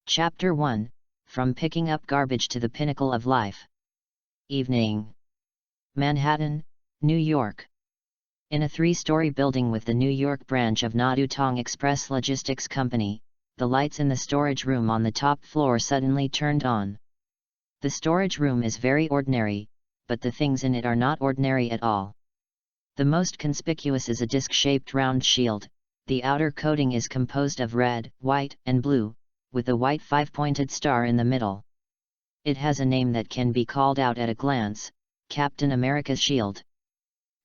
Chapter 1, From Picking Up Garbage to the Pinnacle of Life. Evening. Manhattan, New York. In a 3-story building with the New York branch of Nadutong Express Logistics Company, the lights in the storage room on the top floor suddenly turned on. The storage room is very ordinary, but the things in it are not ordinary at all. The most conspicuous is a disc-shaped round shield. The outer coating is composed of red, white, and blue, with a white 5-pointed star in the middle. It has a name that can be called out at a glance: Captain America's shield.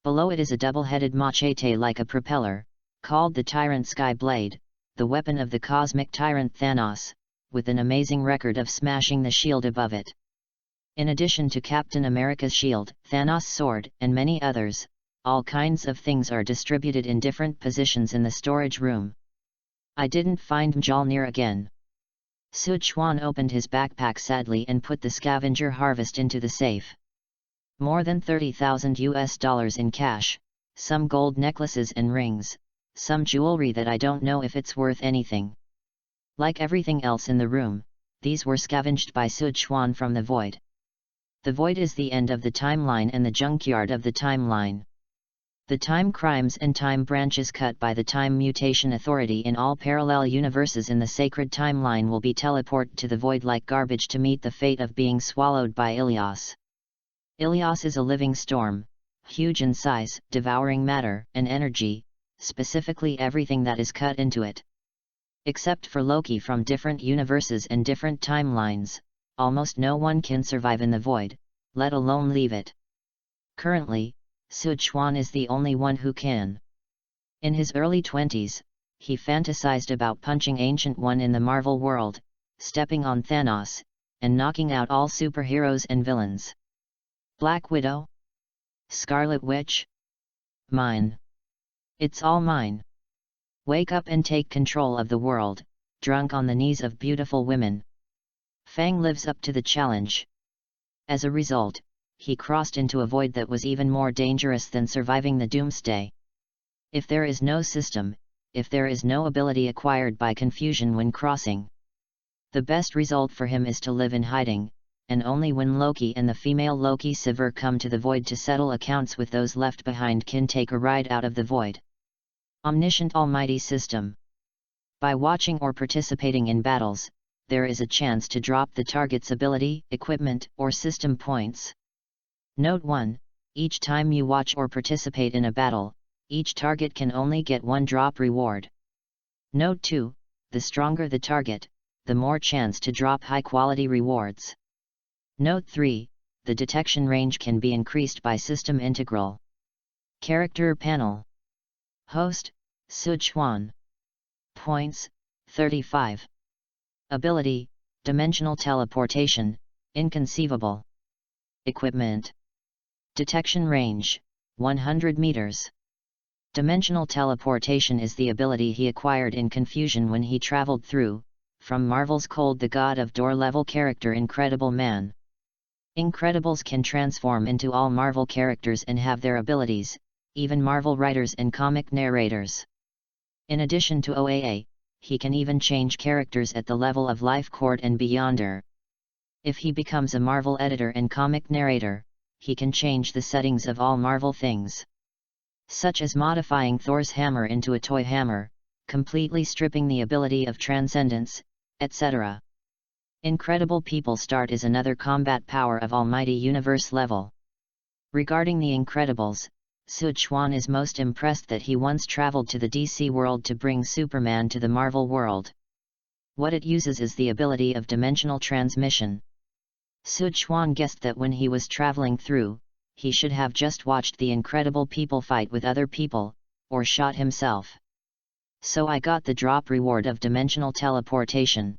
Below it is a double-headed machete like a propeller, called the Tyrant Sky Blade, the weapon of the cosmic tyrant Thanos, with an amazing record of smashing the shield above it. In addition to Captain America's shield, Thanos' sword, and many others, all kinds of things are distributed in different positions in the storage room. I didn't find Mjolnir again. Sichuan opened his backpack sadly and put the scavenger harvest into the safe. More than $30,000 in cash, some gold necklaces and rings, some jewelry that I don't know if it's worth anything. Like everything else in the room, these were scavenged by Sichuan from the void. The void is the end of the timeline and the junkyard of the timeline. The time crimes and time branches cut by the Time Mutation Authority in all parallel universes in the sacred timeline will be teleported to the void like garbage to meet the fate of being swallowed by Ilias. Ilias is a living storm, huge in size, devouring matter and energy, specifically everything that is cut into it. Except for Loki from different universes and different timelines, almost no one can survive in the void, let alone leave it. Currently, Sichuan is the only one who can. In his early 20s, he fantasized about punching Ancient One in the Marvel world, stepping on Thanos, and knocking out all superheroes and villains. Black Widow? Scarlet Witch? Mine. It's all mine. Wake up and take control of the world, drunk on the knees of beautiful women. Fang lives up to the challenge. As a result, he crossed into a void that was even more dangerous than surviving the doomsday. If there is no system, if there is no ability acquired by confusion when crossing, the best result for him is to live in hiding, and only when Loki and the female Loki Sivir come to the void to settle accounts with those left behind can take a ride out of the void. Omniscient Almighty System. By watching or participating in battles, there is a chance to drop the target's ability, equipment, or system points. Note 1, each time you watch or participate in a battle, each target can only get 1 drop reward. Note 2, the stronger the target, the more chance to drop high-quality rewards. Note 3, the detection range can be increased by system integral. Character Panel. Host, Sichuan. Points, 35. Ability, Dimensional Teleportation, Inconceivable. Equipment. Detection range, 100 meters. Dimensional teleportation is the ability he acquired in Confusion when he traveled through, from Marvel's Cold the God of Door-level character Incredible Man. Incredibles can transform into all Marvel characters and have their abilities, even Marvel writers and comic narrators. In addition to OAA, he can even change characters at the level of Life Court and beyonder. If he becomes a Marvel editor and comic narrator, he can change the settings of all Marvel things. Such as modifying Thor's hammer into a toy hammer, completely stripping the ability of transcendence, etc. Incredible People Start is another combat power of Almighty Universe level. Regarding the Incredibles, Sichuan is most impressed that he once traveled to the DC world to bring Superman to the Marvel world. What it uses is the ability of dimensional transmission. Sichuan guessed that when he was traveling through, he should have just watched the Incredible People fight with other people, or shot himself. So I got the drop reward of dimensional teleportation.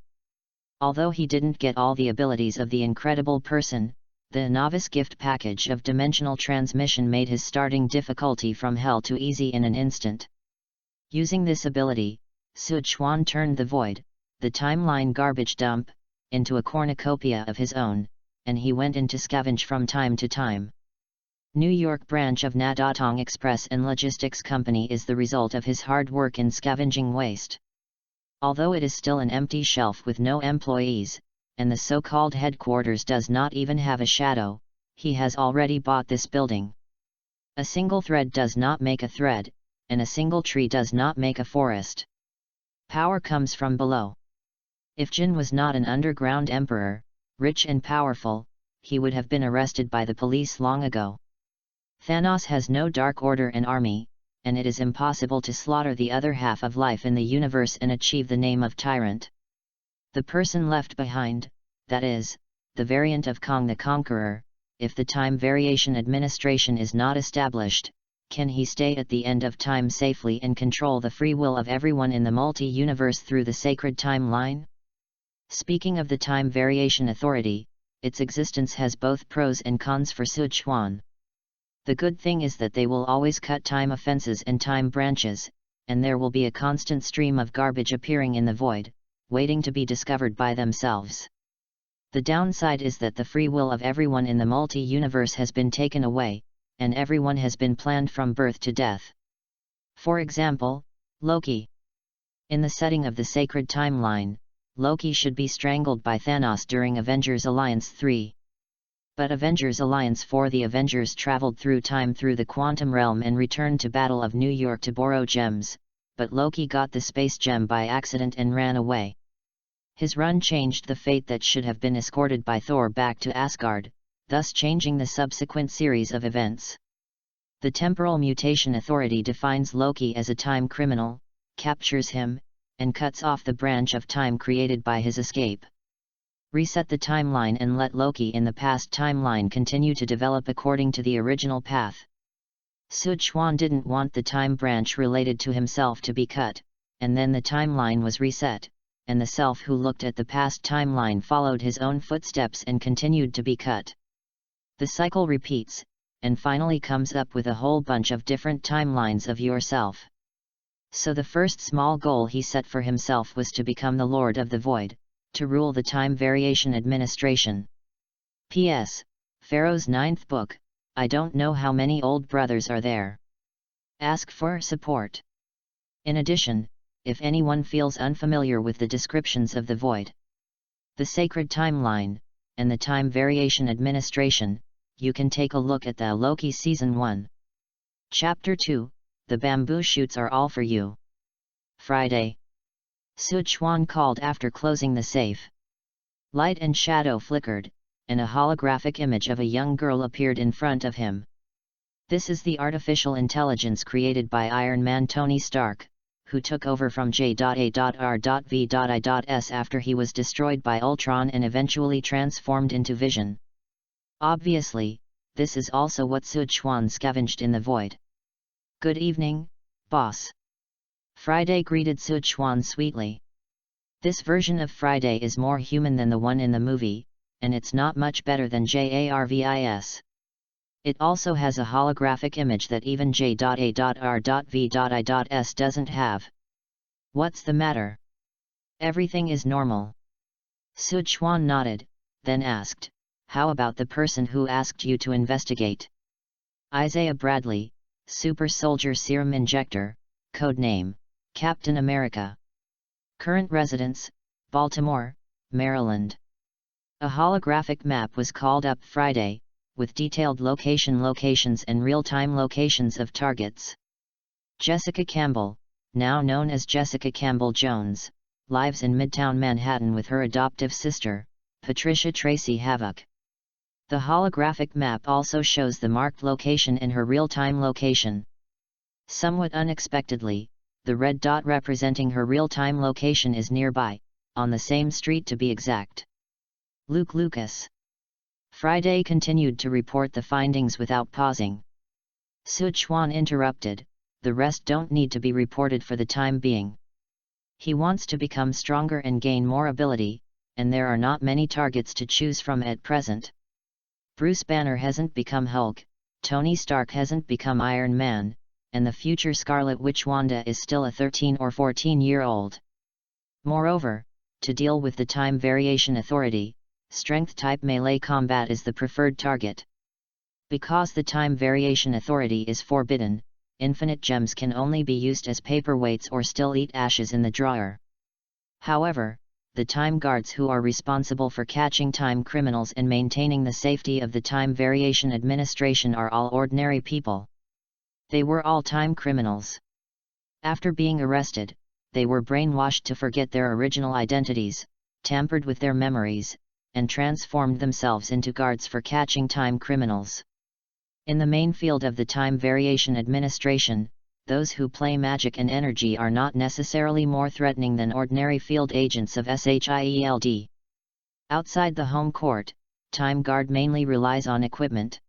Although he didn't get all the abilities of the Incredible Person, the novice gift package of dimensional transmission made his starting difficulty from hell to easy in an instant. Using this ability, Sichuan turned the void, the timeline garbage dump, into a cornucopia of his own, and he went in to scavenge from time to time. New York branch of Nadutong Express and Logistics Company is the result of his hard work in scavenging waste. Although it is still an empty shelf with no employees, and the so-called headquarters does not even have a shadow, he has already bought this building. A single thread does not make a thread, and a single tree does not make a forest. Power comes from below. If Jin was not an underground emperor, rich and powerful, he would have been arrested by the police long ago. Thanos has no Dark Order and army, and it is impossible to slaughter the other half of life in the universe and achieve the name of tyrant. The person left behind, that is, the variant of Kong the Conqueror, if the time variation administration is not established, can he stay at the end of time safely and control the free will of everyone in the multi-universe through the sacred timeline? Speaking of the Time Variation Authority, its existence has both pros and cons for Sichuan. The good thing is that they will always cut time offenses and time branches, and there will be a constant stream of garbage appearing in the void, waiting to be discovered by themselves. The downside is that the free will of everyone in the multi-universe has been taken away, and everyone has been planned from birth to death. For example, Loki. In the setting of the sacred timeline, Loki should be strangled by Thanos during Avengers Alliance 3. But Avengers Alliance 4, the Avengers traveled through time through the quantum realm and returned to Battle of New York to borrow gems, but Loki got the space gem by accident and ran away. His run changed the fate that should have been escorted by Thor back to Asgard, thus changing the subsequent series of events. The Temporal Mutation Authority defines Loki as a time criminal, captures him, and cuts off the branch of time created by his escape. Reset the timeline and let Loki in the past timeline continue to develop according to the original path. Sichuan didn't want the time branch related to himself to be cut, and then the timeline was reset, and the self who looked at the past timeline followed his own footsteps and continued to be cut. The cycle repeats, and finally comes up with a whole bunch of different timelines of yourself. So the first small goal he set for himself was to become the Lord of the Void, to rule the Time Variation Administration. P.S. Pharaoh's 9th book, I don't know how many old brothers are there. Ask for support. In addition, if anyone feels unfamiliar with the descriptions of the Void, the Sacred Timeline, and the Time Variation Administration, you can take a look at the Loki Season 1. Chapter 2, The Bamboo Shoots Are All For You. Friday. Sichuan called after closing the safe. Light and shadow flickered, and a holographic image of a young girl appeared in front of him. This is the artificial intelligence created by Iron Man Tony Stark, who took over from J.A.R.V.I.S after he was destroyed by Ultron and eventually transformed into Vision. Obviously, this is also what Sichuan scavenged in the void. Good evening, boss. Friday greeted Sichuan sweetly. This version of Friday is more human than the one in the movie, and it's not much better than J.A.R.V.I.S. It also has a holographic image that even J.A.R.V.I.S doesn't have. What's the matter? Everything is normal. Sichuan nodded, then asked, how about the person who asked you to investigate? Isaiah Bradley, Super Soldier Serum Injector, codename Captain America. Current residence, Baltimore, Maryland. A holographic map was called up Friday, with detailed locations and real-time locations of targets. Jessica Campbell, now known as Jessica Campbell Jones, lives in Midtown Manhattan with her adoptive sister, Patricia Tracy Havoc. The holographic map also shows the marked location in her real-time location. Somewhat unexpectedly, the red dot representing her real-time location is nearby, on the same street to be exact. Luke Lucas. Friday continued to report the findings without pausing. Sichuan interrupted, the rest don't need to be reported for the time being. He wants to become stronger and gain more ability, and there are not many targets to choose from at present. Bruce Banner hasn't become Hulk, Tony Stark hasn't become Iron Man, and the future Scarlet Witch Wanda is still a 13 or 14-year-old. Moreover, to deal with the Time Variation Authority, Strength-type melee combat is the preferred target. Because the Time Variation Authority is forbidden, infinite gems can only be used as paperweights or still eat ashes in the drawer. However, the time guards who are responsible for catching time criminals and maintaining the safety of the Time Variation Administration are all ordinary people. They were all time criminals. After being arrested, they were brainwashed to forget their original identities, tampered with their memories, and transformed themselves into guards for catching time criminals. In the main field of the Time Variation Administration, those who play magic and energy are not necessarily more threatening than ordinary field agents of SHIELD. Outside the home court, Time Guard mainly relies on equipment.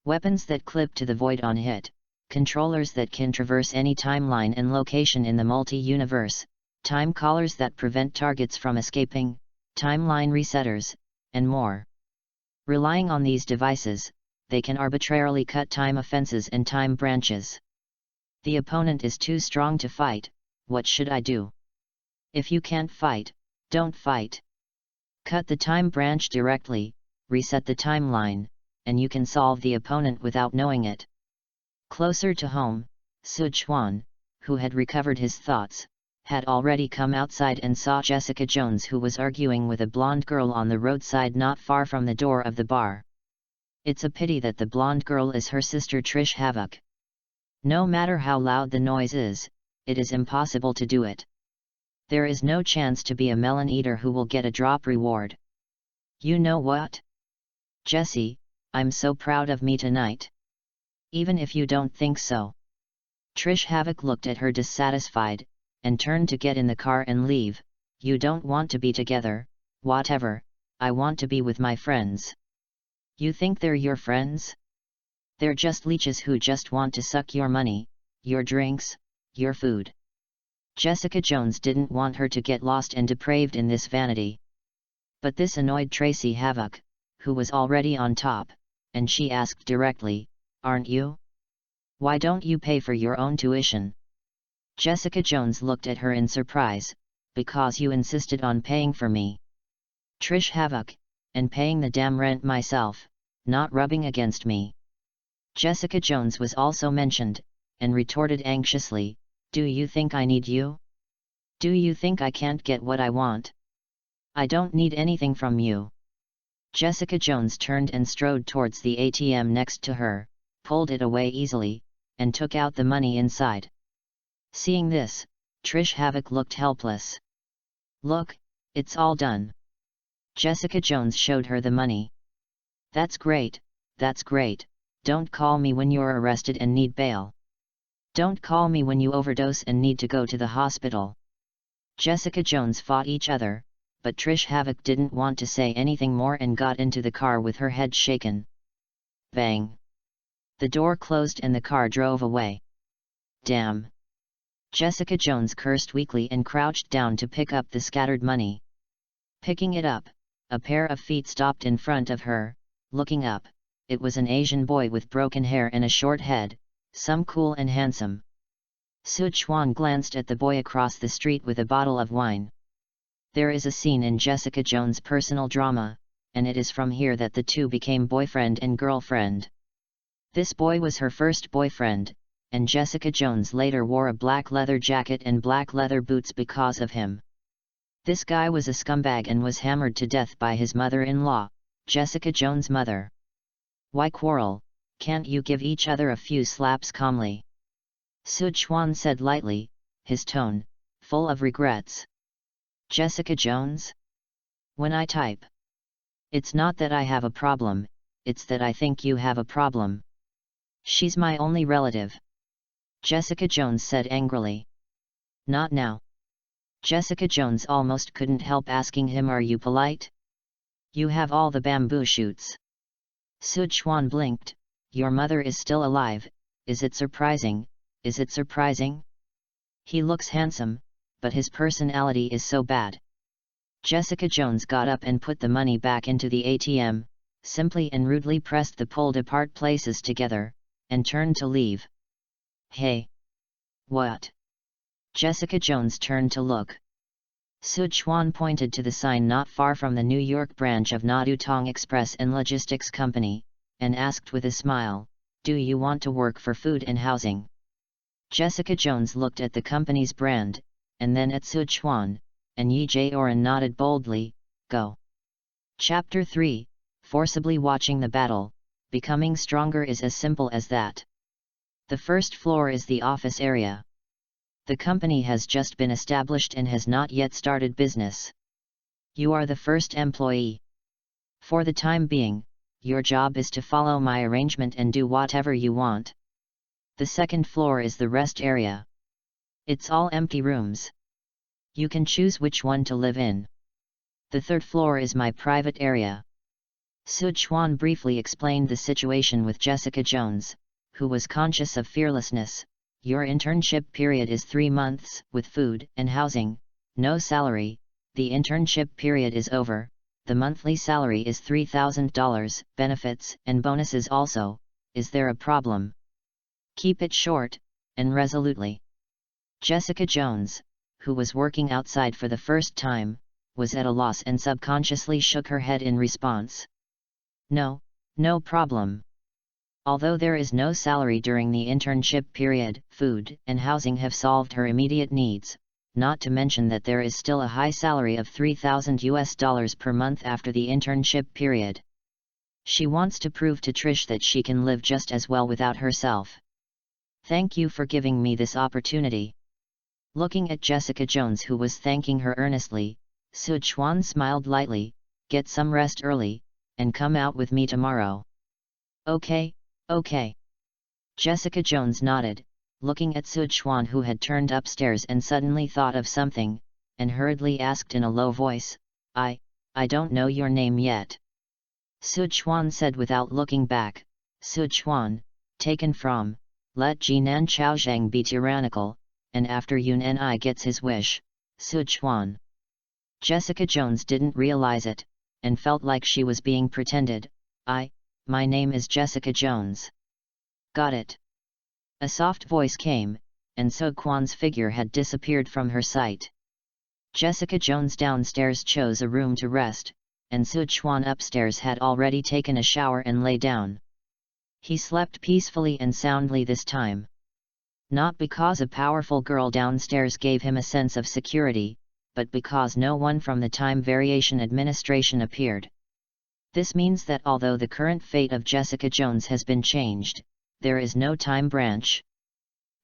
Weapons that clip to the void on hit, controllers that can traverse any timeline and location in the multi-universe, time collars that prevent targets from escaping, timeline resetters, and more. Relying on these devices, they can arbitrarily cut time offenses and time branches. The opponent is too strong to fight. What should I do? If you can't fight, don't fight. Cut the time branch directly, reset the timeline, and you can solve the opponent without knowing it. Closer to home, Sichuan, who had recovered his thoughts, had already come outside and saw Jessica Jones, who was arguing with a blonde girl on the roadside not far from the door of the bar. It's a pity that the blonde girl is her sister Trish Havoc. No matter how loud the noise is, it is impossible to do it. There is no chance to be a melon eater who will get a drop reward. You know what? Jessie, I'm so proud of me tonight. Even if you don't think so. Trish Havoc looked at her dissatisfied, and turned to get in the car and leave. You don't want to be together, whatever, I want to be with my friends. You think they're your friends? They're just leeches who just want to suck your money, your drinks, your food. Jessica Jones didn't want her to get lost and depraved in this vanity. But this annoyed Tracy Havoc, who was already on top, and she asked directly, aren't you? Why don't you pay for your own tuition? Jessica Jones looked at her in surprise, because you insisted on paying for me. Trish Havoc, and paying the damn rent myself, not rubbing against me. Jessica Jones was also mentioned, and retorted anxiously, do you think I need you? Do you think I can't get what I want? I don't need anything from you. Jessica Jones turned and strode towards the ATM next to her, pulled it away easily, and took out the money inside. Seeing this, Trish Havoc looked helpless. Look, it's all done. Jessica Jones showed her the money. That's great, that's great. Don't call me when you're arrested and need bail. Don't call me when you overdose and need to go to the hospital. Jessica Jones fought each other, but Trish Havoc didn't want to say anything more and got into the car with her head shaken. Bang! The door closed and the car drove away. Damn! Jessica Jones cursed weakly and crouched down to pick up the scattered money. Picking it up, a pair of feet stopped in front of her. Looking up, it was an Asian boy with broken hair and a short head, some cool and handsome. Sichuan glanced at the boy across the street with a bottle of wine. There is a scene in Jessica Jones' personal drama, and it is from here that the two became boyfriend and girlfriend. This boy was her first boyfriend, and Jessica Jones later wore a black leather jacket and black leather boots because of him. This guy was a scumbag and was hammered to death by his mother-in-law, Jessica Jones' mother. Why quarrel? Can't you give each other a few slaps calmly? Sichuan said lightly, his tone full of regrets. Jessica Jones? When I type. It's not that I have a problem, it's that I think you have a problem. She's my only relative. Jessica Jones said angrily. Not now. Jessica Jones almost couldn't help asking him, are you polite? You have all the bamboo shoots. Sichuan blinked. Your mother is still alive, is it surprising, is it surprising? He looks handsome, but his personality is so bad. Jessica Jones got up and put the money back into the ATM, simply and rudely pressed the pulled apart places together, and turned to leave. Hey! What? Jessica Jones turned to look. Sichuan pointed to the sign not far from the New York branch of Nadutong Express and Logistics Company, and asked with a smile, do you want to work for food and housing? Jessica Jones looked at the company's brand, and then at Sichuan, and Yi Jae-oran nodded boldly, go. Chapter 3, Forcibly Watching the Battle, Becoming Stronger is as simple as that. The first floor is the office area. The company has just been established and has not yet started business. You are the first employee. For the time being, your job is to follow my arrangement and do whatever you want. The second floor is the rest area. It's all empty rooms. You can choose which one to live in. The third floor is my private area. Sichuan briefly explained the situation with Jessica Jones, who was conscious of fearlessness. Your internship period is 3 months, with food and housing, no salary. The internship period is over, the monthly salary is $3,000, benefits and bonuses also. Is there a problem? Keep it short, and resolutely. Jessica Jones, who was working outside for the first time, was at a loss and subconsciously shook her head in response. No, no problem. Although there is no salary during the internship period, food and housing have solved her immediate needs, not to mention that there is still a high salary of $3,000 per month after the internship period. She wants to prove to Trish that she can live just as well without herself. Thank you for giving me this opportunity. Looking at Jessica Jones, who was thanking her earnestly, Sichuan smiled lightly. Get some rest early, and come out with me tomorrow. Okay, okay. Jessica Jones nodded, looking at Sichuan, who had turned upstairs and suddenly thought of something, and hurriedly asked in a low voice, I don't know your name yet. Sichuan said without looking back, Sichuan, taken from, let Jinan Chaozhang be tyrannical, and after Yun Ni gets his wish, Sichuan. Jessica Jones didn't realize it, and felt like she was being pretended. My name is Jessica Jones. Got it. A soft voice came, and Sichuan's figure had disappeared from her sight. Jessica Jones downstairs chose a room to rest, and Sichuan upstairs had already taken a shower and lay down. He slept peacefully and soundly this time. Not because a powerful girl downstairs gave him a sense of security, but because no one from the Time Variation Administration appeared. This means that although the current fate of Jessica Jones has been changed, there is no time branch.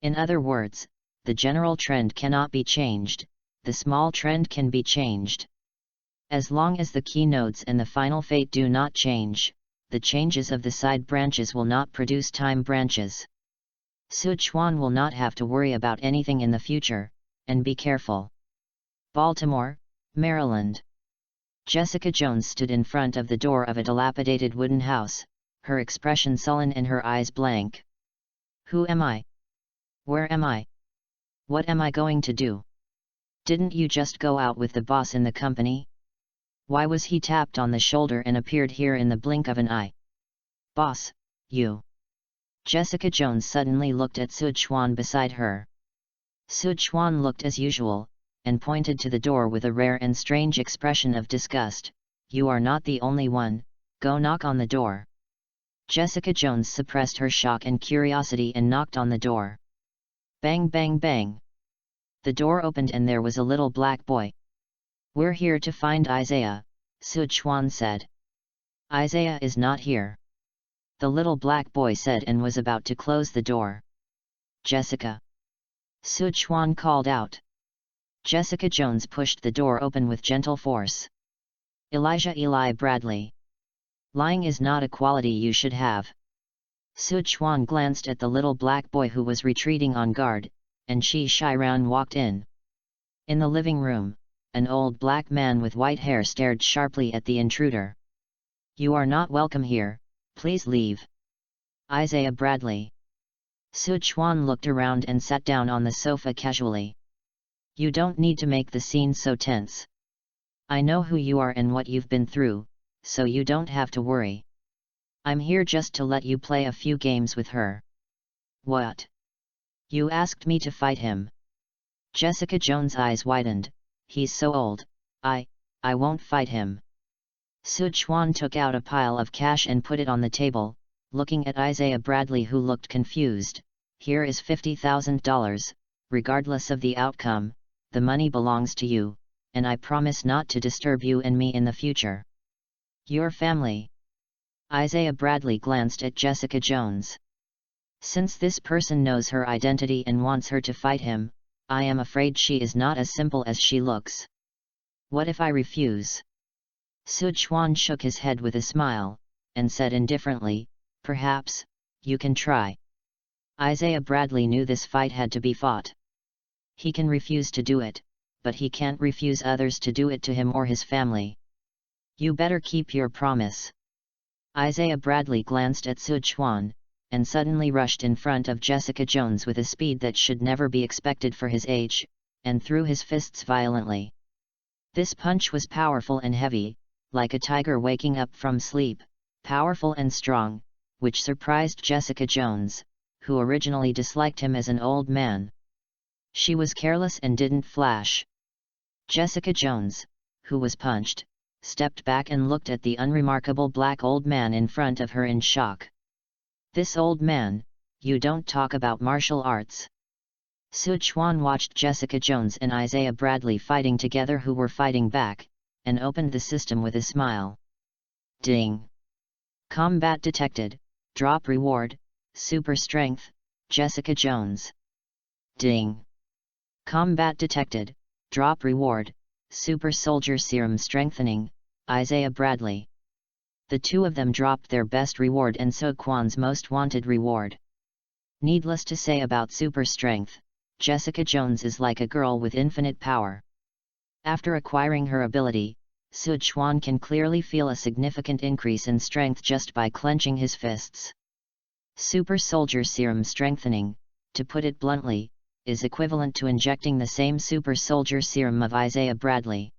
In other words, the general trend cannot be changed, the small trend can be changed. As long as the key nodes and the final fate do not change, the changes of the side branches will not produce time branches. Sichuan will not have to worry about anything in the future, and be careful. Baltimore, Maryland. Jessica Jones stood in front of the door of a dilapidated wooden house, her expression sullen and her eyes blank. Who am I? Where am I? What am I going to do? Didn't you just go out with the boss in the company? Why was he tapped on the shoulder and appeared here in the blink of an eye? Boss, you. Jessica Jones suddenly looked at Sichuan beside her. Sichuan looked as usual, and pointed to the door with a rare and strange expression of disgust. You are not the only one, go knock on the door. Jessica Jones suppressed her shock and curiosity and knocked on the door. Bang bang bang. The door opened and there was a little black boy. We're here to find Isaiah, Sichuan said. Isaiah is not here. The little black boy said and was about to close the door. Jessica. Sichuan called out. Jessica Jones pushed the door open with gentle force. Elijah Eli Bradley. Lying is not a quality you should have. Sichuan glanced at the little black boy who was retreating on guard, and Shiran walked in. In the living room, an old black man with white hair stared sharply at the intruder. You are not welcome here, please leave. Isaiah Bradley. Sichuan looked around and sat down on the sofa casually. You don't need to make the scene so tense. I know who you are and what you've been through, so you don't have to worry. I'm here just to let you play a few games with her. What? You asked me to fight him. Jessica Jones' eyes widened. He's so old, I won't fight him. Sichuan took out a pile of cash and put it on the table, looking at Isaiah Bradley, who looked confused. Here is $50,000, regardless of the outcome, the money belongs to you, and I promise not to disturb you and me in the future. Your family. Isaiah Bradley glanced at Jessica Jones. Since this person knows her identity and wants her to fight him, I am afraid she is not as simple as she looks. What if I refuse? Sichuan shook his head with a smile, and said indifferently, perhaps, you can try. Isaiah Bradley knew this fight had to be fought. He can refuse to do it, but he can't refuse others to do it to him or his family. You better keep your promise. Isaiah Bradley glanced at Sichuan, and suddenly rushed in front of Jessica Jones with a speed that should never be expected for his age, and threw his fists violently. This punch was powerful and heavy, like a tiger waking up from sleep, powerful and strong, which surprised Jessica Jones, who originally disliked him as an old man. She was careless and didn't flash. Jessica Jones, who was punched, stepped back and looked at the unremarkable black old man in front of her in shock. This old man, you don't talk about martial arts. Sichuan watched Jessica Jones and Isaiah Bradley fighting together, who were fighting back, and opened the system with a smile. Ding! Combat detected, drop reward, super strength, Jessica Jones. Ding! Combat detected, drop reward, super soldier serum strengthening, Isaiah Bradley. The two of them dropped their best reward and Sichuan's most wanted reward. Needless to say about super strength, Jessica Jones is like a girl with infinite power. After acquiring her ability, Sichuan can clearly feel a significant increase in strength just by clenching his fists. Super Soldier Serum Strengthening, to put it bluntly, is equivalent to injecting the same Super Soldier Serum of Isaiah Bradley.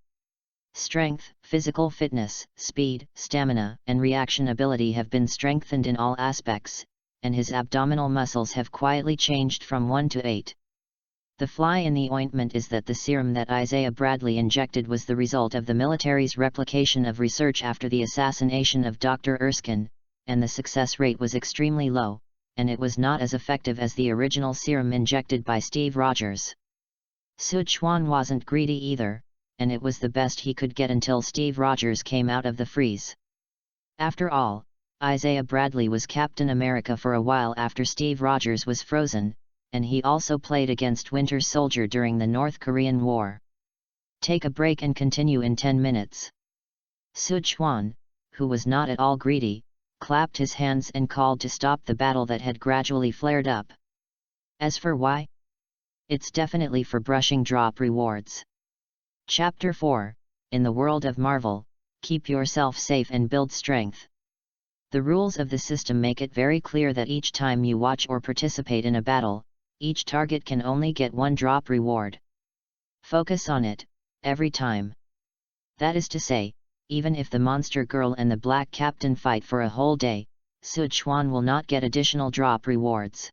Strength, physical fitness, speed, stamina, and reaction ability have been strengthened in all aspects, and his abdominal muscles have quietly changed from 1 to 8. The fly in the ointment is that the serum that Isaiah Bradley injected was the result of the military's replication of research after the assassination of Dr. Erskine, and the success rate was extremely low, and it was not as effective as the original serum injected by Steve Rogers. Sichuan wasn't greedy either, and it was the best he could get until Steve Rogers came out of the freeze. After all, Isaiah Bradley was Captain America for a while after Steve Rogers was frozen, and he also played against Winter Soldier during the North Korean War. Take a break and continue in 10 minutes. Sichuan, who was not at all greedy, clapped his hands and called to stop the battle that had gradually flared up. As for why? It's definitely for brushing drop rewards. Chapter 4, In the World of Marvel, Keep Yourself Safe and Build Strength. The rules of the system make it very clear that each time you watch or participate in a battle, each target can only get 1 drop reward. Focus on it, every time. That is to say, even if the monster girl and the black captain fight for a whole day, Sichuan will not get additional drop rewards.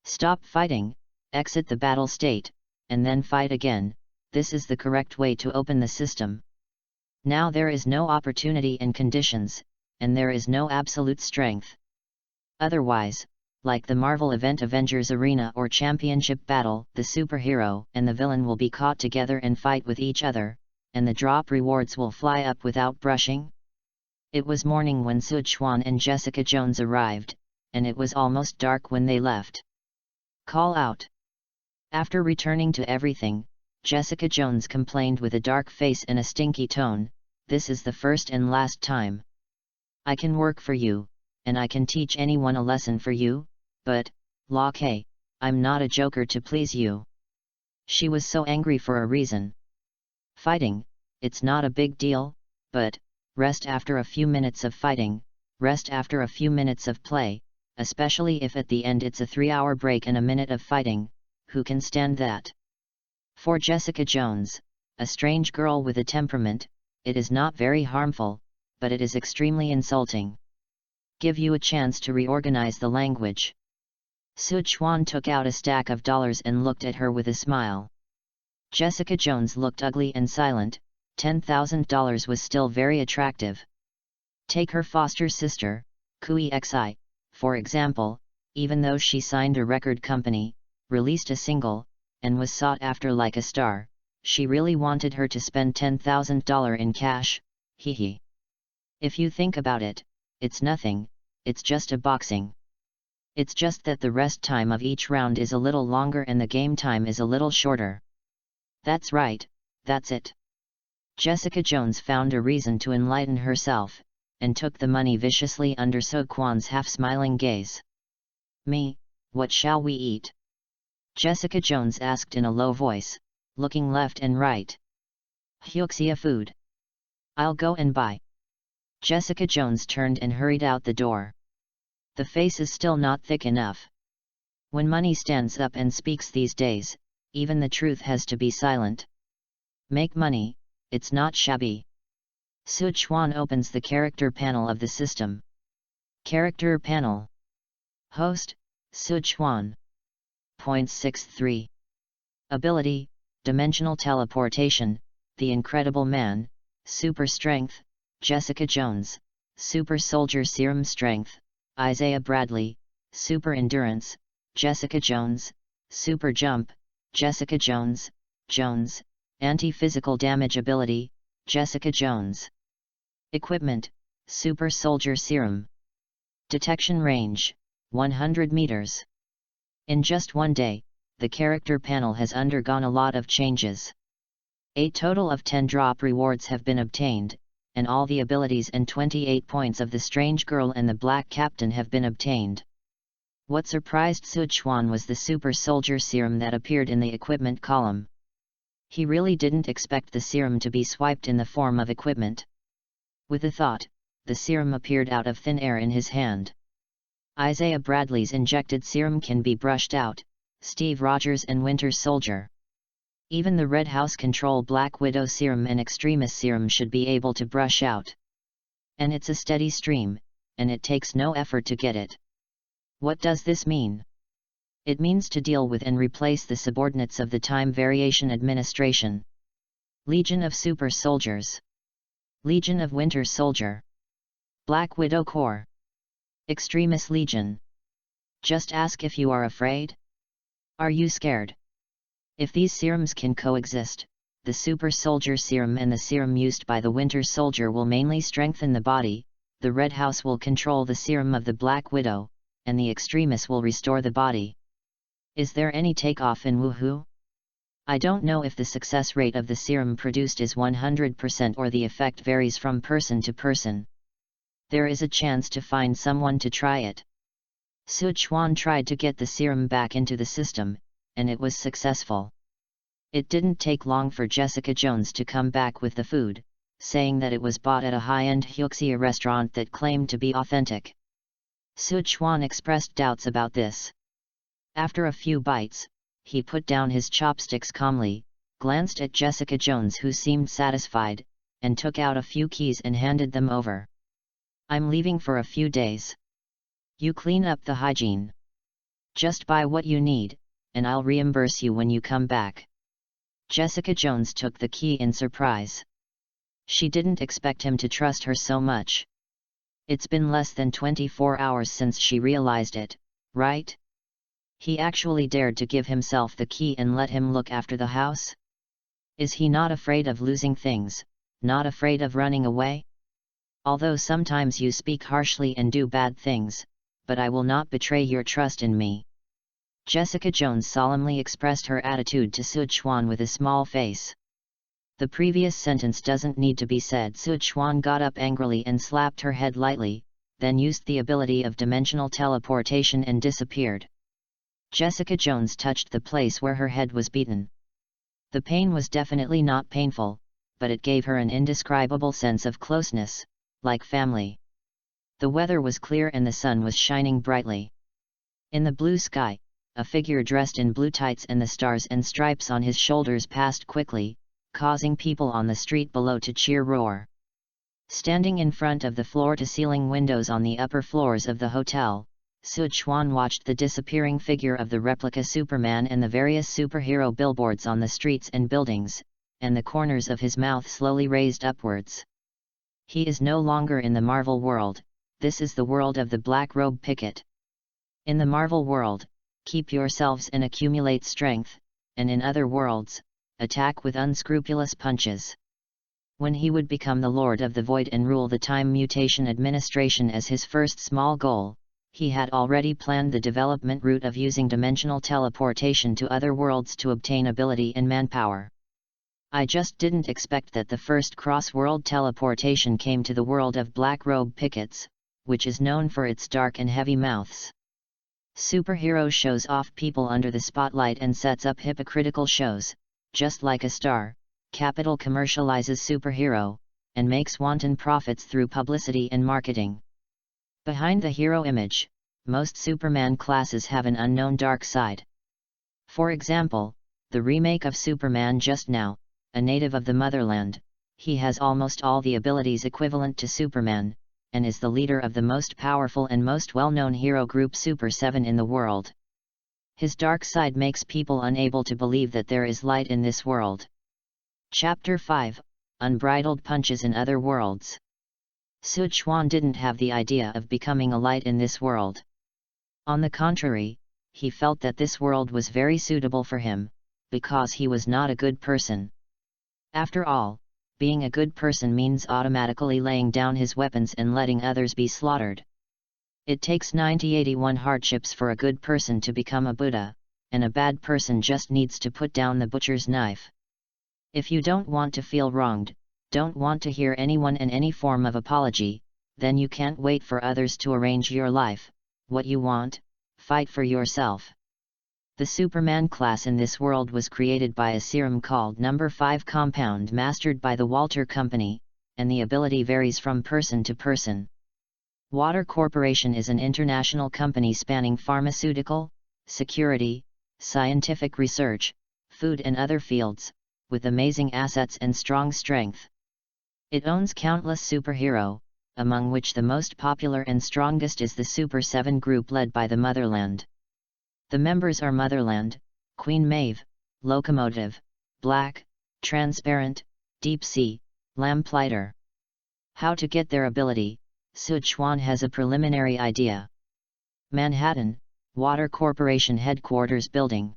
Stop fighting, exit the battle state, and then fight again. This is the correct way to open the system. Now there is no opportunity and conditions, and there is no absolute strength. Otherwise, like the Marvel event Avengers Arena or Championship Battle, the superhero and the villain will be caught together and fight with each other, and the drop rewards will fly up without brushing. It was morning when Sichuan and Jessica Jones arrived, and it was almost dark when they left. Call out. After returning to everything, Jessica Jones complained with a dark face and a stinky tone, "This is the first and last time. I can work for you, and I can teach anyone a lesson for you, but, Locke, I'm not a joker to please you." She was so angry for a reason. Fighting, it's not a big deal, but, rest after a few minutes of fighting, rest after a few minutes of play, especially if at the end it's a 3-hour break and a minute of fighting, who can stand that? For Jessica Jones, a strange girl with a temperament, it is not very harmful, but it is extremely insulting. Give you a chance to reorganize the language. Sichuan took out a stack of dollars and looked at her with a smile. Jessica Jones looked ugly and silent. $10,000 was still very attractive. Take her foster sister, Kui Xi, for example, even though she signed a record company, released a single, and was sought after like a star, she really wanted her to spend $10,000 in cash, hee. If you think about it, it's nothing, it's just a boxing. It's just that the rest time of each round is a little longer and the game time is a little shorter. That's right, that's it. Jessica Jones found a reason to enlighten herself, and took the money viciously under So Kwon's half-smiling gaze. Me, what shall we eat? Jessica Jones asked in a low voice, looking left and right. Hyuxia food. I'll go and buy. Jessica Jones turned and hurried out the door. The face is still not thick enough. When money stands up and speaks these days, even the truth has to be silent. Make money, it's not shabby. Sichuan opens the character panel of the system. Character panel. Host, Sichuan. Point 63. Ability, Dimensional Teleportation, The Incredible Man, Super Strength, Jessica Jones, Super Soldier Serum Strength, Isaiah Bradley, Super Endurance, Jessica Jones, Super Jump, Jessica Jones, Anti-Physical Damage Ability, Jessica Jones. Equipment, Super Soldier Serum. Detection Range, 100 meters. In just one day, the character panel has undergone a lot of changes. A total of 10 drop rewards have been obtained, and all the abilities and 28 points of the Strange Girl and the Black Captain have been obtained. What surprised Sichuan was the Super Soldier Serum that appeared in the equipment column. He really didn't expect the serum to be swiped in the form of equipment. With a thought, the serum appeared out of thin air in his hand. Isaiah Bradley's injected serum can be brushed out, Steve Rogers and Winter Soldier. Even the Red House Control Black Widow serum and Extremis serum should be able to brush out. And it's a steady stream, and it takes no effort to get it. What does this mean? It means to deal with and replace the subordinates of the Time Variation Administration. Legion of Super Soldiers. Legion of Winter Soldier. Black Widow Corps. Extremis Legion. Just ask if you are afraid. Are you scared? If these serums can coexist, the Super Soldier Serum and the serum used by the Winter Soldier will mainly strengthen the body, the Red House will control the serum of the Black Widow, and the Extremis will restore the body. Is there any takeoff in woohoo? I don't know if the success rate of the serum produced is 100% or the effect varies from person to person. There is a chance to find someone to try it. Sichuan tried to get the serum back into the system, and it was successful. It didn't take long for Jessica Jones to come back with the food, saying that it was bought at a high-end Hyuxia restaurant that claimed to be authentic. Sichuan expressed doubts about this. After a few bites, he put down his chopsticks calmly, glanced at Jessica Jones who seemed satisfied, and took out a few keys and handed them over. I'm leaving for a few days. You clean up the hygiene. Just buy what you need, and I'll reimburse you when you come back. Jessica Jones took the key in surprise. She didn't expect him to trust her so much. It's been less than 24 hours since she realized it, right? He actually dared to give himself the key and let him look after the house? Is he not afraid of losing things, not afraid of running away? Although sometimes you speak harshly and do bad things, but I will not betray your trust in me. Jessica Jones solemnly expressed her attitude to Sichuan with a small face. The previous sentence doesn't need to be said. Sichuan got up angrily and slapped her head lightly, then used the ability of dimensional teleportation and disappeared. Jessica Jones touched the place where her head was beaten. The pain was definitely not painful, but it gave her an indescribable sense of closeness, like family. The weather was clear and the sun was shining brightly. In the blue sky, a figure dressed in blue tights and the stars and stripes on his shoulders passed quickly, causing people on the street below to cheer roar. Standing in front of the floor-to-ceiling windows on the upper floors of the hotel, Sichuan watched the disappearing figure of the replica Superman and the various superhero billboards on the streets and buildings, and the corners of his mouth slowly raised upwards. He is no longer in the Marvel world, this is the world of the Black Robe Picket. In the Marvel world, keep yourselves and accumulate strength, and in other worlds, attack with unscrupulous punches. When he would become the Lord of the Void and rule the Time Mutation Administration as his first small goal, he had already planned the development route of using dimensional teleportation to other worlds to obtain ability and manpower. I just didn't expect that the first cross-world teleportation came to the world of black robe pickets, which is known for its dark and heavy mouths. Superhero shows off people under the spotlight and sets up hypocritical shows. Just like a star, capital commercializes superhero, and makes wanton profits through publicity and marketing. Behind the hero image, most Superman classes have an unknown dark side. For example, the remake of Superman just now, a native of the motherland, he has almost all the abilities equivalent to Superman, and is the leader of the most powerful and most well-known hero group Super 7 in the world. His dark side makes people unable to believe that there is light in this world. Chapter 5, Unbridled Punches in Other Worlds. Sichuan didn't have the idea of becoming a light in this world. On the contrary, he felt that this world was very suitable for him, because he was not a good person. After all, being a good person means automatically laying down his weapons and letting others be slaughtered. It takes 81 hardships for a good person to become a Buddha, and a bad person just needs to put down the butcher's knife. If you don't want to feel wronged, don't want to hear anyone in any form of apology, then you can't wait for others to arrange your life. What you want, fight for yourself. The Superman class in this world was created by a serum called No. 5 compound mastered by the Walter Company, and the ability varies from person to person. Water Corporation is an international company spanning pharmaceutical, security, scientific research, food and other fields, with amazing assets and strong strength. It owns countless superhero, among which the most popular and strongest is the Super 7 group led by the Motherland. The members are Motherland, Queen Maeve, Locomotive, Black, Transparent, Deep Sea, Lamplighter. How to get their ability? Sichuan has a preliminary idea. Manhattan, Water Corporation Headquarters Building.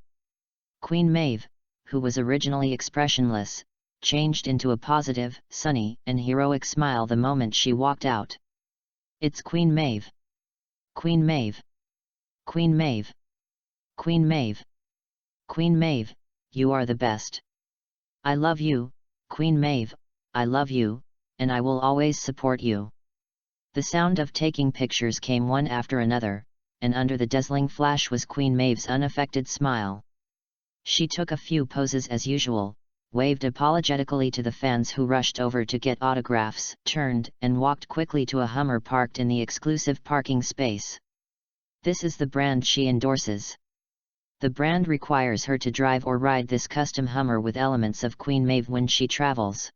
Queen Maeve, who was originally expressionless, changed into a positive, sunny, and heroic smile the moment she walked out. It's Queen Maeve. Queen Maeve. Queen Maeve. Queen Maeve. Queen Maeve, you are the best. I love you, Queen Maeve, I love you, and I will always support you. The sound of taking pictures came one after another, and under the dazzling flash was Queen Maeve's unaffected smile. She took a few poses as usual, waved apologetically to the fans who rushed over to get autographs, turned, and walked quickly to a Hummer parked in the exclusive parking space. This is the brand she endorses. The brand requires her to drive or ride this custom Hummer with elements of Queen Maeve when she travels.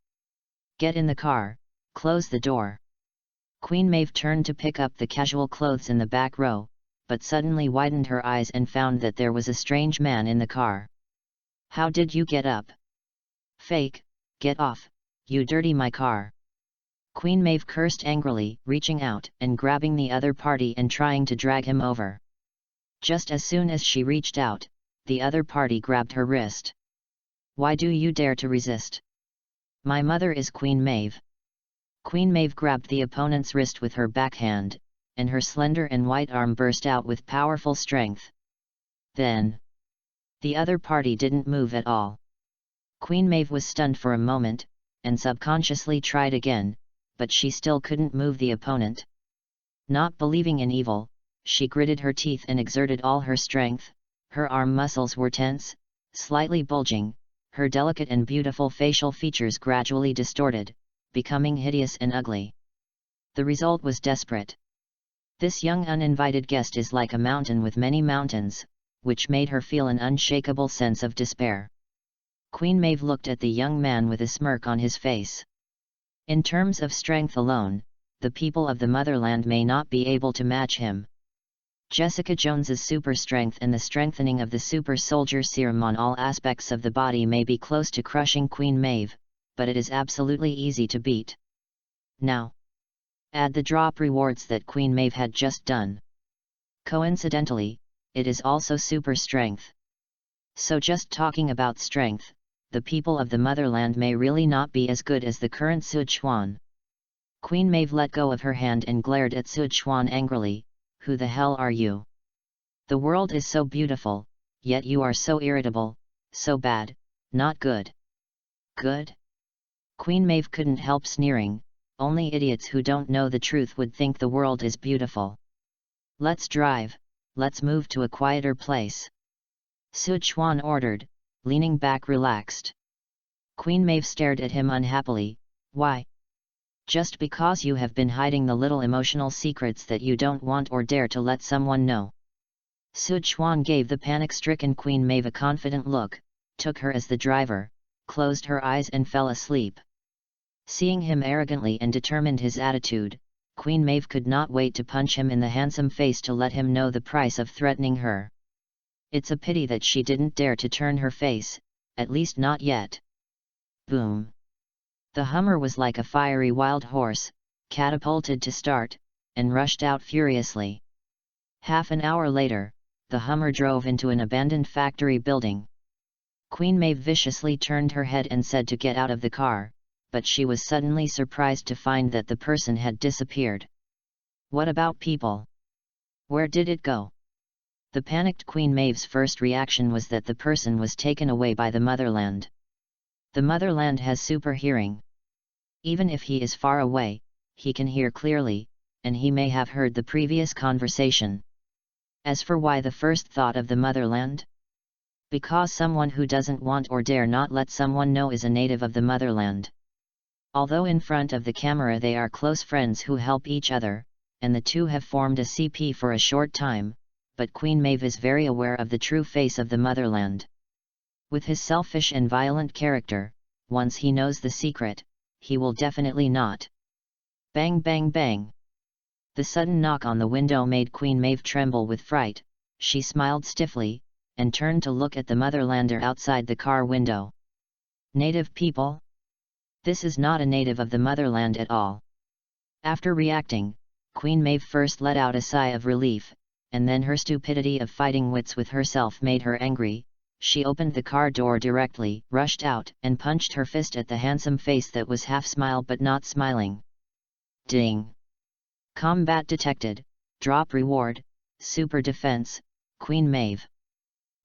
Get in the car, close the door. Queen Maeve turned to pick up the casual clothes in the back row, but suddenly widened her eyes and found that there was a strange man in the car. How did you get up? Fake, get off, you dirty my car. Queen Maeve cursed angrily, reaching out and grabbing the other party and trying to drag him over. Just as soon as she reached out, the other party grabbed her wrist. Why do you dare to resist? My mother is Queen Maeve. Queen Maeve grabbed the opponent's wrist with her backhand, and her slender and white arm burst out with powerful strength. Then, the other party didn't move at all. Queen Maeve was stunned for a moment, and subconsciously tried again, but she still couldn't move the opponent. Not believing in evil, she gritted her teeth and exerted all her strength. Her arm muscles were tense, slightly bulging, her delicate and beautiful facial features gradually distorted, becoming hideous and ugly. The result was desperate. This young uninvited guest is like a mountain with many mountains, which made her feel an unshakable sense of despair. Queen Maeve looked at the young man with a smirk on his face. In terms of strength alone, the people of the motherland may not be able to match him. Jessica Jones's super strength and the strengthening of the super soldier serum on all aspects of the body may be close to crushing Queen Maeve, but it is absolutely easy to beat. Now, add the drop rewards that Queen Maeve had just done. Coincidentally, it is also super strength. So just talking about strength, the people of the motherland may really not be as good as the current Sichuan. Queen Maeve let go of her hand and glared at Sichuan angrily. Who the hell are you? The world is so beautiful, yet you are so irritable, so bad, not good. Good? Queen Maeve couldn't help sneering. Only idiots who don't know the truth would think the world is beautiful. Let's drive, let's move to a quieter place. Sichuan ordered, leaning back relaxed. Queen Maeve stared at him unhappily. Why? Just because you have been hiding the little emotional secrets that you don't want or dare to let someone know. Sichuan gave the panic-stricken Queen Maeve a confident look, took her as the driver, closed her eyes and fell asleep. Seeing him arrogantly and determined his attitude, Queen Maeve could not wait to punch him in the handsome face to let him know the price of threatening her. It's a pity that she didn't dare to turn her face, at least not yet. Boom! The Hummer was like a fiery wild horse, catapulted to start, and rushed out furiously. Half an hour later, the Hummer drove into an abandoned factory building. Queen Maeve viciously turned her head and said to get out of the car, but she was suddenly surprised to find that the person had disappeared. What about people? Where did it go? The panicked Queen Maeve's first reaction was that the person was taken away by the motherland. The motherland has super hearing. Even if he is far away, he can hear clearly, and he may have heard the previous conversation. As for why the first thought of the motherland? Because someone who doesn't want or dare not let someone know is a native of the motherland. Although in front of the camera they are close friends who help each other, and the two have formed a CP for a short time, but Queen Maeve is very aware of the true face of the motherland. With his selfish and violent character, once he knows the secret, he will definitely not. Bang bang bang! The sudden knock on the window made Queen Maeve tremble with fright. She smiled stiffly, and turned to look at the motherlander outside the car window. Native people? This is not a native of the motherland at all. After reacting, Queen Maeve first let out a sigh of relief, and then her stupidity of fighting wits with herself made her angry. She opened the car door directly, rushed out, and punched her fist at the handsome face that was half smile but not smiling. Ding! Combat detected, drop reward, super defense, Queen Maeve.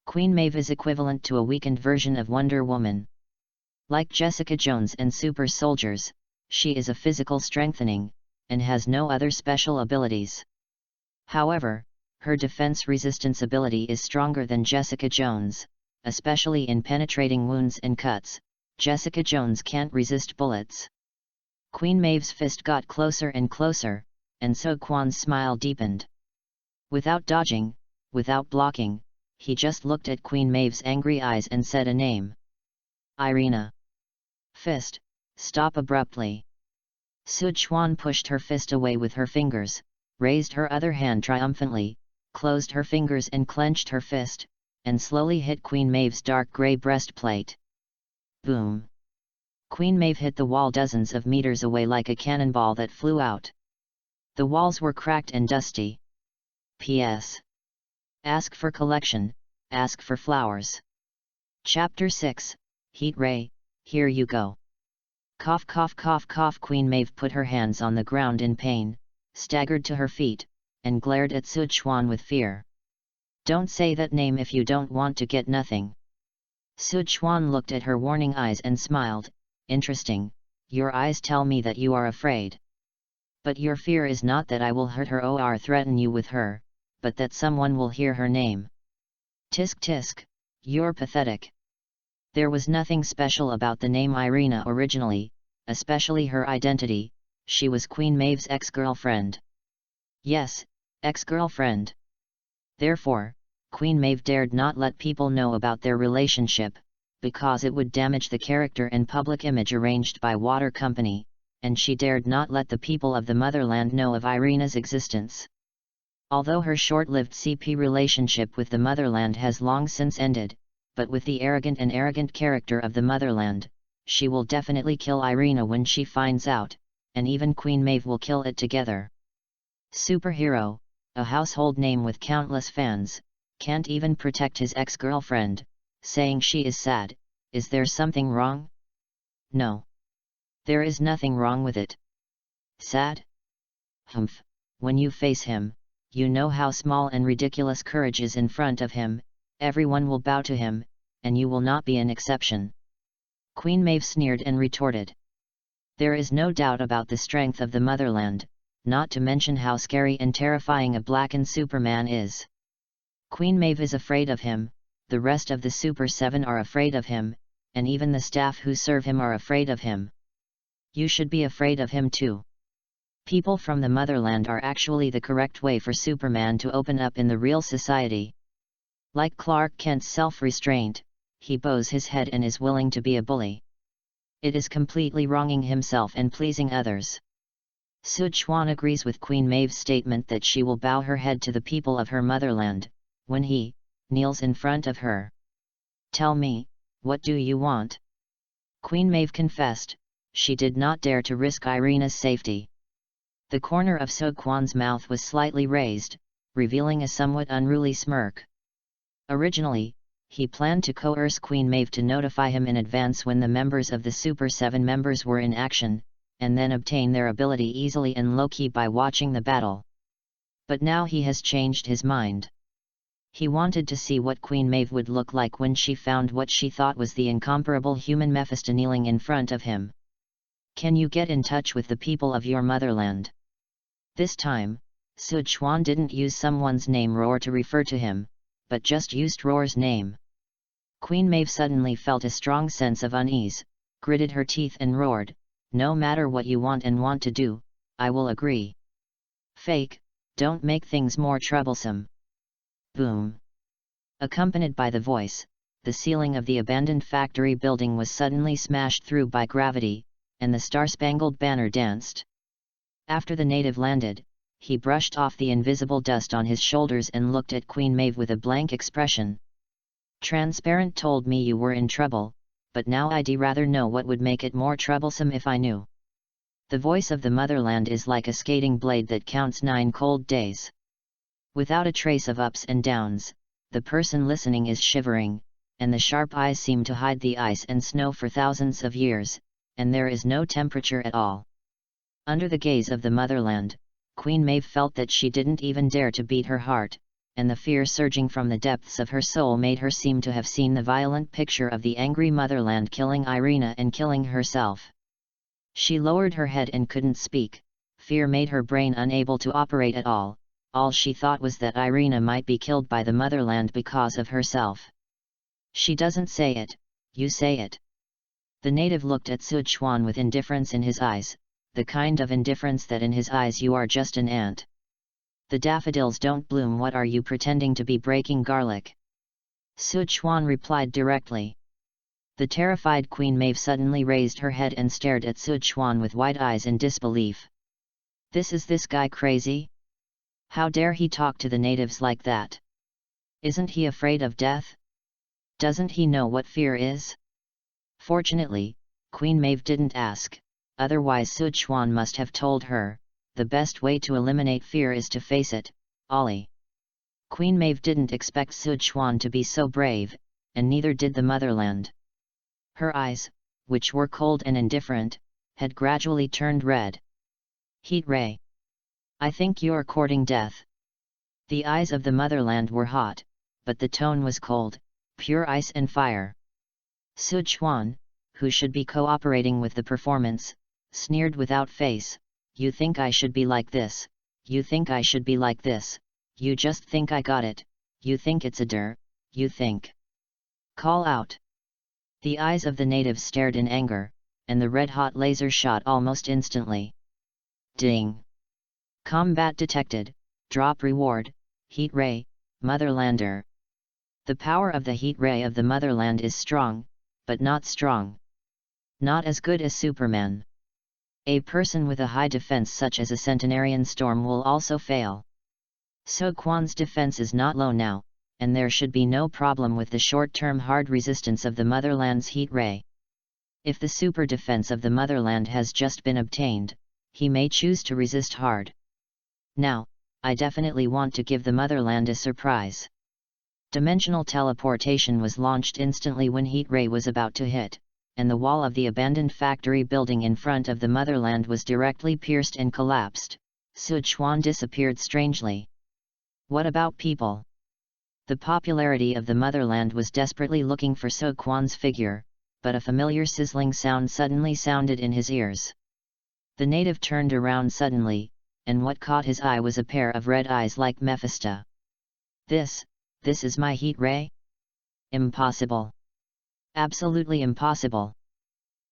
Queen Maeve is equivalent to a weakened version of Wonder Woman. Like Jessica Jones and super soldiers, she is a physical strengthening, and has no other special abilities. However, her defense resistance ability is stronger than Jessica Jones, especially in penetrating wounds and cuts. Jessica Jones can't resist bullets. Queen Maeve's fist got closer and closer, and So Kwan's smile deepened. Without dodging, without blocking, he just looked at Queen Maeve's angry eyes and said a name. Irina. Fist, stop abruptly. Sichuan pushed her fist away with her fingers, raised her other hand triumphantly, closed her fingers and clenched her fist, and slowly hit Queen Maeve's dark grey breastplate. Boom! Queen Maeve hit the wall dozens of meters away like a cannonball that flew out. The walls were cracked and dusty. P.S. Ask for collection, ask for flowers. Chapter 6, Heat Ray, here you go. Cough cough cough cough. Queen Maeve put her hands on the ground in pain, staggered to her feet, and glared at Sichuan with fear. Don't say that name if you don't want to get nothing. Sichuan looked at her warning eyes and smiled. Interesting, your eyes tell me that you are afraid. But your fear is not that I will hurt her or threaten you with her, but that someone will hear her name. Tisk tisk, you're pathetic. There was nothing special about the name Irina originally, especially her identity. She was Queen Maeve's ex-girlfriend. Yes, ex-girlfriend. Therefore, Queen Maeve dared not let people know about their relationship, because it would damage the character and public image arranged by Water Company, and she dared not let the people of the motherland know of Irina's existence. Although her short-lived CP relationship with the motherland has long since ended, but with the arrogant character of the motherland, she will definitely kill Irina when she finds out, and even Queen Maeve will kill it together. Superhero, a household name with countless fans, can't even protect his ex-girlfriend, saying she is sad, Is there something wrong? No. There is nothing wrong with it. Sad? Humph, when you face him, you know how small and ridiculous courage is in front of him, everyone will bow to him, and you will not be an exception. Queen Maeve sneered and retorted. There is no doubt about the strength of the motherland, not to mention how scary and terrifying a blackened Superman is. Queen Maeve is afraid of him, the rest of the Super 7 are afraid of him, and even the staff who serve him are afraid of him. You should be afraid of him too. People from the motherland are actually the correct way for Superman to open up in the real society. Like Clark Kent's self-restraint, he bows his head and is willing to be a bully. It is completely wronging himself and pleasing others. Sichuan agrees with Queen Maeve's statement that she will bow her head to the people of her motherland, when he kneels in front of her. Tell me, what do you want? Queen Maeve confessed, she did not dare to risk Irina's safety. The corner of Sichuan's mouth was slightly raised, revealing a somewhat unruly smirk. Originally, he planned to coerce Queen Maeve to notify him in advance when the members of the Super 7 members were in action, and then obtain their ability easily and low-key by watching the battle. But now he has changed his mind. He wanted to see what Queen Maeve would look like when she found what she thought was the incomparable human Mephisto kneeling in front of him. Can you get in touch with the people of your motherland? This time, Sichuan didn't use someone's name Roar to refer to him, but just used Roar's name. Queen Maeve suddenly felt a strong sense of unease, gritted her teeth and roared, no matter what you want and want to do, I will agree. Fake, don't make things more troublesome. Boom. Accompanied by the voice, the ceiling of the abandoned factory building was suddenly smashed through by gravity, and the Star-Spangled Banner danced. After the native landed, he brushed off the invisible dust on his shoulders and looked at Queen Maeve with a blank expression. Transparent told me you were in trouble, but now I'd rather know what would make it more troublesome if I knew. The voice of the motherland is like a skating blade that counts 9 cold days. Without a trace of ups and downs, the person listening is shivering, and the sharp eyes seem to hide the ice and snow for thousands of years, and there is no temperature at all. Under the gaze of the motherland, Queen Maeve felt that she didn't even dare to beat her heart, and the fear surging from the depths of her soul made her seem to have seen the violent picture of the angry motherland killing Irina and killing herself. She lowered her head and couldn't speak, fear made her brain unable to operate at all she thought was that Irina might be killed by the motherland because of herself. She doesn't say it, you say it. The native looked at Sichuan with indifference in his eyes, the kind of indifference that in his eyes you are just an ant. The daffodils don't bloom. What are you pretending to be, breaking garlic? Sichuan replied directly. The terrified Queen Maeve suddenly raised her head and stared at Sichuan with wide eyes in disbelief. Is this guy crazy? How dare he talk to the natives like that? Isn't he afraid of death? Doesn't he know what fear is? Fortunately, Queen Maeve didn't ask, otherwise Sichuan must have told her, the best way to eliminate fear is to face it, Ollie. Queen Maeve didn't expect Sichuan to be so brave, and neither did the motherland. Her eyes, which were cold and indifferent, had gradually turned red. Heat ray. I think you're courting death. The eyes of the motherland were hot, but the tone was cold, pure ice and fire. Sichuan, who should be cooperating with the performance, sneered without face, you think I should be like this, you think I should be like this, you just think I got it, you think it's a dare, you think. Call out. The eyes of the natives stared in anger, and the red-hot laser shot almost instantly. Ding! Combat detected, drop reward, heat ray, motherlander. The power of the heat ray of the motherland is strong, but not strong. Not as good as Superman. A person with a high defense such as a centenarian storm will also fail. Sichuan's defense is not low now, and there should be no problem with the short-term hard resistance of the motherland's heat ray. If the super defense of the motherland has just been obtained, he may choose to resist hard. Now, I definitely want to give the motherland a surprise. Dimensional teleportation was launched instantly when heat ray was about to hit, and the wall of the abandoned factory building in front of the motherland was directly pierced and collapsed. Sichuan disappeared strangely. What about people? The popularity of the motherland was desperately looking for Sichuan's figure, but a familiar sizzling sound suddenly sounded in his ears. The native turned around suddenly, and what caught his eye was a pair of red eyes like Mephisto. This is my heat ray? Impossible. Absolutely impossible.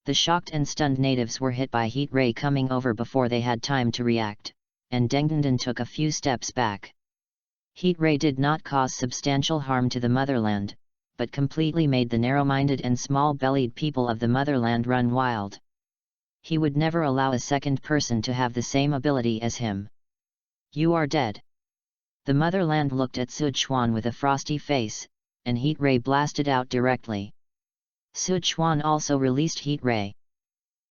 The shocked and stunned natives were hit by heat ray coming over before they had time to react, and Dengdenden took a few steps back. Heat ray did not cause substantial harm to the motherland, but completely made the narrow-minded and small-bellied people of the motherland run wild. He would never allow a second person to have the same ability as him. You are dead. The motherland looked at Sichuan with a frosty face, and heat ray blasted out directly. Sichuan also released heat ray.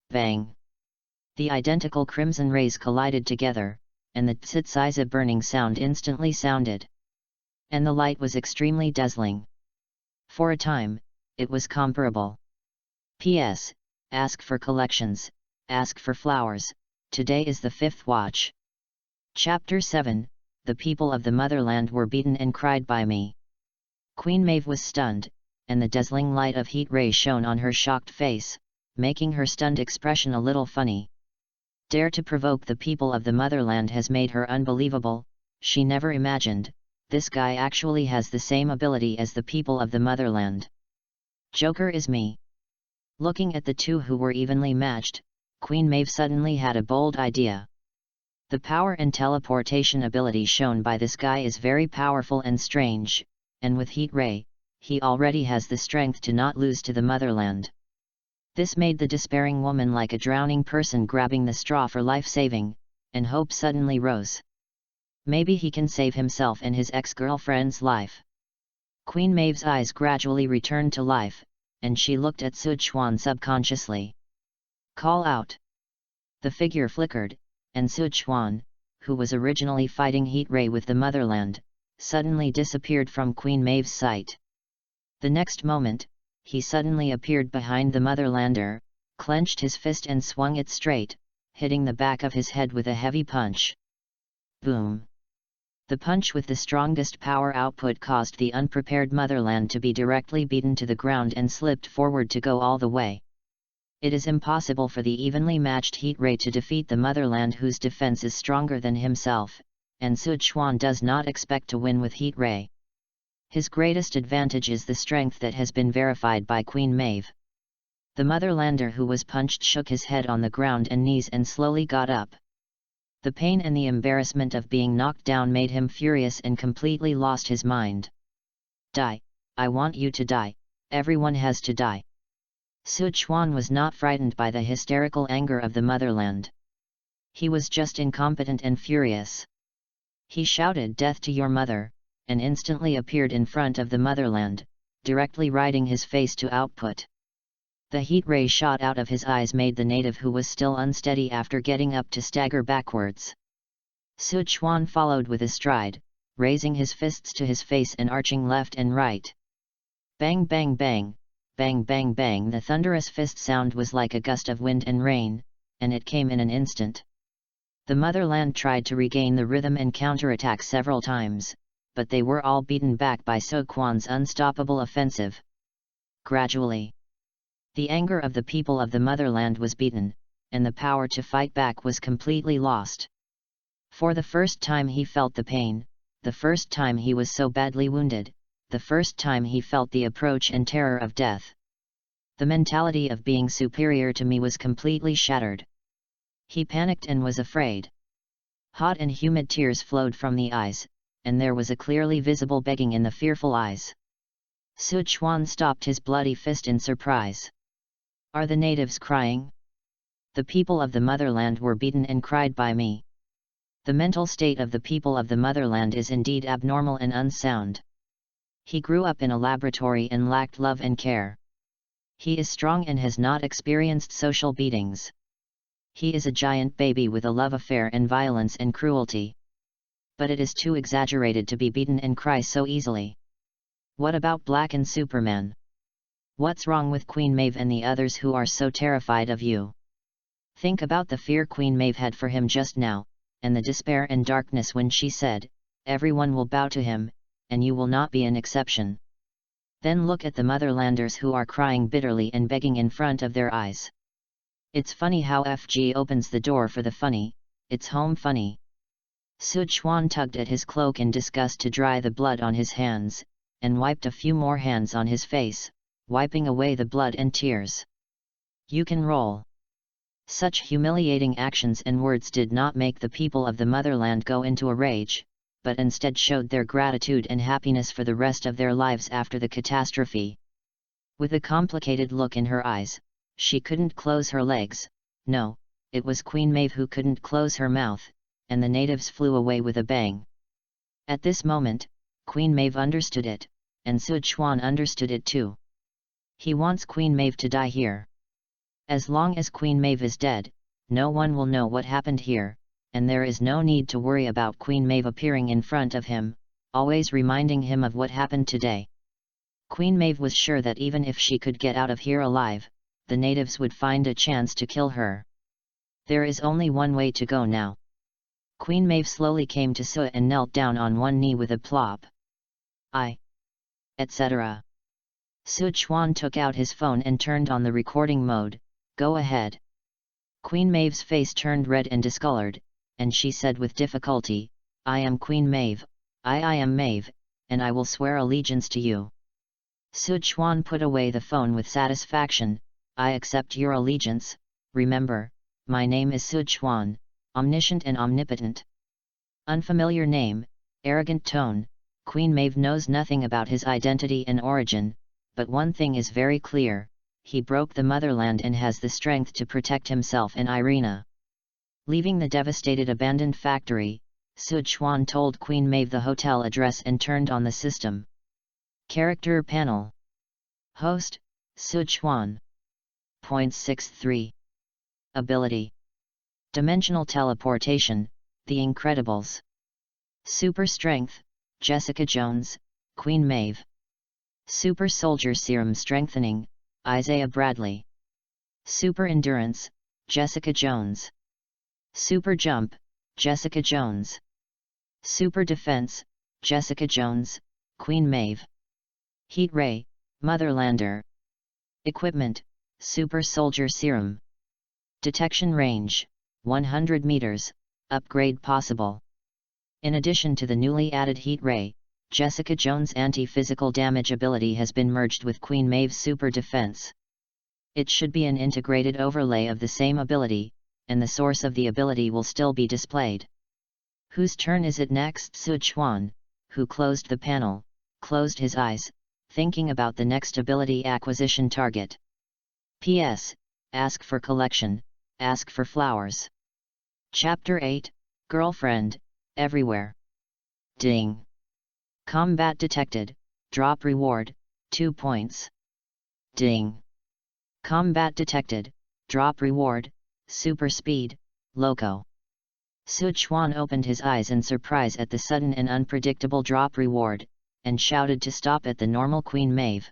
Bang! The identical crimson rays collided together, and the tsitsiza burning sound instantly sounded. And the light was extremely dazzling. For a time, it was comparable. P.S. Ask for collections, ask for flowers, today is the 5th watch. Chapter 7, The people of the motherland were beaten and cried by me. Queen Maeve was stunned, and the dazzling light of heat ray shone on her shocked face, making her stunned expression a little funny. Dare to provoke the people of the motherland has made her unbelievable. She never imagined, this guy actually has the same ability as the people of the motherland. Joker is me. Looking at the two who were evenly matched, Queen Maeve suddenly had a bold idea. The power and teleportation ability shown by this guy is very powerful and strange, and with heat ray, he already has the strength to not lose to the motherland. This made the despairing woman like a drowning person grabbing the straw for life-saving, and hope suddenly rose. Maybe he can save himself and his ex-girlfriend's life. Queen Maeve's eyes gradually returned to life, and she looked at Sichuan subconsciously. Call out! The figure flickered, and Sichuan, who was originally fighting heat ray with the motherland, suddenly disappeared from Queen Maeve's sight. The next moment, he suddenly appeared behind the motherlander, clenched his fist and swung it straight, hitting the back of his head with a heavy punch. Boom! The punch with the strongest power output caused the unprepared motherland to be directly beaten to the ground and slipped forward to go all the way. It is impossible for the evenly matched heat ray to defeat the motherland whose defense is stronger than himself, and Sichuan does not expect to win with heat ray. His greatest advantage is the strength that has been verified by Queen Maeve. The motherlander who was punched shook his head on the ground and knees and slowly got up. The pain and the embarrassment of being knocked down made him furious and completely lost his mind. Die, I want you to die, everyone has to die. Sichuan was not frightened by the hysterical anger of the motherland. He was just incompetent and furious. He shouted death to your mother, and instantly appeared in front of the motherland, directly riding his face to output. The heat ray shot out of his eyes made the native who was still unsteady after getting up to stagger backwards. Sichuan followed with a stride, raising his fists to his face and arching left and right. Bang bang bang, bang bang bang. The thunderous fist sound was like a gust of wind and rain, and it came in an instant. The motherland tried to regain the rhythm and counterattack several times, but they were all beaten back by Sichuan's unstoppable offensive. Gradually, the anger of the people of the motherland was beaten, and the power to fight back was completely lost. For the first time he felt the pain, the first time he was so badly wounded, the first time he felt the approach and terror of death. The mentality of being superior to me was completely shattered. He panicked and was afraid. Hot and humid tears flowed from the eyes, and there was a clearly visible begging in the fearful eyes. Sichuan stopped his bloody fist in surprise. Are the natives crying? The people of the motherland were beaten and cried by me. The mental state of the people of the motherland is indeed abnormal and unsound. He grew up in a laboratory and lacked love and care. He is strong and has not experienced social beatings. He is a giant baby with a love affair and violence and cruelty. But it is too exaggerated to be beaten and cry so easily. What about Black and Superman? What's wrong with Queen Maeve and the others who are so terrified of you? Think about the fear Queen Maeve had for him just now, and the despair and darkness when she said, everyone will bow to him, and you will not be an exception. Then look at the Motherlanders who are crying bitterly and begging in front of their eyes. It's funny how FG opens the door for the funny, it's home funny. Sichuan tugged at his cloak in disgust to dry the blood on his hands, and wiped a few more hands on his face, wiping away the blood and tears. You can roll. Such humiliating actions and words did not make the people of the motherland go into a rage, but instead showed their gratitude and happiness for the rest of their lives after the catastrophe. With a complicated look in her eyes, she couldn't close her legs. No, it was Queen Maeve who couldn't close her mouth, and the natives flew away with a bang. At this moment, Queen Maeve understood it, and Sichuan understood it too. He wants Queen Maeve to die here. As long as Queen Maeve is dead, no one will know what happened here, and there is no need to worry about Queen Maeve appearing in front of him, always reminding him of what happened today. Queen Maeve was sure that even if she could get out of here alive, the natives would find a chance to kill her. There is only one way to go now. Queen Maeve slowly came to Sua and knelt down on one knee with a plop. Etc. Sichuan took out his phone and turned on the recording mode. Go ahead. Queen Maeve's face turned red and discolored, and she said with difficulty, I am Queen Maeve, I am Maeve, and I will swear allegiance to you. Sichuan put away the phone with satisfaction. I accept your allegiance. Remember, my name is Sichuan, omniscient and omnipotent. Unfamiliar name, arrogant tone. Queen Maeve knows nothing about his identity and origin, but one thing is very clear. He broke the motherland and has the strength to protect himself and Irina. Leaving the devastated abandoned factory, Sichuan told Queen Maeve the hotel address and turned on the system. Character panel. Host, Sichuan. Point 63. Ability. Dimensional teleportation, The Incredibles. Super strength, Jessica Jones, Queen Maeve. Super soldier serum strengthening, Isaiah Bradley. Super endurance, Jessica Jones. Super jump, Jessica Jones. Super defense, Jessica Jones, Queen Maeve. Heat ray, Motherlander. Equipment, Super soldier serum. Detection range, 100 meters, upgrade possible. In addition to the newly added heat ray, Jessica Jones' anti-physical damage ability has been merged with Queen Maeve's super defense. It should be an integrated overlay of the same ability, and the source of the ability will still be displayed. Whose turn is it next? Sichuan, who closed the panel, closed his eyes, thinking about the next ability acquisition target. P.S. Ask for collection, ask for flowers. Chapter 8, Girlfriend, Everywhere. Ding. Combat detected, drop reward, 2 points. Ding. Combat detected, drop reward, super speed, loco. Sichuan opened his eyes in surprise at the sudden and unpredictable drop reward, and shouted to stop at the normal Queen Maeve.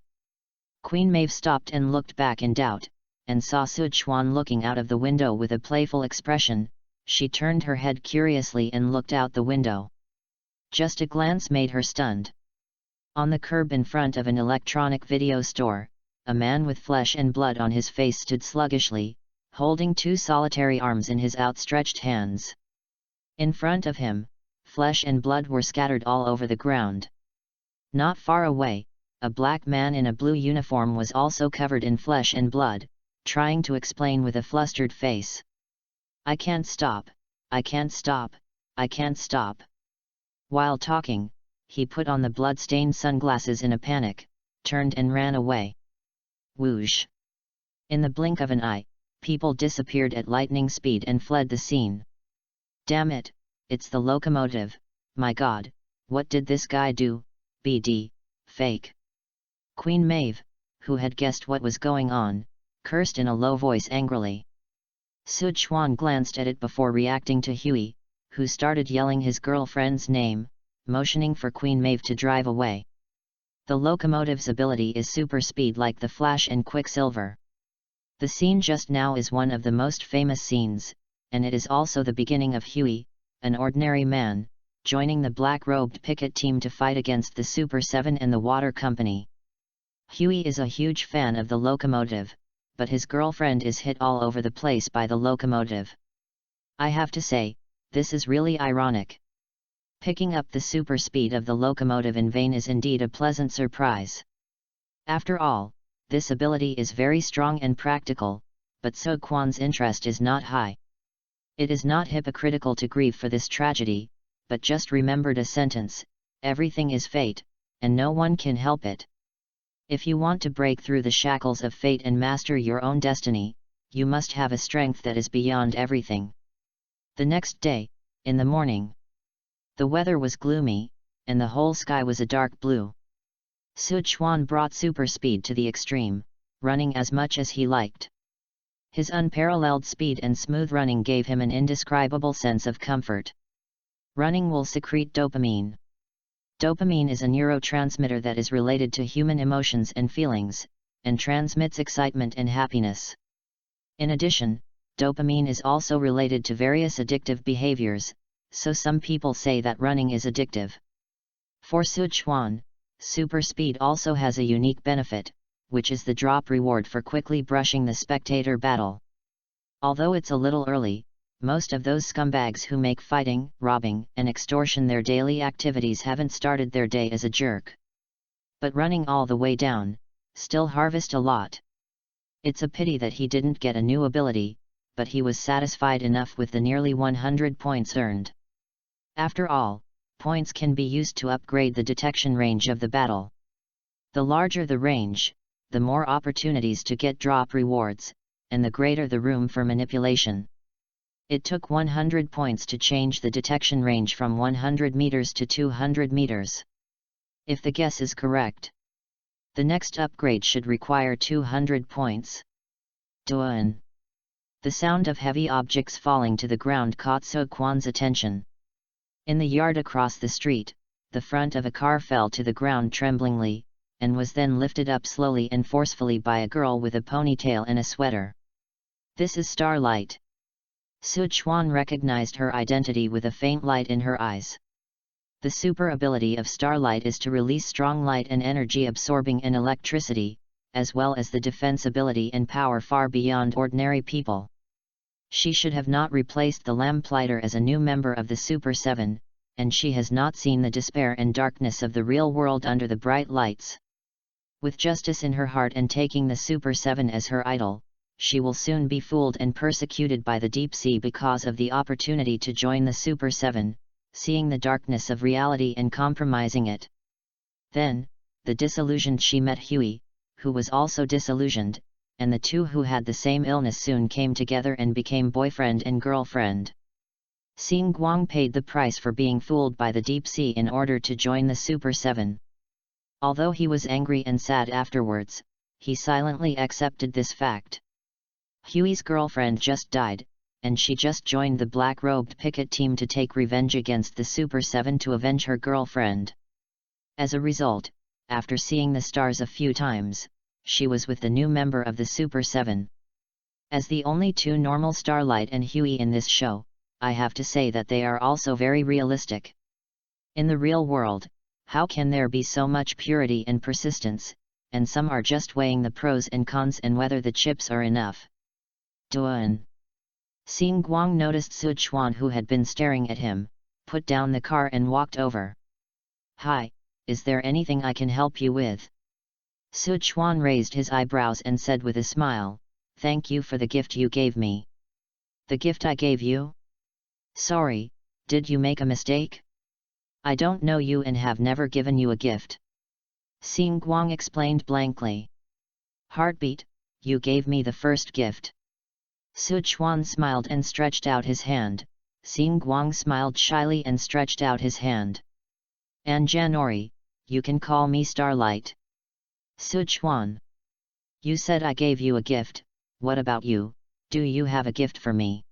Queen Maeve stopped and looked back in doubt, and saw Sichuan looking out of the window with a playful expression. She turned her head curiously and looked out the window. Just a glance made her stunned. On the curb in front of an electronic video store, a man with flesh and blood on his face stood sluggishly, holding 2 solitary arms in his outstretched hands. In front of him, flesh and blood were scattered all over the ground. Not far away, a black man in a blue uniform was also covered in flesh and blood, trying to explain with a flustered face. I can't stop, I can't stop, I can't stop. While talking, he put on the blood-stained sunglasses in a panic, turned and ran away. Whoosh! In the blink of an eye, people disappeared at lightning speed and fled the scene. Damn it, it's the locomotive, my god, what did this guy do? BD, fake. Queen Maeve, who had guessed what was going on, cursed in a low voice angrily. Sichuan glanced at it before reacting to Huey, who started yelling his girlfriend's name, motioning for Queen Maeve to drive away. The locomotive's ability is super speed like the Flash and Quicksilver. The scene just now is one of the most famous scenes, and it is also the beginning of Huey, an ordinary man, joining the black-robed picket team to fight against the Super 7 and the Water Company. Huey is a huge fan of the locomotive, but his girlfriend is hit all over the place by the locomotive. I have to say, this is really ironic. Picking up the super speed of the locomotive in vain is indeed a pleasant surprise. After all, this ability is very strong and practical, but So Kwan's interest is not high. It is not hypocritical to grieve for this tragedy, but just remembered a sentence: everything is fate, and no one can help it. If you want to break through the shackles of fate and master your own destiny, you must have a strength that is beyond everything. The next day, in the morning, the weather was gloomy, and the whole sky was a dark blue. Sichuan brought super speed to the extreme, running as much as he liked. His unparalleled speed and smooth running gave him an indescribable sense of comfort. Running will secrete dopamine. Dopamine is a neurotransmitter that is related to human emotions and feelings, and transmits excitement and happiness. In addition, dopamine is also related to various addictive behaviors, so some people say that running is addictive. For Sichuan, super speed also has a unique benefit, which is the drop reward for quickly brushing the spectator battle. Although it's a little early, most of those scumbags who make fighting, robbing, and extortion their daily activities haven't started their day as a jerk. But running all the way down, still harvest a lot. It's a pity that he didn't get a new ability, but he was satisfied enough with the nearly 100 points earned. After all, points can be used to upgrade the detection range of the battle. The larger the range, the more opportunities to get drop rewards, and the greater the room for manipulation. It took 100 points to change the detection range from 100 meters to 200 meters. If the guess is correct, the next upgrade should require 200 points. Duan. The sound of heavy objects falling to the ground caught So Kwan's attention. In the yard across the street, the front of a car fell to the ground tremblingly, and was then lifted up slowly and forcefully by a girl with a ponytail and a sweater. This is Starlight. Sichuan recognized her identity with a faint light in her eyes. The super ability of Starlight is to release strong light and energy absorbing and electricity, as well as the defense ability and power far beyond ordinary people. She should have not replaced the Lamplighter as a new member of the Super 7, and she has not seen the despair and darkness of the real world under the bright lights. With justice in her heart and taking the Super 7 as her idol, she will soon be fooled and persecuted by the deep sea because of the opportunity to join the Super 7, seeing the darkness of reality and compromising it. Then, the disillusioned she met Huey, who was also disillusioned, and the two who had the same illness soon came together and became boyfriend and girlfriend. Xin Guang paid the price for being fooled by the deep sea in order to join the Super 7. Although he was angry and sad afterwards, he silently accepted this fact. Huey's girlfriend just died, and she just joined the black-robed picket team to take revenge against the Super 7 to avenge her girlfriend. As a result, after seeing the stars a few times, she was with the new member of the Super 7. As the only two normal Starlight and Huey in this show, I have to say that they are also very realistic. In the real world, how can there be so much purity and persistence, and some are just weighing the pros and cons and whether the chips are enough. Duan. Xin Guang noticed Sichuan, who had been staring at him, put down the car and walked over. Hi, is there anything I can help you with? Sichuan raised his eyebrows and said with a smile, "Thank you for the gift you gave me." The gift I gave you? Sorry, did you make a mistake? I don't know you and have never given you a gift. Xin Guang explained blankly. Heartbeat, you gave me the first gift. Sichuan smiled and stretched out his hand. Xin Guang smiled shyly and stretched out his hand. Anjanori, you can call me Starlight. Sichuan. You said I gave you a gift, what about you, do you have a gift for me?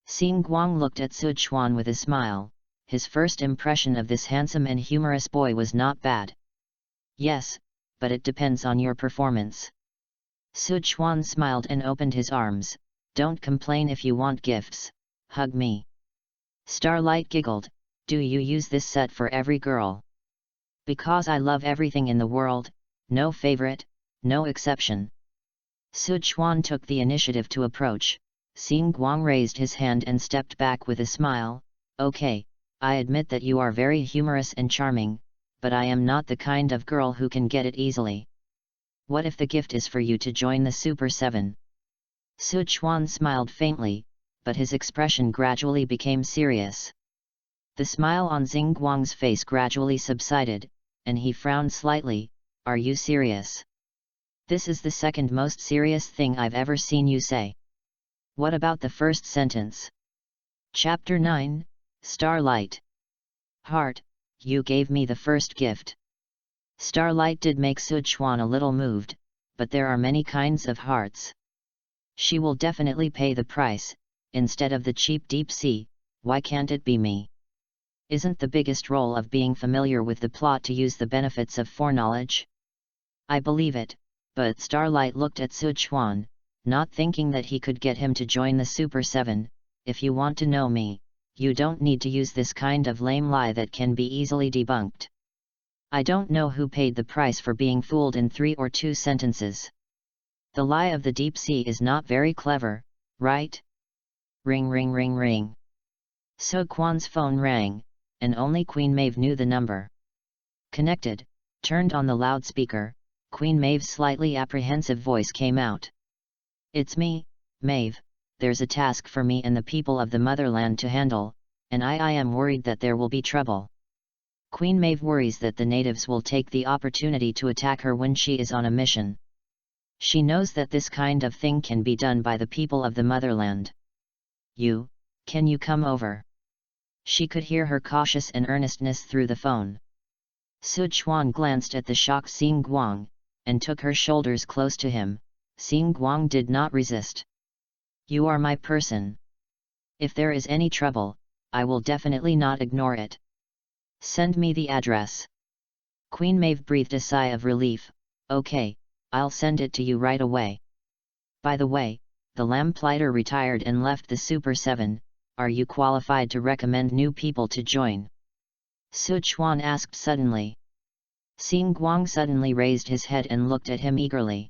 Xin Guang looked at Sichuan with a smile. His first impression of this handsome and humorous boy was not bad. Yes, but it depends on your performance. Sichuan smiled and opened his arms. Don't complain if you want gifts, hug me. Starlight giggled, do you use this set for every girl? Because I love everything in the world, no favorite, no exception. Sichuan took the initiative to approach. Xing Guang raised his hand and stepped back with a smile. Okay, I admit that you are very humorous and charming, but I am not the kind of girl who can get it easily. What if the gift is for you to join the Super 7? Sichuan smiled faintly, but his expression gradually became serious. The smile on Xing Guang's face gradually subsided, and he frowned slightly. Are you serious? This is the second most serious thing I've ever seen you say. What about the first sentence? Chapter 9, Starlight. Heart, you gave me the first gift. Starlight did make Sichuan a little moved, but there are many kinds of hearts. She will definitely pay the price, instead of the cheap deep sea. Why can't it be me? Isn't the biggest role of being familiar with the plot to use the benefits of foreknowledge? I believe it, but Starlight looked at Sichuan, not thinking that he could get him to join the Super 7. If you want to know me, you don't need to use this kind of lame lie that can be easily debunked. I don't know who paid the price for being fooled in 3 or 2 sentences. The lie of the deep sea is not very clever, right? Ring ring ring ring. So Quan's phone rang, and only Queen Maeve knew the number. Connected, turned on the loudspeaker, Queen Maeve's slightly apprehensive voice came out. It's me, Maeve, there's a task for me and the people of the motherland to handle, and I am worried that there will be trouble. Queen Maeve worries that the natives will take the opportunity to attack her when she is on a mission. She knows that this kind of thing can be done by the people of the motherland. Can you come over? She could hear her cautious and earnestness through the phone. Sichuan glanced at the shocked Xing Guang, and took her shoulders close to him. Xing Guang did not resist. You are my person. If there is any trouble, I will definitely not ignore it. Send me the address. Queen Maeve breathed a sigh of relief. Okay, I'll send it to you right away. By the way, the lamplighter retired and left the Super 7, are you qualified to recommend new people to join? Sichuan asked suddenly. Xing Guang suddenly raised his head and looked at him eagerly.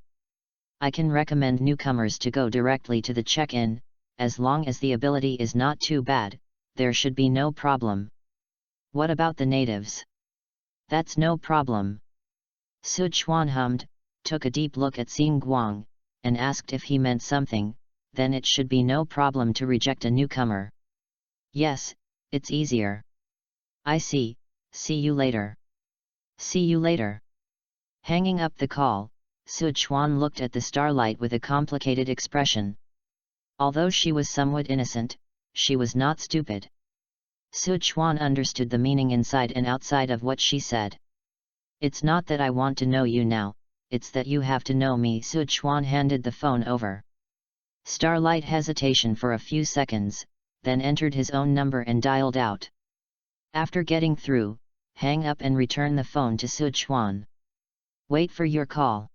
I can recommend newcomers to go directly to the check-in, as long as the ability is not too bad, there should be no problem. What about the natives? That's no problem. Sichuan hummed, took a deep look at Xing Guang, and asked if he meant something, then it should be no problem to reject a newcomer. Yes, it's easier. I see you later. See you later. Hanging up the call, Sichuan looked at the Starlight with a complicated expression. Although she was somewhat innocent, she was not stupid. Sichuan understood the meaning inside and outside of what she said. It's not that I want to know you now, it's that you have to know me. Sichuan handed the phone over. Starlight hesitation for a few seconds, then entered his own number and dialed out. After getting through, hang up and return the phone to Sichuan. Wait for your call.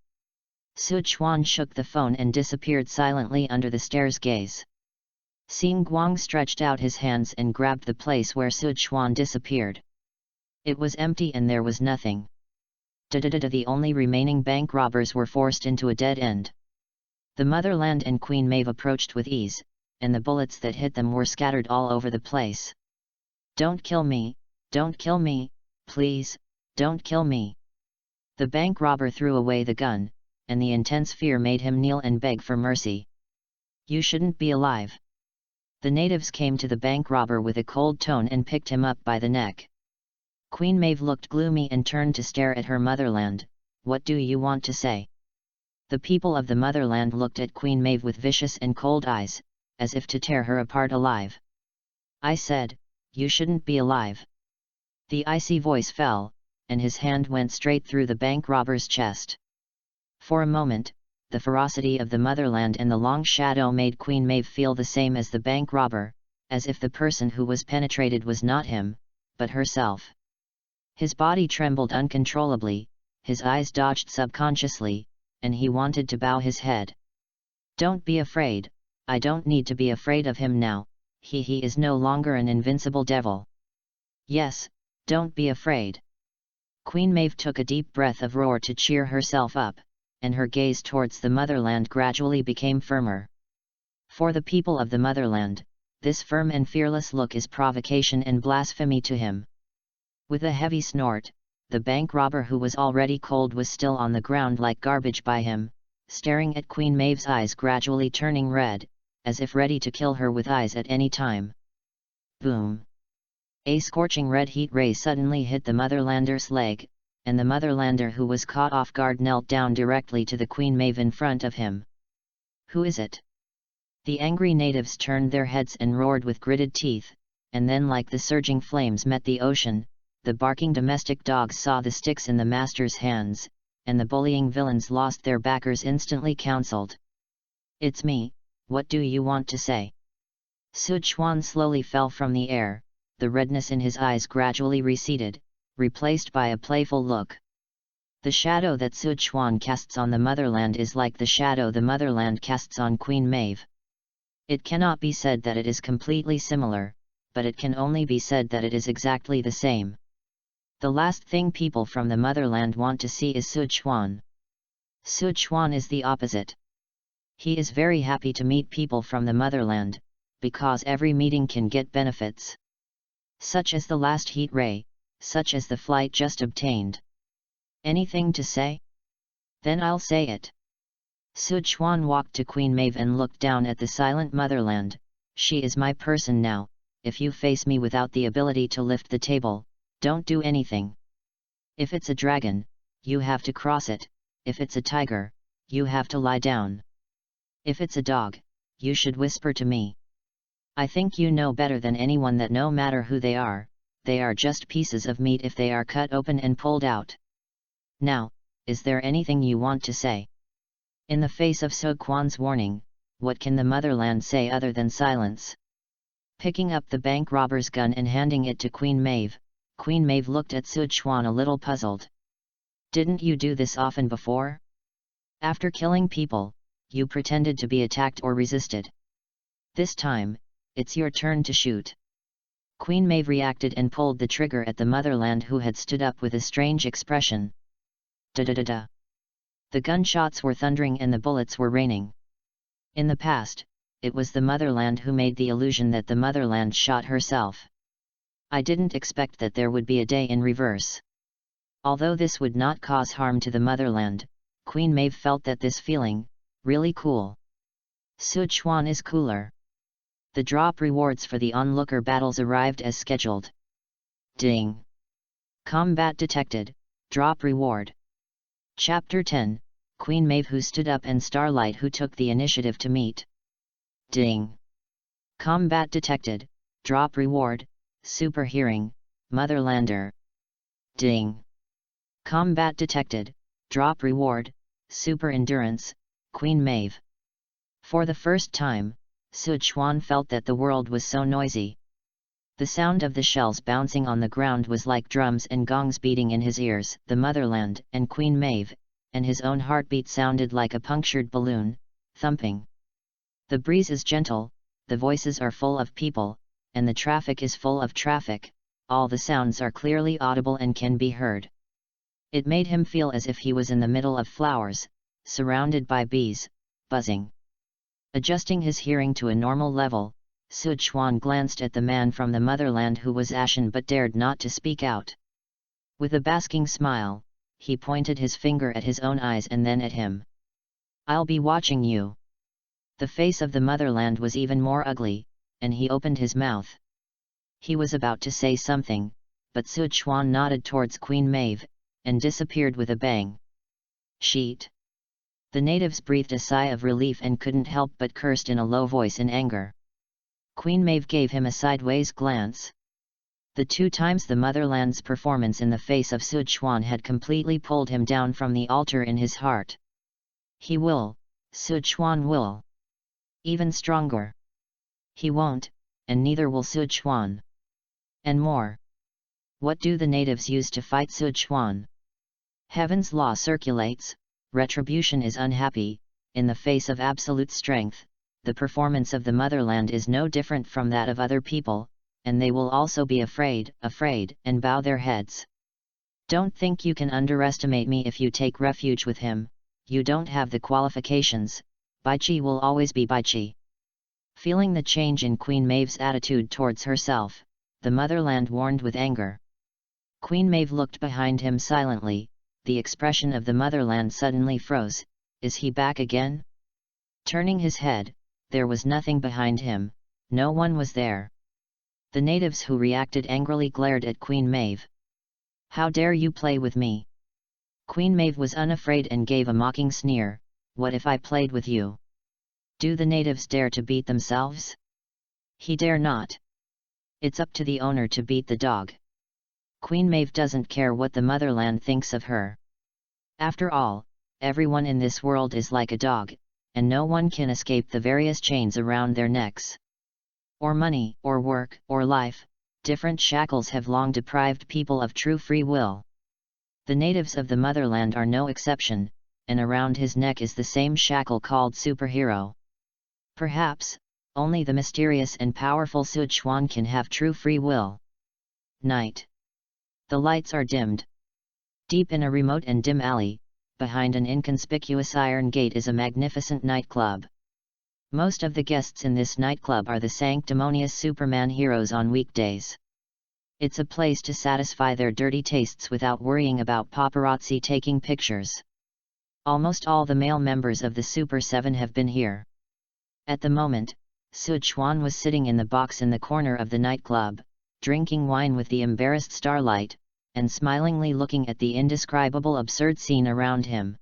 Sichuan shook the phone and disappeared silently under the stairs' gaze. Xing Guang stretched out his hands and grabbed the place where Sichuan disappeared. It was empty and there was nothing. The only remaining bank robbers were forced into a dead end. The motherland and Queen Maeve approached with ease, and the bullets that hit them were scattered all over the place. Don't kill me, please, don't kill me. The bank robber threw away the gun, and the intense fear made him kneel and beg for mercy. You shouldn't be alive. The natives came to the bank robber with a cold tone and picked him up by the neck. Queen Maeve looked gloomy and turned to stare at her motherland. What do you want to say? The people of the motherland looked at Queen Maeve with vicious and cold eyes, as if to tear her apart alive. I said, you shouldn't be alive. The icy voice fell, and his hand went straight through the bank robber's chest. For a moment, the ferocity of the motherland and the long shadow made Queen Maeve feel the same as the bank robber, as if the person who was penetrated was not him, but herself. His body trembled uncontrollably, his eyes dodged subconsciously, and he wanted to bow his head. "Don't be afraid, I don't need to be afraid of him now, he is no longer an invincible devil." "Yes, don't be afraid." Queen Maeve took a deep breath of roar to cheer herself up, and her gaze towards the motherland gradually became firmer. For the people of the motherland, this firm and fearless look is provocation and blasphemy to him. With a heavy snort, the bank robber, who was already cold, was still on the ground like garbage by him, staring at Queen Maeve's eyes gradually turning red, as if ready to kill her with eyes at any time. Boom! A scorching red heat ray suddenly hit the Motherlander's leg, and the Motherlander, who was caught off guard, knelt down directly to the Queen Maeve in front of him. "Who is it?" The angry natives turned their heads and roared with gritted teeth, and then, like the surging flames met the ocean, the barking domestic dogs saw the sticks in the master's hands, and the bullying villains lost their backers instantly counseled. "It's me, what do you want to say?" Sichuan slowly fell from the air, the redness in his eyes gradually receded, replaced by a playful look. The shadow that Sichuan casts on the motherland is like the shadow the motherland casts on Queen Maeve. It cannot be said that it is completely similar, but it can only be said that it is exactly the same. The last thing people from the motherland want to see is Sichuan. Sichuan is the opposite. He is very happy to meet people from the motherland, because every meeting can get benefits. Such as the last heat ray, such as the flight just obtained. "Anything to say? Then I'll say it." Sichuan walked to Queen Maeve and looked down at the silent motherland. "She is my person now. If you face me without the ability to lift the table, don't do anything. If it's a dragon, you have to cross it. If it's a tiger, you have to lie down. If it's a dog, you should whisper to me. I think you know better than anyone that no matter who they are just pieces of meat if they are cut open and pulled out. Now, is there anything you want to say?" In the face of Sichuan's warning, what can the motherland say other than silence? Picking up the bank robber's gun and handing it to Queen Maeve looked at Sichuan a little puzzled. "Didn't you do this often before? After killing people, you pretended to be attacked or resisted. This time, it's your turn to shoot." Queen Maeve reacted and pulled the trigger at the motherland, who had stood up with a strange expression. Da-da-da-da. The gunshots were thundering and the bullets were raining. In the past, it was the motherland who made the illusion that the motherland shot herself. I didn't expect that there would be a day in reverse. Although this would not cause harm to the motherland, Queen Maeve felt that this feeling, really cool. Sichuan is cooler. The drop rewards for the onlooker battles arrived as scheduled. Ding! Combat detected, drop reward. Chapter 10, Queen Maeve who stood up and Starlight who took the initiative to meet. Ding! Combat detected, drop reward, super hearing, Motherlander. Ding! Combat detected, drop reward, super endurance, Queen Maeve. For the first time, Sichuan felt that the world was so noisy. The sound of the shells bouncing on the ground was like drums and gongs beating in his ears. The motherland and Queen Maeve, and his own heartbeat sounded like a punctured balloon, thumping. The breeze is gentle, the voices are full of people, and the traffic is full of traffic. All the sounds are clearly audible and can be heard. It made him feel as if he was in the middle of flowers, surrounded by bees, buzzing. Adjusting his hearing to a normal level, Sichuan glanced at the man from the motherland who was ashen but dared not to speak out. With a basking smile, he pointed his finger at his own eyes and then at him. "I'll be watching you." The face of the motherland was even more ugly, and he opened his mouth. He was about to say something, but Sichuan nodded towards Queen Maeve, and disappeared with a bang. Sheet! The natives breathed a sigh of relief and couldn't help but cursed in a low voice in anger. Queen Maeve gave him a sideways glance. The 2 times the motherland's performance in the face of Sichuan had completely pulled him down from the altar in his heart. He will, Sichuan will. Even stronger. He won't, and neither will Sichuan. And more. What do the natives use to fight Sichuan? Heaven's law circulates, retribution is unhappy, in the face of absolute strength, the performance of the motherland is no different from that of other people, and they will also be afraid, and bow their heads. Don't think you can underestimate me if you take refuge with him, you don't have the qualifications, Baichi will always be Baichi. Feeling the change in Queen Maeve's attitude towards herself, the motherland warned with anger. Queen Maeve looked behind him silently, the expression of the motherland suddenly froze. Is he back again? Turning his head, there was nothing behind him, no one was there. The natives who reacted angrily glared at Queen Maeve. How dare you play with me? Queen Maeve was unafraid and gave a mocking sneer, what if I played with you? Do the natives dare to beat themselves? He dare not. It's up to the owner to beat the dog. Queen Maeve doesn't care what the motherland thinks of her. After all, everyone in this world is like a dog, and no one can escape the various chains around their necks. Or money, or work, or life, different shackles have long deprived people of true free will. The natives of the motherland are no exception, and around his neck is the same shackle called superhero. Perhaps, only the mysterious and powerful Sichuan can have true free will. Night. The lights are dimmed. Deep in a remote and dim alley, behind an inconspicuous iron gate is a magnificent nightclub. Most of the guests in this nightclub are the sanctimonious Superman heroes on weekdays. It's a place to satisfy their dirty tastes without worrying about paparazzi taking pictures. Almost all the male members of the Super 7 have been here. At the moment, Sichuan was sitting in the box in the corner of the nightclub, drinking wine with the embarrassed Starlight, and smilingly looking at the indescribable absurd scene around him.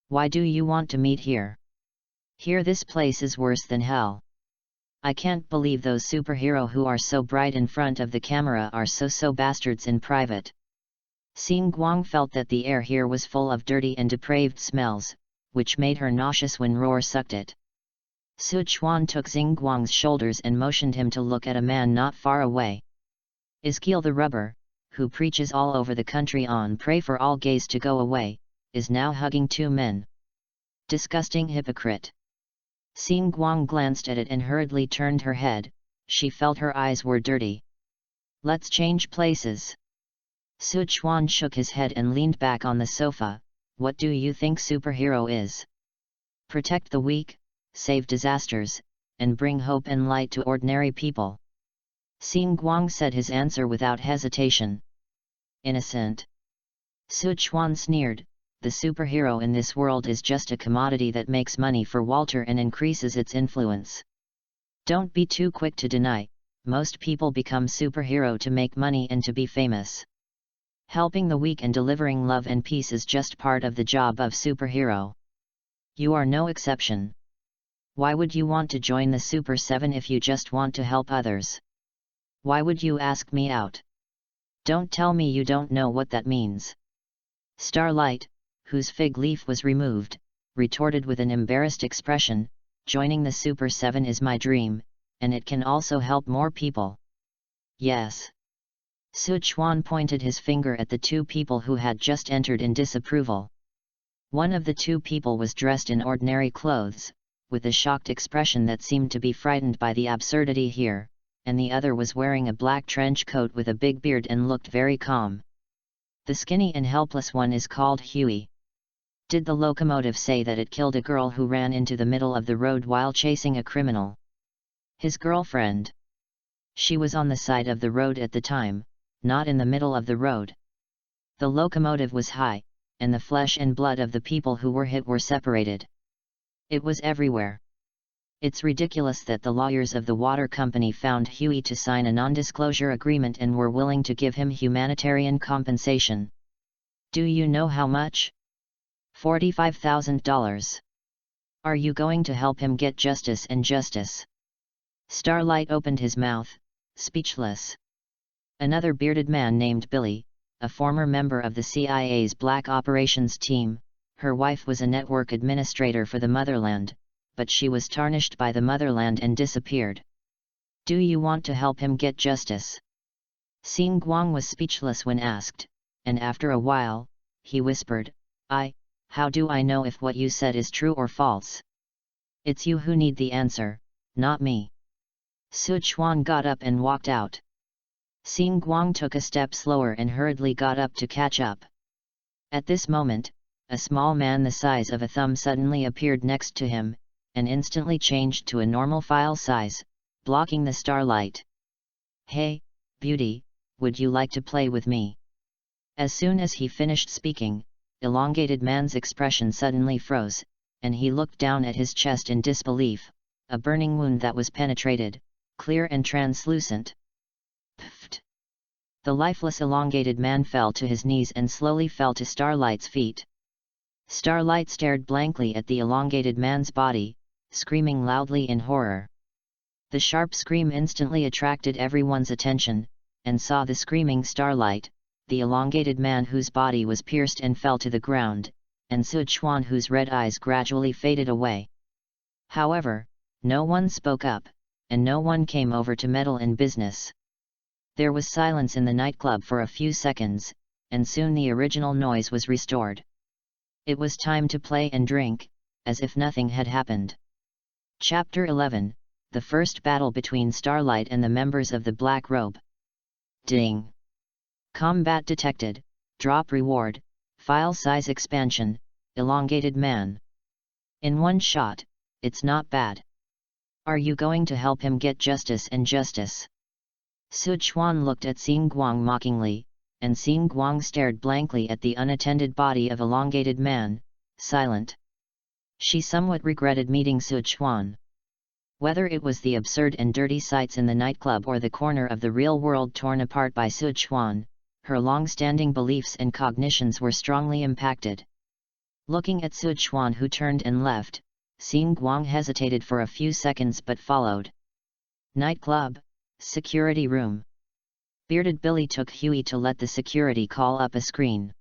Why do you want to meet here? Here this place is worse than hell. I can't believe those superhero who are so bright in front of the camera are so bastards in private. Xing Guang felt that the air here was full of dirty and depraved smells, which made her nauseous when Roar sucked it. Sichuan took Xing Guang's shoulders and motioned him to look at a man not far away. Iskeel the Rubber, who preaches all over the country on pray for all gays to go away, is now hugging two men. Disgusting hypocrite. Xing Guang glanced at it and hurriedly turned her head, she felt her eyes were dirty. Let's change places. Sichuan shook his head and leaned back on the sofa. What do you think superhero is? Protect the weak, save disasters, and bring hope and light to ordinary people. Xing Guang said his answer without hesitation. Innocent. Sichuan sneered, the superhero in this world is just a commodity that makes money for Walter and increases its influence. Don't be too quick to deny, most people become superhero to make money and to be famous. Helping the weak and delivering love and peace is just part of the job of superhero. You are no exception. Why would you want to join the Super 7 if you just want to help others? Why would you ask me out? Don't tell me you don't know what that means. Starlight, whose fig leaf was removed, retorted with an embarrassed expression, joining the Super 7 is my dream, and it can also help more people. Yes. Sichuan pointed his finger at the two people who had just entered in disapproval. One of the two people was dressed in ordinary clothes, with a shocked expression that seemed to be frightened by the absurdity here, and the other was wearing a black trench coat with a big beard and looked very calm. The skinny and helpless one is called Huey. Did the locomotive say that it killed a girl who ran into the middle of the road while chasing a criminal? His girlfriend. She was on the side of the road at the time, not in the middle of the road. The locomotive was high, and the flesh and blood of the people who were hit were separated. It was everywhere. It's ridiculous that the lawyers of the water company found Huey to sign a non-disclosure agreement and were willing to give him humanitarian compensation. Do you know how much? $45,000. Are you going to help him get justice and justice? Starlight opened his mouth, speechless. Another bearded man named Billy, a former member of the CIA's Black Operations team, her wife was a network administrator for the motherland, but she was tarnished by the motherland and disappeared. Do you want to help him get justice? Xing Guang was speechless when asked, and after a while, he whispered. How do I know if what you said is true or false? It's you who need the answer, not me. Sichuan got up and walked out. Xing Guang took a step slower and hurriedly got up to catch up. At this moment, a small man the size of a thumb suddenly appeared next to him, and instantly changed to a normal file size, blocking the starlight. Hey, beauty, would you like to play with me? As soon as he finished speaking, Elongated Man's expression suddenly froze, and he looked down at his chest in disbelief, a burning wound that was penetrated, clear and translucent. Pfft! The lifeless Elongated Man fell to his knees and slowly fell to Starlight's feet. Starlight stared blankly at the Elongated Man's body, screaming loudly in horror. The sharp scream instantly attracted everyone's attention, and saw the screaming Starlight, the Elongated Man whose body was pierced and fell to the ground, and Sichuan whose red eyes gradually faded away. However, no one spoke up, and no one came over to meddle in business. There was silence in the nightclub for a few seconds, and soon the original noise was restored. It was time to play and drink, as if nothing had happened. Chapter 11, The First Battle Between Starlight and the Members of the Black Robe. Ding! Combat detected, drop reward, file size expansion, Elongated Man. In one shot, it's not bad. Are you going to help him get justice and justice? Sichuan looked at Xing Guang mockingly, and Xing Guang stared blankly at the unattended body of Elongated Man, silent. She somewhat regretted meeting Sichuan. Whether it was the absurd and dirty sights in the nightclub or the corner of the real world torn apart by Sichuan, her long-standing beliefs and cognitions were strongly impacted. Looking at Sichuan who turned and left, Xing Guang hesitated for a few seconds but followed. Nightclub, security room. Bearded Billy took Huey to let the security call up a screen.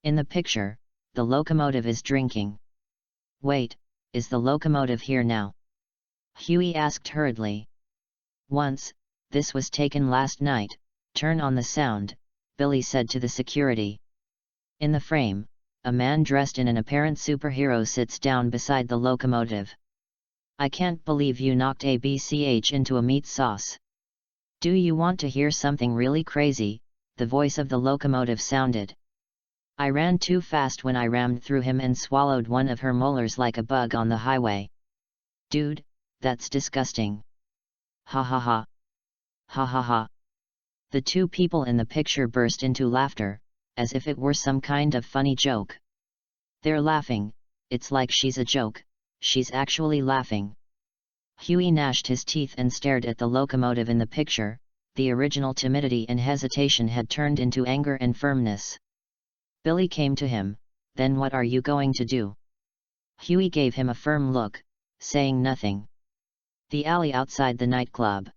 In the picture, the locomotive is drinking. Wait, is the locomotive here now? Huey asked hurriedly. Once, this was taken last night, turn on the sound, Billy said to the security. In the frame, a man dressed in an apparent superhero sits down beside the locomotive. I can't believe you knocked ABCH into a meat sauce. Do you want to hear something really crazy? The voice of the locomotive sounded. I ran too fast when I rammed through him and swallowed one of her molars like a bug on the highway. Dude, that's disgusting. Ha ha ha. Ha ha ha. The two people in the picture burst into laughter, as if it were some kind of funny joke. They're laughing, it's like she's a joke, she's actually laughing. Huey gnashed his teeth and stared at the locomotive in the picture. The original timidity and hesitation had turned into anger and firmness. Billy came to him. Then what are you going to do? Huey gave him a firm look, saying nothing. The alley outside the nightclub.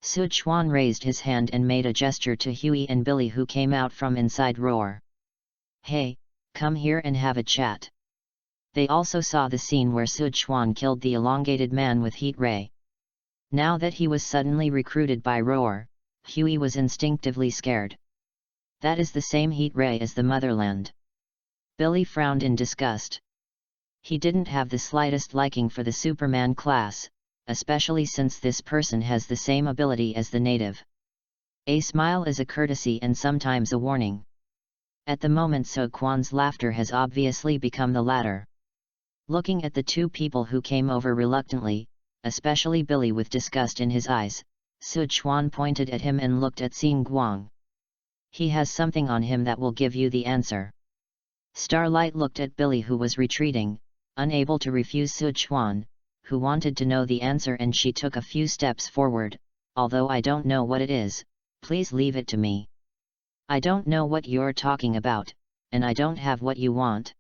Sichuan raised his hand and made a gesture to Huey and Billy who came out from inside roar. Hey, come here and have a chat. They also saw the scene where Sichuan killed the Elongated Man with heat ray. Now that he was suddenly recruited by Roar, Huey was instinctively scared. That is the same heat ray as the motherland. Billy frowned in disgust. He didn't have the slightest liking for the Superman class, especially since this person has the same ability as the native. A smile is a courtesy and sometimes a warning. At the moment Sichuan's laughter has obviously become the latter. Looking at the two people who came over reluctantly, especially Billy with disgust in his eyes, Sichuan pointed at him and looked at Xing Guang. He has something on him that will give you the answer. Starlight looked at Billy who was retreating, unable to refuse Sichuan, who wanted to know the answer, and she took a few steps forward. Although I don't know what it is, please leave it to me. I don't know what you're talking about, and I don't have what you want.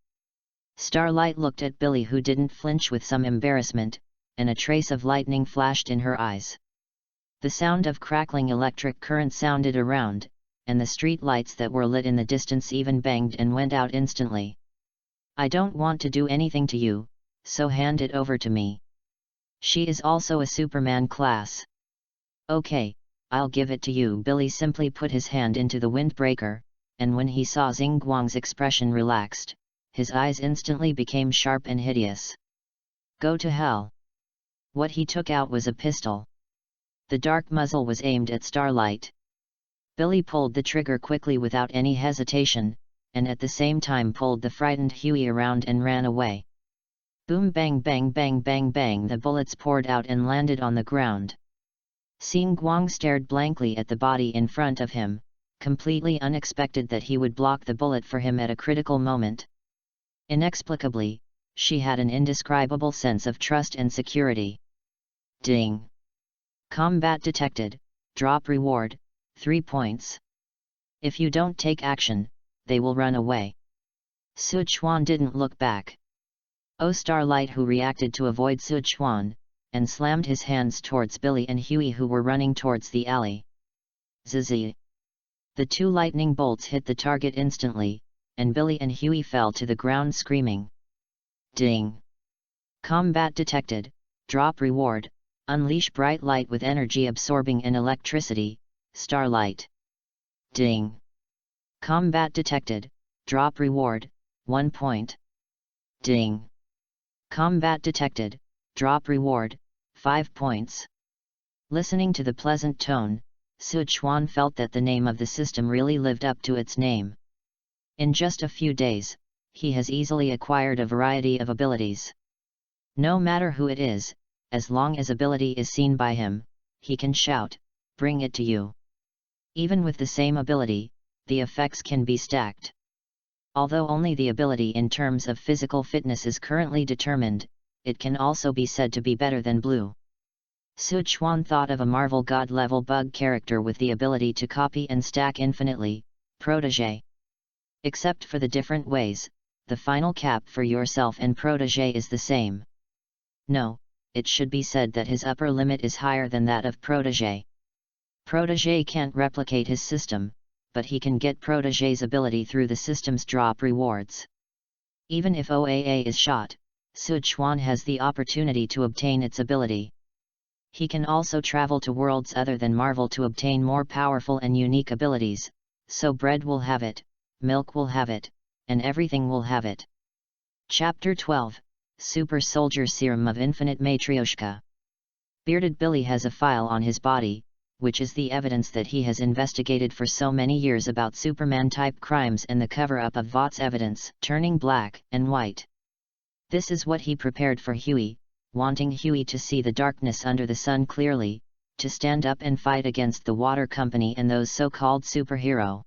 Starlight looked at Billy who didn't flinch with some embarrassment, and a trace of lightning flashed in her eyes. The sound of crackling electric current sounded around, and the street lights that were lit in the distance even banged and went out instantly. I don't want to do anything to you, so hand it over to me. She is also a Superman class. Okay, I'll give it to you. Billy simply put his hand into the windbreaker, and when he saw Xingguang's expression relaxed, his eyes instantly became sharp and hideous. Go to hell! What he took out was a pistol. The dark muzzle was aimed at Starlight. Billy pulled the trigger quickly without any hesitation, and at the same time pulled the frightened Huey around and ran away. Boom bang bang bang bang bang, the bullets poured out and landed on the ground. Xingguang stared blankly at the body in front of him, completely unexpected that he would block the bullet for him at a critical moment. Inexplicably, she had an indescribable sense of trust and security. Ding! Combat detected, drop reward, 3 points. If you don't take action, they will run away. Sichuan didn't look back. Starlight, who reacted to avoid Sichuan, and slammed his hands towards Billy and Huey, who were running towards the alley. Zzzz. The 2 lightning bolts hit the target instantly, and Billy and Huey fell to the ground screaming. Ding! Combat detected, drop reward, unleash bright light with energy absorbing and electricity, Starlight. Ding! Combat detected, drop reward, 1 point. Ding! Combat detected, drop reward, 5 points. Listening to the pleasant tone, Sichuan felt that the name of the system really lived up to its name. In just a few days, he has easily acquired a variety of abilities. No matter who it is, as long as ability is seen by him, he can shout, "Bring it to you." Even with the same ability, the effects can be stacked. Although only the ability in terms of physical fitness is currently determined, it can also be said to be better than blue. Sichuan thought of a Marvel God-level bug character with the ability to copy and stack infinitely, Protégé. Except for the different ways, the final cap for yourself and Protégé is the same. No, it should be said that his upper limit is higher than that of Protégé. Protégé can't replicate his system, but he can get Protégé's ability through the system's drop rewards. Even if OAA is shot, Sichuan has the opportunity to obtain its ability. He can also travel to worlds other than Marvel to obtain more powerful and unique abilities, so bread will have it, milk will have it, and everything will have it. Chapter 12, Super Soldier Serum of Infinite Matryoshka. Bearded Billy has a file on his body, which is the evidence that he has investigated for so many years about Superman-type crimes and the cover-up of Vought's evidence, turning black and white. This is what he prepared for Huey, wanting Huey to see the darkness under the sun clearly, to stand up and fight against the water company and those so-called superhero.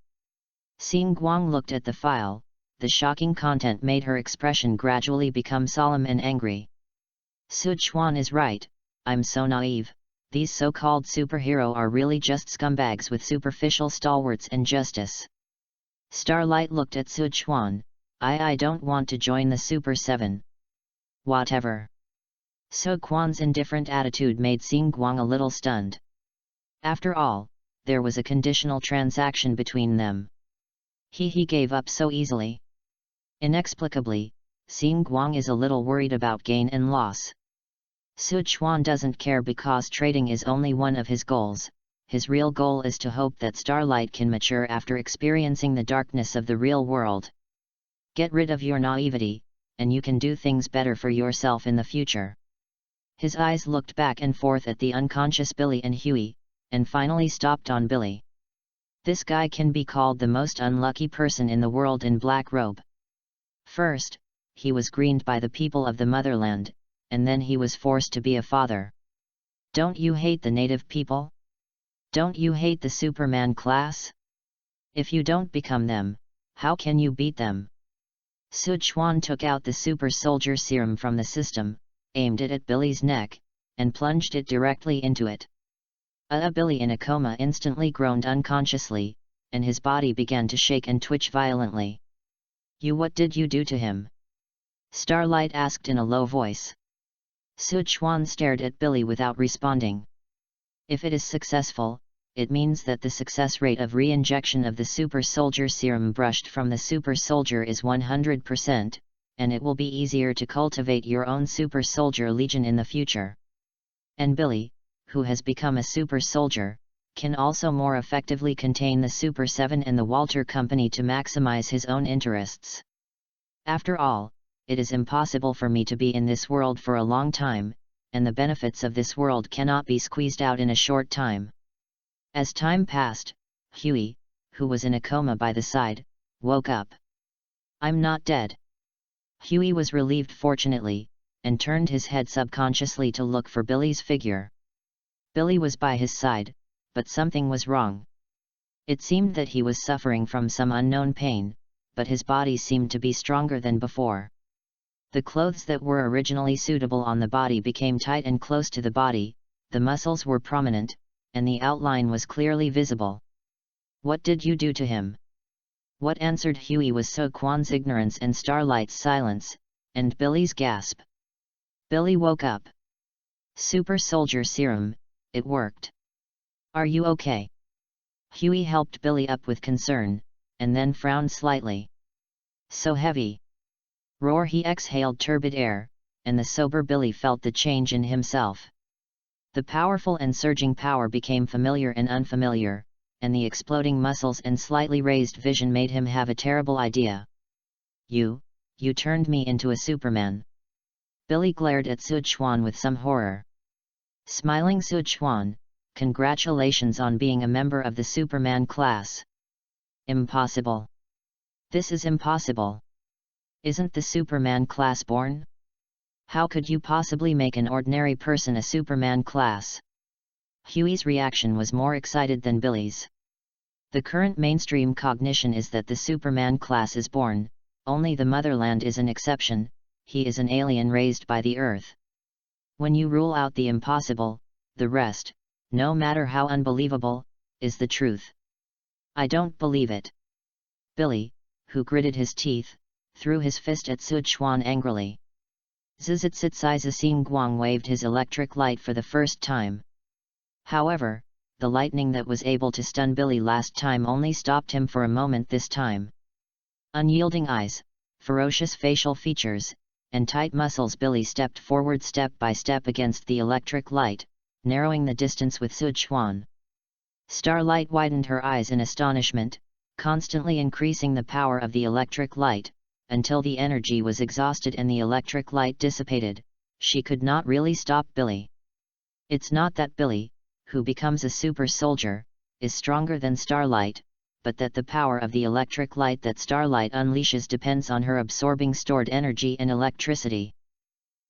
Xingguang looked at the file. The shocking content made her expression gradually become solemn and angry. Sichuan is right, I'm so naive. These so-called superhero are really just scumbags with superficial stalwarts and justice. Starlight looked at Sichuan. I don't want to join the Super 7. Whatever. Sichuan's indifferent attitude made Xingguang a little stunned. After all, there was a conditional transaction between them. He gave up so easily. Inexplicably, Xingguang is a little worried about gain and loss. Sichuan doesn't care because trading is only one of his goals. His real goal is to hope that Starlight can mature after experiencing the darkness of the real world. Get rid of your naivety, and you can do things better for yourself in the future. His eyes looked back and forth at the unconscious Billy and Huey, and finally stopped on Billy. This guy can be called the most unlucky person in the world in black robe. First, he was greened by the people of the motherland, and then he was forced to be a father. Don't you hate the native people? Don't you hate the Superman class? If you don't become them, how can you beat them? Sichuan took out the super soldier serum from the system, aimed it at Billy's neck, and plunged it directly into it. Billy in a coma instantly groaned unconsciously, and his body began to shake and twitch violently. What did you do to him? Starlight asked in a low voice. Sichuan stared at Billy without responding. If it is successful, it means that the success rate of re-injection of the super soldier serum brushed from the super soldier is 100%, and it will be easier to cultivate your own super soldier legion in the future. And Billy, who has become a super soldier, can also more effectively contain the Super 7 and the Walter Company to maximize his own interests. After all, it is impossible for me to be in this world for a long time, and the benefits of this world cannot be squeezed out in a short time. As time passed, Huey, who was in a coma by the side, woke up. I'm not dead. Huey was relieved fortunately, and turned his head subconsciously to look for Billy's figure. Billy was by his side, but something was wrong. It seemed that he was suffering from some unknown pain, but his body seemed to be stronger than before. The clothes that were originally suitable on the body became tight and close to the body, the muscles were prominent, and the outline was clearly visible. What did you do to him? What answered Huey was So Kwan's ignorance and Starlight's silence, and Billy's gasp. Billy woke up. Super Soldier Serum, it worked. Are you okay? Huey helped Billy up with concern, and then frowned slightly. So heavy. Roar! He exhaled turbid air, and the sober Billy felt the change in himself. The powerful and surging power became familiar and unfamiliar, and the exploding muscles and slightly raised vision made him have a terrible idea. You turned me into a Superman. Billy glared at Sichuan with some horror. Smiling Sichuan, congratulations on being a member of the Superman class. Impossible. This is impossible. Isn't the Superman class born? How could you possibly make an ordinary person a Superman class? Huey's reaction was more excited than Billy's. The current mainstream cognition is that the Superman class is born, only the motherland is an exception, he is an alien raised by the Earth. When you rule out the impossible, the rest, no matter how unbelievable, is the truth. I don't believe it. Billy, who gritted his teeth, threw his fist at Sichuan angrily. Zizitsitsizasing Guang waved his electric light for the first time. However, the lightning that was able to stun Billy last time only stopped him for a moment this time. Unyielding eyes, ferocious facial features, and tight muscles, Billy stepped forward step by step against the electric light, narrowing the distance with Sichuan. Starlight widened her eyes in astonishment, constantly increasing the power of the electric light, until the energy was exhausted and the electric light dissipated. She could not really stop Billy. It's not that Billy, who becomes a super soldier, is stronger than Starlight, but that the power of the electric light that Starlight unleashes depends on her absorbing stored energy and electricity.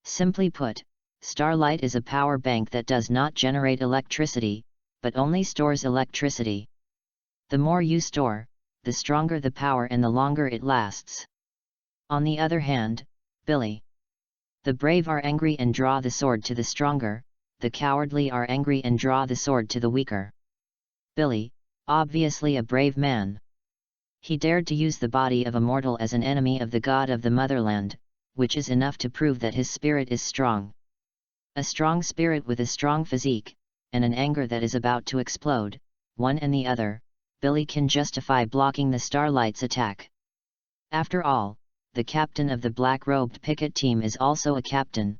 Simply put, Starlight is a power bank that does not generate electricity, but only stores electricity. The more you store, the stronger the power and the longer it lasts. On the other hand, Billy. The brave are angry and draw the sword to the stronger, the cowardly are angry and draw the sword to the weaker. Billy, obviously a brave man. He dared to use the body of a mortal as an enemy of the god of the motherland, which is enough to prove that his spirit is strong. A strong spirit with a strong physique, and an anger that is about to explode, one and the other, Billy can justify blocking the Starlight's attack. After all, the captain of the black-robed picket team is also a captain.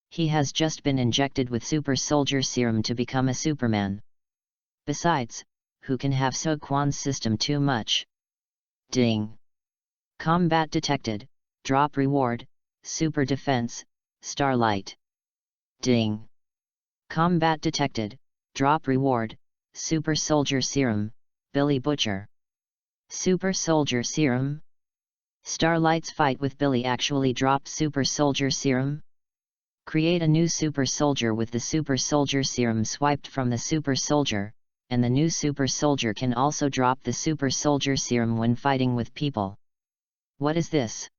He has just been injected with super soldier serum to become a Superman. Besides, who can have So Kwan's system too much? Ding! Combat detected, drop reward, super defense, Starlight. Ding! Combat detected, drop reward, super soldier serum, Billy Butcher. Super soldier serum? Starlight's fight with Billy actually dropped super soldier serum? Create a new super soldier with the super soldier serum swiped from the super soldier, and the new super soldier can also drop the super soldier serum when fighting with people. What is this?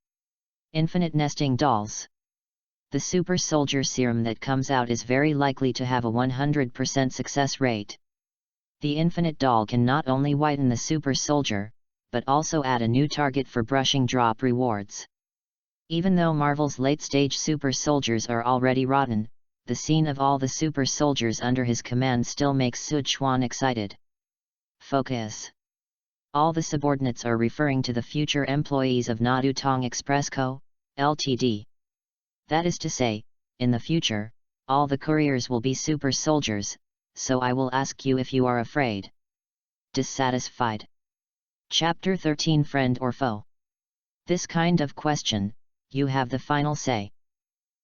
Infinite nesting dolls. The super soldier serum that comes out is very likely to have a 100% success rate. The infinite doll can not only whiten the super soldier, but also add a new target for brushing drop rewards. Even though Marvel's late-stage super soldiers are already rotten, the scene of all the super soldiers under his command still makes Sichuan excited. Focus. All the subordinates are referring to the future employees of Nadutong Express Co., Ltd. That is to say, in the future, all the couriers will be super soldiers, so I will ask you if you are afraid. Dissatisfied? Chapter 13 Friend or Foe? This kind of question, you have the final say.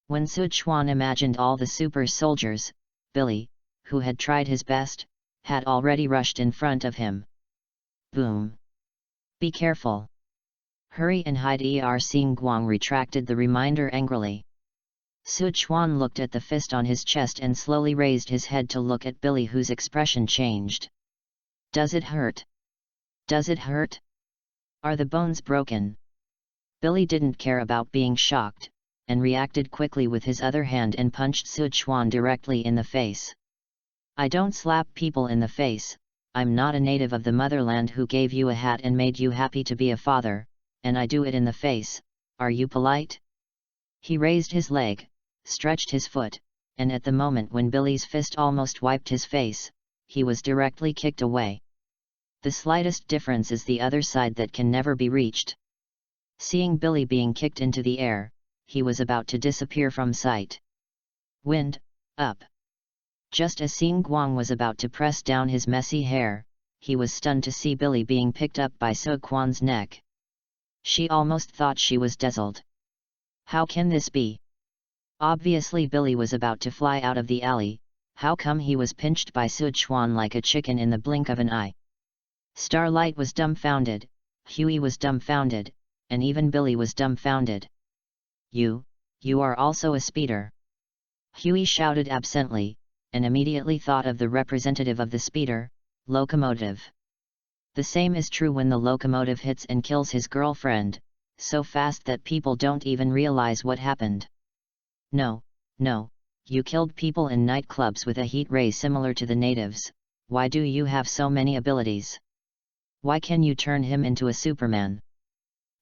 When Sichuan imagined all the super soldiers, Billy, who had tried his best, had already rushed in front of him. Boom! Be careful! Hurry and hide! Xing Guang retracted the reminder angrily. Sichuan looked at the fist on his chest and slowly raised his head to look at Billy, whose expression changed. Does it hurt? Does it hurt? Are the bones broken? Billy didn't care about being shocked, and reacted quickly with his other hand and punched Sichuan directly in the face. I don't slap people in the face. I'm not a native of the motherland who gave you a hat and made you happy to be a father, and I do it in the face. Are you polite? He raised his leg, stretched his foot, and at the moment when Billy's fist almost wiped his face, he was directly kicked away. The slightest difference is the other side that can never be reached. Seeing Billy being kicked into the air, he was about to disappear from sight. Wind, up! Just as Xing Guang was about to press down his messy hair, he was stunned to see Billy being picked up by Sichuan's neck. She almost thought she was dazzled. How can this be? Obviously Billy was about to fly out of the alley. How come he was pinched by Sichuan like a chicken in the blink of an eye? Starlight was dumbfounded, Huey was dumbfounded, and even Billy was dumbfounded. You are also a speeder? Huey shouted absently, and immediately thought of the representative of the speeder, locomotive. The same is true when the locomotive hits and kills his girlfriend, so fast that people don't even realize what happened. No, you killed people in nightclubs with a heat ray similar to the natives. Why do you have so many abilities? Why can you turn him into a Superman?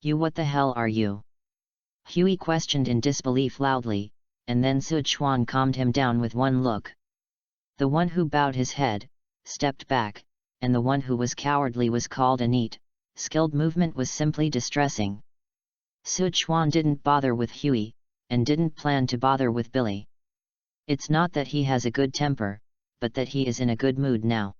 You what the hell are you? Huey questioned in disbelief loudly, and then Sichuan calmed him down with one look. The one who bowed his head, stepped back, and the one who was cowardly was called a neat, skilled movement was simply distressing. Sichuan didn't bother with Huey, and didn't plan to bother with Billy. It's not that he has a good temper, but that he is in a good mood now.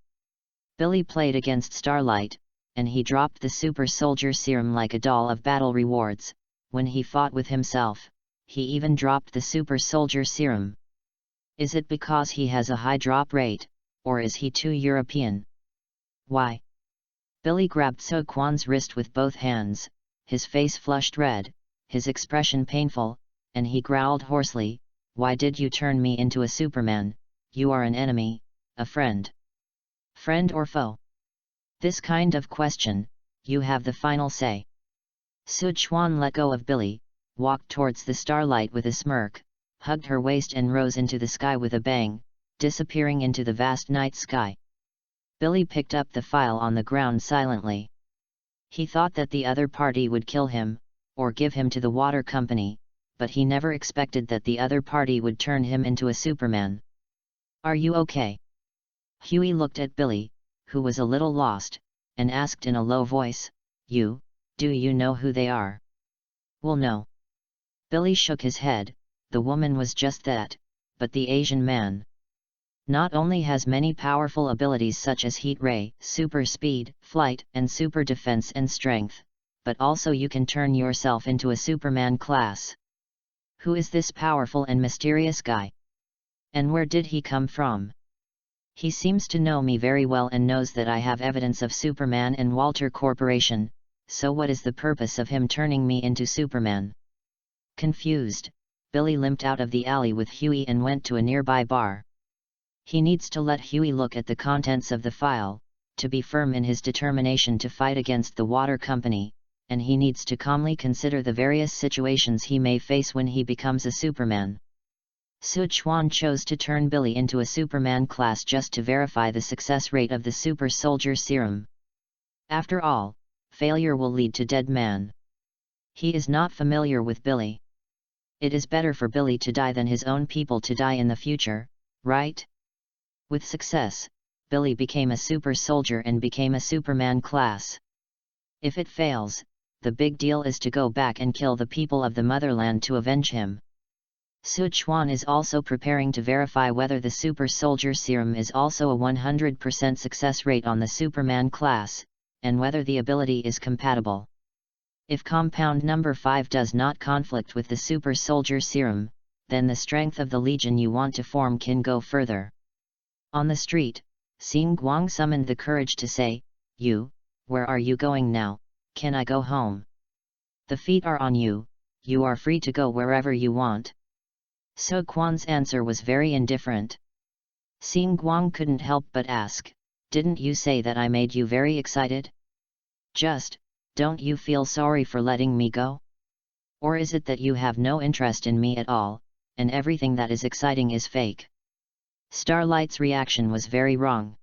Billy played against Starlight, and he dropped the super soldier serum like a doll of battle rewards. When he fought with himself, he even dropped the super soldier serum. Is it because he has a high drop rate, or is he too European? Why? Billy grabbed Sichuan's wrist with both hands, his face flushed red, his expression painful, and he growled hoarsely, "Why did you turn me into a Superman? You are an enemy, a friend. Friend or foe? This kind of question, you have the final say." Sichuan let go of Billy, walked towards the Starlight with a smirk, hugged her waist and rose into the sky with a bang, disappearing into the vast night sky. Billy picked up the file on the ground silently. He thought that the other party would kill him, or give him to the water company, but he never expected that the other party would turn him into a Superman. "Are you okay?" Huey looked at Billy, who was a little lost, and asked in a low voice, Do you know who they are?" "Well, no." Billy shook his head. The woman was just that, but the Asian man not only has many powerful abilities such as heat ray, super speed, flight, and super defense and strength, but also you can turn yourself into a Superman class. Who is this powerful and mysterious guy? And where did he come from? He seems to know me very well and knows that I have evidence of Superman and Walter Corporation, so what is the purpose of him turning me into Superman? Confused, Billy limped out of the alley with Huey and went to a nearby bar. He needs to let Huey look at the contents of the file, to be firm in his determination to fight against the water company, and he needs to calmly consider the various situations he may face when he becomes a Superman. Sichuan chose to turn Billy into a Superman class just to verify the success rate of the super soldier serum. After all, failure will lead to dead man. He is not familiar with Billy. It is better for Billy to die than his own people to die in the future, right? With success, Billy became a super soldier and became a Superman class. If it fails, the big deal is to go back and kill the people of the motherland to avenge him. Sichuan is also preparing to verify whether the Super Soldier Serum is also a 100% success rate on the Superman class, and whether the ability is compatible. If compound number 5 does not conflict with the Super Soldier Serum, then the strength of the legion you want to form can go further. On the street, Xing Guang summoned the courage to say, "You, where are you going now? Can I go home?" "The feet are on you, you are free to go wherever you want." So Quan's answer was very indifferent. Xing Guang couldn't help but ask, "Didn't you say that I made you very excited? Don't you feel sorry for letting me go? Or is it that you have no interest in me at all, and everything that is exciting is fake?" Starlight's reaction was very wrong.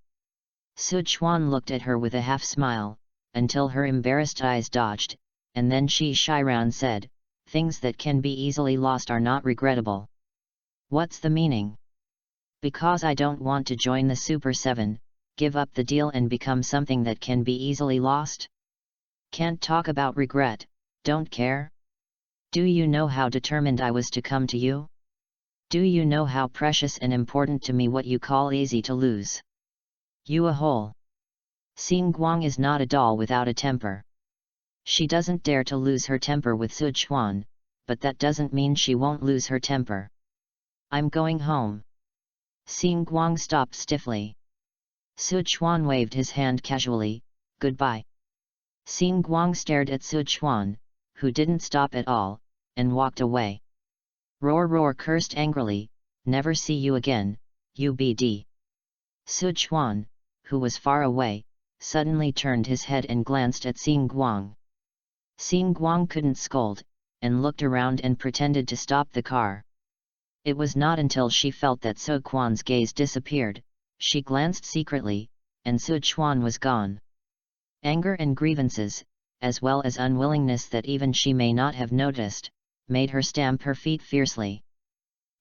Sichuan looked at her with a half-smile, until her embarrassed eyes dodged, and then Shiran said, "Things that can be easily lost are not regrettable." "What's the meaning?" "Because I don't want to join the Super 7, give up the deal and become something that can be easily lost. Can't talk about regret, don't care. Do you know how determined I was to come to you? Do you know how precious and important to me what you call easy to lose? You a hole." Xing Guang is not a doll without a temper. She doesn't dare to lose her temper with Sichuan, but that doesn't mean she won't lose her temper. "I'm going home." Xing Guang stopped stiffly. Sichuan waved his hand casually, "Goodbye." Xing Guang stared at Sichuan, who didn't stop at all, and walked away. Roar cursed angrily, "Never see you again, UBD." Sichuan, who was far away, suddenly turned his head and glanced at Xing Guang. Xing Guang couldn't scold, and looked around and pretended to stop the car. It was not until she felt that Sichuan's gaze disappeared, she glanced secretly, and Sichuan was gone. Anger and grievances, as well as unwillingness that even she may not have noticed, made her stamp her feet fiercely.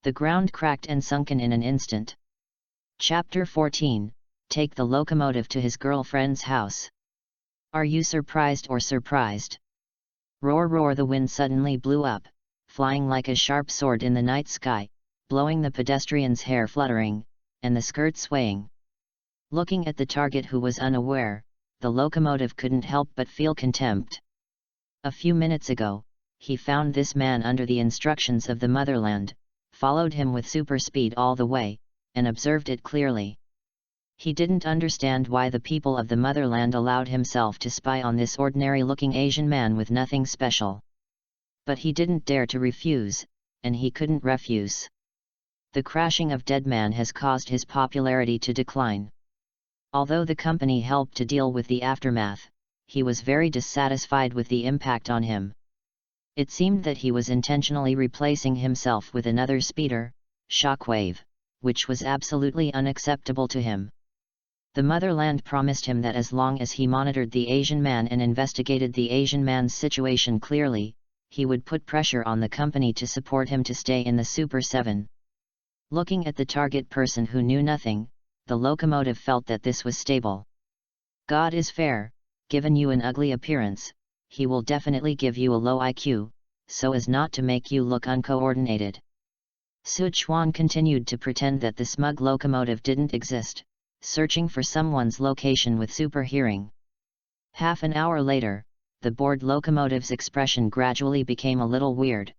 The ground cracked and sunken in an instant. Chapter 14, Take the Locomotive to His Girlfriend's House. Are you surprised or surprised? Roar, the wind suddenly blew up, flying like a sharp sword in the night sky, blowing the pedestrian's hair fluttering, and the skirt swaying. Looking at the target who was unaware, the locomotive couldn't help but feel contempt. A few minutes ago, he found this man under the instructions of the motherland, followed him with super speed all the way, and observed it clearly. He didn't understand why the people of the motherland allowed himself to spy on this ordinary-looking Asian man with nothing special. But he didn't dare to refuse, and he couldn't refuse. The crashing of Dead Man has caused his popularity to decline. Although the company helped to deal with the aftermath, he was very dissatisfied with the impact on him. It seemed that he was intentionally replacing himself with another speeder, Shockwave, which was absolutely unacceptable to him. The motherland promised him that as long as he monitored the Asian man and investigated the Asian man's situation clearly, he would put pressure on the company to support him to stay in the Super 7. Looking at the target person who knew nothing, the locomotive felt that this was stable. God is fair, given you an ugly appearance, he will definitely give you a low IQ, so as not to make you look uncoordinated. Sichuan continued to pretend that the smug locomotive didn't exist, searching for someone's location with super hearing. Half an hour later, the bored locomotive's expression gradually became a little weird.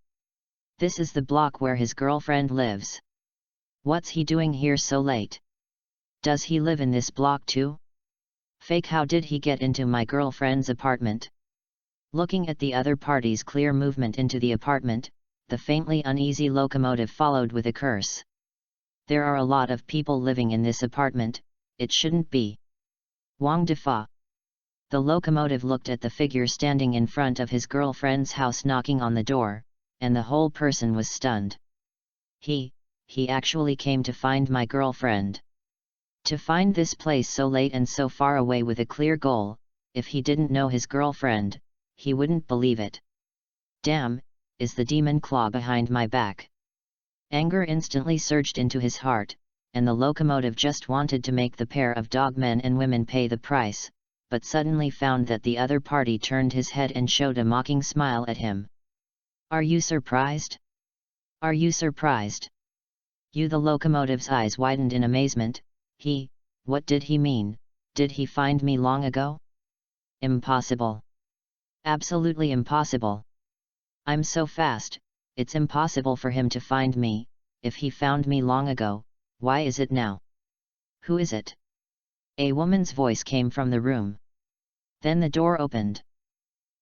This is the block where his girlfriend lives. What's he doing here so late? Does he live in this block too? Fake, how did he get into my girlfriend's apartment? Looking at the other party's clear movement into the apartment, the faintly uneasy locomotive followed with a curse. There are a lot of people living in this apartment, it shouldn't be. Wang Defa. The locomotive looked at the figure standing in front of his girlfriend's house knocking on the door, and the whole person was stunned. He actually came to find my girlfriend. To find this place so late and so far away with a clear goal, if he didn't know his girlfriend, he wouldn't believe it. Damn, is the demon claw behind my back? Anger instantly surged into his heart, and the locomotive just wanted to make the pair of dog men and women pay the price, but suddenly found that the other party turned his head and showed a mocking smile at him. Are you surprised? Are you surprised? The locomotive's eyes widened in amazement. What did he mean? Did he find me long ago? Impossible. Absolutely impossible. I'm so fast, it's impossible for him to find me. If he found me long ago, why is it now? Who is it? A woman's voice came from the room. Then the door opened.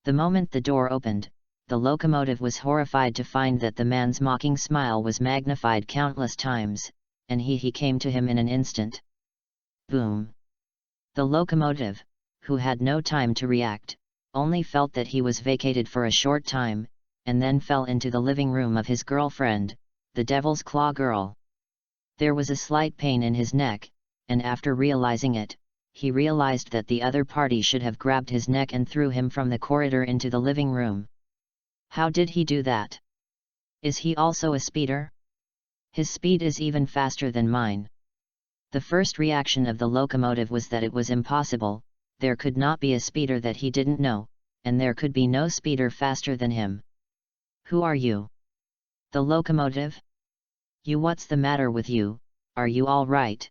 The moment the door opened, the locomotive was horrified to find that the man's mocking smile was magnified countless times, and he came to him in an instant. Boom! The locomotive, who had no time to react, only felt that he was vacated for a short time, and then fell into the living room of his girlfriend, the Devil's Claw girl. There was a slight pain in his neck, and after realizing it, he realized that the other party should have grabbed his neck and threw him from the corridor into the living room. How did he do that? Is he also a speeder? His speed is even faster than mine. The first reaction of the locomotive was that it was impossible, there could not be a speeder that he didn't know, and there could be no speeder faster than him. Who are you? The locomotive? What's the matter with you, are you all right?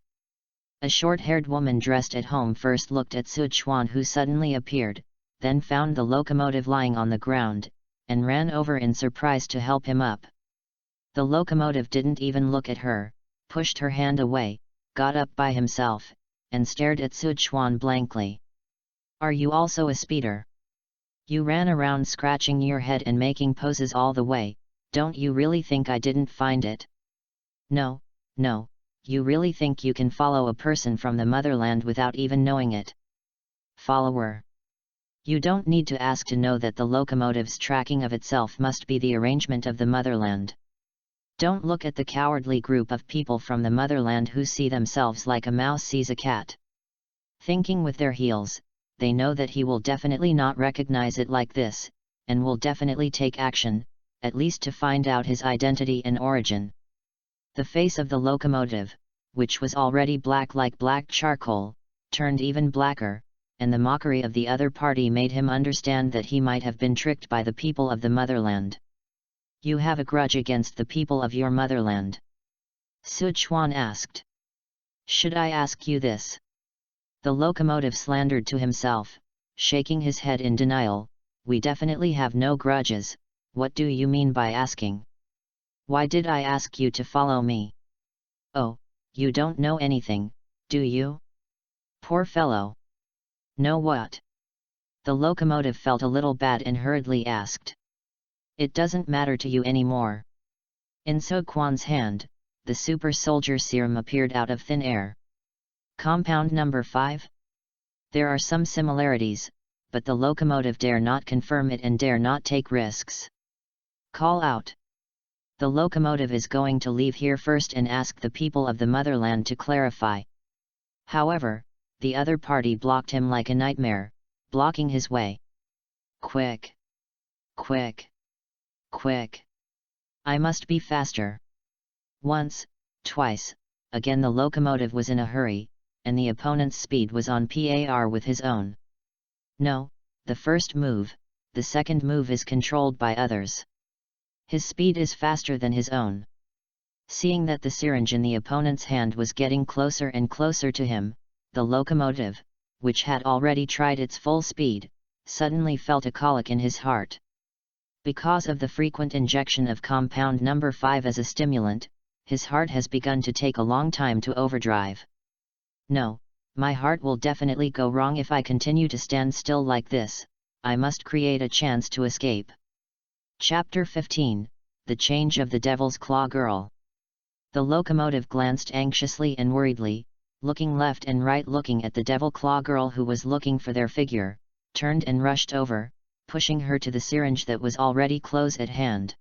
A short-haired woman dressed at home first looked at Sichuan, who suddenly appeared, then found the locomotive lying on the ground, and ran over in surprise to help him up. The locomotive didn't even look at her, pushed her hand away, got up by himself, and stared at Sichuan blankly. Are you also a speeder? You ran around scratching your head and making poses all the way, don't you really think I didn't find it? No, you really think you can follow a person from the motherland without even knowing it? Follower. You don't need to ask to know that the locomotive's tracking of itself must be the arrangement of the motherland. Don't look at the cowardly group of people from the motherland who see themselves like a mouse sees a cat. Thinking with their heels, they know that he will definitely not recognize it like this, and will definitely take action, at least to find out his identity and origin. The face of the locomotive, which was already black like black charcoal, turned even blacker, and the mockery of the other party made him understand that he might have been tricked by the people of the motherland. You have a grudge against the people of your motherland? Sichuan asked. Should I ask you this? The locomotive slandered to himself, shaking his head in denial. We definitely have no grudges, what do you mean by asking? Why did I ask you to follow me? Oh, you don't know anything, do you? Poor fellow. Know what? The locomotive felt a little bad and hurriedly asked. It doesn't matter to you anymore. In Sichuan's hand, the super soldier serum appeared out of thin air. Compound number 5? There are some similarities, but the locomotive dare not confirm it and dare not take risks. Call out. The locomotive is going to leave here first and ask the people of the motherland to clarify. However, the other party blocked him like a nightmare, blocking his way. Quick! Quick! Quick! I must be faster. Once, twice, again the locomotive was in a hurry, and the opponent's speed was on par with his own. No, the first move, the second move is controlled by others. His speed is faster than his own. Seeing that the syringe in the opponent's hand was getting closer and closer to him, the locomotive, which had already tried its full speed, suddenly felt a colic in his heart. Because of the frequent injection of compound number 5 as a stimulant, his heart has begun to take a long time to overdrive. No, my heart will definitely go wrong if I continue to stand still like this, I must create a chance to escape. Chapter 15, The Change of the Devil's Claw Girl. The locomotive glanced anxiously and worriedly, looking left and right, looking at the Devil Claw Girl who was looking for their figure, turned and rushed over, pushing her to the syringe that was already close at hand.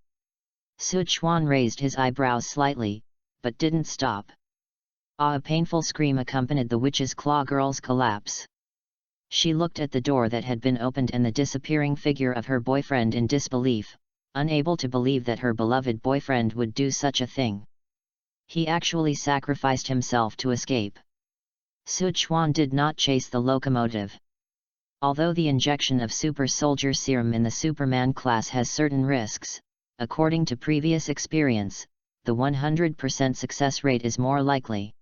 Sichuan raised his eyebrows slightly, but didn't stop. A painful scream accompanied the witch's claw girl's collapse. She looked at the door that had been opened and the disappearing figure of her boyfriend in disbelief, unable to believe that her beloved boyfriend would do such a thing. He actually sacrificed himself to escape. Sichuan did not chase the locomotive. Although the injection of super soldier serum in the Superman class has certain risks, according to previous experience, the 100% success rate is more likely.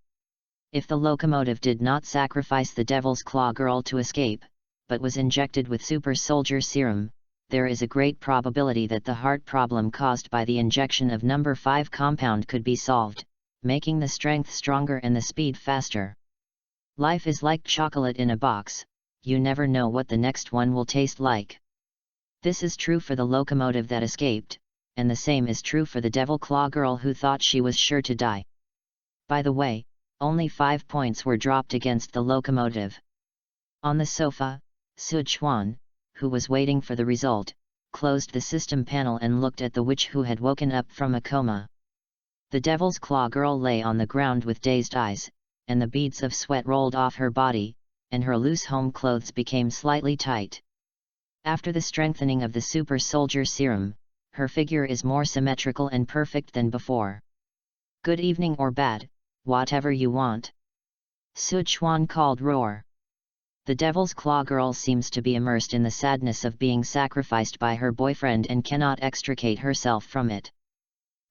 If the locomotive did not sacrifice the Devil's Claw girl to escape, but was injected with super soldier serum, there is a great probability that the heart problem caused by the injection of number 5 compound could be solved, making the strength stronger and the speed faster. Life is like chocolate in a box, you never know what the next one will taste like. This is true for the locomotive that escaped, and the same is true for the Devil Claw girl who thought she was sure to die. By the way, only 5 points were dropped against the locomotive. On the sofa, Sichuan, who was waiting for the result, closed the system panel and looked at the witch who had woken up from a coma. The Devil's Claw girl lay on the ground with dazed eyes, and the beads of sweat rolled off her body, and her loose home clothes became slightly tight. After the strengthening of the super soldier serum, her figure is more symmetrical and perfect than before. Good evening or bad, whatever you want. Sichuan called roar. The Devil's Claw girl seems to be immersed in the sadness of being sacrificed by her boyfriend and cannot extricate herself from it.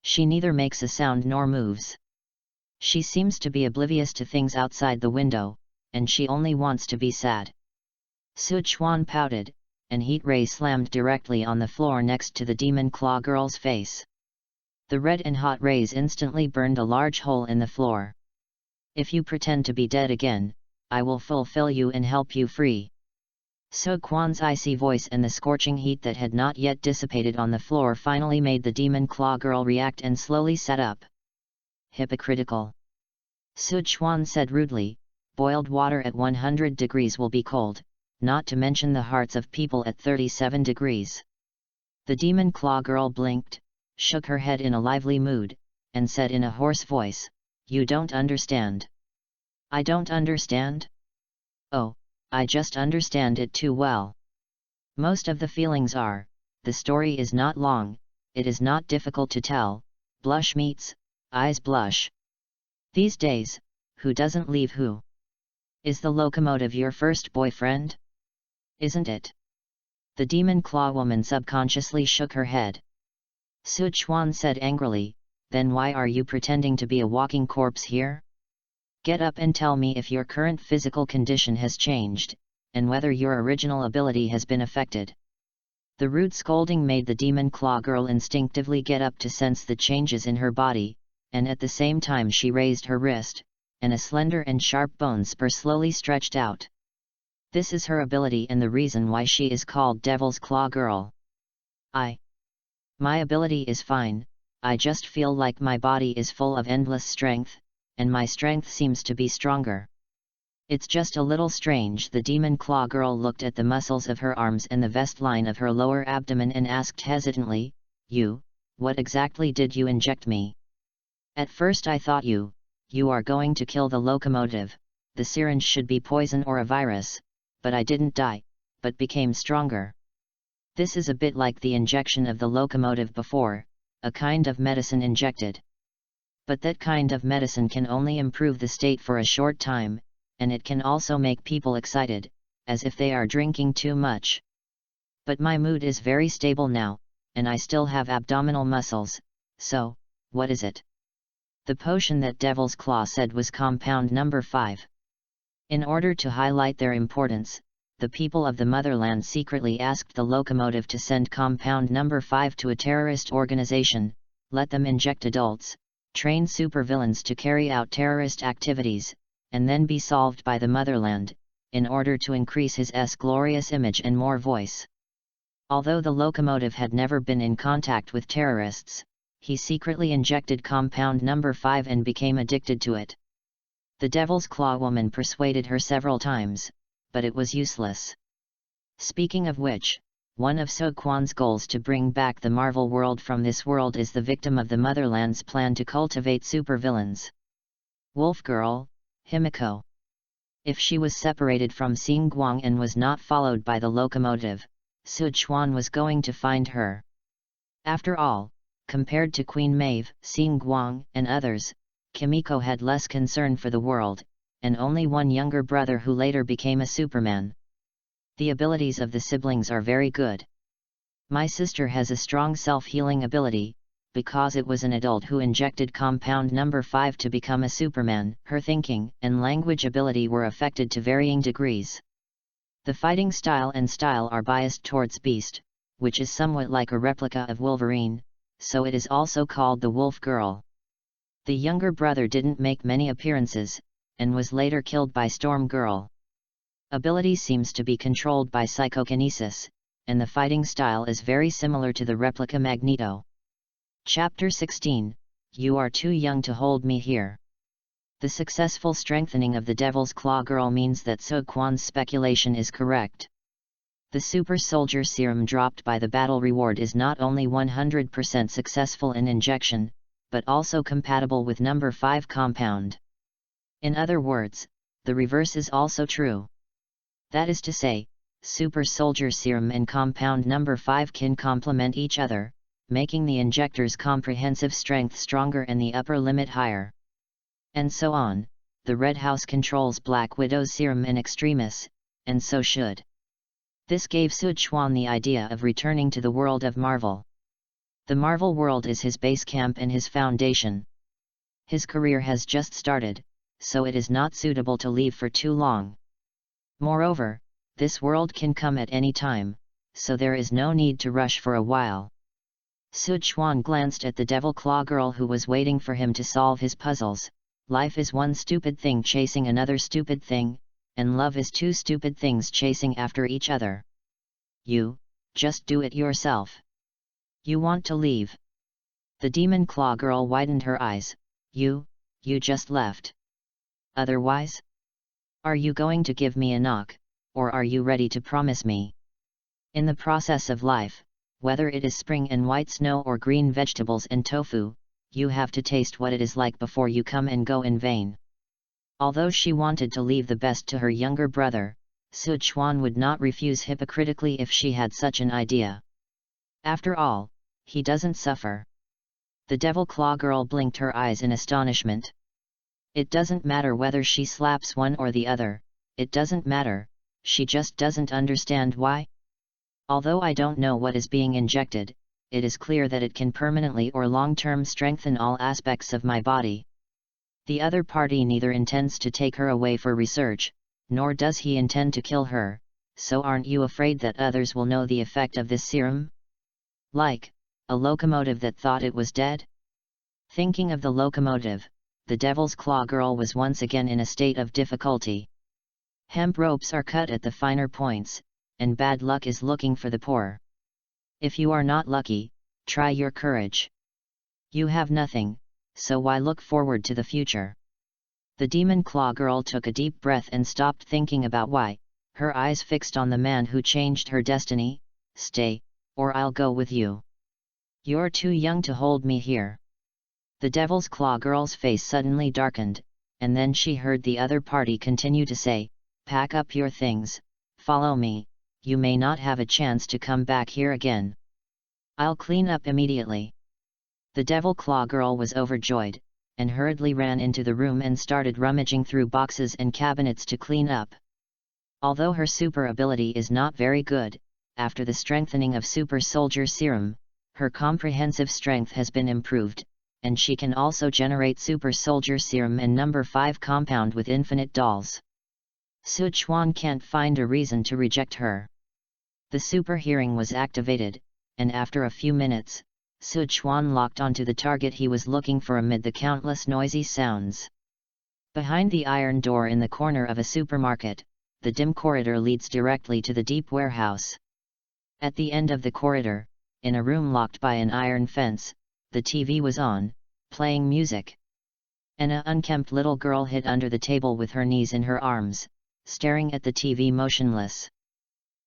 She neither makes a sound nor moves. She seems to be oblivious to things outside the window, and she only wants to be sad. Sichuan pouted, and heat ray slammed directly on the floor next to the Demon Claw girl's face. The red and hot rays instantly burned a large hole in the floor. If you pretend to be dead again, I will fulfill you and help you free. Sichuan's icy voice and the scorching heat that had not yet dissipated on the floor finally made the Demon Claw girl react and slowly sat up. Hypocritical. Sichuan said rudely, boiled water at 100 degrees will be cold, not to mention the hearts of people at 37 degrees. The Demon Claw girl blinked, shook her head in a lively mood, and said in a hoarse voice, "You don't understand." "I don't understand?" "Oh, I just understand it too well. Most of the feelings are, the story is not long, it is not difficult to tell, blush meets, eyes blush. These days, who doesn't leave who? Is the locomotive your first boyfriend? Isn't it?" The Demon Claw woman subconsciously shook her head. Sichuan said angrily, "Then why are you pretending to be a walking corpse here? Get up and tell me if your current physical condition has changed, and whether your original ability has been affected." The rude scolding made the Demon Claw girl instinctively get up to sense the changes in her body, and at the same time she raised her wrist, and a slender and sharp bone spur slowly stretched out. This is her ability and the reason why she is called Devil's Claw girl. My ability is fine, I just feel like my body is full of endless strength, and my strength seems to be stronger. It's just a little strange." The Demon Claw girl looked at the muscles of her arms and the vest line of her lower abdomen and asked hesitantly, What exactly did you inject me? At first I thought you are going to kill the locomotive, the syringe should be poison or a virus, but I didn't die, but became stronger. This is a bit like the injection of the locomotive before, a kind of medicine injected. But that kind of medicine can only improve the state for a short time, and it can also make people excited, as if they are drinking too much. But my mood is very stable now, and I still have abdominal muscles, so, what is it? The potion that Devil's Claw said was compound number 5. In order to highlight their importance, the people of the motherland secretly asked the locomotive to send compound number 5 to a terrorist organization, let them inject adults, train supervillains to carry out terrorist activities, and then be solved by the motherland, in order to increase his glorious image and more voice. Although the locomotive had never been in contact with terrorists, he secretly injected compound number 5 and became addicted to it. The Devil's Claw woman persuaded her several times, but it was useless. Speaking of which, one of Sichuan's goals to bring back the Marvel world from this world is the victim of the motherland's plan to cultivate supervillains. Wolf Girl, Himiko. If she was separated from Xinguang and was not followed by the locomotive, Sichuan was going to find her. After all, compared to Queen Maeve, Xinguang, and others, Kimiko had less concern for the world, and only one younger brother who later became a Superman. The abilities of the siblings are very good. My sister has a strong self-healing ability, because it was an adult who injected compound number 5 to become a Superman. Her thinking and language ability were affected to varying degrees. The fighting style and style are biased towards Beast, which is somewhat like a replica of Wolverine, so it is also called the Wolf Girl. The younger brother didn't make many appearances, and was later killed by Storm Girl. Ability seems to be controlled by psychokinesis, and the fighting style is very similar to the replica Magneto. Chapter 16, You Are Too Young to Hold Me Here. The successful strengthening of the Devil's Claw Girl means that So Kwan's speculation is correct. The Super Soldier Serum dropped by the battle reward is not only 100% successful in injection, but also compatible with number 5 compound. In other words, the reverse is also true. That is to say, Super Soldier Serum and compound number 5 can complement each other, making the injector's comprehensive strength stronger and the upper limit higher. And so on. The Red House controls Black Widow's serum in extremis, and so should. This gave Sichuan the idea of returning to the world of Marvel. The Marvel world is his base camp and his foundation. His career has just started, so it is not suitable to leave for too long. Moreover, this world can come at any time, so there is no need to rush for a while. Sichuan glanced at the Devil Claw Girl who was waiting for him to solve his puzzles. Life is one stupid thing chasing another stupid thing, and love is two stupid things chasing after each other. You, just do it yourself. You want to leave. The Demon Claw Girl widened her eyes. You just left. Otherwise? Are you going to give me a knock, or are you ready to promise me? In the process of life, whether it is spring and white snow or green vegetables and tofu, you have to taste what it is like before you come and go in vain. Although she wanted to leave the best to her younger brother, Sichuan would not refuse hypocritically if she had such an idea. After all, he doesn't suffer. The Devil Claw Girl blinked her eyes in astonishment. It doesn't matter whether she slaps one or the other, it doesn't matter, she just doesn't understand why. Although I don't know what is being injected, it is clear that it can permanently or long-term strengthen all aspects of my body. The other party neither intends to take her away for research, nor does he intend to kill her, so aren't you afraid that others will know the effect of this serum? Like a locomotive that thought it was dead? Thinking of the locomotive, the Devil's Claw Girl was once again in a state of difficulty. Hemp ropes are cut at the finer points, and bad luck is looking for the poor. If you are not lucky, try your courage. You have nothing, so why look forward to the future? The Demon Claw Girl took a deep breath and stopped thinking about why, her eyes fixed on the man who changed her destiny. Stay, or I'll go with you. You're too young to hold me here. The Devil's Claw Girl's face suddenly darkened, and then she heard the other party continue to say, pack up your things, follow me, you may not have a chance to come back here again. I'll clean up immediately. The Devil Claw Girl was overjoyed, and hurriedly ran into the room and started rummaging through boxes and cabinets to clean up. Although her super ability is not very good, after the strengthening of Super Soldier Serum, her comprehensive strength has been improved, and she can also generate Super Soldier Serum and number 5 compound with infinite dolls. Sichuan can't find a reason to reject her. The super hearing was activated, and after a few minutes, Sichuan locked onto the target he was looking for amid the countless noisy sounds. Behind the iron door in the corner of a supermarket, the dim corridor leads directly to the deep warehouse. At the end of the corridor, in a room locked by an iron fence, the TV was on, playing music. An unkempt little girl hid under the table with her knees in her arms, staring at the TV motionless.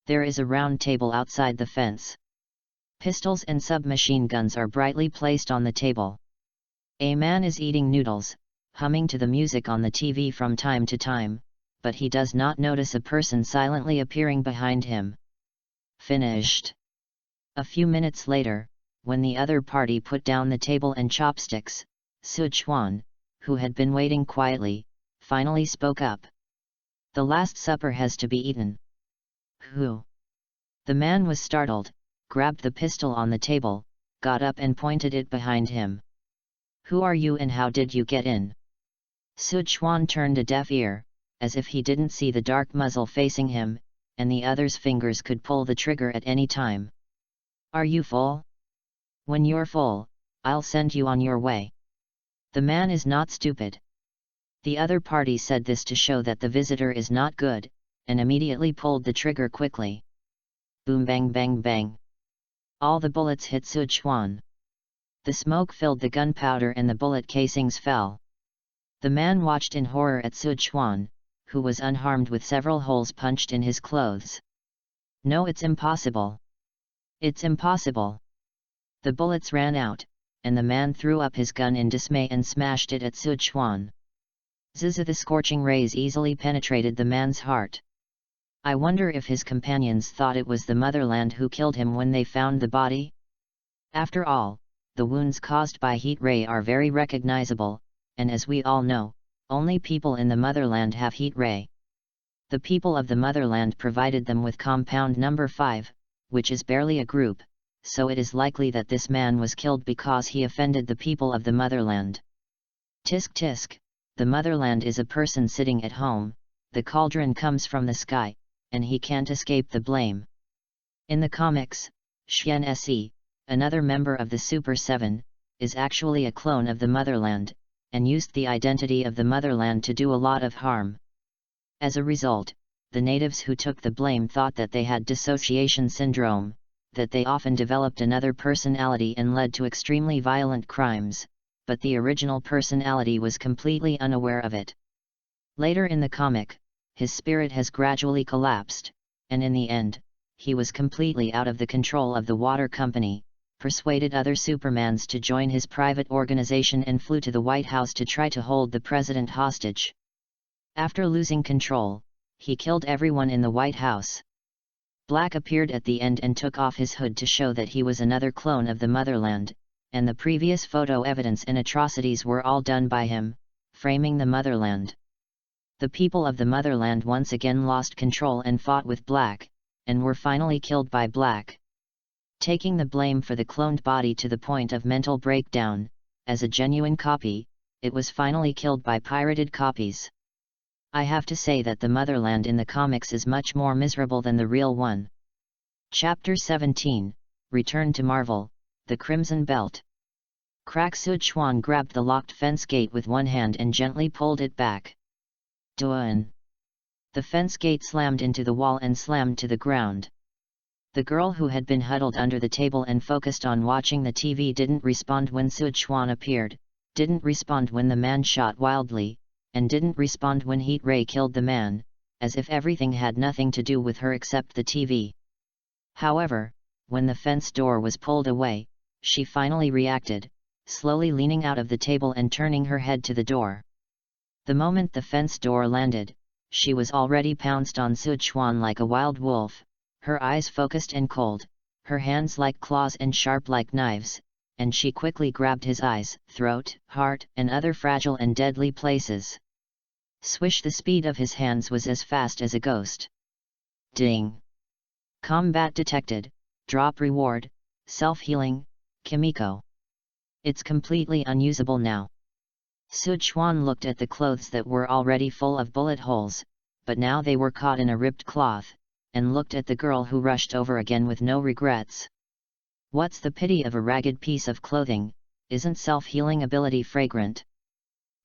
There is a round table outside the fence. Pistols and submachine guns are brightly placed on the table. A man is eating noodles, humming to the music on the TV from time to time, but he does not notice a person silently appearing behind him. Finished. A few minutes later, when the other party put down the table and chopsticks, Sichuan, who had been waiting quietly, finally spoke up. The last supper has to be eaten. Who? The man was startled, grabbed the pistol on the table, got up and pointed it behind him. "Who are you and how did you get in?" Sichuan turned a deaf ear, as if he didn't see the dark muzzle facing him, and the other's fingers could pull the trigger at any time. "Are you full? When you're full, I'll send you on your way." The man is not stupid. The other party said this to show that the visitor is not good, and immediately pulled the trigger quickly. Boom bang bang bang. All the bullets hit Sichuan. The smoke filled the gunpowder and the bullet casings fell. The man watched in horror at Sichuan, who was unharmed with several holes punched in his clothes. "No, it's impossible. It's impossible." The bullets ran out, and the man threw up his gun in dismay and smashed it at Sichuan. Zzzz, the scorching rays easily penetrated the man's heart. I wonder if his companions thought it was the motherland who killed him when they found the body? After all, the wounds caused by heat ray are very recognizable, and as we all know, only people in the motherland have heat ray. The people of the motherland provided them with compound number 5, which is barely a group, so it is likely that this man was killed because he offended the people of the motherland. Tisk tisk, the motherland is a person sitting at home, the cauldron comes from the sky, and he can't escape the blame. In the comics, Xian Se, another member of the Super 7, is actually a clone of the motherland, and used the identity of the motherland to do a lot of harm. As a result, the natives who took the blame thought that they had dissociation syndrome, that they often developed another personality and led to extremely violent crimes, but the original personality was completely unaware of it. Later in the comic, his spirit has gradually collapsed, and in the end, he was completely out of the control of the water company, persuaded other Supermans to join his private organization and flew to the White House to try to hold the president hostage. After losing control, he killed everyone in the White House. Black appeared at the end and took off his hood to show that he was another clone of the motherland, and the previous photo evidence and atrocities were all done by him, framing the motherland. The people of the motherland once again lost control and fought with Black, and were finally killed by Black. Taking the blame for the cloned body to the point of mental breakdown, as a genuine copy, it was finally killed by pirated copies. I have to say that the motherland in the comics is much more miserable than the real one. Chapter 17, Return to Marvel, The Crimson Belt. Crack Sichuan grabbed the locked fence gate with one hand and gently pulled it back. Duan. The fence gate slammed into the wall and slammed to the ground. The girl who had been huddled under the table and focused on watching the TV didn't respond when Sichuan appeared, didn't respond when the man shot wildly, and didn't respond when heat ray killed the man, as if everything had nothing to do with her except the TV. However, when the fence door was pulled away, she finally reacted, slowly leaning out of the table and turning her head to the door. The moment the fence door landed, she was already pounced on Sichuan like a wild wolf, her eyes focused and cold, her hands like claws and sharp like knives, and she quickly grabbed his eyes, throat, heart, and other fragile and deadly places. Swish, the speed of his hands was as fast as a ghost. Ding! Combat detected, drop reward, self-healing, Kimiko. It's completely unusable now. Sichuan looked at the clothes that were already full of bullet holes, but now they were caught in a ripped cloth, and looked at the girl who rushed over again with no regrets. What's the pity of a ragged piece of clothing? Isn't self-healing ability fragrant?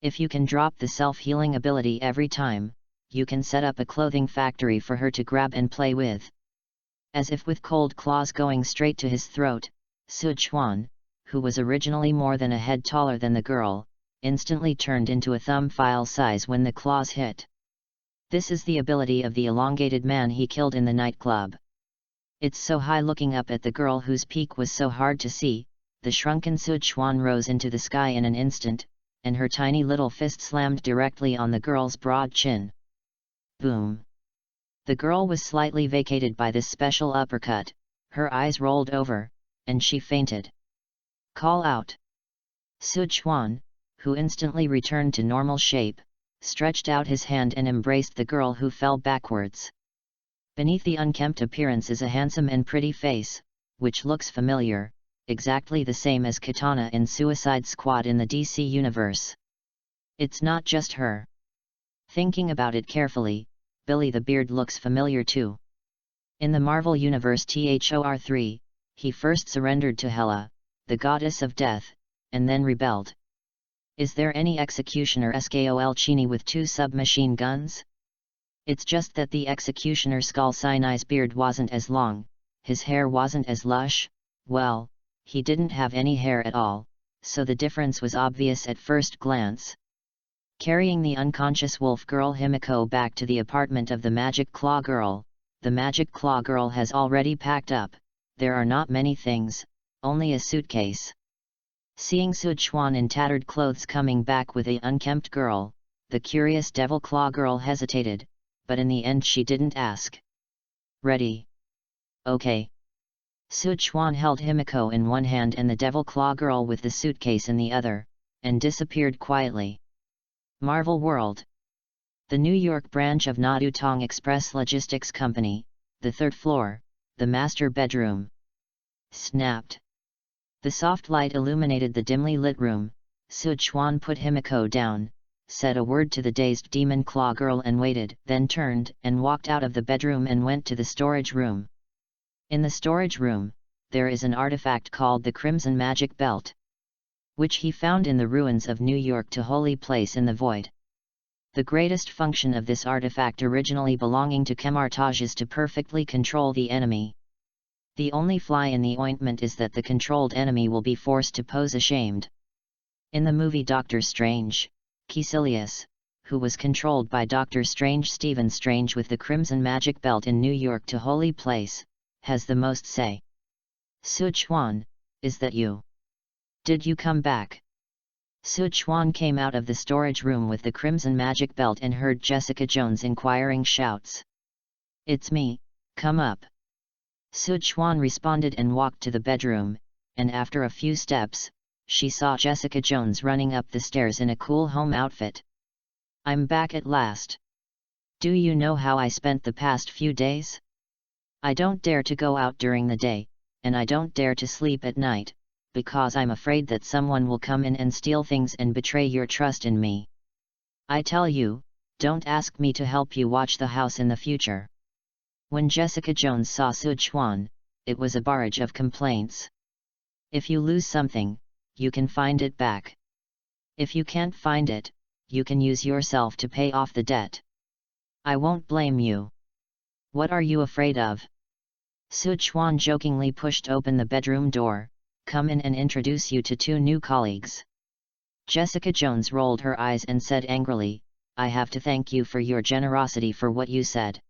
If you can drop the self-healing ability every time, you can set up a clothing factory for her to grab and play with. As if with cold claws going straight to his throat, Sichuan, who was originally more than a head taller than the girl, instantly turned into a thumb file size when the claws hit. This is the ability of the elongated man he killed in the nightclub. It's so high. Looking up at the girl whose peak was so hard to see, the shrunken Sichuan rose into the sky in an instant, and her tiny little fist slammed directly on the girl's broad chin. Boom! The girl was slightly vacated by this special uppercut, her eyes rolled over, and she fainted. Call out! Sichuan, who instantly returned to normal shape, stretched out his hand and embraced the girl who fell backwards. Beneath the unkempt appearance is a handsome and pretty face, which looks familiar, exactly the same as Katana in Suicide Squad in the DC universe. It's not just her. Thinking about it carefully, Billy the Beard looks familiar too. In the Marvel Universe Thor 3, he first surrendered to Hela, the goddess of death, and then rebelled. Is there any executioner Skol Chini with 2 submachine guns? It's just that the executioner Skull Sinai's beard wasn't as long, his hair wasn't as lush, well, he didn't have any hair at all, so the difference was obvious at first glance. Carrying the unconscious wolf girl Himiko back to the apartment of the Magic Claw Girl, the Magic Claw Girl has already packed up. There are not many things, only a suitcase. Seeing Suchuan in tattered clothes coming back with a unkempt girl, the curious Devil Claw Girl hesitated, but in the end she didn't ask. Ready? Okay. Suchuan held Himiko in one hand and the Devil Claw Girl with the suitcase in the other, and disappeared quietly. Marvel World. The New York branch of Nadutong Express Logistics Company, the 3rd floor, the master bedroom. Snapped. The soft light illuminated the dimly lit room. Suchuan put Himiko down, said a word to the dazed Demon Claw Girl and waited, then turned and walked out of the bedroom and went to the storage room. In the storage room, there is an artifact called the Crimson Magic Belt, which he found in the ruins of New York to Holy Place in the Void. The greatest function of this artifact, originally belonging to Kemartaj, is to perfectly control the enemy. The only fly in the ointment is that the controlled enemy will be forced to pose ashamed. In the movie Doctor Strange, Caecilius, who was controlled by Doctor Strange Stephen Strange with the Crimson Magic Belt in New York to Holy Place, has the most say. Suchuan, is that you? Did you come back? Suchuan came out of the storage room with the Crimson Magic Belt and heard Jessica Jones' inquiring shouts. It's me, come up. Suchuan responded and walked to the bedroom, and after a few steps, she saw Jessica Jones running up the stairs in a cool home outfit. I'm back at last. Do you know how I spent the past few days? I don't dare to go out during the day, and I don't dare to sleep at night, because I'm afraid that someone will come in and steal things and betray your trust in me. I tell you, don't ask me to help you watch the house in the future. When Jessica Jones saw Suchuan, it was a barrage of complaints. If you lose something, you can find it back. If you can't find it, you can use yourself to pay off the debt. I won't blame you. What are you afraid of? Suchuan jokingly pushed open the bedroom door. Come in and introduce you to 2 new colleagues. Jessica Jones rolled her eyes and said angrily, I have to thank you for your generosity for what you said.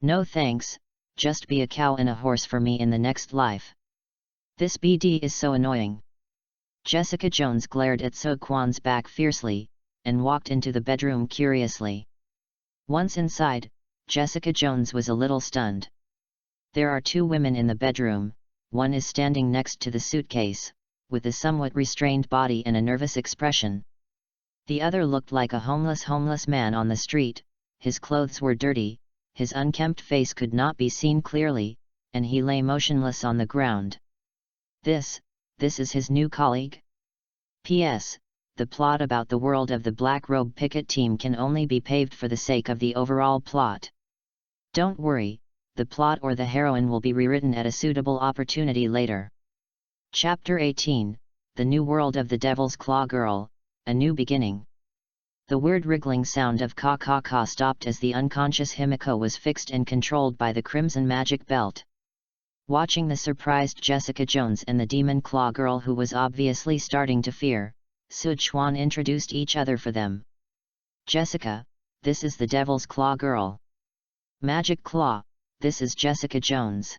No thanks, just be a cow and a horse for me in the next life. This BD is so annoying. Jessica Jones glared at Suchuan's back fiercely, and walked into the bedroom curiously. Once inside, Jessica Jones was a little stunned. There are 2 women in the bedroom. One is standing next to the suitcase, with a somewhat restrained body and a nervous expression. The other looked like a homeless man on the street. His clothes were dirty, his unkempt face could not be seen clearly, and he lay motionless on the ground. This is his new colleague? P.S. The plot about the world of the Black Robe Picket Team can only be paved for the sake of the overall plot. Don't worry. The plot or the heroine will be rewritten at a suitable opportunity later. Chapter 18, The New World of the Devil's Claw Girl, A New Beginning. The weird wriggling sound of ka stopped as the unconscious Himiko was fixed and controlled by the Crimson Magic Belt. Watching the surprised Jessica Jones and the Demon Claw Girl, who was obviously starting to fear, Suchuan introduced each other for them. Jessica, this is the Devil's Claw Girl. Magic Claw, this is Jessica Jones.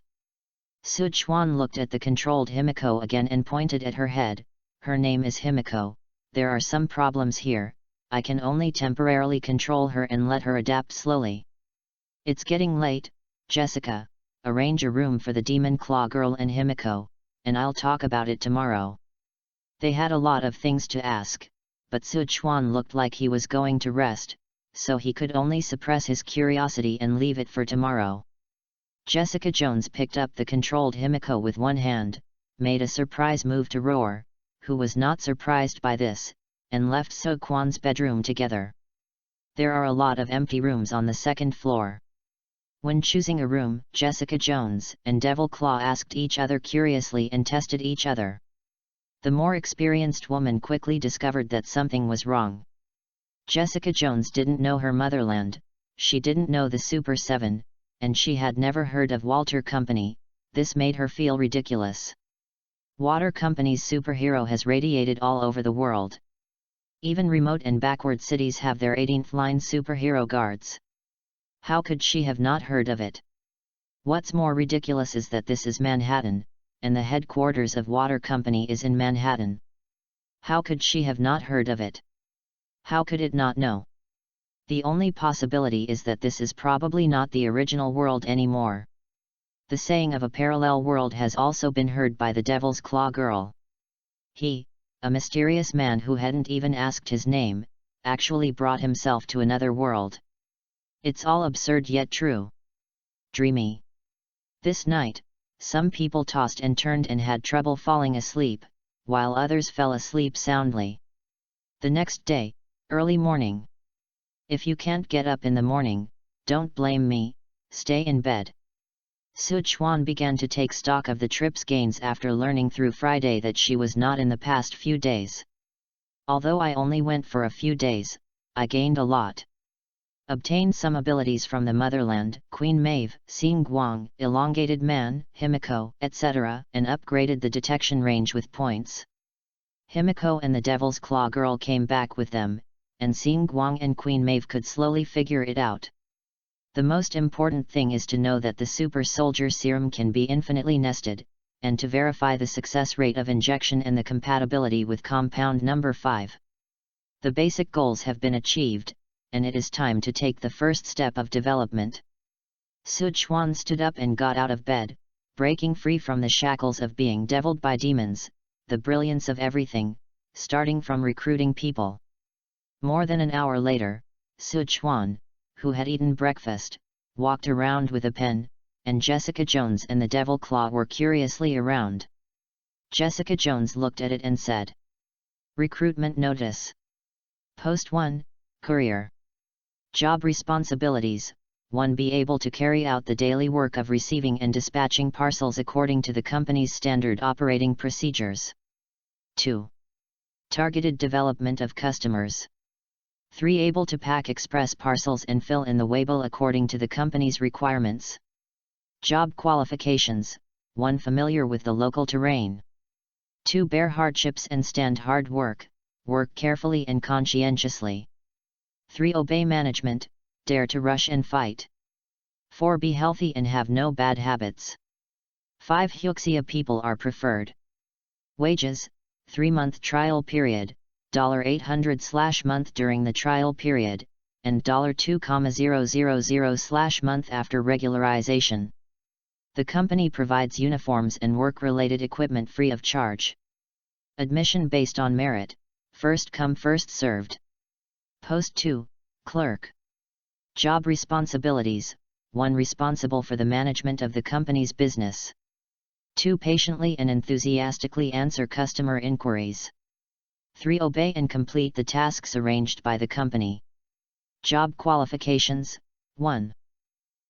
Suchuan looked at the controlled Himiko again and pointed at her head. Her name is Himiko. There are some problems here. I can only temporarily control her and let her adapt slowly. It's getting late, Jessica. Arrange a room for the Demon Claw Girl and Himiko, and I'll talk about it tomorrow. They had a lot of things to ask, but Suchuan looked like he was going to rest, so he could only suppress his curiosity and leave it for tomorrow. Jessica Jones picked up the controlled Himiko with one hand, made a surprise move to Roar, who was not surprised by this, and left So Kwan's bedroom together. There are a lot of empty rooms on the second floor. When choosing a room, Jessica Jones and Devil Claw asked each other curiously and tested each other. The more experienced woman quickly discovered that something was wrong. Jessica Jones didn't know her motherland, she didn't know the Super 7, and she had never heard of Walter Company. This made her feel ridiculous. Water Company's superhero has radiated all over the world. Even remote and backward cities have their 18th line superhero guards. How could she have not heard of it? What's more ridiculous is that this is Manhattan, and the headquarters of Water Company is in Manhattan. How could she have not heard of it? How could it not know? The only possibility is that this is probably not the original world anymore. The saying of a parallel world has also been heard by the Devil's Claw girl. He, a mysterious man who hadn't even asked his name, actually brought himself to another world. It's all absurd yet true. Dreamy. This night, some people tossed and turned and had trouble falling asleep, while others fell asleep soundly. The next day, early morning. If you can't get up in the morning, don't blame me, stay in bed. Sichuan began to take stock of the trip's gains after learning through Friday that she was not in the past few days. Although I only went for a few days, I gained a lot. Obtained some abilities from the motherland, Queen Maeve, Xing Guang, Elongated Man, Himiko, etc., and upgraded the detection range with points. Himiko and the Devil's Claw girl came back with them, and Xing Guang and Queen Maeve could slowly figure it out. The most important thing is to know that the super soldier serum can be infinitely nested, and to verify the success rate of injection and the compatibility with compound number 5. The basic goals have been achieved, and it is time to take the first step of development. Sichuan stood up and got out of bed, breaking free from the shackles of being deviled by demons, the brilliance of everything, starting from recruiting people. More than an hour later, Sichuan, who had eaten breakfast, walked around with a pen, and Jessica Jones and the Devil Claw were curiously around. Jessica Jones looked at it and said, "Recruitment notice. Post 1, Courier. Job responsibilities: 1. Be able to carry out the daily work of receiving and dispatching parcels according to the company's standard operating procedures. 2. Targeted development of customers. 3. Able to pack express parcels and fill in the weibo according to the company's requirements. Job qualifications: 1. Familiar with the local terrain. 2. Bear hardships and stand hard work carefully and conscientiously. 3. Obey management, dare to rush and fight. 4. Be healthy and have no bad habits. 5. Hyuxia people are preferred. Wages: 3-month trial period, $800/month during the trial period, and $2,000/month after regularization. The company provides uniforms and work-related equipment free of charge. Admission based on merit, first come first served. Post 2, Clerk. Job responsibilities: 1. Responsible for the management of the company's business. 2. Patiently and enthusiastically answer customer inquiries. 3. Obey and complete the tasks arranged by the company. Job qualifications: 1.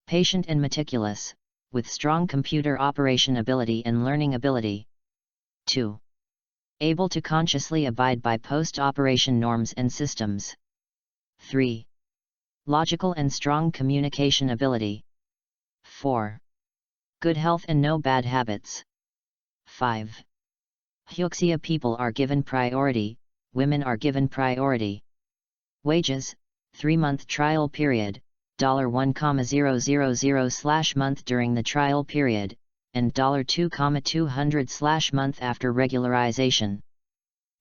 Patient and meticulous, with strong computer operation ability and learning ability. 2. Able to consciously abide by post-operation norms and systems. 3. Logical and strong communication ability. 4. Good health and no bad habits. 5. Hyuxia people are given priority, women are given priority. Wages: 3-month trial period, $1,000/month during the trial period, and $2,200/month after regularization.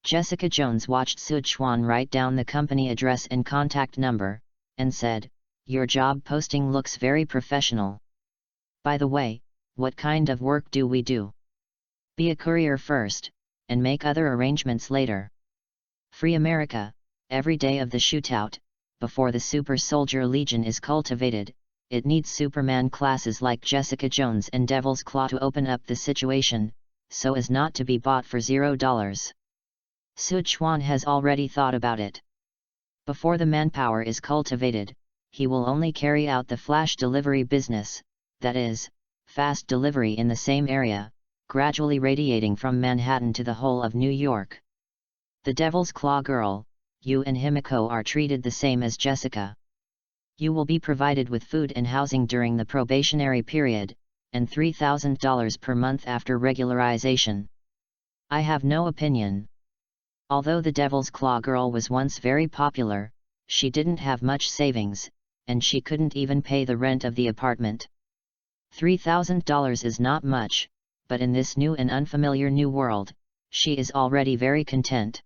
Jessica Jones watched Sichuan write down the company address and contact number, and said, "Your job posting looks very professional. By the way, what kind of work do we do? Be a courier first, and make other arrangements later. Free America, every day of the shootout, before the Super Soldier Legion is cultivated, it needs Superman classes like Jessica Jones and Devil's Claw to open up the situation, so as not to be bought for $0. Sichuan has already thought about it. Before the manpower is cultivated, he will only carry out the flash delivery business, that is, fast delivery in the same area, gradually radiating from Manhattan to the whole of New York. The Devil's Claw girl, you and Himiko are treated the same as Jessica. You will be provided with food and housing during the probationary period, and $3,000 per month after regularization. I have no opinion. Although the Devil's Claw girl was once very popular, she didn't have much savings, and she couldn't even pay the rent of the apartment. $3,000 is not much, but in this new and unfamiliar new world, she is already very content.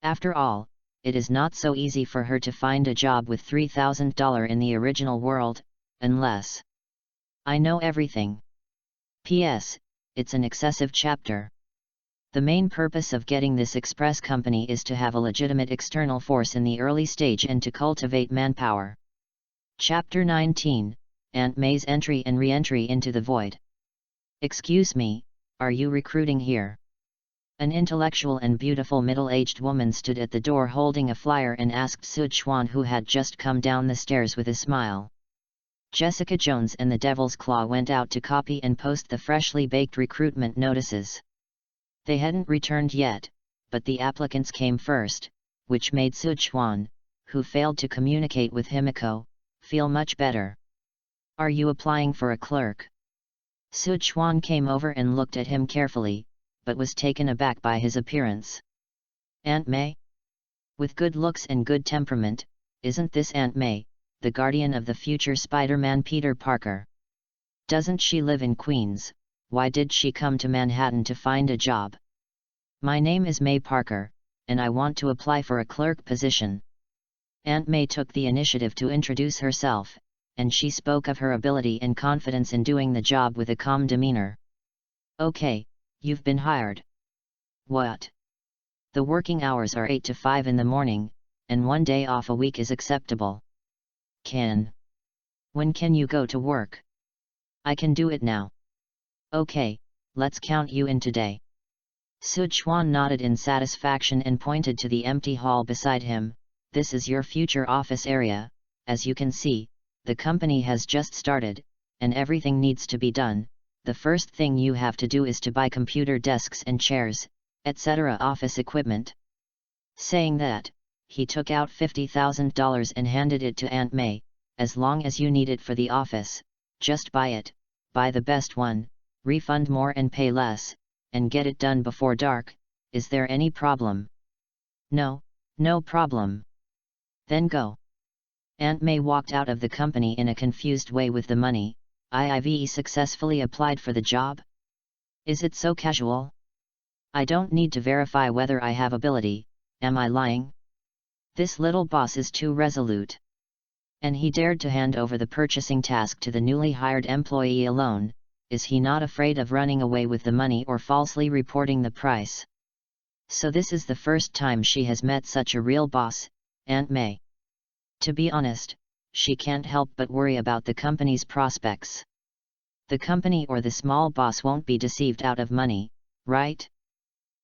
After all, it is not so easy for her to find a job with $3,000 in the original world, unless... I know everything. P.S. It's an excessive chapter. The main purpose of getting this express company is to have a legitimate external force in the early stage and to cultivate manpower. Chapter 19, Aunt May's Entry and Re-entry into the Void. Excuse me, are you recruiting here? An intellectual and beautiful middle-aged woman stood at the door holding a flyer and asked Sichuan, who had just come down the stairs, with a smile. Jessica Jones and the Devil's Claw went out to copy and post the freshly baked recruitment notices. They hadn't returned yet, but the applicants came first, which made Sichuan, who failed to communicate with Himiko, feel much better. Are you applying for a clerk? Sichuan came over and looked at him carefully, but was taken aback by his appearance. Aunt May? With good looks and good temperament, isn't this Aunt May, the guardian of the future Spider-Man Peter Parker? Doesn't she live in Queens? Why did she come to Manhattan to find a job? My name is May Parker, and I want to apply for a clerk position. Aunt May took the initiative to introduce herself, and she spoke of her ability and confidence in doing the job with a calm demeanor. Okay, you've been hired. What? The working hours are 8 to 5 in the morning, and 1 day off a week is acceptable. When can you go to work? I can do it now. Okay, let's count you in today. Sichuan nodded in satisfaction and pointed to the empty hall beside him. This is your future office area. As you can see, the company has just started, and everything needs to be done. The first thing you have to do is to buy computer desks and chairs, etc. office equipment. Saying that, he took out $50,000 and handed it to Aunt May. As long as you need it for the office, just buy it, buy the best one, refund more and pay less, and get it done before dark. Is there any problem? No, no problem. Then go. Aunt May walked out of the company in a confused way with the money. I've successfully applied for the job? Is it so casual? I don't need to verify whether I have ability, am I lying? This little boss is too resolute. And he dared to hand over the purchasing task to the newly hired employee alone. Is he not afraid of running away with the money or falsely reporting the price? So this is the first time she has met such a real boss, Aunt May. To be honest, she can't help but worry about the company's prospects. The company or the small boss won't be deceived out of money, right?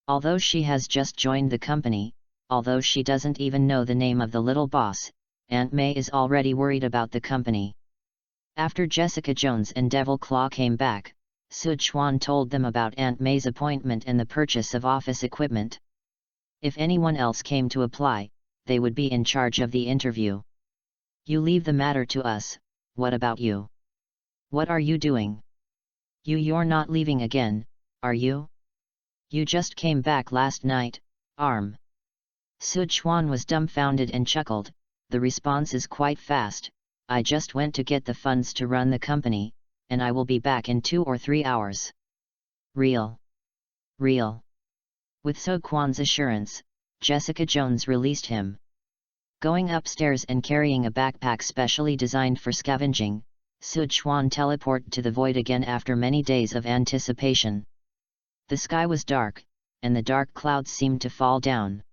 Although she has just joined the company, although she doesn't even know the name of the little boss, Aunt May is already worried about the company. After Jessica Jones and Devil Claw came back, Sichuan told them about Aunt May's appointment and the purchase of office equipment. If anyone else came to apply, they would be in charge of the interview. You leave the matter to us. What about you? What are you doing? You're not leaving again, are you? You just came back last night, Arm. Sichuan was dumbfounded and chuckled. The response is quite fast. I just went to get the funds to run the company, and I will be back in 2 or 3 hours. Real. Real. With Sichuan's assurance, Jessica Jones released him. Going upstairs and carrying a backpack specially designed for scavenging, Sichuan teleported to the void again after many days of anticipation. The sky was dark, and the dark clouds seemed to fall down.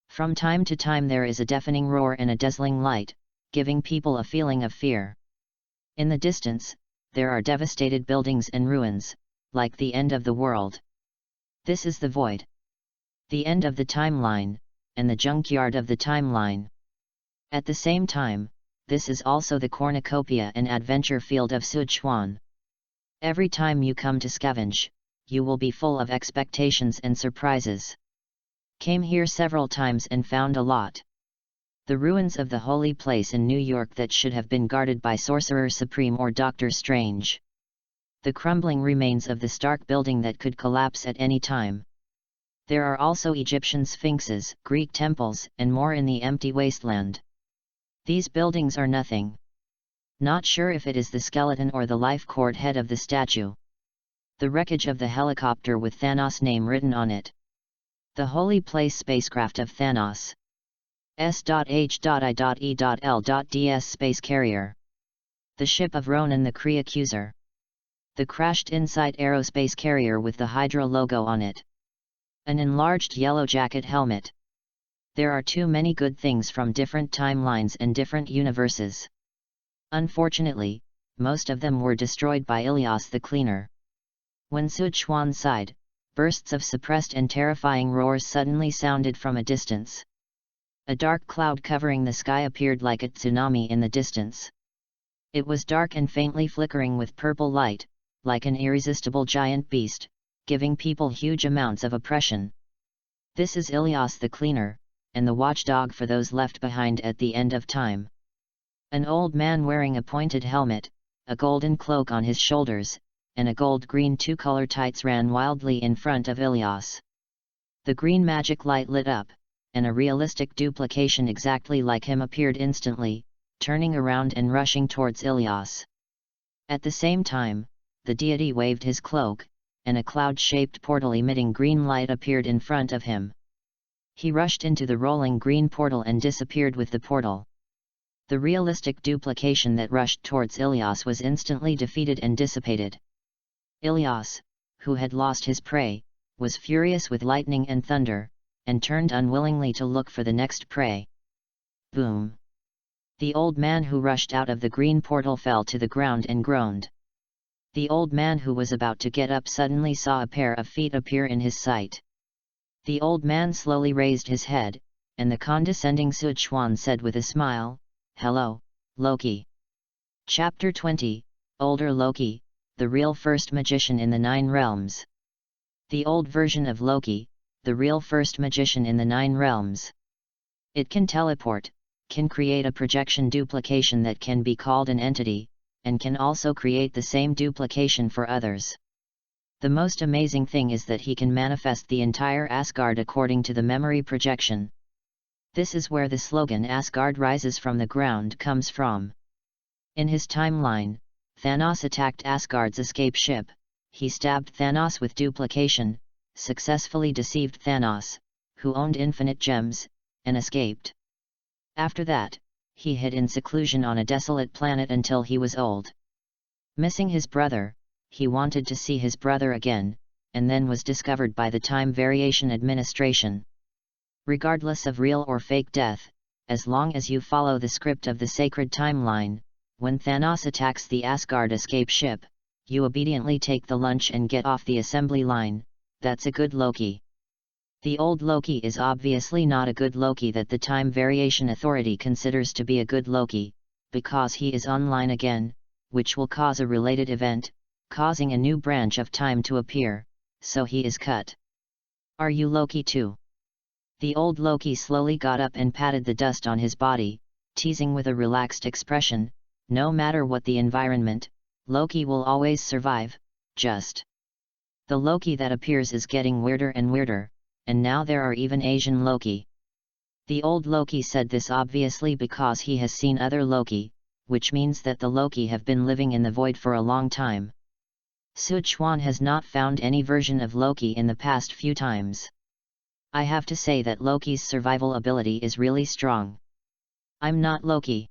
From time to time there is a deafening roar and a dazzling light, giving people a feeling of fear. In the distance, there are devastated buildings and ruins, like the end of the world. This is the void. The end of the timeline, and the junkyard of the timeline. At the same time, this is also the cornucopia and adventure field of Sichuan. Every time you come to scavenge, you will be full of expectations and surprises. Came here several times and found a lot. The ruins of the holy place in New York that should have been guarded by Sorcerer Supreme or Doctor Strange. The crumbling remains of the Stark building that could collapse at any time. There are also Egyptian sphinxes, Greek temples, and more in the empty wasteland. These buildings are nothing. Not sure if it is the skeleton or the life cord head of the statue. The wreckage of the helicopter with Thanos' name written on it. The Holy Place spacecraft of Thanos. S.H.I.E.L.DS space carrier. The ship of Ronan the Kree Accuser. The crashed Insight aerospace carrier with the Hydra logo on it. An enlarged yellow jacket helmet. There are too many good things from different timelines and different universes. Unfortunately, most of them were destroyed by Ilias the Cleaner. When Sichuan sighed, bursts of suppressed and terrifying roars suddenly sounded from a distance. A dark cloud covering the sky appeared like a tsunami in the distance. It was dark and faintly flickering with purple light, like an irresistible giant beast, giving people huge amounts of oppression. This is Ilias the Cleaner, and the watchdog for those left behind at the end of time. An old man wearing a pointed helmet, a golden cloak on his shoulders, and a gold-green two-color tights ran wildly in front of Ilias. The green magic light lit up, and a realistic duplication exactly like him appeared instantly, turning around and rushing towards Ilias. At the same time, the deity waved his cloak, and a cloud-shaped portal emitting green light appeared in front of him. He rushed into the rolling green portal and disappeared with the portal. The realistic duplication that rushed towards Ilias was instantly defeated and dissipated. Ilias, who had lost his prey, was furious with lightning and thunder, and turned unwillingly to look for the next prey. Boom! The old man who rushed out of the green portal fell to the ground and groaned. The old man who was about to get up suddenly saw a pair of feet appear in his sight. The old man slowly raised his head, and the condescending Sichuan said with a smile, "Hello, Loki." Chapter 20, Older Loki, the real first magician in the 9 realms. The old version of Loki, the real first magician in the 9 realms. It can teleport, can create a projection duplication that can be called an entity, and can also create the same duplication for others. The most amazing thing is that he can manifest the entire Asgard according to the memory projection. This is where the slogan "Asgard rises from the ground" comes from. In his timeline, Thanos attacked Asgard's escape ship, he stabbed Thanos with duplication, successfully deceived Thanos, who owned infinite gems, and escaped. After that, he hid in seclusion on a desolate planet until he was old. Missing his brother, he wanted to see his brother again, and then was discovered by the Time Variation Administration. Regardless of real or fake death, as long as you follow the script of the sacred timeline, when Thanos attacks the Asgard escape ship, you obediently take the lunch and get off the assembly line. That's a good Loki. The old Loki is obviously not a good Loki that the Time Variation Authority considers to be a good Loki, because he is online again, which will cause a related event, causing a new branch of time to appear, so he is cut. Are you Loki too? The old Loki slowly got up and patted the dust on his body, teasing with a relaxed expression, "No matter what the environment, Loki will always survive, just." The Loki that appears is getting weirder and weirder, and now there are even Asian Loki. The old Loki said this obviously because he has seen other Loki, which means that the Loki have been living in the void for a long time. Sichuan has not found any version of Loki in the past few times. I have to say that Loki's survival ability is really strong. I'm not Loki.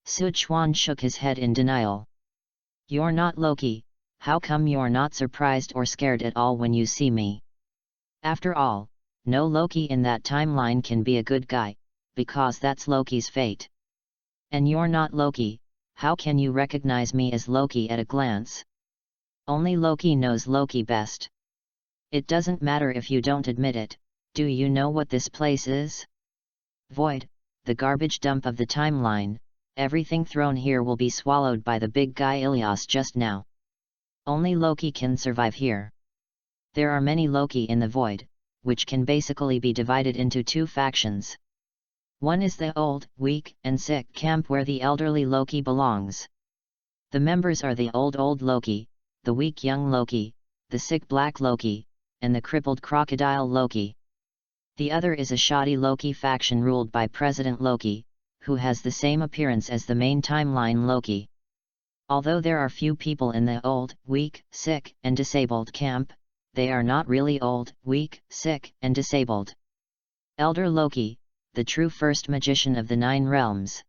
Sichuan shook his head in denial. You're not Loki, how come you're not surprised or scared at all when you see me? After all, no Loki in that timeline can be a good guy, because that's Loki's fate. And you're not Loki, How can you recognize me as Loki at a glance? Only Loki knows Loki best. It doesn't matter if you don't admit it. Do you know what this place is? Void, the garbage dump of the timeline. Everything thrown here will be swallowed by the big guy Ilias just now. Only Loki can survive here. There are many Loki in the void, which can basically be divided into two factions. One is the old, weak, and sick camp where the elderly Loki belongs. The members are the old Loki, the weak young Loki, the sick black Loki, and the crippled crocodile Loki. The other is a shoddy Loki faction ruled by President Loki, who has the same appearance as the main timeline Loki. Although there are few people in the old, weak, sick, and disabled camp, they are not really old, weak, sick, and disabled. Elder Loki, the true first magician of the 9 realms.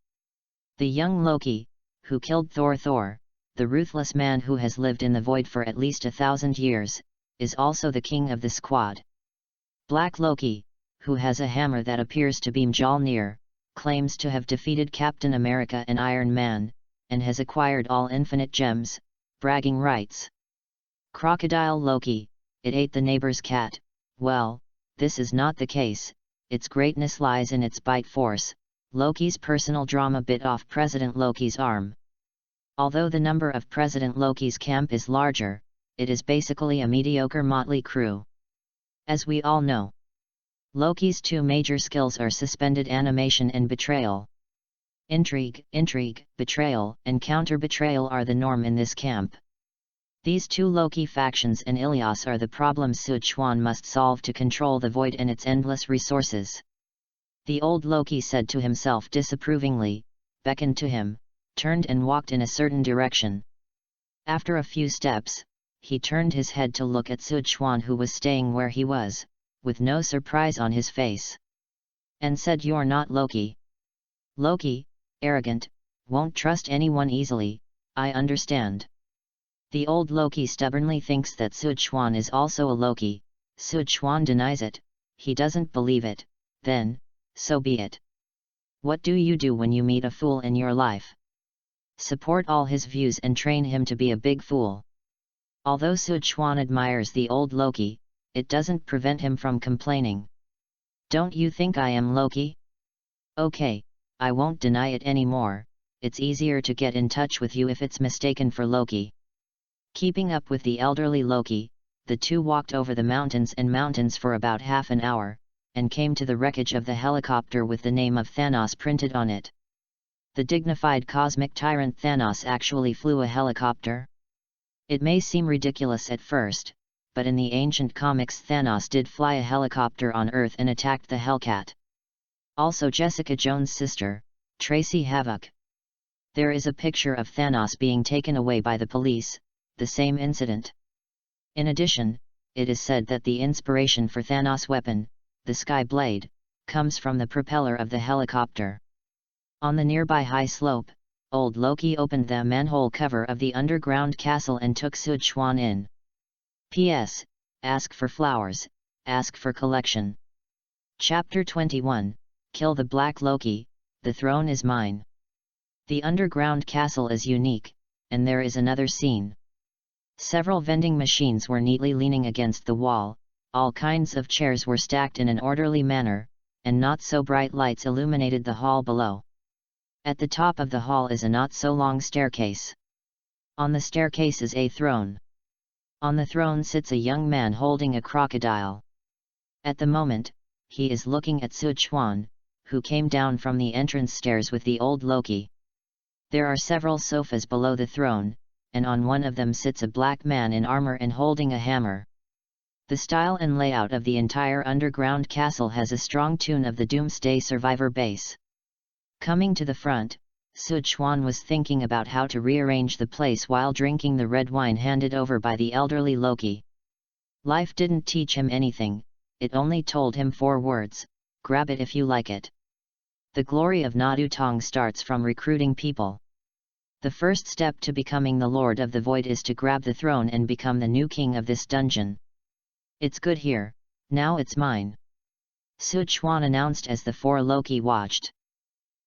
The young Loki, who killed Thor, the ruthless man who has lived in the void for at least 1,000 years, is also the king of the squad. Black Loki, who has a hammer that appears to be Mjolnir, claims to have defeated Captain America and Iron Man, and has acquired all infinite gems, bragging rights. Crocodile Loki, it ate the neighbor's cat. Well, this is not the case, its greatness lies in its bite force. Loki's personal drama bit off President Loki's arm. Although the number of President Loki's camp is larger, it is basically a mediocre motley crew. As we all know, Loki's 2 major skills are suspended animation and betrayal. Intrigue, betrayal, and counter-betrayal are the norm in this camp. These 2 Loki factions and Ilias are the problems Sichuan must solve to control the void and its endless resources. The old Loki said to himself disapprovingly, beckoned to him, turned and walked in a certain direction. After a few steps, he turned his head to look at Sichuan, who was staying where he was, with no surprise on his face, and said, "You're not Loki." "Loki, arrogant, won't trust anyone easily, I understand." The old Loki stubbornly thinks that Sichuan is also a Loki. Sichuan denies it, he doesn't believe it. Then, so be it. What do you do when you meet a fool in your life? Support all his views and train him to be a big fool. Although Sichuan admires the old Loki, it doesn't prevent him from complaining. "Don't you think I am Loki? Okay, I won't deny it anymore. It's easier to get in touch with you if it's mistaken for Loki." Keeping up with the elderly Loki, the 2 walked over the mountains for about half an hour, and came to the wreckage of the helicopter with the name of Thanos printed on it. The dignified cosmic tyrant Thanos actually flew a helicopter? It may seem ridiculous at first, but in the ancient comics Thanos did fly a helicopter on Earth and attacked the Hellcat. Also Jessica Jones' sister, Tracy Havoc. There is a picture of Thanos being taken away by the police, the same incident. In addition, it is said that the inspiration for Thanos' weapon, the Sky Blade, comes from the propeller of the helicopter. On the nearby high slope, old Loki opened the manhole cover of the underground castle and took Sichuan in. P.S. Ask for flowers, ask for collection. Chapter 21, Kill the Black Loki, the throne is mine. The underground castle is unique, and there is another scene. Several vending machines were neatly leaning against the wall, all kinds of chairs were stacked in an orderly manner, and not-so-bright lights illuminated the hall below. At the top of the hall is a not-so-long staircase. On the staircase is a throne. On the throne sits a young man holding a crocodile. At the moment, he is looking at Sichuan, who came down from the entrance stairs with the old Loki. There are several sofas below the throne, and on one of them sits a black man in armor and holding a hammer. The style and layout of the entire underground castle has a strong tune of the Doomsday Survivor base. Coming to the front, Sichuan was thinking about how to rearrange the place while drinking the red wine handed over by the elderly Loki. Life didn't teach him anything, it only told him 4 words, grab it if you like it. The glory of Nadutong starts from recruiting people. The first step to becoming the Lord of the Void is to grab the throne and become the new king of this dungeon. It's good here, now it's mine. Sichuan announced as the 4 Loki watched.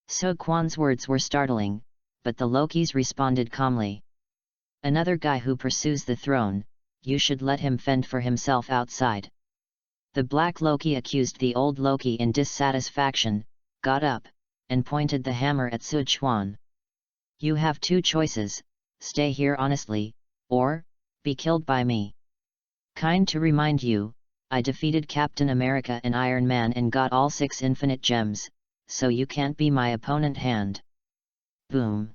Sichuan's words were startling, but the Lokis responded calmly. Another guy who pursues the throne, you should let him fend for himself outside. The Black Loki accused the old Loki in dissatisfaction, got up, and pointed the hammer at Sichuan. You have two choices, stay here honestly, or, be killed by me. Kind to remind you, I defeated Captain America and Iron Man and got all 6 infinite gems, so you can't be my opponent. Hand. Boom.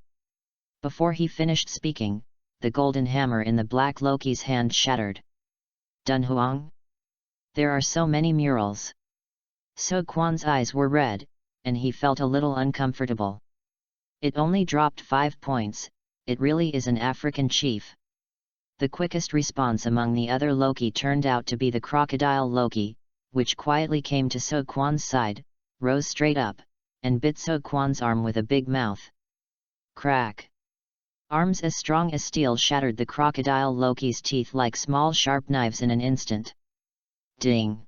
Before he finished speaking, the golden hammer in the Black Loki's hand shattered. Dunhuang? There are so many murals. So Quan's eyes were red, and he felt a little uncomfortable. It only dropped 5 points, it really is an African chief. The quickest response among the other Loki turned out to be the crocodile Loki, which quietly came to So Quan's side, rose straight up, and bit So Quan's arm with a big mouth. Crack! Arms as strong as steel shattered the crocodile Loki's teeth like small sharp knives in an instant. Ding!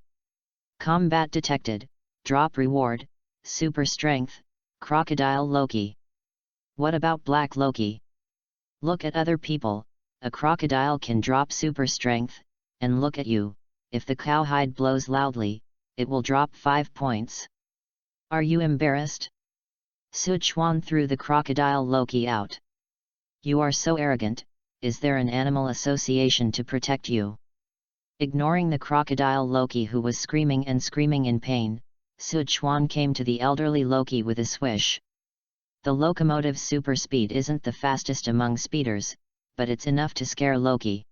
Combat detected, drop reward, super strength, crocodile Loki. What about Black Loki? Look at other people, a crocodile can drop super strength, and look at you, if the cowhide blows loudly, it will drop 5 points. Are you embarrassed? Sichuan threw the crocodile Loki out. You are so arrogant, is there an animal association to protect you? Ignoring the crocodile Loki who was screaming in pain, Sichuan came to the elderly Loki with a swish. The locomotive's super speed isn't the fastest among speeders, but it's enough to scare Loki.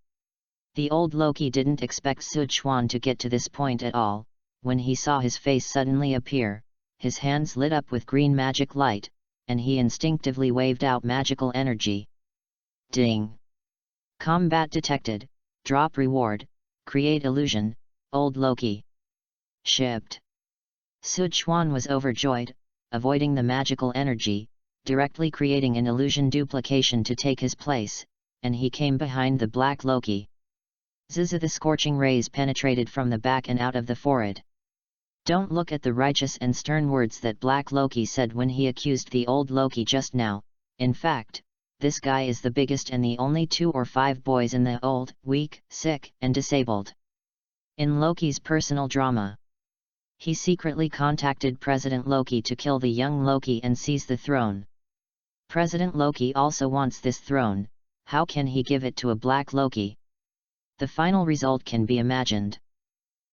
The old Loki didn't expect Sichuan to get to this point at all. When he saw his face suddenly appear, his hands lit up with green magic light, and he instinctively waved out magical energy. Ding! Combat detected, drop reward, create illusion, old Loki. Shipped. Sichuan was overjoyed, avoiding the magical energy, directly creating an illusion duplication to take his place, and he came behind the Black Loki. Zizza, the scorching rays penetrated from the back and out of the forehead. Don't look at the righteous and stern words that Black Loki said when he accused the old Loki just now. In fact, this guy is the biggest and the only 2 or 5 boys in the old, weak, sick, and disabled. In Loki's personal drama, he secretly contacted President Loki to kill the young Loki and seize the throne. President Loki also wants this throne. How can he give it to a Black Loki? The final result can be imagined.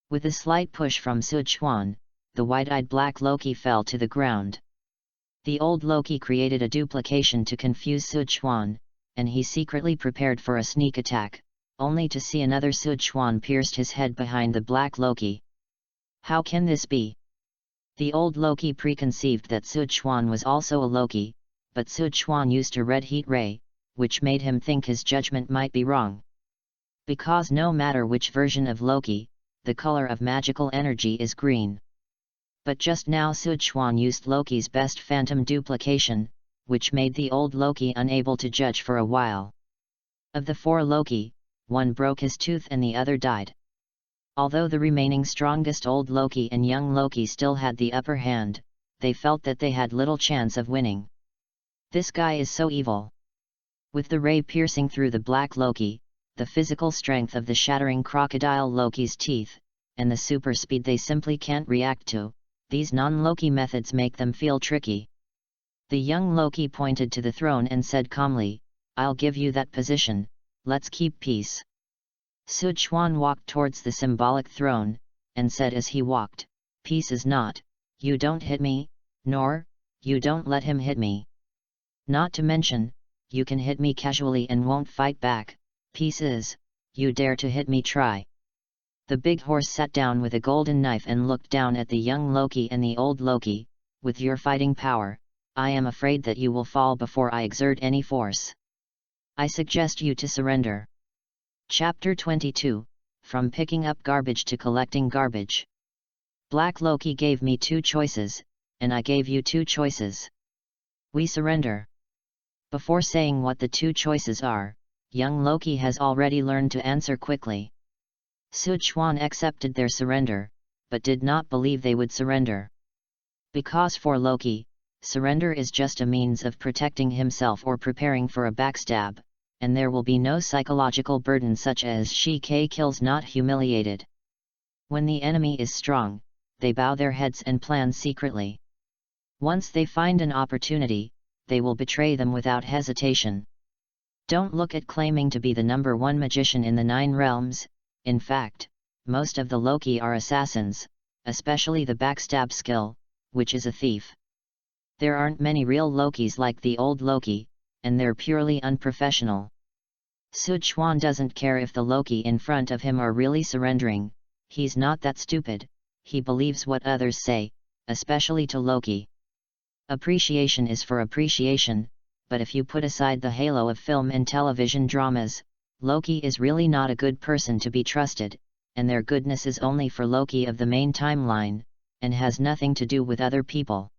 With a slight push from Sichuan, the wide-eyed Black Loki fell to the ground. The old Loki created a duplication to confuse Sichuan, and he secretly prepared for a sneak attack, only to see another Sichuan pierced his head behind the Black Loki. How can this be? The old Loki preconceived that Sichuan was also a Loki, but Sichuan used a red heat ray, which made him think his judgment might be wrong. Because no matter which version of Loki, the color of magical energy is green. But just now Sichuan used Loki's best phantom duplication, which made the old Loki unable to judge for a while. Of the 4 Loki, 1 broke his tooth and the other died. Although the remaining strongest old Loki and young Loki still had the upper hand, they felt that they had little chance of winning. This guy is so evil. With the ray piercing through the Black Loki, the physical strength of the shattering crocodile Loki's teeth, and the super speed they simply can't react to, these non-Loki methods make them feel tricky. The young Loki pointed to the throne and said calmly, "I'll give you that position, let's keep peace." Sichuan walked towards the symbolic throne, and said as he walked, "Peace is not, you don't hit me, nor, you don't let him hit me. Not to mention, you can hit me casually and won't fight back, peace is, you dare to hit me, try." The big horse sat down with a golden knife and looked down at the young Loki and the old Loki. "With your fighting power, I am afraid that you will fall before I exert any force. I suggest you to surrender." Chapter 22, From Picking Up Garbage to Collecting Garbage. Black Loki gave me 2 choices, and I gave you 2 choices. We surrender. Before saying what the 2 choices are, young Loki has already learned to answer quickly. Sichuan accepted their surrender, but did not believe they would surrender. Because for Loki, surrender is just a means of protecting himself or preparing for a backstab, and there will be no psychological burden such as she kills not humiliated. When the enemy is strong, they bow their heads and plan secretly. Once they find an opportunity, they will betray them without hesitation. Don't look at claiming to be the number one magician in the 9 realms. In fact, most of the Loki are assassins, especially the backstab skill, which is a thief. There aren't many real Lokis like the old Loki, and they're purely unprofessional. Sichuan doesn't care if the Loki in front of him are really surrendering, he's not that stupid, he believes what others say, especially to Loki. Appreciation is for appreciation, but if you put aside the halo of film and television dramas, Loki is really not a good person to be trusted, and their goodness is only for Loki of the main timeline, and has nothing to do with other people.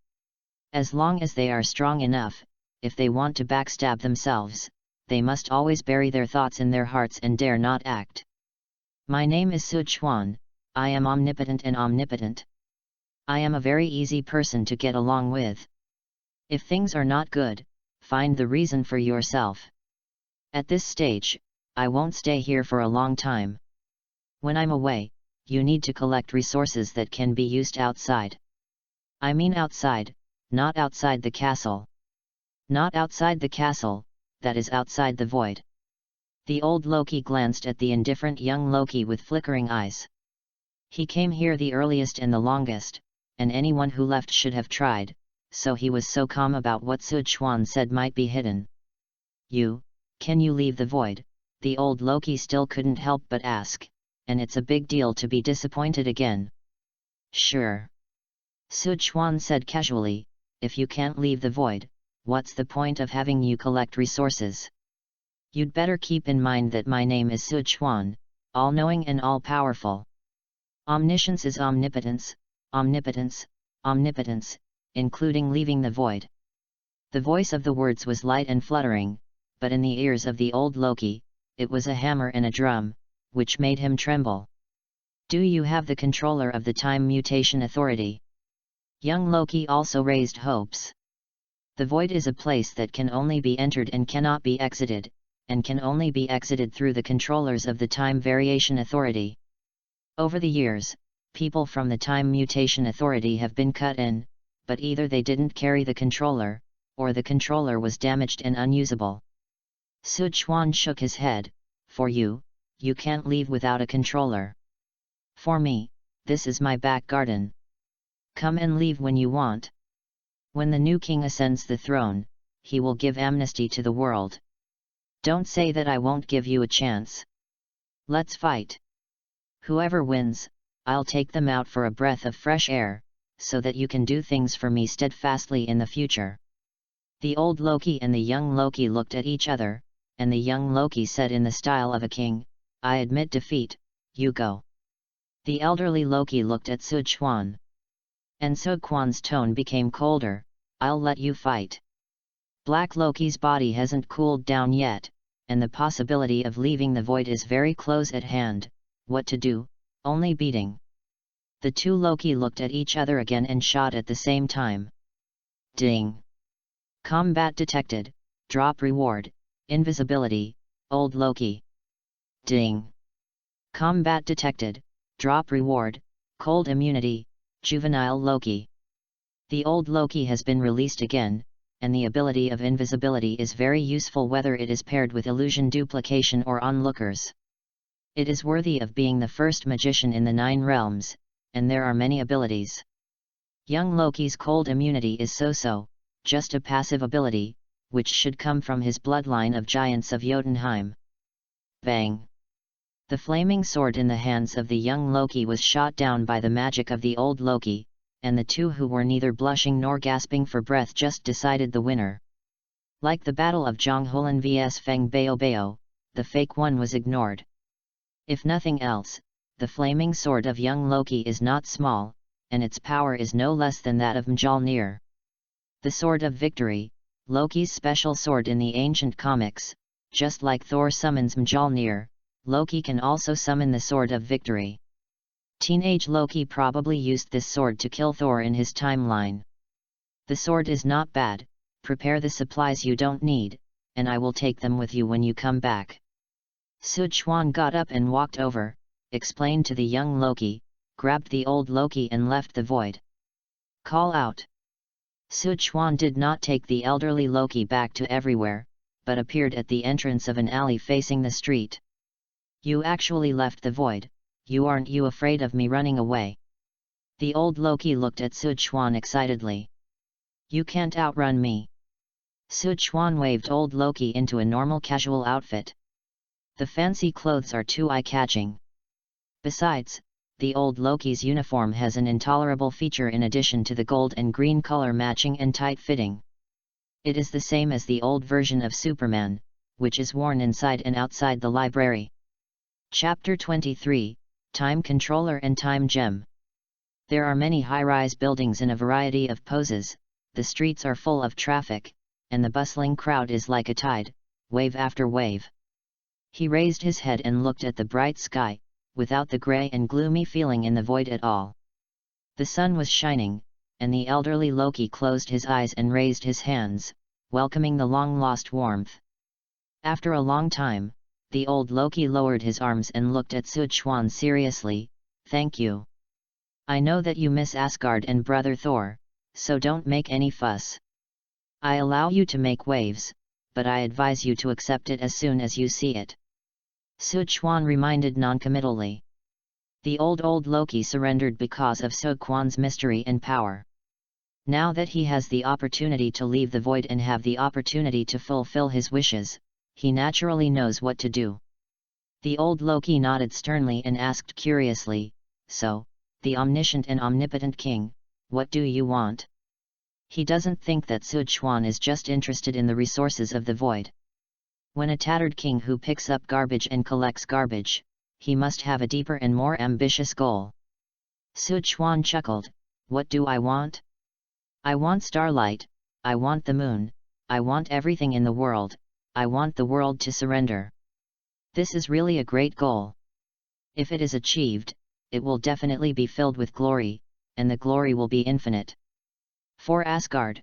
As long as they are strong enough, if they want to backstab themselves, they must always bury their thoughts in their hearts and dare not act. My name is Sichuan, I am omnipotent and omnipotent. I am a very easy person to get along with. If things are not good, find the reason for yourself. At this stage, I won't stay here for a long time. When I'm away, you need to collect resources that can be used outside. I mean outside, not outside the castle. Not outside the castle, that is outside the void. The old Loki glanced at the indifferent young Loki with flickering eyes. He came here the earliest and the longest, and anyone who left should have tried, so he was so calm about what Sichuan said might be hidden. Can you leave the void? The old Loki still couldn't help but ask, and it's a big deal to be disappointed again. Sure. Sichuan said casually, if you can't leave the void, what's the point of having you collect resources? You'd better keep in mind that my name is Sichuan, all-knowing and all-powerful. Omniscience is omnipotence, omnipotence, omnipotence, including leaving the void. The voice of the words was light and fluttering, but in the ears of the old Loki, it was a hammer and a drum, which made him tremble. Do you have the controller of the Time Mutation Authority? Young Loki also raised hopes. The void is a place that can only be entered and cannot be exited, and can only be exited through the controllers of the Time Variation Authority. Over the years, people from the Time Mutation Authority have been cut in, but either they didn't carry the controller, or the controller was damaged and unusable. Sichuan shook his head. For you can't leave without a controller. For me, this is my back garden. Come and leave when you want. When the new king ascends the throne, he will give amnesty to the world. Don't say that I won't give you a chance. Let's fight. Whoever wins, I'll take them out for a breath of fresh air, so that you can do things for me steadfastly in the future. The old Loki and the young Loki looked at each other, and the young Loki said in the style of a king, I admit defeat, you go. The elderly Loki looked at Sichuan. And Sichuan's tone became colder, I'll let you fight. Black Loki's body hasn't cooled down yet, and the possibility of leaving the void is very close at hand. What to do? Only beating. The two Loki looked at each other again and shot at the same time. Ding! Combat detected, drop reward, invisibility, old Loki. Ding! Combat detected, drop reward, cold immunity, juvenile Loki. The old Loki has been released again, and the ability of invisibility is very useful whether it is paired with illusion duplication or onlookers. It is worthy of being the first magician in the 9 realms, and there are many abilities. Young Loki's cold immunity is so-so, just a passive ability, which should come from his bloodline of giants of Jotunheim. Bang! The flaming sword in the hands of the young Loki was shot down by the magic of the old Loki, and the two who were neither blushing nor gasping for breath just decided the winner. Like the battle of Zhonghulan vs Feng Baobao, the fake one was ignored. If nothing else, the flaming sword of young Loki is not small, and its power is no less than that of Mjolnir. The Sword of Victory, Loki's special sword in the ancient comics, just like Thor summons Mjolnir, Loki can also summon the Sword of Victory. Teenage Loki probably used this sword to kill Thor in his timeline. The sword is not bad, prepare the supplies you don't need, and I will take them with you when you come back. Sichuan got up and walked over, explained to the young Loki, grabbed the old Loki and left the void. Call out. Sichuan did not take the elderly Loki back to everywhere, but appeared at the entrance of an alley facing the street. You actually left the void, aren't you afraid of me running away? The old Loki looked at Sichuan excitedly. You can't outrun me. Sichuan waved old Loki into a normal casual outfit. The fancy clothes are too eye-catching. Besides, the old Loki's uniform has an intolerable feature in addition to the gold and green color matching and tight-fitting. It is the same as the old version of Superman, which is worn inside and outside the library. Chapter 23, Time Controller and Time Gem. There are many high-rise buildings in a variety of poses, the streets are full of traffic, and the bustling crowd is like a tide, wave after wave. He raised his head and looked at the bright sky, without the grey and gloomy feeling in the void at all. The sun was shining, and the elderly Loki closed his eyes and raised his hands, welcoming the long-lost warmth. After a long time, the old Loki lowered his arms and looked at Sichuan seriously. Thank you. I know that you miss Asgard and brother Thor, so don't make any fuss. I allow you to make waves, but I advise you to accept it as soon as you see it. Sichuan reminded noncommittally. The old Loki surrendered because of Sichuan's mystery and power. Now that he has the opportunity to leave the void and have the opportunity to fulfill his wishes, he naturally knows what to do. The old Loki nodded sternly and asked curiously, So, the omniscient and omnipotent king, what do you want? He doesn't think that Sichuan is just interested in the resources of the void. When a tattered king who picks up garbage and collects garbage, he must have a deeper and more ambitious goal. Sichuan chuckled, What do I want? I want starlight, I want the moon, I want everything in the world, I want the world to surrender. This is really a great goal. If it is achieved, it will definitely be filled with glory, and the glory will be infinite. For Asgard.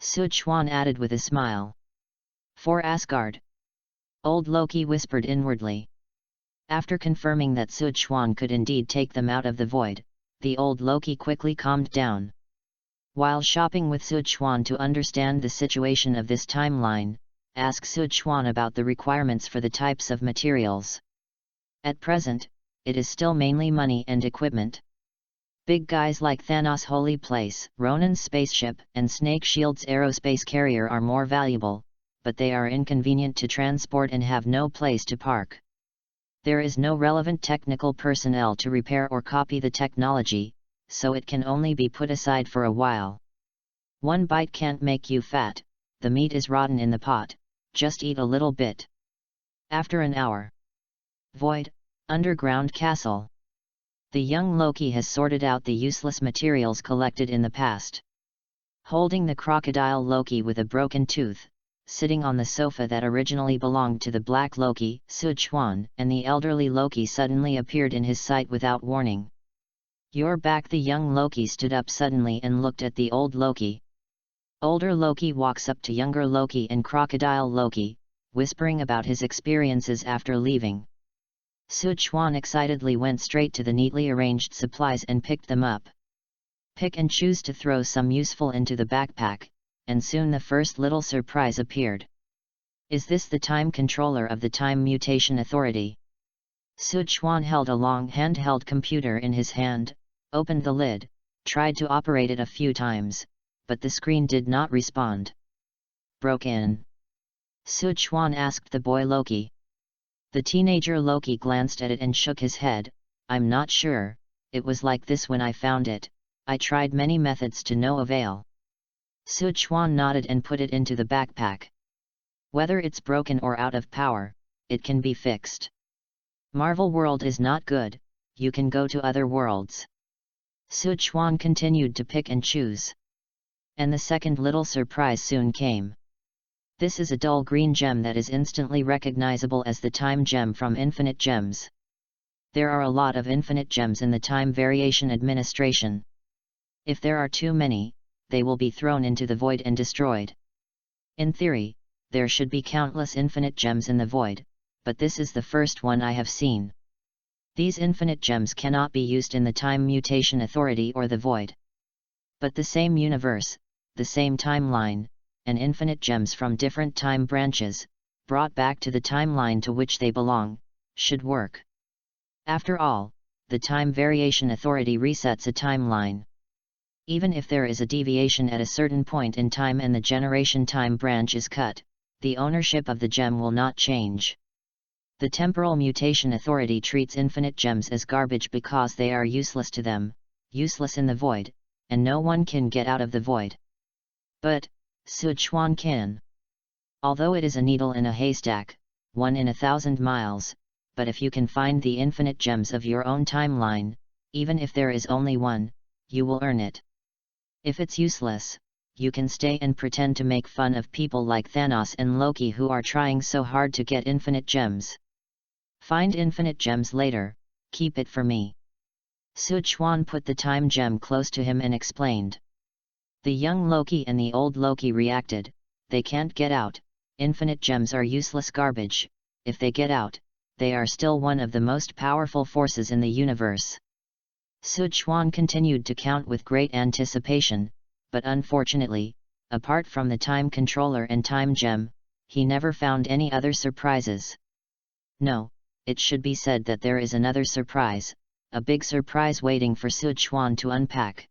Sichuan added with a smile. For Asgard. Old Loki whispered inwardly. After confirming that Sichuan could indeed take them out of the void, the old Loki quickly calmed down. While shopping with Sichuan to understand the situation of this timeline, asked Sichuan about the requirements for the types of materials. At present, it is still mainly money and equipment. Big guys like Thanos' Holy Place, Ronan's spaceship, and Snake Shield's aerospace carrier are more valuable, but they are inconvenient to transport and have no place to park. There is no relevant technical personnel to repair or copy the technology, so it can only be put aside for a while. One bite can't make you fat, the meat is rotten in the pot, just eat a little bit. After an hour. Void, underground castle. The young Loki has sorted out the useless materials collected in the past. Holding the crocodile Loki with a broken tooth, sitting on the sofa that originally belonged to the black Loki, Sichuan, and the elderly Loki suddenly appeared in his sight without warning. You're back. The young Loki stood up suddenly and looked at the old Loki. Older Loki walks up to younger Loki and crocodile Loki, whispering about his experiences after leaving. Sichuan excitedly went straight to the neatly arranged supplies and picked them up. Pick and choose to throw some useful into the backpack, and soon the first little surprise appeared. Is this the time controller of the Time Mutation Authority? Sichuan held a long handheld computer in his hand, opened the lid, tried to operate it a few times, but the screen did not respond. Broken? Sichuan asked the boy Loki. The teenager Loki glanced at it and shook his head. I'm not sure, it was like this when I found it, I tried many methods to no avail. Sichuan nodded and put it into the backpack. Whether it's broken or out of power, it can be fixed. Marvel World is not good, you can go to other worlds. Sichuan continued to pick and choose. And the second little surprise soon came. This is a dull green gem that is instantly recognizable as the time gem from Infinite Gems. There are a lot of infinite gems in the Time Variation Administration. If there are too many, they will be thrown into the void and destroyed. In theory, there should be countless infinite gems in the void, but this is the first one I have seen. These infinite gems cannot be used in the Time Mutation Authority or the void. But the same universe, the same timeline, and infinite gems from different time branches, brought back to the timeline to which they belong, should work. After all, the Time Variation Authority resets a timeline. Even if there is a deviation at a certain point in time and the generation time branch is cut, the ownership of the gem will not change. The Temporal Mutation Authority treats infinite gems as garbage because they are useless to them, useless in the void, and no one can get out of the void. But, Sichuan can. Although it is a needle in a haystack, 1 in 1,000 miles, but if you can find the infinite gems of your own timeline, even if there is only one, you will earn it. If it's useless, you can stay and pretend to make fun of people like Thanos and Loki who are trying so hard to get infinite gems. Find infinite gems later, keep it for me. Sichuan put the time gem close to him and explained. The young Loki and the old Loki reacted, they can't get out, infinite gems are useless garbage, if they get out, they are still one of the most powerful forces in the universe. Sichuan continued to count with great anticipation, but unfortunately, apart from the time controller and time gem, he never found any other surprises. No, it should be said that there is another surprise, a big surprise waiting for Sichuan to unpack.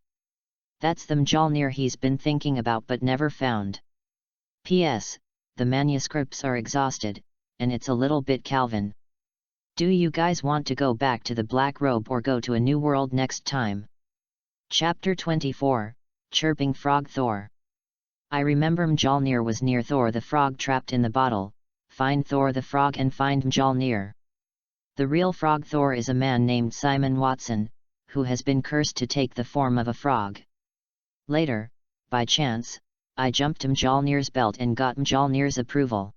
That's the Mjolnir he's been thinking about but never found. P.S. The manuscripts are exhausted, and it's a little bit Calvin. Do you guys want to go back to the Black Robe or go to a new world next time? Chapter 24, Chirping Frog Thor. I remember Mjolnir was near Thor the frog trapped in the bottle. Find Thor the frog and find Mjolnir. The real frog Thor is a man named Simon Watson, who has been cursed to take the form of a frog. Later, by chance, I jumped Mjolnir's belt and got Mjolnir's approval.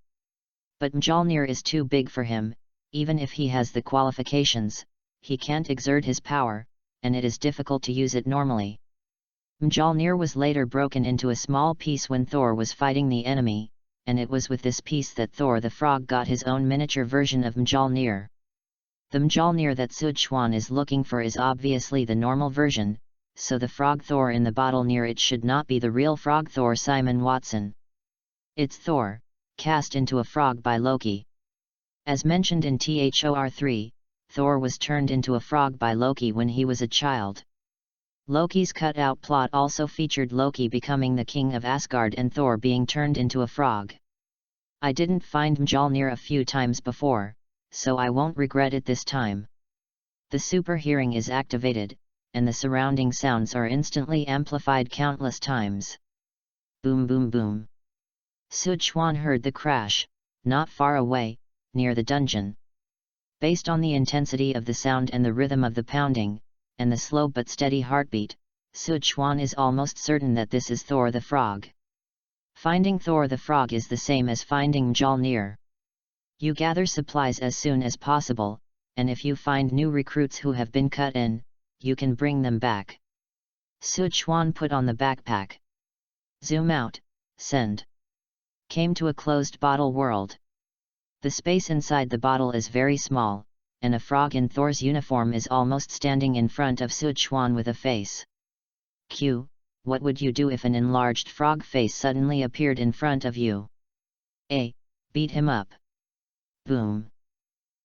But Mjolnir is too big for him, even if he has the qualifications, he can't exert his power, and it is difficult to use it normally. Mjolnir was later broken into a small piece when Thor was fighting the enemy, and it was with this piece that Thor the frog got his own miniature version of Mjolnir. The Mjolnir that Sichuan is looking for is obviously the normal version, so the frog Thor in the bottle near it should not be the real frog Thor Simon Watson. It's Thor, cast into a frog by Loki. As mentioned in Thor 3, Thor was turned into a frog by Loki when he was a child. Loki's cut-out plot also featured Loki becoming the king of Asgard and Thor being turned into a frog. I didn't find Mjolnir a few times before, so I won't regret it this time. The super hearing is activated, and the surrounding sounds are instantly amplified countless times. Boom boom boom. Sichuan heard the crash, not far away, near the dungeon. Based on the intensity of the sound and the rhythm of the pounding, and the slow but steady heartbeat, Sichuan is almost certain that this is Thor the frog. Finding Thor the frog is the same as finding Mjolnir. You gather supplies as soon as possible, and if you find new recruits who have been cut in, you can bring them back. Sichuan put on the backpack. Zoom out, send. Came to a closed bottle world. The space inside the bottle is very small, and a frog in Thor's uniform is almost standing in front of Sichuan with a face. Q. What would you do if an enlarged frog face suddenly appeared in front of you? A. Beat him up. Boom.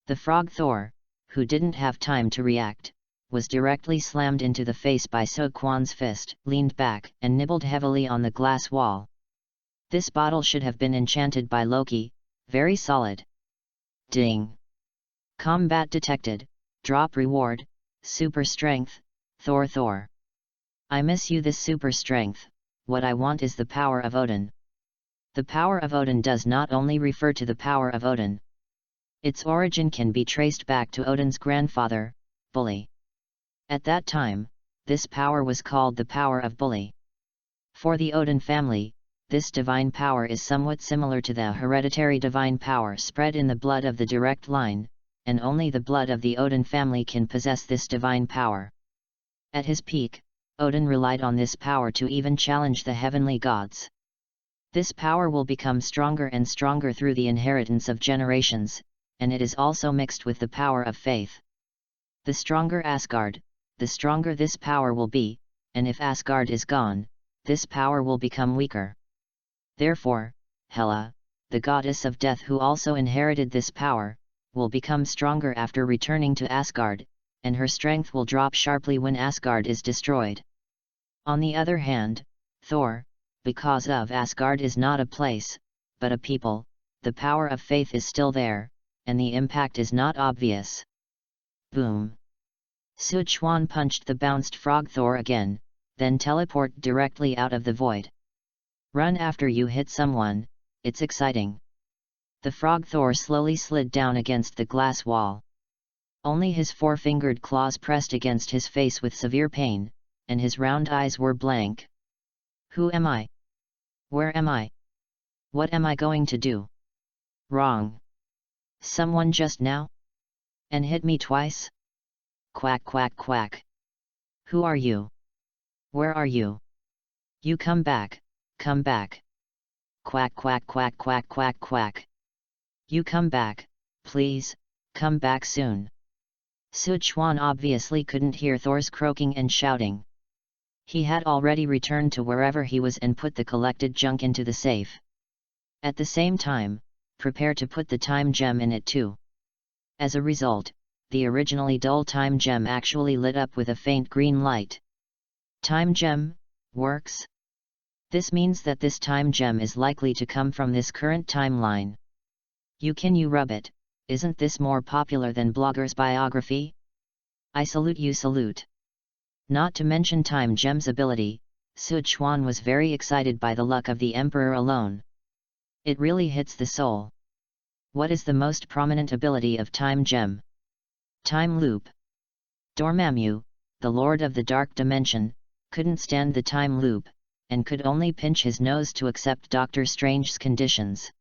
The frog Thor, who didn't have time to react, was directly slammed into the face by Sichuan's fist, leaned back and nibbled heavily on the glass wall. This bottle should have been enchanted by Loki, very solid. Ding. Combat detected, drop reward, super strength, Thor. I miss you this super strength, what I want is the power of Odin. The power of Odin does not only refer to the power of Odin. Its origin can be traced back to Odin's grandfather, Bulli. At that time, this power was called the power of Bulli. For the Odin family, this divine power is somewhat similar to the hereditary divine power spread in the blood of the direct line, and only the blood of the Odin family can possess this divine power. At his peak, Odin relied on this power to even challenge the heavenly gods. This power will become stronger and stronger through the inheritance of generations, and it is also mixed with the power of faith. The stronger Asgard, the stronger this power will be, and if Asgard is gone, this power will become weaker. Therefore, Hela, the goddess of death who also inherited this power, will become stronger after returning to Asgard, and her strength will drop sharply when Asgard is destroyed. On the other hand, Thor, because of Asgard is not a place, but a people, the power of faith is still there, and the impact is not obvious. Boom! Sichuan punched the bounced frog Thor again, then teleport directly out of the void. Run after you hit someone, it's exciting. The frog Thor slowly slid down against the glass wall. Only his four-fingered claws pressed against his face with severe pain, and his round eyes were blank. Who am I? Where am I? What am I going to do? Wrong. Someone just now? And hit me twice? Quack quack quack. Who are you? Where are you? You come back, come back. Quack quack quack quack quack quack. You come back, please, come back soon. Sichuan obviously couldn't hear Thor's croaking and shouting. He had already returned to wherever he was and put the collected junk into the safe. At the same time, prepare to put the time gem in it too. As a result, the originally dull time gem actually lit up with a faint green light. Time gem works. This means that this time gem is likely to come from this current timeline. Can you rub it? Isn't this more popular than blogger's biography? I salute you, salute. Not to mention time gem's ability, Sichuan was very excited by the luck of the emperor alone. It really hits the soul. What is the most prominent ability of time gem? Time loop. Dormammu, the lord of the dark dimension, couldn't stand the time loop, and could only pinch his nose to accept Doctor Strange's conditions.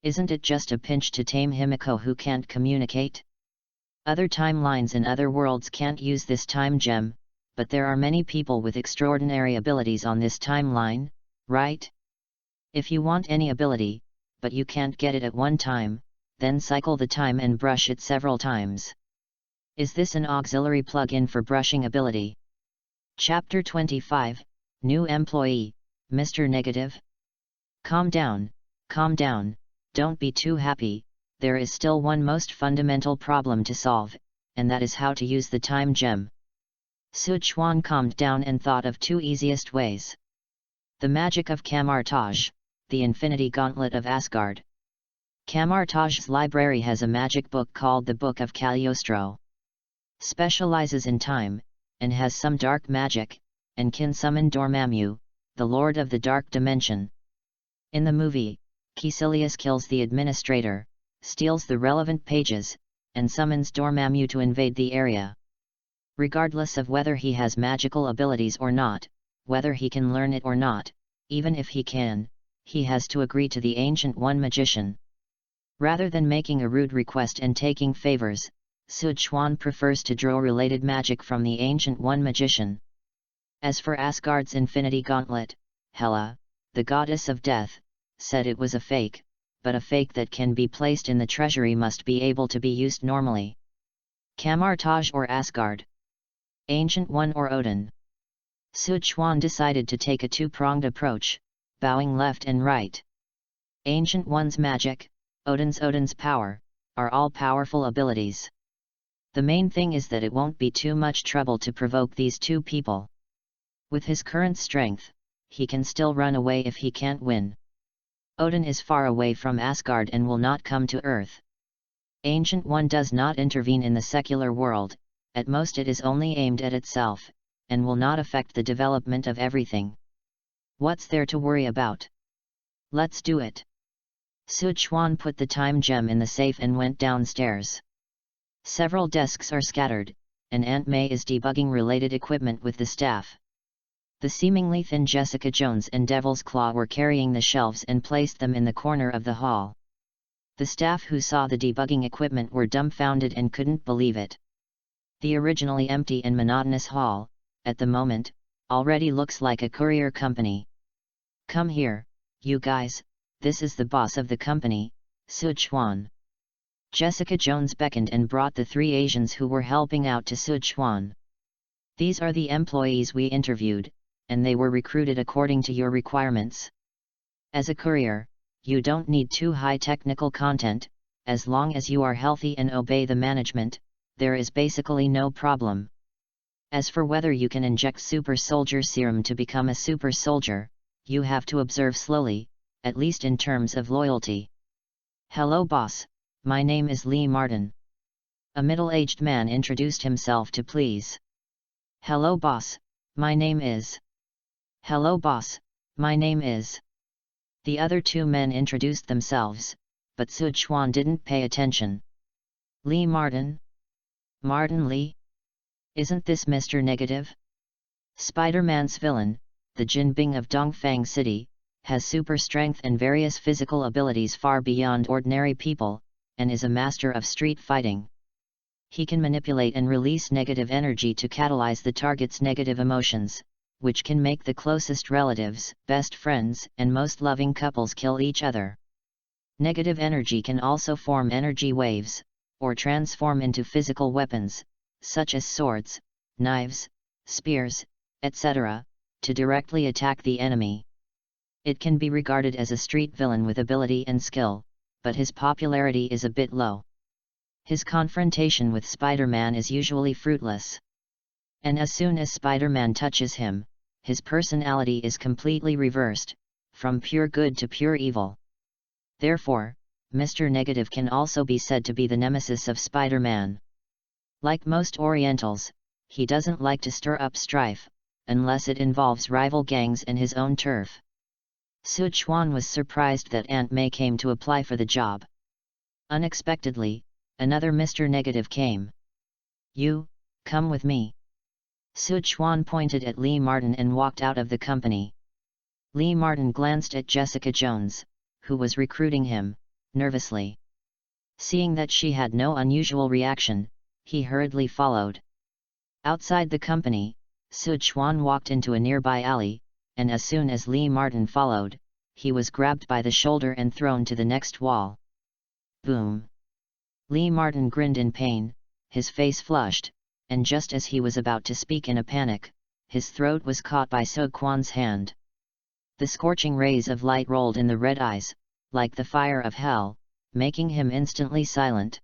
Isn't it just a pinch to tame Himiko who can't communicate? Other timelines in other worlds can't use this time gem, but there are many people with extraordinary abilities on this timeline, right? If you want any ability, but you can't get it at one time, then cycle the time and brush it several times. Is this an auxiliary plug-in for brushing ability? Chapter 25, New Employee, Mr. Negative? Calm down, don't be too happy, there is still one most fundamental problem to solve, and that is how to use the time gem. Sichuan calmed down and thought of two easiest ways. The magic of Camartage, the Infinity Gauntlet of Asgard. Camartage's library has a magic book called the Book of Cagliostro. Specializes in time, and has some dark magic, and can summon Dormammu, the Lord of the Dark Dimension. In the movie, Caecilius kills the administrator, steals the relevant pages, and summons Dormammu to invade the area. Regardless of whether he has magical abilities or not, whether he can learn it or not, even if he can, he has to agree to the Ancient One magician. Rather than making a rude request and taking favors, Sichuan prefers to draw related magic from the Ancient One magician. As for Asgard's Infinity Gauntlet, Hela, the goddess of death, said it was a fake, but a fake that can be placed in the treasury must be able to be used normally. Camartage or Asgard? Ancient One or Odin? Sichuan decided to take a two-pronged approach, bowing left and right. Ancient One's magic, Odin's power, are all powerful abilities. The main thing is that it won't be too much trouble to provoke these two people. With his current strength, he can still run away if he can't win. Odin is far away from Asgard and will not come to Earth. Ancient One does not intervene in the secular world, at most it is only aimed at itself, and will not affect the development of everything. What's there to worry about? Let's do it. Sichuan put the time gem in the safe and went downstairs. Several desks are scattered, and Aunt May is debugging related equipment with the staff. The seemingly thin Jessica Jones and Devil's Claw were carrying the shelves and placed them in the corner of the hall. The staff who saw the debugging equipment were dumbfounded and couldn't believe it. The originally empty and monotonous hall, at the moment, already looks like a courier company. Come here, you guys, this is the boss of the company, Sichuan. Jessica Jones beckoned and brought the 3 Asians who were helping out to Sichuan. These are the employees we interviewed, and they were recruited according to your requirements. As a courier, you don't need too high technical content, as long as you are healthy and obey the management, there is basically no problem. As for whether you can inject super soldier serum to become a super soldier, you have to observe slowly, at least in terms of loyalty. Hello boss, my name is Lee Martin. A middle-aged man introduced himself to please. Hello boss, my name is. Hello boss, my name is. The other 2 men introduced themselves, but Sichuan didn't pay attention. Lee Martin? Martin Lee? Isn't this Mr. Negative? Spider-Man's villain, the Jin Bing of Dongfang City, has super strength and various physical abilities far beyond ordinary people, and is a master of street fighting. He can manipulate and release negative energy to catalyze the target's negative emotions, which can make the closest relatives, best friends, and most loving couples kill each other. Negative energy can also form energy waves, or transform into physical weapons, such as swords, knives, spears, etc., to directly attack the enemy. It can be regarded as a street villain with ability and skill, but his popularity is a bit low. His confrontation with Spider-Man is usually fruitless. And as soon as Spider-Man touches him, his personality is completely reversed, from pure good to pure evil. Therefore, Mr. Negative can also be said to be the nemesis of Spider-Man. Like most Orientals, he doesn't like to stir up strife, unless it involves rival gangs and his own turf. Sichuan was surprised that Aunt May came to apply for the job. Unexpectedly, another Mr. Negative came. You, come with me. Sichuan pointed at Lee Martin and walked out of the company. Lee Martin glanced at Jessica Jones, who was recruiting him, nervously. Seeing that she had no unusual reaction, he hurriedly followed. Outside the company, Sichuan walked into a nearby alley, and as soon as Lee Martin followed, he was grabbed by the shoulder and thrown to the next wall. Boom! Lee Martin grinned in pain, his face flushed, and just as he was about to speak in a panic, his throat was caught by Sichuan's hand. The scorching rays of light rolled in the red eyes, like the fire of hell, making him instantly silent.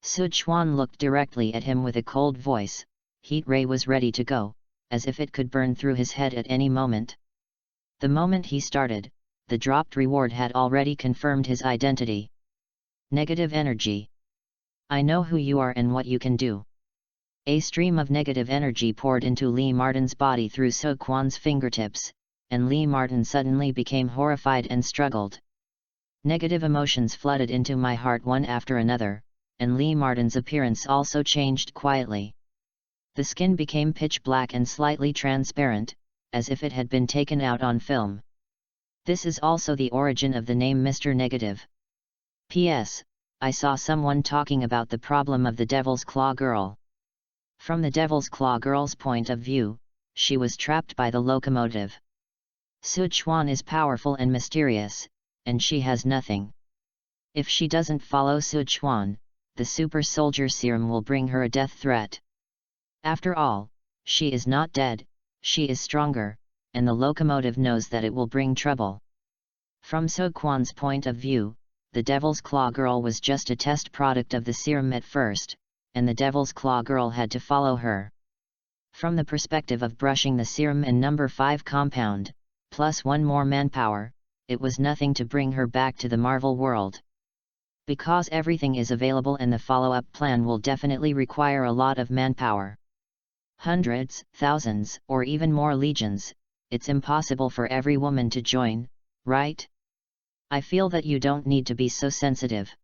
Sichuan looked directly at him with a cold voice. Heat ray was ready to go, as if it could burn through his head at any moment. The moment he started, the dropped reward had already confirmed his identity. Negative energy. I know who you are and what you can do. A stream of negative energy poured into Lee Martin's body through Sichuan's fingertips, and Lee Martin suddenly became horrified and struggled. Negative emotions flooded into my heart one after another, and Lee Martin's appearance also changed quietly. The skin became pitch black and slightly transparent, as if it had been taken out on film. This is also the origin of the name Mr. Negative. P.S. I saw someone talking about the problem of the Devil's Claw Girl. From the Devil's Claw Girl's point of view, she was trapped by the locomotive. Sichuan is powerful and mysterious, and she has nothing. If she doesn't follow Sichuan, the super soldier serum will bring her a death threat. After all, she is not dead, she is stronger, and the locomotive knows that it will bring trouble. From Sichuan's point of view, the Devil's Claw Girl was just a test product of the serum at first, and the Devil's Claw Girl had to follow her. From the perspective of brushing the serum and number 5 compound, plus 1 more manpower, it was nothing to bring her back to the Marvel world. Because everything is available and the follow-up plan will definitely require a lot of manpower. Hundreds, thousands, or even more legions, it's impossible for every woman to join, right? I feel that you don't need to be so sensitive.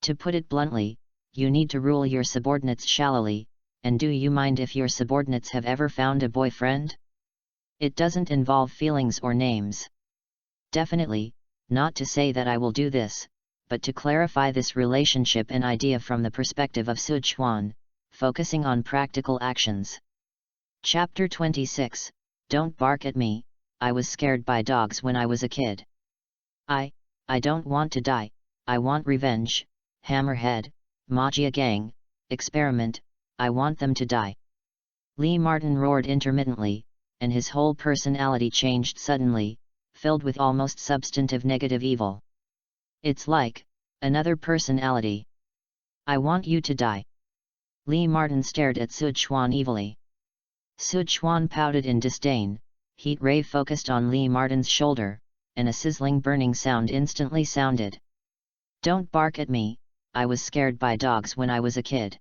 To put it bluntly, you need to rule your subordinates shallowly, and do you mind if your subordinates have ever found a boyfriend? It doesn't involve feelings or names. Definitely, not to say that I will do this, but to clarify this relationship and idea from the perspective of Sichuan, focusing on practical actions. Chapter 26, Don't bark at me, I was scared by dogs when I was a kid. I don't want to die, I want revenge, Hammerhead, Magia Gang, Experiment, I want them to die. Lee Martin roared intermittently, and his whole personality changed suddenly, filled with almost substantive negative evil. It's like another personality. I want you to die. Lee Martin stared at Sichuan evilly. Sichuan pouted in disdain, heat ray focused on Lee Martin's shoulder, and a sizzling burning sound instantly sounded. Don't bark at me, I was scared by dogs when I was a kid.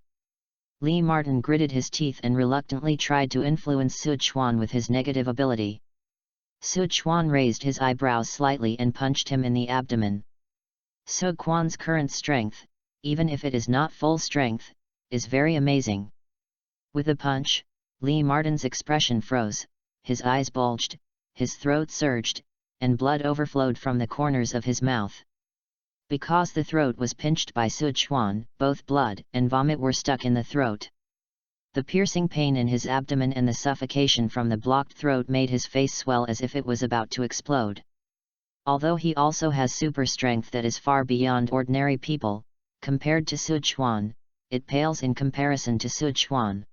Lee Martin gritted his teeth and reluctantly tried to influence Sichuan with his negative ability. Sichuan raised his eyebrows slightly and punched him in the abdomen. Sichuan's current strength, even if it is not full strength, is very amazing. With the punch, Lee Martin's expression froze, his eyes bulged, his throat surged, and blood overflowed from the corners of his mouth. Because the throat was pinched by Sichuan, both blood and vomit were stuck in the throat. The piercing pain in his abdomen and the suffocation from the blocked throat made his face swell as if it was about to explode. Although he also has super strength that is far beyond ordinary people, compared to Sichuan, it pales in comparison to Sichuan.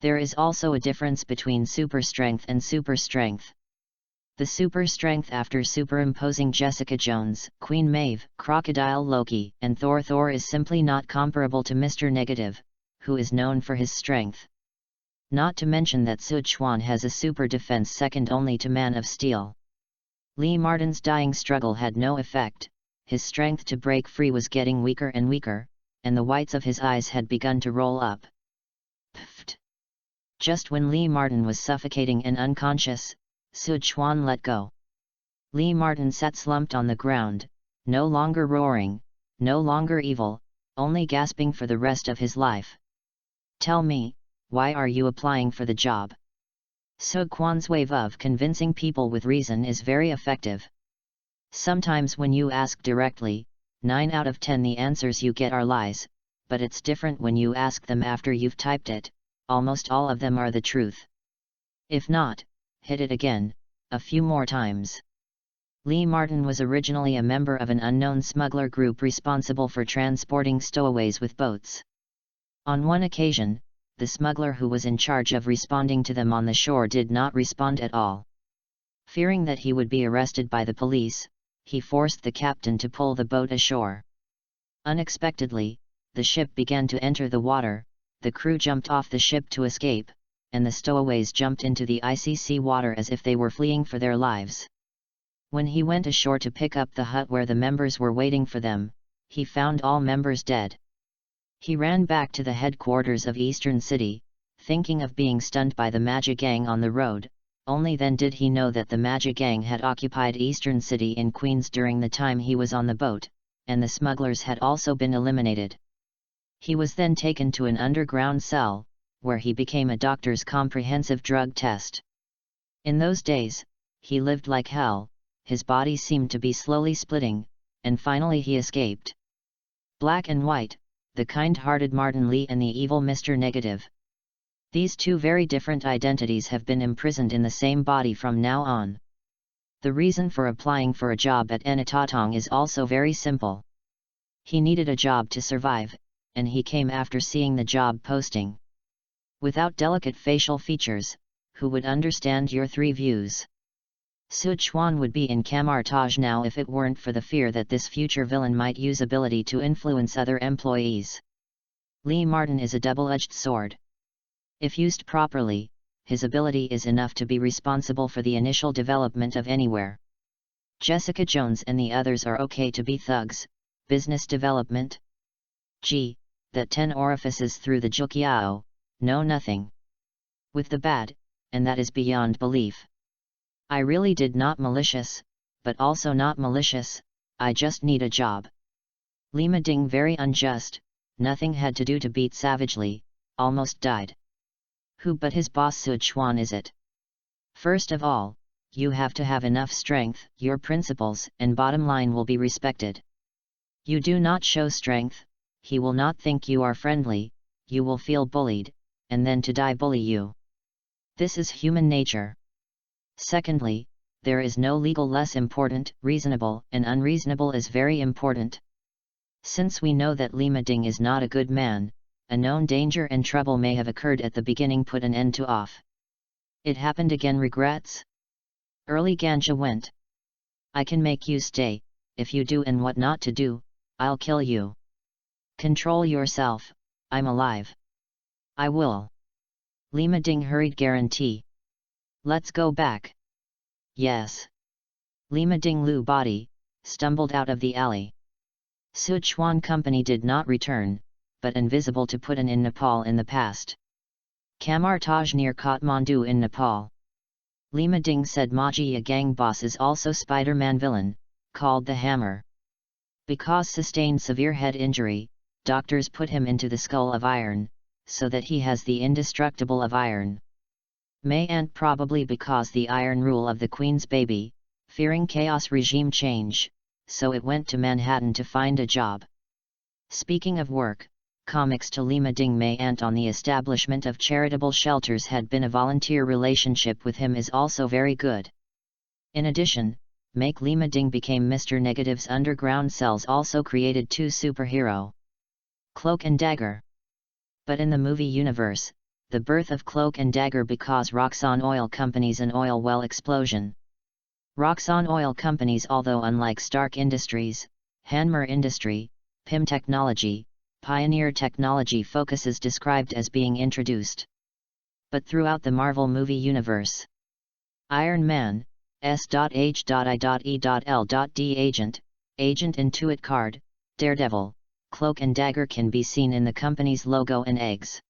There is also a difference between super strength and super strength. The super strength after superimposing Jessica Jones, Queen Maeve, Crocodile Loki, and Thor is simply not comparable to Mr. Negative, who is known for his strength. Not to mention that Sichuan has a super defense second only to Man of Steel. Lee Martin's dying struggle had no effect, his strength to break free was getting weaker and weaker, and the whites of his eyes had begun to roll up. Pfft! Just when Lee Martin was suffocating and unconscious, Sichuan let go. Lee Martin sat slumped on the ground, no longer roaring, no longer evil, only gasping for the rest of his life. Tell me, why are you applying for the job? Sichuan's wave of convincing people with reason is very effective. Sometimes when you ask directly, 9 out of 10 the answers you get are lies, but it's different when you ask them after you've typed it, almost all of them are the truth. If not, hit it again, a few more times. Lee Martin was originally a member of an unknown smuggler group responsible for transporting stowaways with boats. On one occasion, the smuggler who was in charge of responding to them on the shore did not respond at all. Fearing that he would be arrested by the police, he forced the captain to pull the boat ashore. Unexpectedly, the ship began to enter the water, the crew jumped off the ship to escape, and the stowaways jumped into the icy sea water as if they were fleeing for their lives. When he went ashore to pick up the hut where the members were waiting for them, he found all members dead. He ran back to the headquarters of Eastern City, thinking of being stunned by the Magia Gang on the road, only then did he know that the Magia Gang had occupied Eastern City in Queens during the time he was on the boat, and the smugglers had also been eliminated. He was then taken to an underground cell, where he became a doctor's comprehensive drug test. In those days, he lived like hell, his body seemed to be slowly splitting, and finally he escaped. Black and White, the kind-hearted Martin Lee and the evil Mr. Negative. These two very different identities have been imprisoned in the same body from now on. The reason for applying for a job at Enitatong is also very simple. He needed a job to survive, and he came after seeing the job posting. Without delicate facial features, who would understand your 3 views? Sichuan would be in Camartage now if it weren't for the fear that this future villain might use ability to influence other employees. Lee Martin is a double-edged sword. If used properly, his ability is enough to be responsible for the initial development of Anywhere. Jessica Jones and the others are okay to be thugs, business development. Gee, that 10 orifices through the Jukiao, no nothing. With the bad, and that is beyond belief. I really did not malicious, but also not malicious, I just need a job. Lima Ding very unjust, nothing had to do to beat savagely, almost died. Who but his boss Sichuan is it? First of all, you have to have enough strength, your principles and bottom line will be respected. You do not show strength, he will not think you are friendly, you will feel bullied, and then to die bully you. This is human nature. Secondly, there is no legal less important, reasonable and unreasonable is very important. Since we know that Li Miding is not a good man, a known danger and trouble may have occurred at the beginning put an end to off. It happened again regrets? Early Ganja went. I can make you stay, if you do and what not to do, I'll kill you. Control yourself, I'm alive. I will. Li Miding hurried guarantee. Let's go back. Yes. Li Miding Lu body, stumbled out of the alley. Sichuan company did not return, but invisible to Putan in Nepal in the past. Kamartaj near Kathmandu in Nepal. Li Miding said Maji a gang boss is also Spider-Man villain, called the Hammer. Because sustained severe head injury, doctors put him into the skull of iron, so that he has the indestructible of iron. May and probably because the iron rule of the Queen's baby, fearing chaos regime change, so it went to Manhattan to find a job. Speaking of work, comics to Li Miding May Ant on the establishment of charitable shelters had been a volunteer relationship with him is also very good. In addition, Make Li Miding became Mr. Negative's underground cells also created two superhero. Cloak and Dagger. But in the movie universe, the birth of Cloak and Dagger because Roxxon Oil Company's an oil well explosion. Roxxon Oil Companies although unlike Stark Industries, Hanmer Industry, PIM Technology, Pioneer Technology focuses described as being introduced. But throughout the Marvel movie universe, Iron Man, S.H.I.E.L.D. Agent Intuit Card, Daredevil, Cloak and Dagger can be seen in the company's logo and eggs.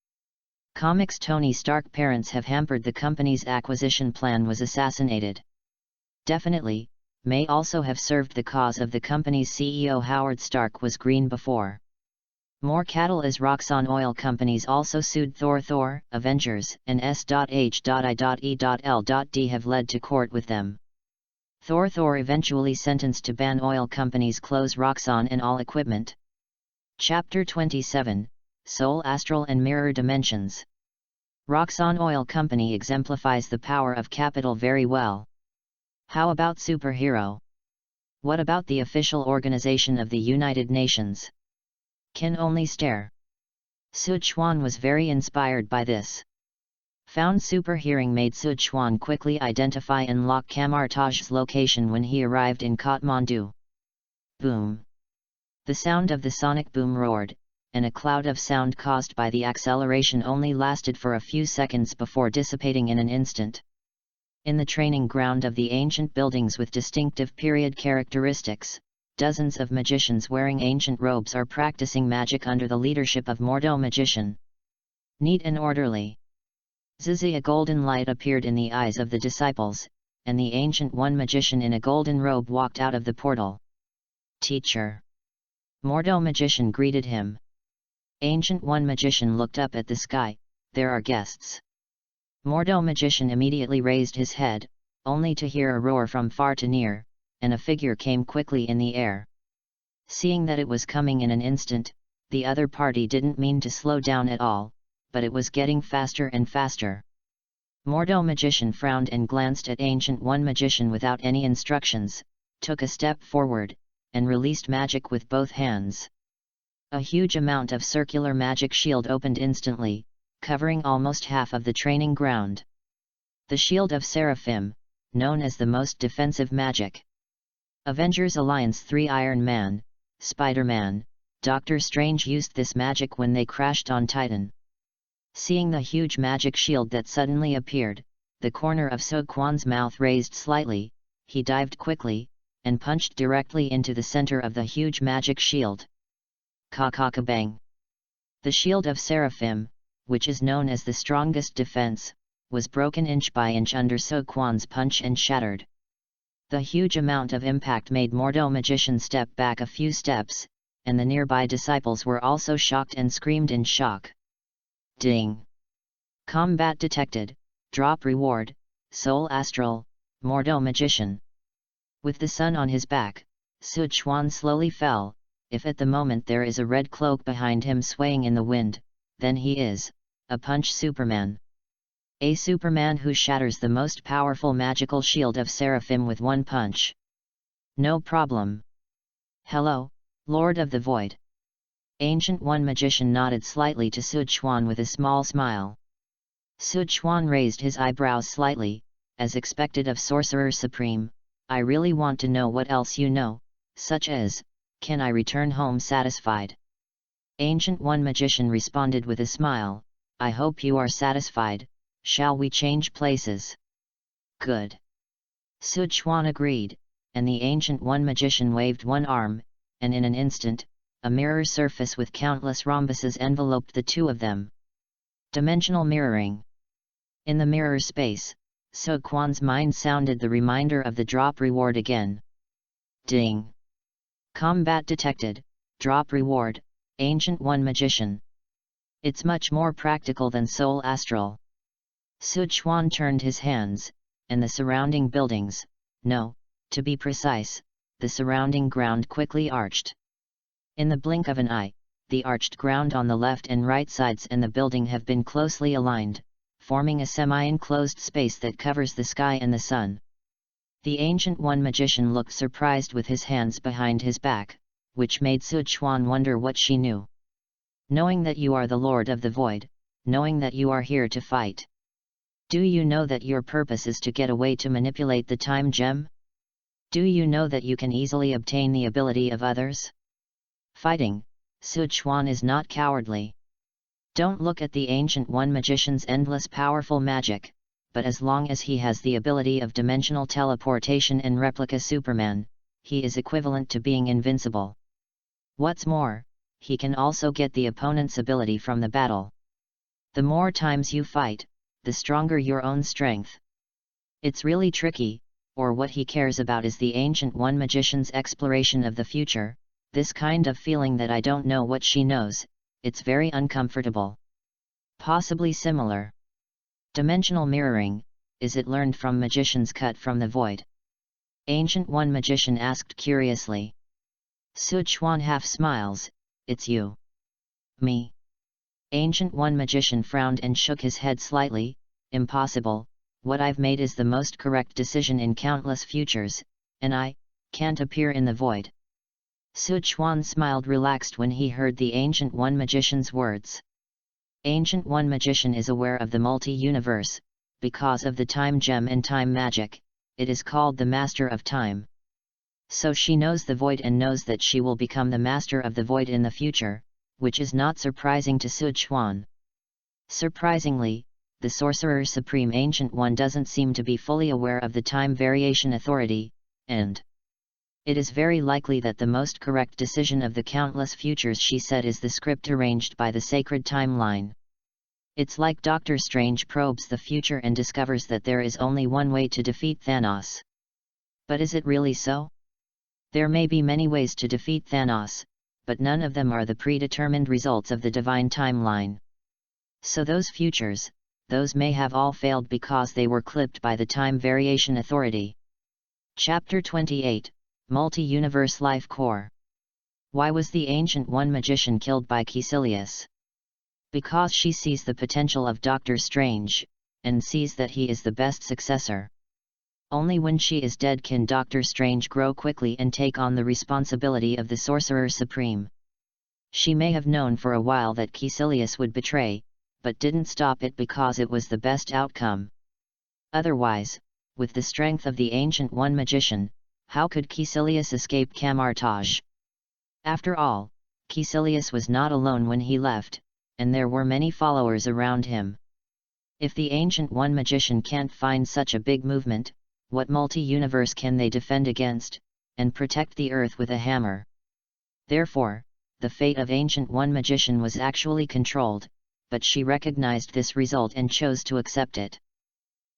Comics Tony Stark parents have hampered the company's acquisition plan was assassinated. Definitely, may also have served the cause of the company's CEO Howard Stark was green before. More cattle as Roxxon Oil Companies also sued Thor, Avengers, and S.H.I.E.L.D. have led to court with them. Thor eventually sentenced to ban oil companies close Roxxon and all equipment. Chapter 27, Soul Astral and Mirror Dimensions. Roxxon Oil Company exemplifies the power of capital very well. How about superhero? What about the official organization of the United Nations? Can only stare. Sichuan was very inspired by this. Found super hearing made Sichuan quickly identify and lock Kamartaj's location when he arrived in Kathmandu. Boom. The sound of the sonic boom roared, and a cloud of sound caused by the acceleration only lasted for a few seconds before dissipating in an instant. In the training ground of the ancient buildings with distinctive period characteristics, dozens of magicians wearing ancient robes are practicing magic under the leadership of Mordo Magician. Neat and orderly. Zizi a golden light appeared in the eyes of the disciples, and the ancient one magician in a golden robe walked out of the portal. Teacher. Mordo Magician greeted him. Ancient one magician looked up at the sky, there are guests. Mordo Magician immediately raised his head, only to hear a roar from far to near, and a figure came quickly in the air. Seeing that it was coming in an instant, the other party didn't mean to slow down at all, but it was getting faster and faster. Mordo Magician frowned and glanced at Ancient One Magician without any instructions, took a step forward, and released magic with both hands. A huge amount of circular magic shield opened instantly, covering almost half of the training ground. The Shield of Seraphim, known as the most defensive magic. Avengers Alliance 3 Iron Man, Spider-Man, Doctor Strange used this magic when they crashed on Titan. Seeing the huge magic shield that suddenly appeared, the corner of Sichuan's mouth raised slightly, he dived quickly, and punched directly into the center of the huge magic shield. Ka-ka-ka-bang! The Shield of Seraphim, which is known as the strongest defense, was broken inch by inch under Sichuan's punch and shattered. The huge amount of impact made Mordo Magician step back a few steps, and the nearby disciples were also shocked and screamed in shock. Ding! Combat detected, drop reward, Soul Astral, Mordo Magician. With the sun on his back, Sichuan slowly fell. If at the moment there is a red cloak behind him swaying in the wind, then he is a punch Superman. A Superman who shatters the most powerful magical shield of Seraphim with one punch. No problem. Hello, Lord of the Void. Ancient One Magician nodded slightly to Sichuan with a small smile. Sichuan raised his eyebrows slightly, as expected of Sorcerer Supreme. I really want to know what else you know, such as, can I return home satisfied? Ancient One Magician responded with a smile, I hope you are satisfied, shall we change places? Good. Sichuan agreed, and the Ancient One Magician waved one arm, and in an instant, a mirror surface with countless rhombuses enveloped the two of them. Dimensional mirroring. In the mirror space, Sichuan's mind sounded the reminder of the drop reward again. Ding! Combat detected, drop reward, Ancient One Magician. It's much more practical than Soul Astral. Sichuan turned his hands, and the surrounding buildings, no, to be precise, the surrounding ground quickly arched. In the blink of an eye, the arched ground on the left and right sides and the building have been closely aligned, forming a semi-enclosed space that covers the sky and the sun. The Ancient One Magician looked surprised with his hands behind his back, which made Sichuan wonder what she knew. Knowing that you are the Lord of the Void, knowing that you are here to fight. Do you know that your purpose is to get away to manipulate the time gem? Do you know that you can easily obtain the ability of others? Fighting, Sichuan is not cowardly. Don't look at the Ancient One Magician's endless powerful magic, but as long as he has the ability of dimensional teleportation and replica Superman, he is equivalent to being invincible. What's more, he can also get the opponent's ability from the battle. The more times you fight, the stronger your own strength. It's really tricky, or what he cares about is the Ancient One Magician's exploration of the future, this kind of feeling that I don't know what she knows, it's very uncomfortable. Possibly similar. Dimensional mirroring, is it learned from magicians cut from the void? Ancient One Magician asked curiously. Sichuan half smiles, it's you. Me. Ancient One Magician frowned and shook his head slightly, impossible, what I've made is the most correct decision in countless futures, and I can't appear in the void. Sichuan smiled relaxed when he heard the Ancient One Magician's words. Ancient One Magician is aware of the multi-universe, because of the time gem and time magic, it is called the Master of Time. So she knows the void and knows that she will become the Master of the Void in the future, which is not surprising to Sichuan. Surprisingly, the Sorcerer Supreme Ancient One doesn't seem to be fully aware of the time variation authority, and it is very likely that the most correct decision of the countless futures she said is the script arranged by the sacred timeline. It's like Doctor Strange probes the future and discovers that there is only one way to defeat Thanos. But is it really so? There may be many ways to defeat Thanos, but none of them are the predetermined results of the divine timeline. So those futures, those may have all failed because they were clipped by the time variation authority. Chapter 28, Multi-Universe Life Core. Why was the Ancient One Magician killed by Caecilius? Because she sees the potential of Doctor Strange, and sees that he is the best successor. Only when she is dead can Doctor Strange grow quickly and take on the responsibility of the Sorcerer Supreme. She may have known for a while that Caecilius would betray, but didn't stop it because it was the best outcome. Otherwise, with the strength of the Ancient One Magician, how could Caecilius escape camartage? After all, Caecilius was not alone when he left, and there were many followers around him. If the Ancient One Magician can't find such a big movement, what multi-universe can they defend against, and protect the Earth with a hammer? Therefore, the fate of Ancient One Magician was actually controlled, but she recognized this result and chose to accept it.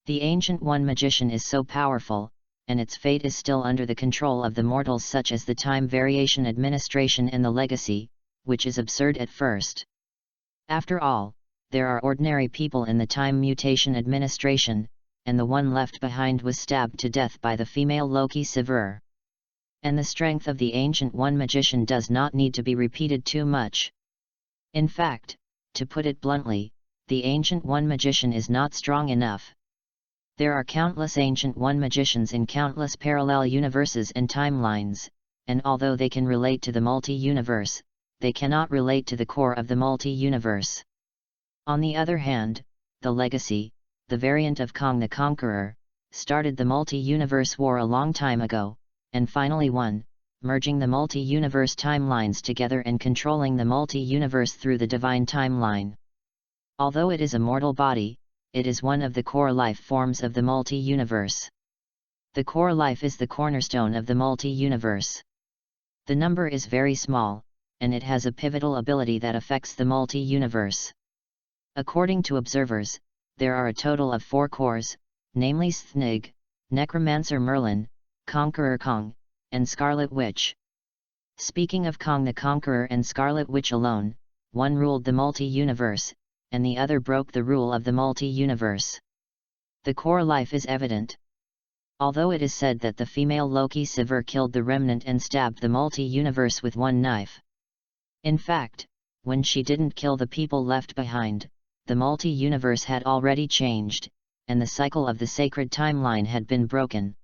The Ancient One Magician is so powerful, and its fate is still under the control of the mortals such as the Time Variation Administration and the Legacy, which is absurd at first. After all, there are ordinary people in the Time Mutation Administration, and the one left behind was stabbed to death by the female Loki Sever. And the strength of the Ancient One Magician does not need to be repeated too much. In fact, to put it bluntly, the Ancient One magician is not strong enough. There are countless Ancient One magicians in countless parallel universes and timelines, and although they can relate to the multi-universe, they cannot relate to the core of the multi-universe. On the other hand, the Legacy, the variant of Kong the Conqueror, started the multi-universe war a long time ago, and finally won, merging the multi-universe timelines together and controlling the multi-universe through the divine timeline. Although it is a mortal body, it is one of the core life forms of the multi-universe. The core life is the cornerstone of the multi-universe. The number is very small, and it has a pivotal ability that affects the multi-universe. According to observers, there are a total of 4 cores, namely Sthnig, Necromancer Merlin, Conqueror Kong, and Scarlet Witch. Speaking of Kong the Conqueror and Scarlet Witch alone, one ruled the multi-universe, and the other broke the rule of the multi-universe. The core life is evident. Although it is said that the female Loki Sivir killed the remnant and stabbed the multi-universe with one knife. In fact, when she didn't kill the people left behind, the multi-universe had already changed, and the cycle of the sacred timeline had been broken.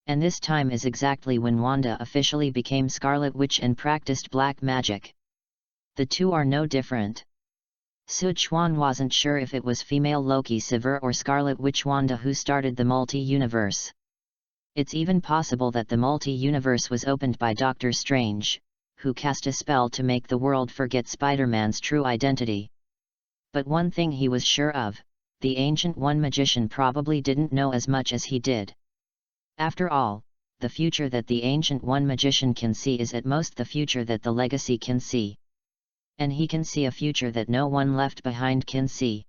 And this time is exactly when Wanda officially became Scarlet Witch and practiced black magic. The two are no different. Sichuan wasn't sure if it was female Loki Sivir or Scarlet Witch Wanda who started the multi-universe. It's even possible that the multi-universe was opened by Doctor Strange, who cast a spell to make the world forget Spider-Man's true identity. But one thing he was sure of, the Ancient One magician probably didn't know as much as he did. After all, the future that the Ancient One magician can see is at most the future that the Legacy can see. And he can see a future that no one left behind can see.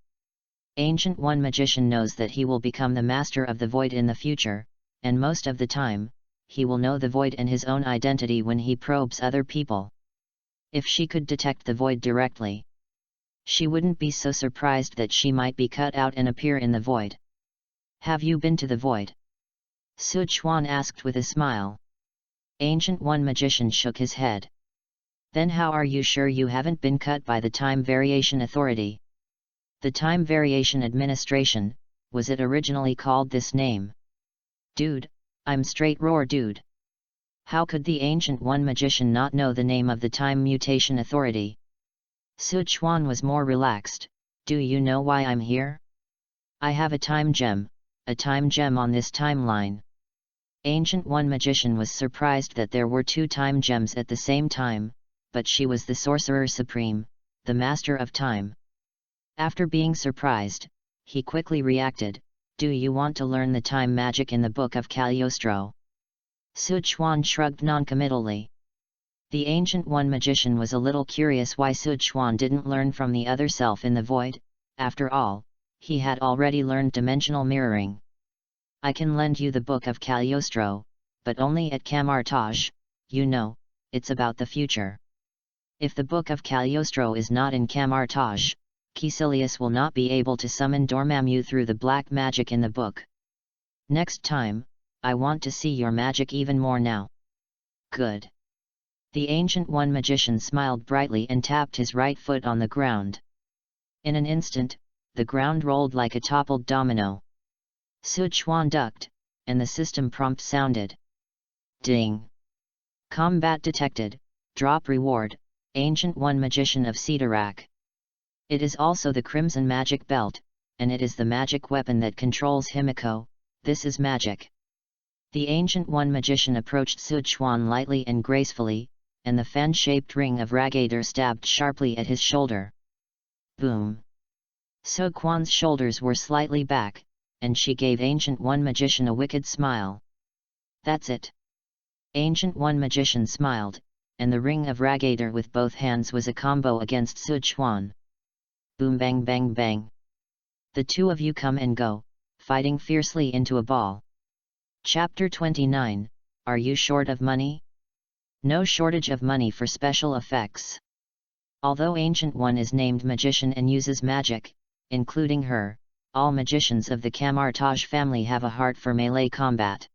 Ancient One magician knows that he will become the master of the void in the future, and most of the time, he will know the void and his own identity when he probes other people. If she could detect the void directly, she wouldn't be so surprised that she might be cut out and appear in the void. Have you been to the void? Sichuan asked with a smile. Ancient One magician shook his head. Then how are you sure you haven't been cut by the Time Variation Authority? The Time Variation Administration, was it originally called this name? Dude, I'm straight roar dude. How could the Ancient One magician not know the name of the Time Mutation Authority? Sichuan was more relaxed. Do you know why I'm here? I have a time gem on this timeline. Ancient One magician was surprised that there were 2 time gems at the same time, but she was the Sorcerer Supreme, the Master of Time. After being surprised, he quickly reacted, do you want to learn the time magic in the Book of Cagliostro? Sichuan shrugged noncommittally. The Ancient One magician was a little curious why Sichuan didn't learn from the other self in the void. After all, he had already learned dimensional mirroring. I can lend you the Book of Cagliostro, but only at Camartage, you know, it's about the future. If the Book of Cagliostro is not in Camartage, Caecilius will not be able to summon Dormammu through the black magic in the book. Next time, I want to see your magic even more now. Good. The Ancient One magician smiled brightly and tapped his right foot on the ground. In an instant, the ground rolled like a toppled domino. Sichuan ducked, and the system prompt sounded. Ding! Combat detected, drop reward, Ancient One magician of Cedarak. It is also the Crimson Magic Belt, and it is the magic weapon that controls Himiko. This is magic. The Ancient One magician approached Sichuan lightly and gracefully, and the fan-shaped ring of Ragator stabbed sharply at his shoulder. Boom! Sichuan's shoulders were slightly back, and she gave Ancient One magician a wicked smile. That's it. Ancient One magician smiled, and the ring of Ragator with both hands was a combo against Sichuan. Boom bang bang bang. The two of you come and go, fighting fiercely into a ball. Chapter 29, Are you short of money? No shortage of money for special effects. Although Ancient One is named magician and uses magic, including her, all magicians of the Camartage family have a heart for melee combat.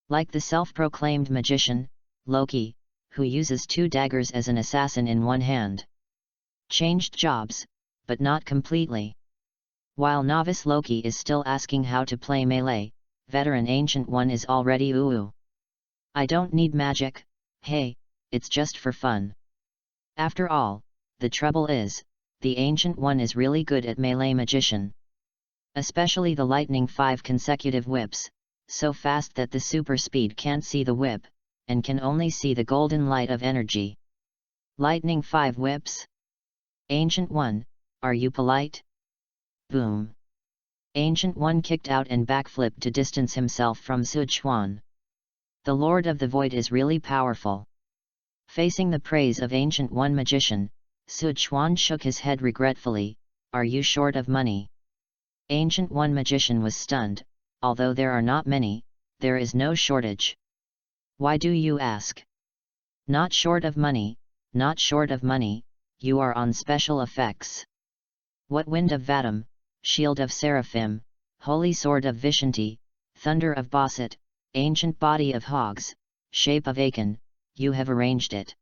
Like the self-proclaimed magician, Loki, who uses 2 daggers as an assassin in one hand. Changed jobs, but not completely. While novice Loki is still asking how to play melee, veteran Ancient One is already ooh. I don't need magic, hey, it's just for fun. After all, the trouble is, the Ancient One is really good at melee magician. Especially the lightning 5 consecutive whips, so fast that the super speed can't see the whip, and can only see the golden light of energy. Lightning 5 whips? Ancient One, are you polite? Boom. Ancient One kicked out and backflipped to distance himself from Sichuan. The Lord of the Void is really powerful. Facing the praise of Ancient One magician, Sichuan shook his head regretfully, are you short of money? Ancient One magician was stunned, although there are not many, there is no shortage. Why do you ask? Not short of money, not short of money, you are on special effects. What wind of Vatum, shield of Seraphim, holy sword of Vishanti, thunder of Bosset, ancient body of Hogs, shape of Achan, you have arranged it.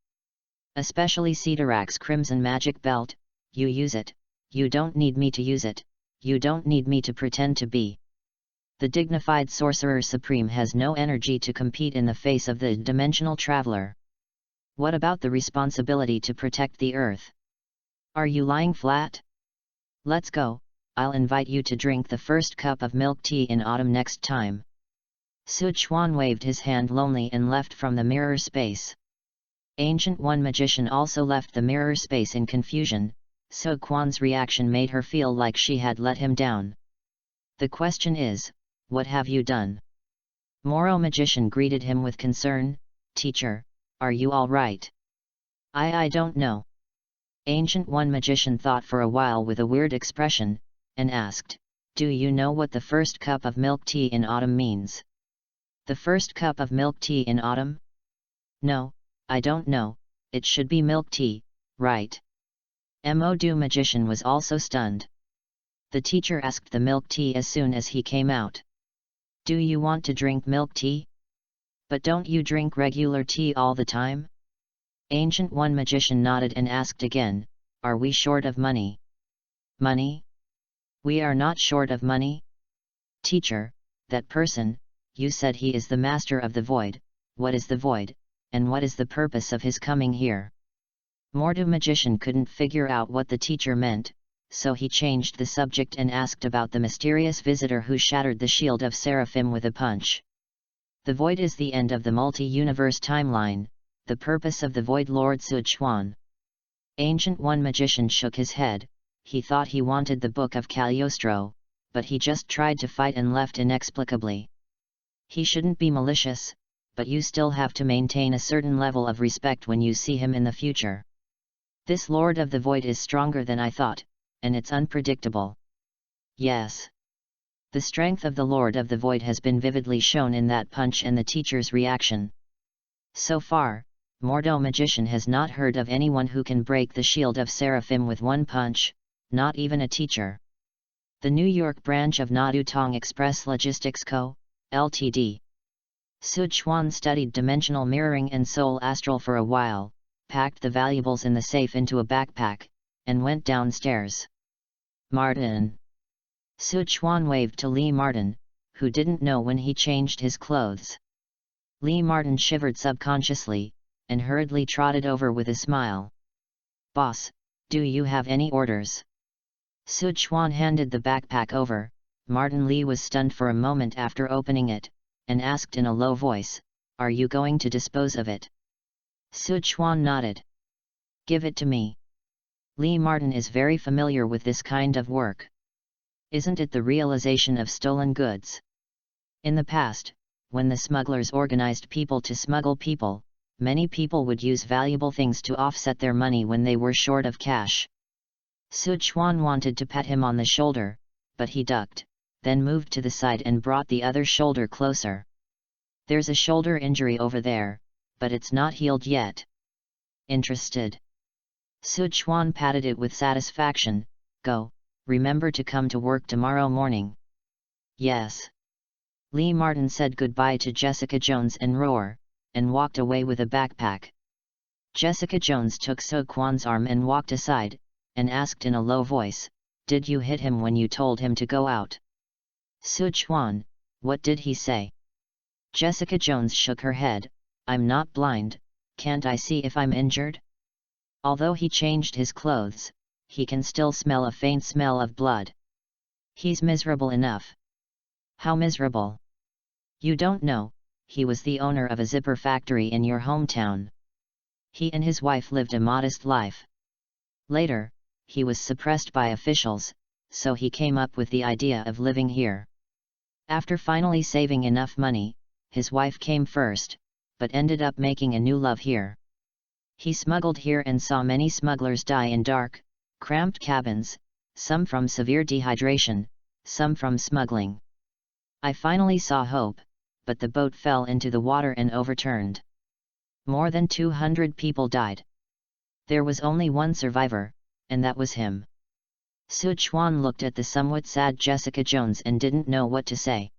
Especially Cedarak's crimson magic belt, you use it, you don't need me to use it, you don't need me to pretend to be. The dignified Sorcerer Supreme has no energy to compete in the face of the dimensional traveler. What about the responsibility to protect the Earth? Are you lying flat? Let's go, I'll invite you to drink the first cup of milk tea in autumn next time. Sichuan waved his hand lonely and left from the mirror space. Ancient One magician also left the mirror space in confusion, so Quan's reaction made her feel like she had let him down. The question is, what have you done? Moro magician greeted him with concern, teacher, are you all right? I don't know. Ancient One magician thought for a while with a weird expression, and asked, do you know what the first cup of milk tea in autumn means? The first cup of milk tea in autumn? No, I don't know, it should be milk tea, right? Modu magician was also stunned. The teacher asked the milk tea as soon as he came out. Do you want to drink milk tea? But don't you drink regular tea all the time? Ancient One magician nodded and asked again, are we short of money? Money? We are not short of money? Teacher, that person, you said he is the master of the void, what is the void, and what is the purpose of his coming here? Mordu magician couldn't figure out what the teacher meant, so he changed the subject and asked about the mysterious visitor who shattered the shield of Seraphim with a punch. The void is the end of the multi-universe timeline, the purpose of the Void Lord Sichuan. Ancient One magician shook his head, he thought he wanted the Book of Cagliostro, but he just tried to fight and left inexplicably. He shouldn't be malicious, but you still have to maintain a certain level of respect when you see him in the future. This Lord of the Void is stronger than I thought, and it's unpredictable. Yes. The strength of the Lord of the Void has been vividly shown in that punch and the teacher's reaction. So far, Mordo magician has not heard of anyone who can break the shield of Seraphim with one punch, not even a teacher. The New York branch of Nadutong Express Logistics Co., Ltd. Sichuan studied dimensional mirroring and soul astral for a while, packed the valuables in the safe into a backpack, and went downstairs. Martin. Sichuan waved to Lee Martin, who didn't know when he changed his clothes. Lee Martin shivered subconsciously, and hurriedly trotted over with a smile. Boss, do you have any orders? Sichuan handed the backpack over. Martin Lee was stunned for a moment after opening it, and asked in a low voice, are you going to dispose of it? Sichuan nodded. Give it to me. Lee Martin is very familiar with this kind of work. Isn't it the realization of stolen goods? In the past, when the smugglers organized people to smuggle people, many people would use valuable things to offset their money when they were short of cash. Sichuan wanted to pat him on the shoulder, but he ducked, then moved to the side and brought the other shoulder closer. There's a shoulder injury over there, but it's not healed yet. Interested? Sichuan patted it with satisfaction. Go, remember to come to work tomorrow morning. Yes. Lee Martin said goodbye to Jessica Jones and Roar, and walked away with a backpack. Jessica Jones took Sichuan's arm and walked aside, and asked in a low voice, "Did you hit him when you told him to go out?" "Sichuan, what did he say?" Jessica Jones shook her head. "I'm not blind, can't I see if I'm injured?" Although he changed his clothes, he can still smell a faint smell of blood. "He's miserable enough." "How miserable?" "You don't know, he was the owner of a zipper factory in your hometown. He and his wife lived a modest life. Later, he was suppressed by officials, so he came up with the idea of living here. After finally saving enough money, his wife came first, but ended up making a new love here. He smuggled here and saw many smugglers die in dark, cramped cabins, some from severe dehydration, some from smuggling. I finally saw hope, but the boat fell into the water and overturned. More than 200 people died. There was only one survivor, and that was him." Sichuan looked at the somewhat sad Jessica Jones and didn't know what to say.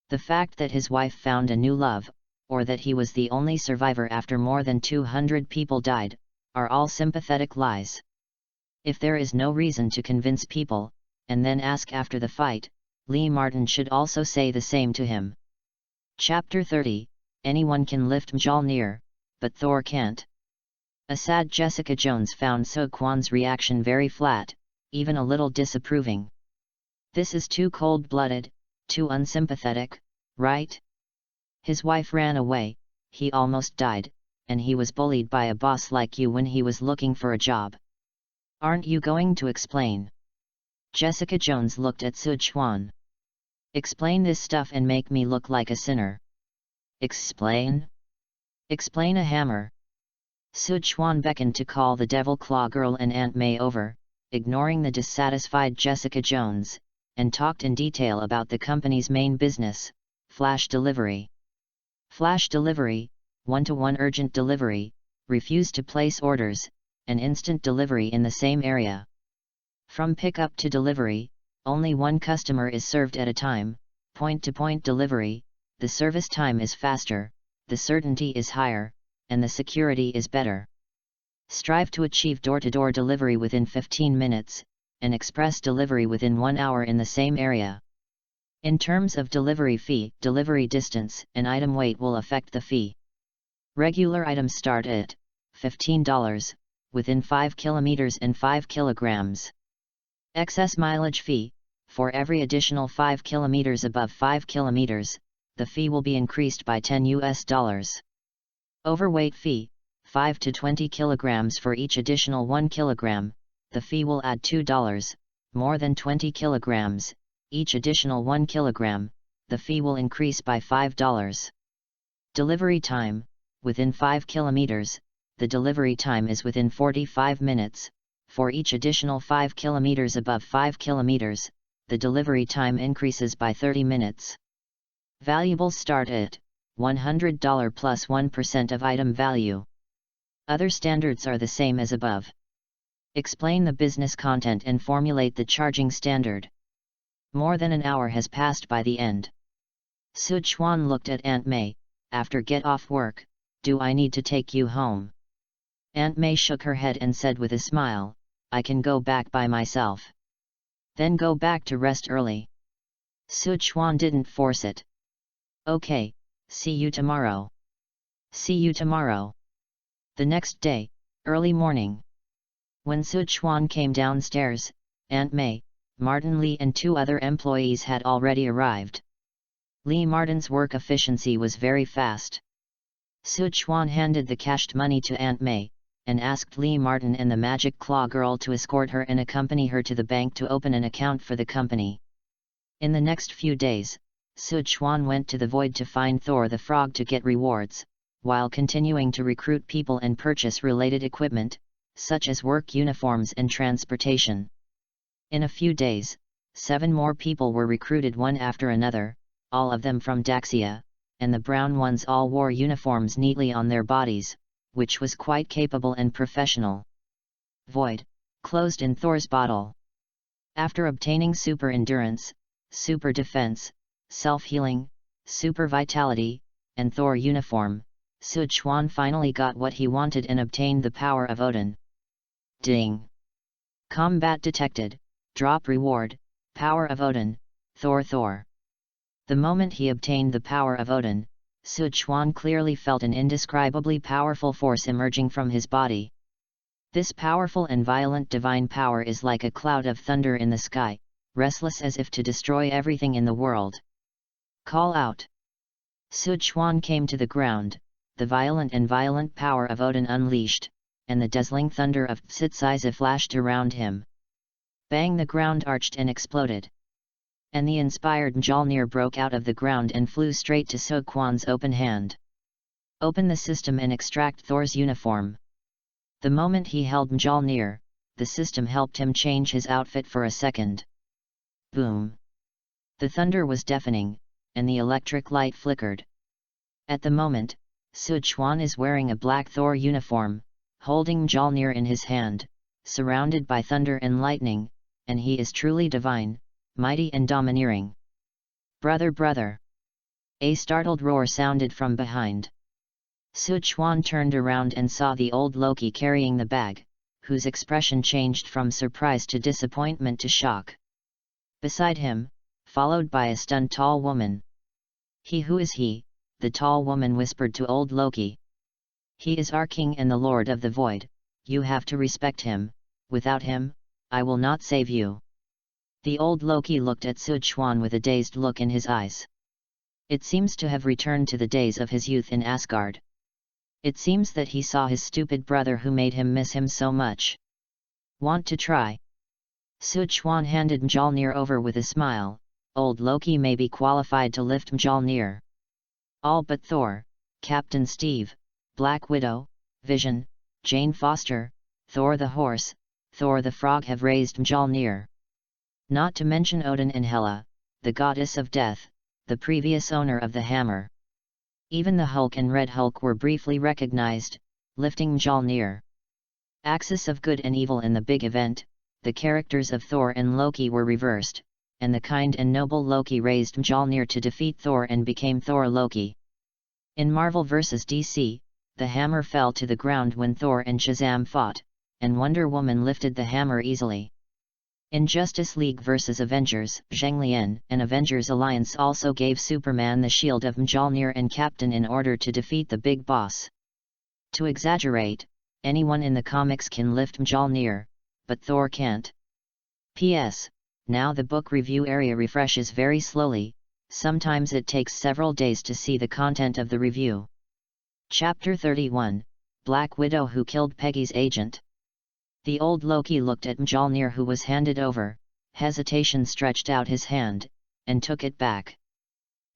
The fact that his wife found a new love, or that he was the only survivor after more than 200 people died, are all sympathetic lies. If there is no reason to convince people, and then ask after the fight, Lee Martin should also say the same to him. Chapter 30, Anyone can lift Mjolnir, but Thor can't. A sad Jessica Jones found Sichuan's reaction very flat, even a little disapproving. "This is too cold-blooded, too unsympathetic, right? His wife ran away, he almost died, and he was bullied by a boss like you when he was looking for a job. Aren't you going to explain?" Jessica Jones looked at Sichuan. "Explain this stuff and make me look like a sinner." "Explain? Explain a hammer." Sichuan beckoned to call the Devil Claw Girl and Aunt May over, ignoring the dissatisfied Jessica Jones, and talked in detail about the company's main business, flash delivery. Flash delivery, one-to-one urgent delivery, refuse to place orders, and instant delivery in the same area. From pickup to delivery, only one customer is served at a time. Point-to-point delivery, the service time is faster, the certainty is higher, and the security is better. Strive to achieve door-to-door delivery within 15 minutes, and express delivery within 1 hour in the same area. In terms of delivery fee, delivery distance and item weight will affect the fee. Regular items start at $15, within 5 km and 5 kg. Excess mileage fee, for every additional 5 km above 5 km, the fee will be increased by $10. Overweight fee, 5 to 20 kg for each additional 1 kg, the fee will add $2, more than 20 kg, each additional 1 kg, the fee will increase by $5. Delivery time, within 5 km, the delivery time is within 45 minutes, for each additional 5 km above 5 km, the delivery time increases by 30 minutes. Valuables start at $100 plus 1% of item value. Other standards are the same as above. Explain the business content and formulate the charging standard. More than an hour has passed by the end. Sichuan looked at Aunt May. "After get off work, do I need to take you home?" Aunt May shook her head and said with a smile, "I can go back by myself." "Then go back to rest early." Sichuan didn't force it. "Okay, see you tomorrow." "See you tomorrow." The next day, early morning. When Sichuan came downstairs, Aunt May, Martin Lee and 2 other employees had already arrived. Lee Martin's work efficiency was very fast. Sichuan handed the cashed money to Aunt May, and asked Lee Martin and the Magic Claw Girl to escort her and accompany her to the bank to open an account for the company. In the next few days, Sichuan went to the Void to find Thor the Frog to get rewards, while continuing to recruit people and purchase related equipment, such as work uniforms and transportation. In a few days, 7 more people were recruited one after another, all of them from Daxia, and the brown ones all wore uniforms neatly on their bodies, which was quite capable and professional. Void, closed in Thor's bottle. After obtaining super endurance, super defense, self-healing, super vitality, and Thor uniform, Sichuan finally got what he wanted and obtained the power of Odin. Ding! Combat detected, drop reward, power of Odin, Thor. The moment he obtained the power of Odin, Sichuan clearly felt an indescribably powerful force emerging from his body. This powerful and violent divine power is like a cloud of thunder in the sky, restless as if to destroy everything in the world. Call out! Sichuan came to the ground, the violent power of Odin unleashed, and the dazzling thunder of Tsitsize flashed around him. Bang! The ground arched and exploded. And the inspired Mjolnir broke out of the ground and flew straight to Sichuan's open hand. Open the system and extract Thor's uniform. The moment he held Mjolnir, the system helped him change his outfit for a second. Boom! The thunder was deafening, and the electric light flickered. At the moment, Sichuan is wearing a black Thor uniform, holding Mjolnir in his hand, surrounded by thunder and lightning, and he is truly divine, mighty and domineering. Brother! A startled roar sounded from behind. Sichuan turned around and saw the old Loki carrying the bag, whose expression changed from surprise to disappointment to shock. Beside him, followed by a stunned tall woman. Who is he? The tall woman whispered to old Loki. He is our king and the Lord of the Void, you have to respect him, without him, I will not save you. The old Loki looked at Sichuan with a dazed look in his eyes. It seems to have returned to the days of his youth in Asgard. It seems that he saw his stupid brother who made him miss him so much. Want to try? Sichuan handed Mjolnir over with a smile. Old Loki may be qualified to lift Mjolnir. All but Thor, Captain Steve, Black Widow, Vision, Jane Foster, Thor the Horse, Thor the Frog have raised Mjolnir. Not to mention Odin and Hela, the goddess of death, the previous owner of the hammer. Even the Hulk and Red Hulk were briefly recognized, lifting Mjolnir. Axis of good and evil in the big event, the characters of Thor and Loki were reversed, and the kind and noble Loki raised Mjolnir to defeat Thor and became Thor Loki. In Marvel vs. DC, the hammer fell to the ground when Thor and Shazam fought, and Wonder Woman lifted the hammer easily. In Justice League vs. Avengers, Zhang Lian and Avengers Alliance also gave Superman the shield of Mjolnir and Captain in order to defeat the big boss. To exaggerate, anyone in the comics can lift Mjolnir, but Thor can't. P.S. Now the book review area refreshes very slowly, sometimes it takes several days to see the content of the review. Chapter 31, Black Widow who killed Peggy's agent. The old Loki looked at Mjolnir who was handed over, hesitation stretched out his hand, and took it back.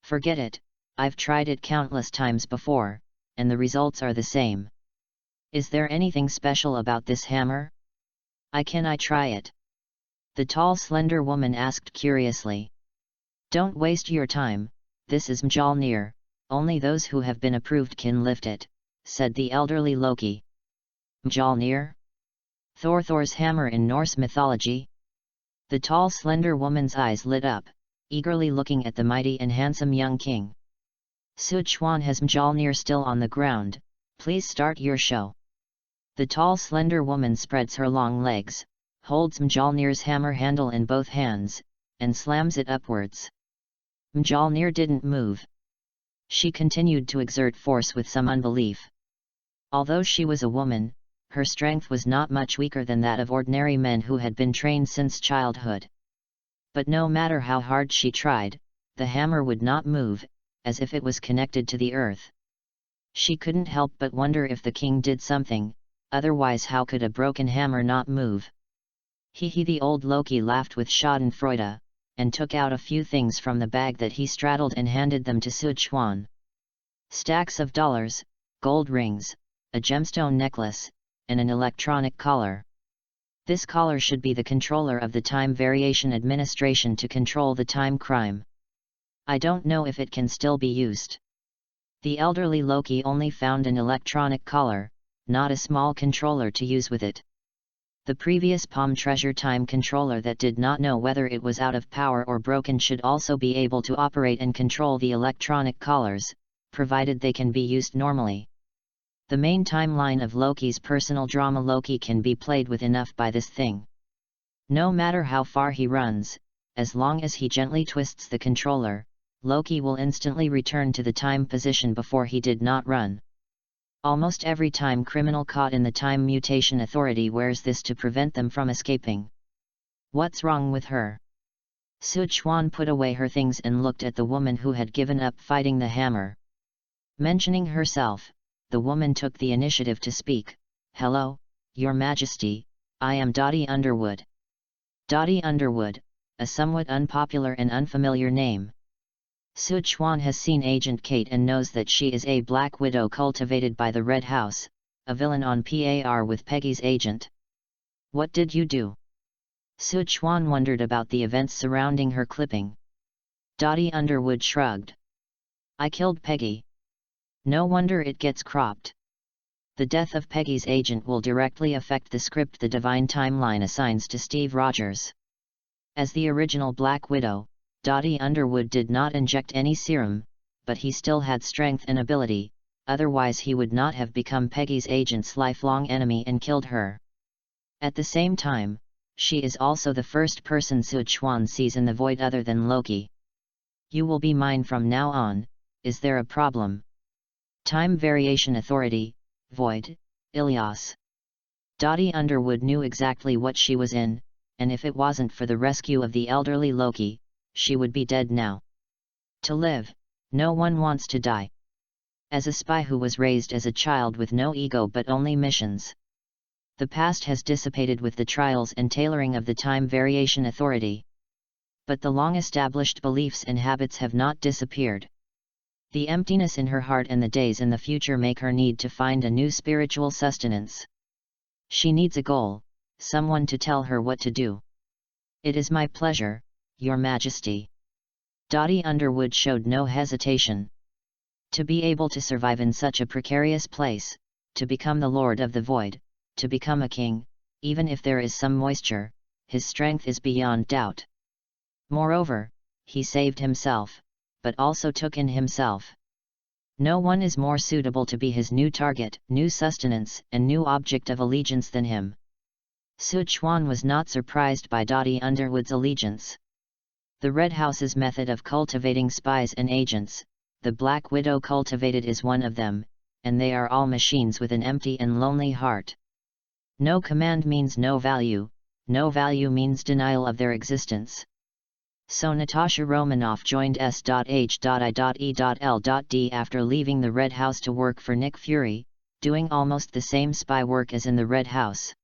Forget it, I've tried it countless times before, and the results are the same. Is there anything special about this hammer? Can I try it? The tall slender woman asked curiously. Don't waste your time, this is Mjolnir, only those who have been approved can lift it, said the elderly Loki. Mjolnir? Thor's hammer in Norse mythology? The tall slender woman's eyes lit up, eagerly looking at the mighty and handsome young king. Sichuan has Mjolnir still on the ground, please start your show. The tall slender woman spreads her long legs, holds Mjolnir's hammer handle in both hands, and slams it upwards. Mjolnir didn't move. She continued to exert force with some unbelief. Although she was a woman, her strength was not much weaker than that of ordinary men who had been trained since childhood. But no matter how hard she tried, the hammer would not move, as if it was connected to the earth. She couldn't help but wonder if the king did something, otherwise how could a broken hammer not move? The old Loki laughed with schadenfreude, and took out a few things from the bag that he straddled and handed them to Sichuan. Stacks of dollars, gold rings, a gemstone necklace, and an electronic collar. This collar should be the controller of the Time Variation Administration to control the time crime. I don't know if it can still be used. The elderly Loki only found an electronic collar, not a small controller to use with it. The previous Palm Treasure time controller that did not know whether it was out of power or broken should also be able to operate and control the electronic collars, provided they can be used normally. The main timeline of Loki's personal drama Loki can be played with enough by this thing. No matter how far he runs, as long as he gently twists the controller, Loki will instantly return to the time position before he did not run. Almost every time criminal caught in the time mutation authority wears this to prevent them from escaping. What's wrong with her? Sichuan put away her things and looked at the woman who had given up fighting the hammer. Mentioning herself, the woman took the initiative to speak. Hello, Your Majesty, I am Dottie Underwood. Dottie Underwood, a somewhat unpopular and unfamiliar name. Sichuan has seen Agent Kate and knows that she is a Black Widow cultivated by the Red House, a villain on par with Peggy's agent. What did you do? Sichuan wondered about the events surrounding her clipping. Dottie Underwood shrugged. I killed Peggy. No wonder it gets cropped. The death of Peggy's agent will directly affect the script the Divine Timeline assigns to Steve Rogers. As the original Black Widow, Dottie Underwood did not inject any serum, but he still had strength and ability, otherwise he would not have become Peggy's agent's lifelong enemy and killed her. At the same time, she is also the first person Sichuan sees in the void other than Loki. You will be mine from now on, is there a problem? Time Variation Authority, Void, Ilias. Dottie Underwood knew exactly what she was in, and if it wasn't for the rescue of the elderly Loki, she would be dead now. To live, no one wants to die. As a spy who was raised as a child with no ego but only missions. The past has dissipated with the trials and tailoring of the Time Variation Authority. But the long-established beliefs and habits have not disappeared. The emptiness in her heart and the days in the future make her need to find a new spiritual sustenance. She needs a goal, someone to tell her what to do. It is my pleasure, Your Majesty. Dottie Underwood showed no hesitation. To be able to survive in such a precarious place, to become the Lord of the Void, to become a king, even if there is some moisture, his strength is beyond doubt. Moreover, he saved himself, but also took in himself. No one is more suitable to be his new target, new sustenance, and new object of allegiance than him. Sichuan was not surprised by Dottie Underwood's allegiance. The Red House's method of cultivating spies and agents, the Black Widow cultivated is one of them, and they are all machines with an empty and lonely heart. No command means no value means denial of their existence. So Natasha Romanoff joined S.H.I.E.L.D. after leaving the Red House to work for Nick Fury, doing almost the same spy work as in the Red House.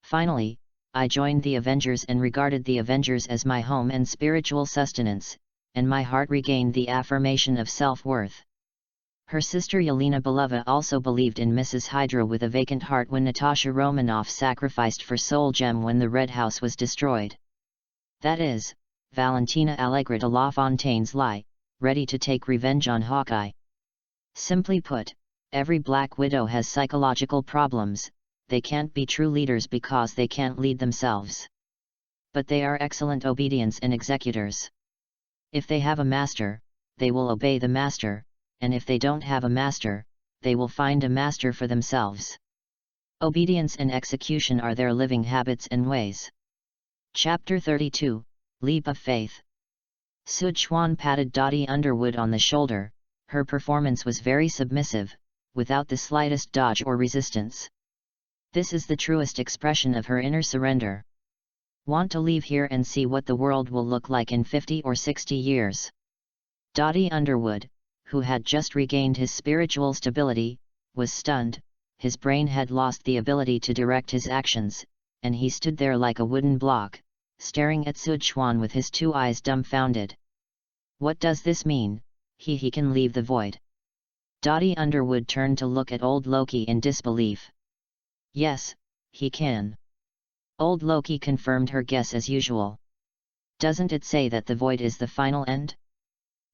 Finally, I joined the Avengers and regarded the Avengers as my home and spiritual sustenance, and my heart regained the affirmation of self-worth. Her sister Yelena Belova also believed in Mrs. Hydra with a vacant heart when Natasha Romanoff sacrificed for Soul Gem when the Red House was destroyed. That is, Valentina Allegra de La Fontaine's lie, ready to take revenge on Hawkeye. Simply put, every Black Widow has psychological problems, they can't be true leaders because they can't lead themselves. But they are excellent obedience and executors. If they have a master, they will obey the master, and if they don't have a master, they will find a master for themselves. Obedience and execution are their living habits and ways. Chapter 32, Leap of Faith. Sichuan patted Dottie Underwood on the shoulder. Her performance was very submissive, without the slightest dodge or resistance. This is the truest expression of her inner surrender. Want to leave here and see what the world will look like in 50 or 60 years? Dottie Underwood, who had just regained his spiritual stability, was stunned. His brain had lost the ability to direct his actions, and he stood there like a wooden block, staring at Sichuan with his two eyes dumbfounded. What does this mean? He can leave the void. Dottie Underwood turned to look at old Loki in disbelief. Yes, he can. Old Loki confirmed her guess as usual. Doesn't it say that the void is the final end?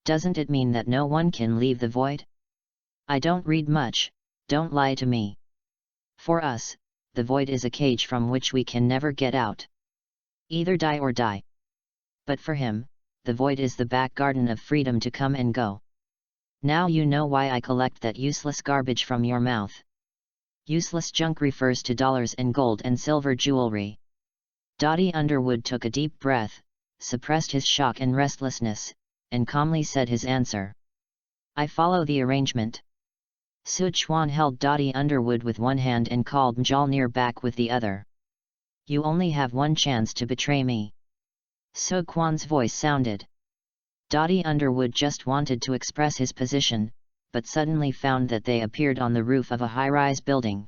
Doesn't it mean that no one can leave the void? I don't read much, don't lie to me. For us, the void is a cage from which we can never get out. Either die or die. But for him, the void is the back garden of freedom to come and go. Now you know why I collect that useless garbage from your mouth. Useless junk refers to dollars and gold and silver jewelry. Dottie Underwood took a deep breath, suppressed his shock and restlessness, and calmly said his answer. I follow the arrangement. Sichuan held Dottie Underwood with one hand and called Mjolnir back with the other. You only have one chance to betray me. Sichuan's voice sounded. Dottie Underwood just wanted to express his position, but suddenly found that they appeared on the roof of a high-rise building.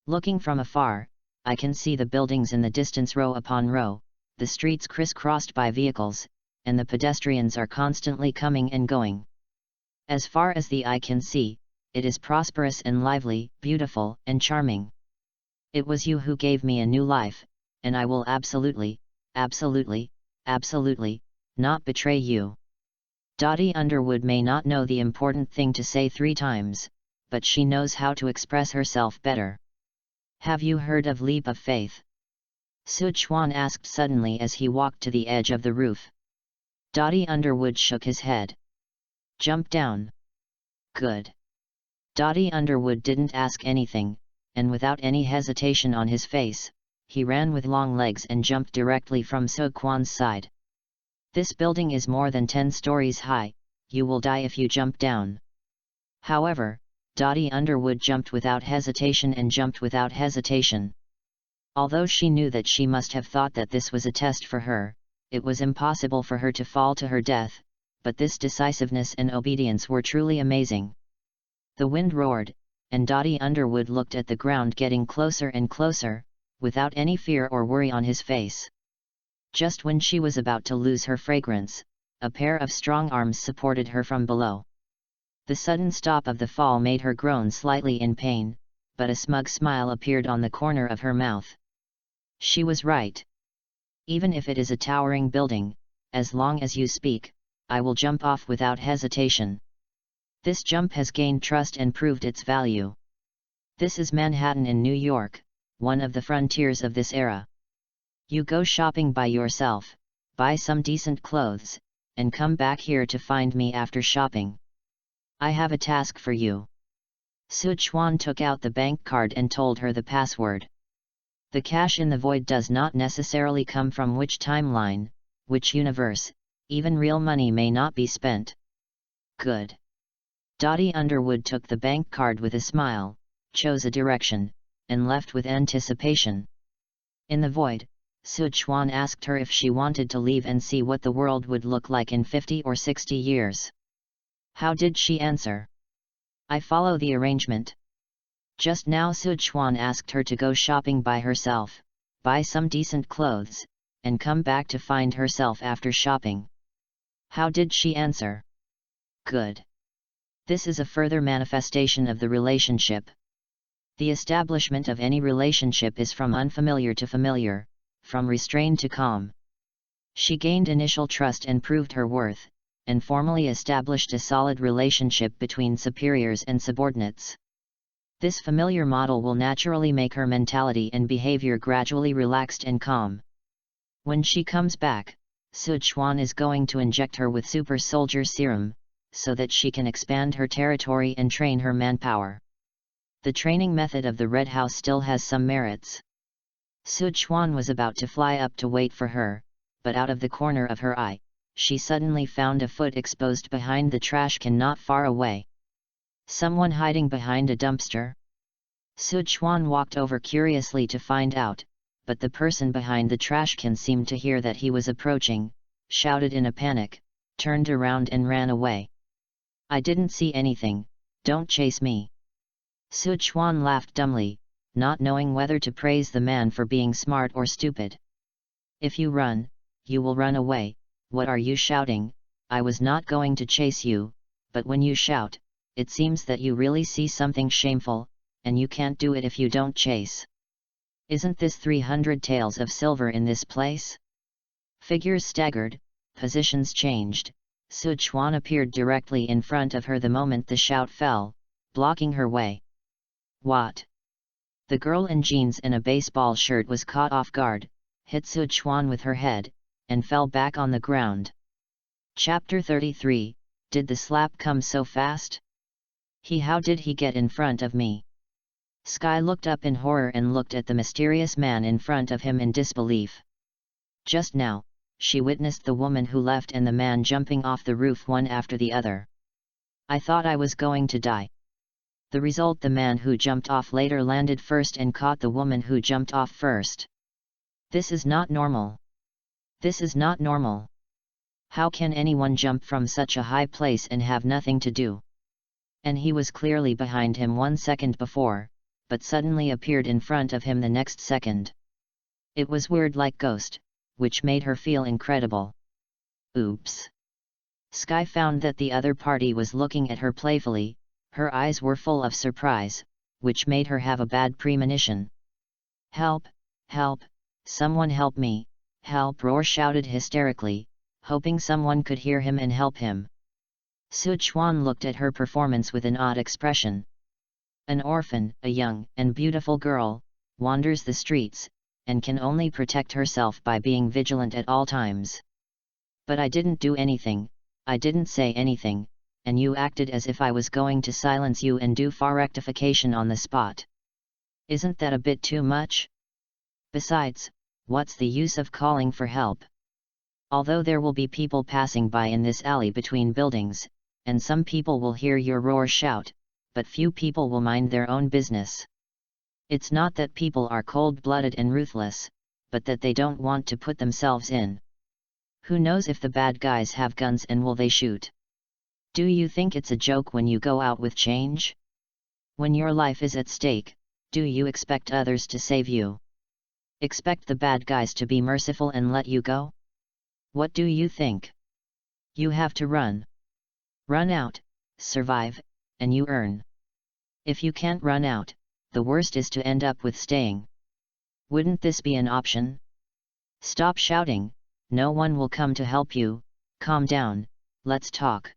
Looking from afar, I can see the buildings in the distance row upon row, the streets crisscrossed by vehicles, and the pedestrians are constantly coming and going. As far as the eye can see, it is prosperous and lively, beautiful and charming. It was you who gave me a new life, and I will absolutely, absolutely, absolutely, not betray you. Dottie Underwood may not know the important thing to say 3 times, but she knows how to express herself better. Have you heard of leap of faith? Sichuan asked suddenly as he walked to the edge of the roof. Dottie Underwood shook his head. Jump down. Good. Dottie Underwood didn't ask anything, and without any hesitation on his face, he ran with long legs and jumped directly from Sichuan's side. This building is more than 10 stories high, you will die if you jump down. However, Dottie Underwood jumped without hesitation and jumped without hesitation. Although she knew that she must have thought that this was a test for her, it was impossible for her to fall to her death, but this decisiveness and obedience were truly amazing. The wind roared, and Dottie Underwood looked at the ground getting closer and closer, without any fear or worry on his face. Just when she was about to lose her fragrance, a pair of strong arms supported her from below. The sudden stop of the fall made her groan slightly in pain, but a smug smile appeared on the corner of her mouth. She was right. Even if it is a towering building, as long as you speak, I will jump off without hesitation. This jump has gained trust and proved its value. This is Manhattan in New York, one of the frontiers of this era. You go shopping by yourself, buy some decent clothes, and come back here to find me after shopping. I have a task for you. Sichuan took out the bank card and told her the password. The cash in the void does not necessarily come from which timeline, which universe, even real money may not be spent. Good. Dottie Underwood took the bank card with a smile, chose a direction, and left with anticipation. In the void, Sichuan asked her if she wanted to leave and see what the world would look like in 50 or 60 years. How did she answer? I follow the arrangement. Just now Sichuan asked her to go shopping by herself, buy some decent clothes, and come back to find herself after shopping. How did she answer? Good. This is a further manifestation of the relationship. The establishment of any relationship is from unfamiliar to familiar, from restrained to calm. She gained initial trust and proved her worth, and formally established a solid relationship between superiors and subordinates. This familiar model will naturally make her mentality and behavior gradually relaxed and calm. When she comes back, Sichuan is going to inject her with super soldier serum, so that she can expand her territory and train her manpower. The training method of the Red House still has some merits. Sichuan was about to fly up to wait for her, but out of the corner of her eye, she suddenly found a foot exposed behind the trash can not far away. Someone hiding behind a dumpster? Sichuan walked over curiously to find out, but the person behind the trash can seemed to hear that he was approaching, shouted in a panic, turned around and ran away. I didn't see anything, don't chase me. Sichuan laughed dumbly, not knowing whether to praise the man for being smart or stupid. If you run, you will run away. What are you shouting? I was not going to chase you, but when you shout, it seems that you really see something shameful, and you can't do it if you don't chase. Isn't this 300 taels of silver in this place? Figures staggered, positions changed, Sichuan appeared directly in front of her the moment the shout fell, blocking her way. What? The girl in jeans and a baseball shirt was caught off guard, hit Sichuan with her head, and fell back on the ground. Chapter 33, Did the slap come so fast? How did he get in front of me? Sky looked up in horror and looked at the mysterious man in front of him in disbelief. Just now, she witnessed the woman who left and the man jumping off the roof one after the other. I thought I was going to die. The result: the man who jumped off later landed first and caught the woman who jumped off first. This is not normal. This is not normal. How can anyone jump from such a high place and have nothing to do? And he was clearly behind him 1 second before, but suddenly appeared in front of him the next second. It was weird, like Ghost, which made her feel incredible. Oops. Sky found that the other party was looking at her playfully. Her eyes were full of surprise, which made her have a bad premonition. Help! Help! Someone help me! Help! Roar shouted hysterically, hoping someone could hear him and help him. Sichuan looked at her performance with an odd expression. An orphan, a young and beautiful girl, wanders the streets, and can only protect herself by being vigilant at all times. But I didn't do anything, I didn't say anything, and you acted as if I was going to silence you and do far rectification on the spot. Isn't that a bit too much? Besides, what's the use of calling for help? Although there will be people passing by in this alley between buildings, and some people will hear your roar shout, but few people will mind their own business. It's not that people are cold-blooded and ruthless, but that they don't want to put themselves in. Who knows if the bad guys have guns and will they shoot? Do you think it's a joke when you go out with change? When your life is at stake, do you expect others to save you? Expect the bad guys to be merciful and let you go? What do you think? You have to run. Run out, survive, and you earn. If you can't run out, the worst is to end up with staying. Wouldn't this be an option? Stop shouting, no one will come to help you. Calm down, let's talk.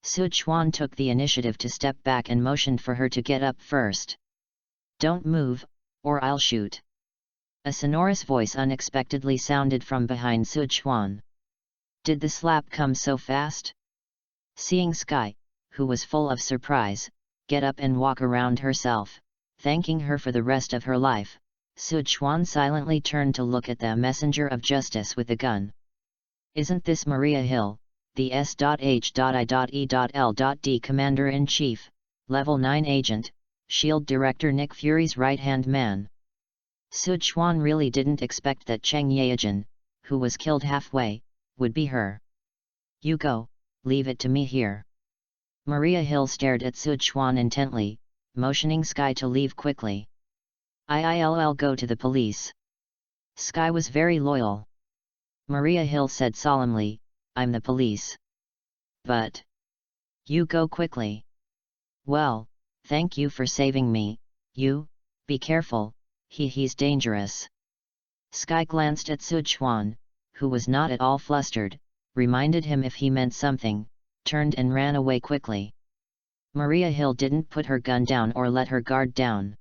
Sichuan took the initiative to step back and motioned for her to get up first. Don't move, or I'll shoot. A sonorous voice unexpectedly sounded from behind Sichuan. Did the slap come so fast? Seeing Sky, who was full of surprise, get up and walk around herself, thanking her for the rest of her life, Sichuan silently turned to look at the messenger of justice with the gun. Isn't this Maria Hill, the S.H.I.E.L.D. Commander-in-Chief, Level 9 Agent, SHIELD Director Nick Fury's right-hand man? Sichuan really didn't expect that Cheng Yaojin, who was killed halfway, would be her. You go, leave it to me here. Maria Hill stared at Sichuan intently, motioning Sky to leave quickly. I'll go to the police. Sky was very loyal. Maria Hill said solemnly, I'm the police. But you go quickly. Well, thank you for saving me. You, be careful, he's dangerous. Sky glanced at Sichuan, who was not at all flustered, reminded him if he meant something, turned and ran away quickly. Maria Hill didn't put her gun down or let her guard down.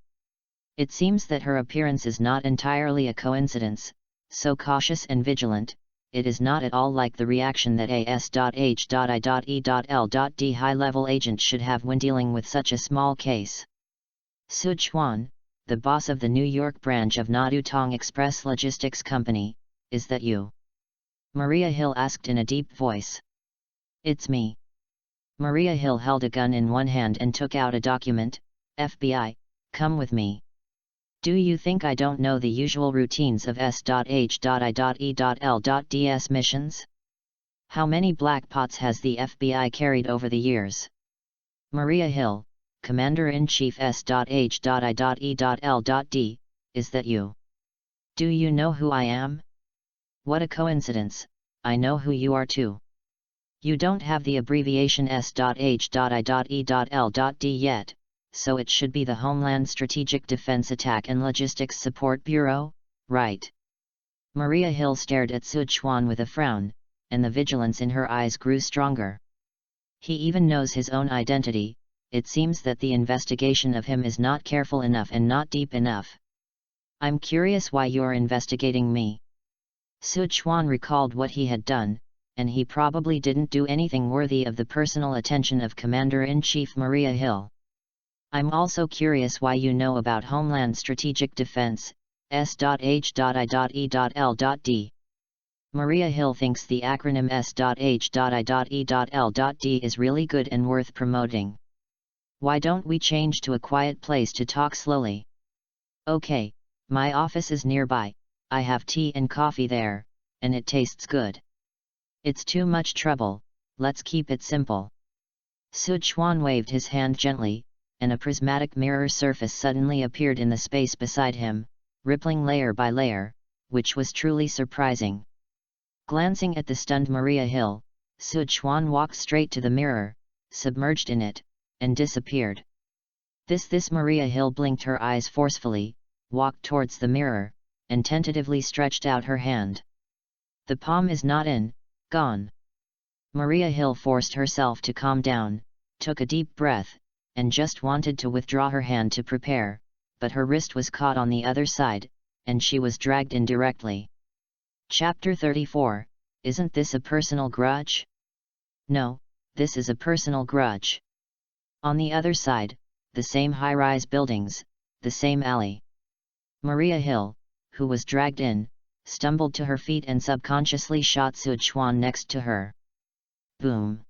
It seems that her appearance is not entirely a coincidence, so cautious and vigilant, it is not at all like the reaction that a S.H.I.E.L.D. high-level agent should have when dealing with such a small case. Sichuan, the boss of the New York branch of Nadutong Express Logistics Company, is that you? Maria Hill asked in a deep voice. It's me. Maria Hill held a gun in one hand and took out a document. FBI, come with me. Do you think I don't know the usual routines of S.H.I.E.L.D.'s missions? How many black pots has the FBI carried over the years? Maria Hill, Commander-in-Chief S.H.I.E.L.D., is that you? Do you know who I am? What a coincidence, I know who you are too. You don't have the abbreviation S.H.I.E.L.D. yet, so it should be the Homeland Strategic Defense Attack and Logistics Support Bureau, right? Maria Hill stared at Sichuan with a frown, and the vigilance in her eyes grew stronger. He even knows his own identity. It seems that the investigation of him is not careful enough and not deep enough. I'm curious why you're investigating me. Sichuan recalled what he had done, and he probably didn't do anything worthy of the personal attention of Commander-in-Chief Maria Hill. I'm also curious why you know about Homeland Strategic Defense, S.H.I.E.L.D. Maria Hill thinks the acronym S.H.I.E.L.D. is really good and worth promoting. Why don't we change to a quiet place to talk slowly? Okay, my office is nearby, I have tea and coffee there, and it tastes good. It's too much trouble, let's keep it simple. Sichuan waved his hand gently, and a prismatic mirror surface suddenly appeared in the space beside him, rippling layer by layer, which was truly surprising. Glancing at the stunned Maria Hill, Sichuan walked straight to the mirror, submerged in it, and disappeared. This Maria Hill blinked her eyes forcefully, walked towards the mirror, and tentatively stretched out her hand. The palm is not in, gone. Maria Hill forced herself to calm down, took a deep breath, and just wanted to withdraw her hand to prepare, but her wrist was caught on the other side, and she was dragged in directly. Chapter 34, Isn't this a personal grudge? No, this is a personal grudge. On the other side, the same high-rise buildings, the same alley. Maria Hill, who was dragged in, stumbled to her feet and subconsciously shot Sichuan next to her. Boom!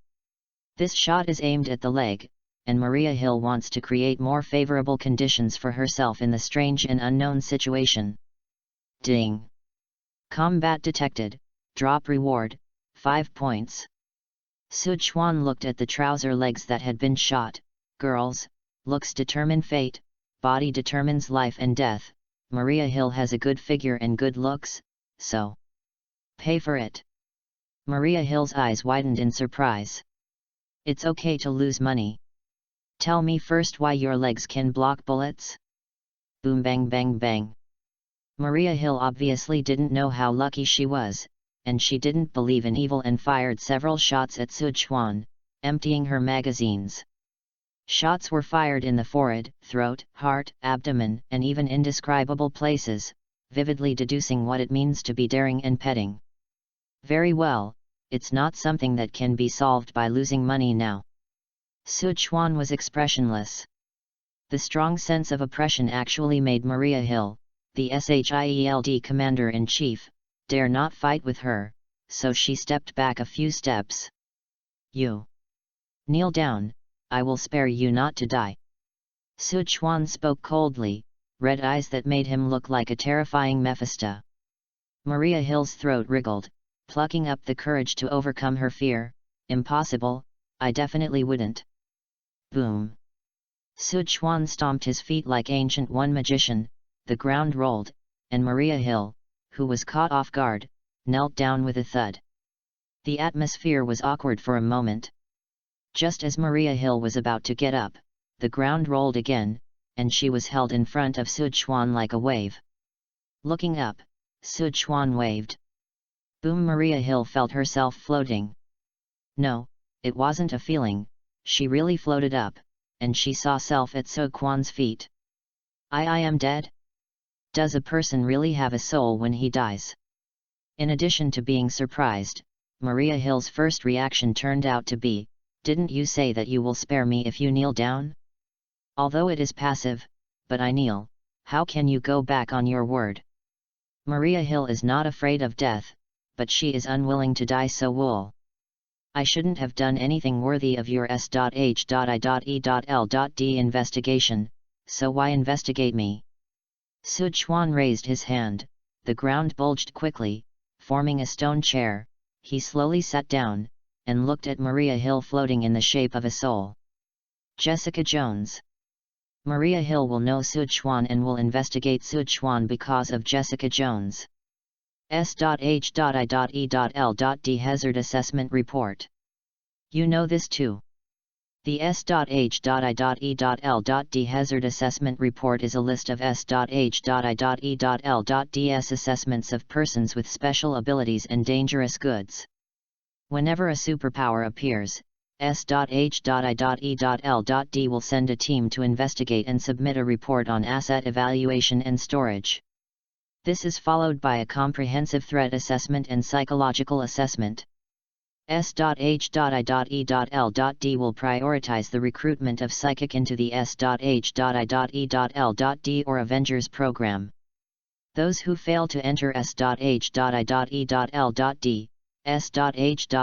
This shot is aimed at the leg, and Maria Hill wants to create more favorable conditions for herself in the strange and unknown situation. Ding! Combat detected, drop reward, 5 points. Sichuan looked at the trouser legs that had been shot. Girls, looks determine fate, body determines life and death. Maria Hill has a good figure and good looks, so pay for it. Maria Hill's eyes widened in surprise. It's okay to lose money. Tell me first why your legs can block bullets? Boom bang bang bang. Maria Hill obviously didn't know how lucky she was, and she didn't believe in evil and fired several shots at Sichuan, emptying her magazines. Shots were fired in the forehead, throat, heart, abdomen, and even indescribable places, vividly deducing what it means to be daring and petting. Very well, it's not something that can be solved by losing money now. Sichuan was expressionless. The strong sense of oppression actually made Maria Hill, the SHIELD commander-in-chief, dare not fight with her, so she stepped back a few steps. You kneel down, I will spare you not to die. Sichuan spoke coldly, red eyes that made him look like a terrifying Mephisto. Maria Hill's throat wriggled, plucking up the courage to overcome her fear. Impossible, I definitely wouldn't. Boom! Sichuan stomped his feet like ancient one magician, the ground rolled, and Maria Hill, who was caught off guard, knelt down with a thud. The atmosphere was awkward for a moment. Just as Maria Hill was about to get up, the ground rolled again, and she was held in front of Sichuan like a wave. Looking up, Sichuan waved. Boom! Maria Hill felt herself floating. No, it wasn't a feeling, she really floated up, and she saw self at Sichuan's feet. I am dead? Does a person really have a soul when he dies? In addition to being surprised, Maria Hill's first reaction turned out to be, didn't you say that you will spare me if you kneel down? Although it is passive, but I kneel, how can you go back on your word? Maria Hill is not afraid of death, but she is unwilling to die so wool. I shouldn't have done anything worthy of your S.H.I.E.L.D. investigation, so why investigate me? Sichuan raised his hand, the ground bulged quickly, forming a stone chair. He slowly sat down, and looked at Maria Hill floating in the shape of a soul. Jessica Jones. Maria Hill will know Sichuan and will investigate Sichuan because of Jessica Jones. S.H.I.E.L.D. Hazard Assessment Report. You know this too. The S.H.I.E.L.D. Hazard Assessment Report is a list of S.H.I.E.L.D.'s assessments of persons with special abilities and dangerous goods. Whenever a superpower appears, S.H.I.E.L.D. will send a team to investigate and submit a report on asset evaluation and storage. This is followed by a comprehensive threat assessment and psychological assessment. S.H.I.E.L.D will prioritize the recruitment of psychic into the S.H.I.E.L.D or Avengers program. Those who fail to enter S.H.I.E.L.D, S.H.I.E.L.D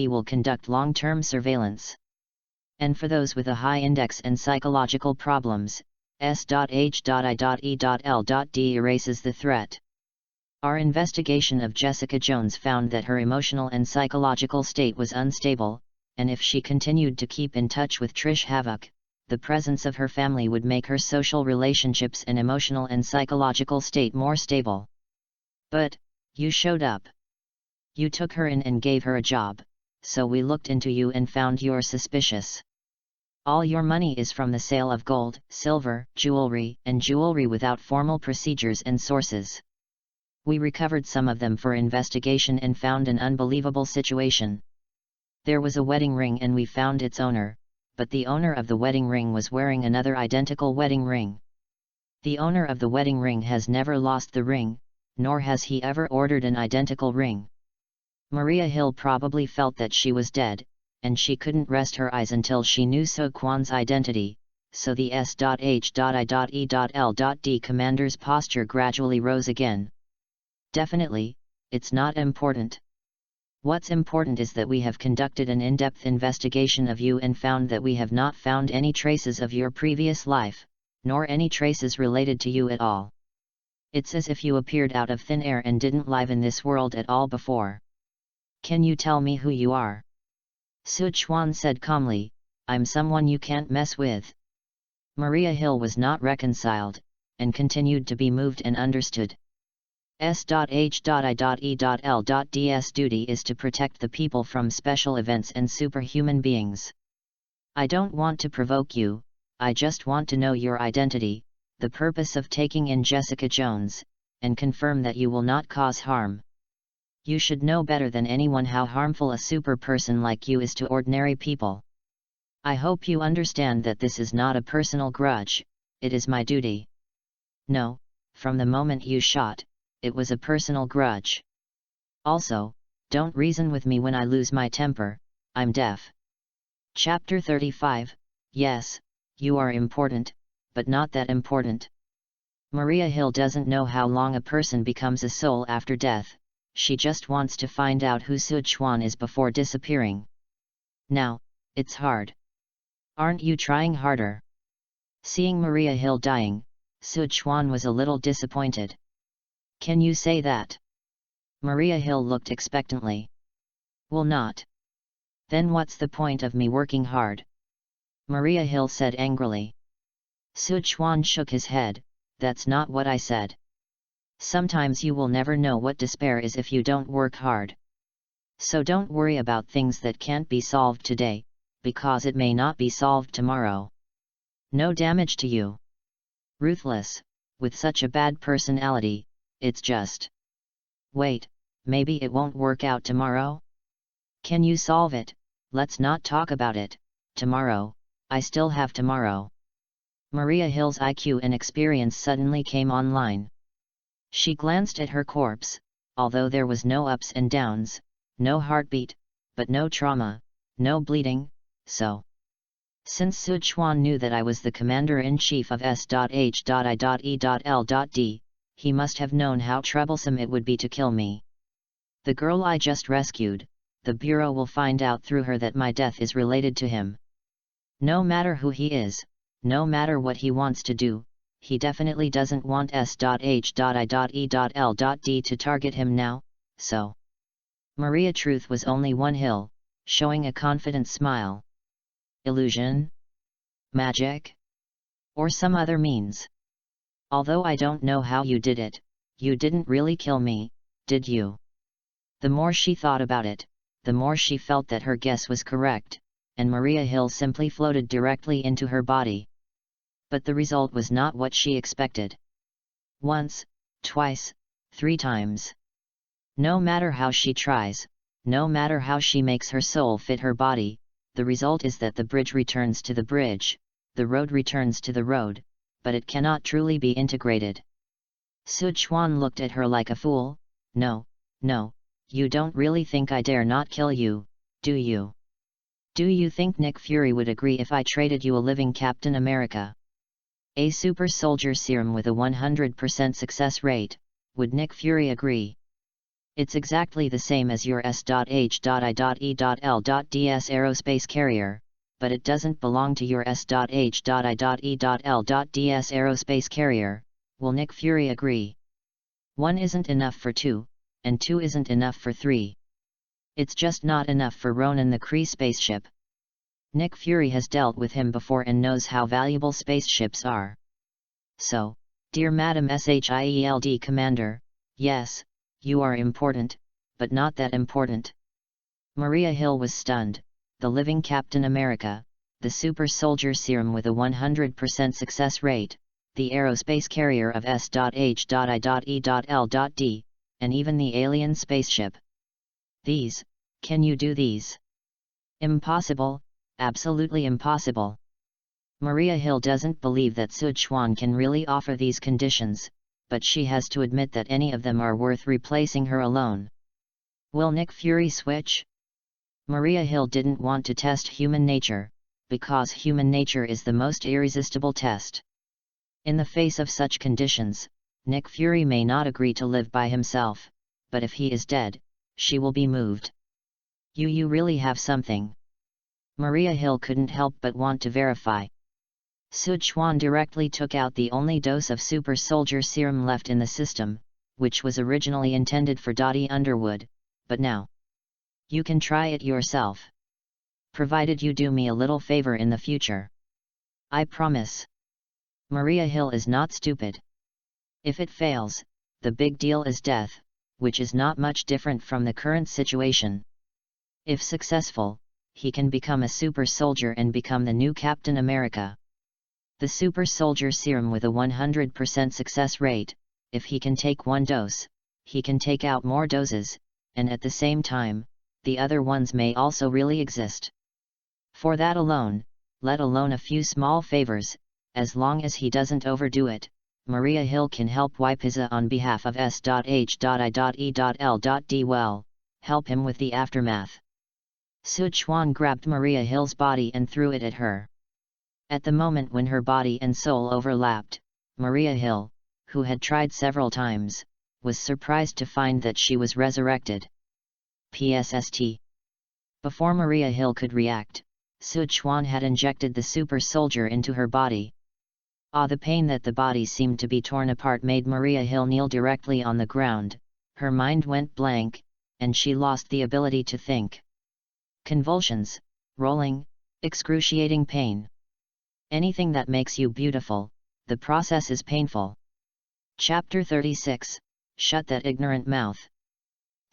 will conduct long-term surveillance. And for those with a high index and psychological problems, S.H.I.E.L.D erases the threat. Our investigation of Jessica Jones found that her emotional and psychological state was unstable, and if she continued to keep in touch with Trish Havoc, the presence of her family would make her social relationships and emotional and psychological state more stable. But, you showed up. You took her in and gave her a job, so we looked into you and found you're suspicious. All your money is from the sale of gold, silver, jewelry, and jewelry without formal procedures and sources. We recovered some of them for investigation and found an unbelievable situation. There was a wedding ring and we found its owner, but the owner of the wedding ring was wearing another identical wedding ring. The owner of the wedding ring has never lost the ring, nor has he ever ordered an identical ring. Maria Hill probably felt that she was dead, and she couldn't rest her eyes until she knew So Kwan's identity, so the S.H.I.E.L.D commander's posture gradually rose again. Definitely, it's not important. What's important is that we have conducted an in-depth investigation of you and found that we have not found any traces of your previous life, nor any traces related to you at all. It's as if you appeared out of thin air and didn't live in this world at all before. Can you tell me who you are? Sichuan said calmly, I'm someone you can't mess with. Maria Hill was not reconciled, and continued to be moved and understood. S.H.I.E.L.D's duty is to protect the people from special events and superhuman beings. I don't want to provoke you, I just want to know your identity, the purpose of taking in Jessica Jones, and confirm that you will not cause harm. You should know better than anyone how harmful a super person like you is to ordinary people. I hope you understand that this is not a personal grudge, it is my duty. No, from the moment you shot, it was a personal grudge. Also, don't reason with me when I lose my temper, I'm deaf. Chapter 35, Yes, you are important, but not that important. Maria Hill doesn't know how long a person becomes a soul after death, she just wants to find out who Sichuan is before disappearing. Now, it's hard. Aren't you trying harder? Seeing Maria Hill dying, Sichuan was a little disappointed. Can you say that? Maria Hill looked expectantly. Will not. Then what's the point of me working hard? Maria Hill said angrily. Sichuan shook his head, that's not what I said. Sometimes you will never know what despair is if you don't work hard. So don't worry about things that can't be solved today, because it may not be solved tomorrow. No damage to you. Ruthless, with such a bad personality. It's just. Wait, maybe it won't work out tomorrow? Can you solve it? Let's not talk about it. Tomorrow, I still have tomorrow. Maria Hill's IQ and experience suddenly came online. She glanced at her corpse, although there was no ups and downs, no heartbeat, but no trauma, no bleeding, so. Since Sichuan knew that I was the commander-in-chief of S.H.I.E.L.D, he must have known how troublesome it would be to kill me. The girl I just rescued, the Bureau will find out through her that my death is related to him. No matter who he is, no matter what he wants to do, he definitely doesn't want S.H.I.E.L.D to target him now, so. Maria Truth was only one hill, showing a confident smile. Illusion? Magic? Or some other means? Although I don't know how you did it, you didn't really kill me, did you? The more she thought about it, the more she felt that her guess was correct, and Maria Hill simply floated directly into her body. But the result was not what she expected. Once, twice, 3 times. No matter how she tries, no matter how she makes her soul fit her body, the result is that the bridge returns to the bridge, the road returns to the road, but it cannot truly be integrated. Sichuan looked at her like a fool. No, You don't really think I dare not kill you, do you? Do you think Nick Fury would agree if I traded you a living Captain America? A super soldier serum with a 100% success rate, would Nick Fury agree? It's exactly the same as your S.H.I.E.L.D.S aerospace carrier, but it doesn't belong to your S.H.I.E.L.D.S aerospace carrier, will Nick Fury agree? 1 isn't enough for 2, and 2 isn't enough for 3. It's just not enough for Ronan the Kree spaceship. Nick Fury has dealt with him before and knows how valuable spaceships are. So, dear Madam SHIELD Commander, yes, you are important, but not that important. Maria Hill was stunned. The living Captain America, the super soldier serum with a 100% success rate, the aerospace carrier of S.H.I.E.L.D, and even the alien spaceship. These, can you do these? Impossible, absolutely impossible. Maria Hill doesn't believe that Sichuan can really offer these conditions, but she has to admit that any of them are worth replacing her alone. Will Nick Fury switch? Maria Hill didn't want to test human nature, because human nature is the most irresistible test. In the face of such conditions, Nick Fury may not agree to live by himself, but if he is dead, she will be moved. You really have something. Maria Hill couldn't help but want to verify. Sichuan directly took out the only dose of super soldier serum left in the system, which was originally intended for Dottie Underwood, but now. You can try it yourself. Provided you do me a little favor in the future. I promise. Maria Hill is not stupid. If it fails, the big deal is death, which is not much different from the current situation. If successful, he can become a super soldier and become the new Captain America. The super soldier serum with a 100% success rate, if he can take 1 dose, he can take out more doses, and at the same time, the other ones may also really exist. For that alone, let alone a few small favors, as long as he doesn't overdo it, Maria Hill can help wipe his on behalf of S.H.I.E.L.D. well, help him with the aftermath. Sichuan grabbed Maria Hill's body and threw it at her. At the moment when her body and soul overlapped, Maria Hill, who had tried several times, was surprised to find that she was resurrected. PSST. Before Maria Hill could react, Sichuan had injected the super soldier into her body. The pain that the body seemed to be torn apart made Maria Hill kneel directly on the ground, her mind went blank, and she lost the ability to think. Convulsions, rolling, excruciating pain. Anything that makes you beautiful, the process is painful. Chapter 36, Shut That Ignorant Mouth.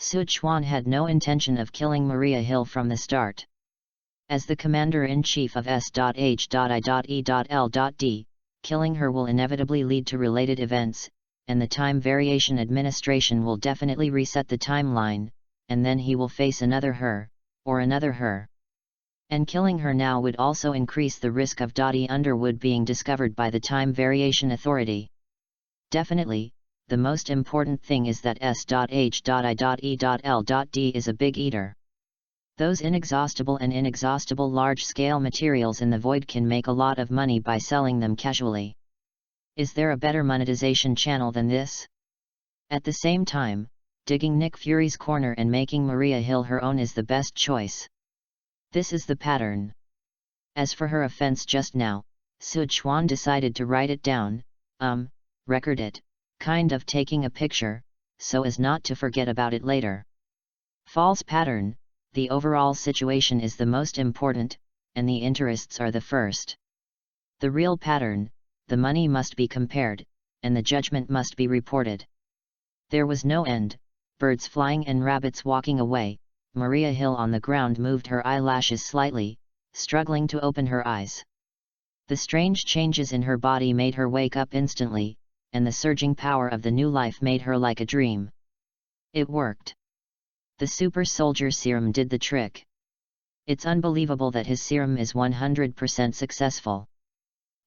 Sichuan had no intention of killing Maria Hill from the start. As the Commander-in-Chief of S.H.I.E.L.D, killing her will inevitably lead to related events, and the Time Variation Administration will definitely reset the timeline, and then he will face another her, or another her. And killing her now would also increase the risk of Dottie Underwood being discovered by the Time Variation Authority. Definitely, the most important thing is that S.H.I.E.L.D is a big eater. Those inexhaustible large-scale materials in the void can make a lot of money by selling them casually. Is there a better monetization channel than this? At the same time, digging Nick Fury's corner and making Maria Hill her own is the best choice. This is the pattern. As for her offense just now, Sichuan decided to write it down, record it, kind of taking a picture, so as not to forget about it later. False pattern, the overall situation is the most important, and the interests are the first. The real pattern, the money must be compared, and the judgment must be reported. There was no end, birds flying and rabbits walking away. Maria Hill on the ground moved her eyelashes slightly, struggling to open her eyes. The strange changes in her body made her wake up instantly, and the surging power of the new life made her like a dream. It worked. The super soldier serum did the trick. It's unbelievable that his serum is 100% successful.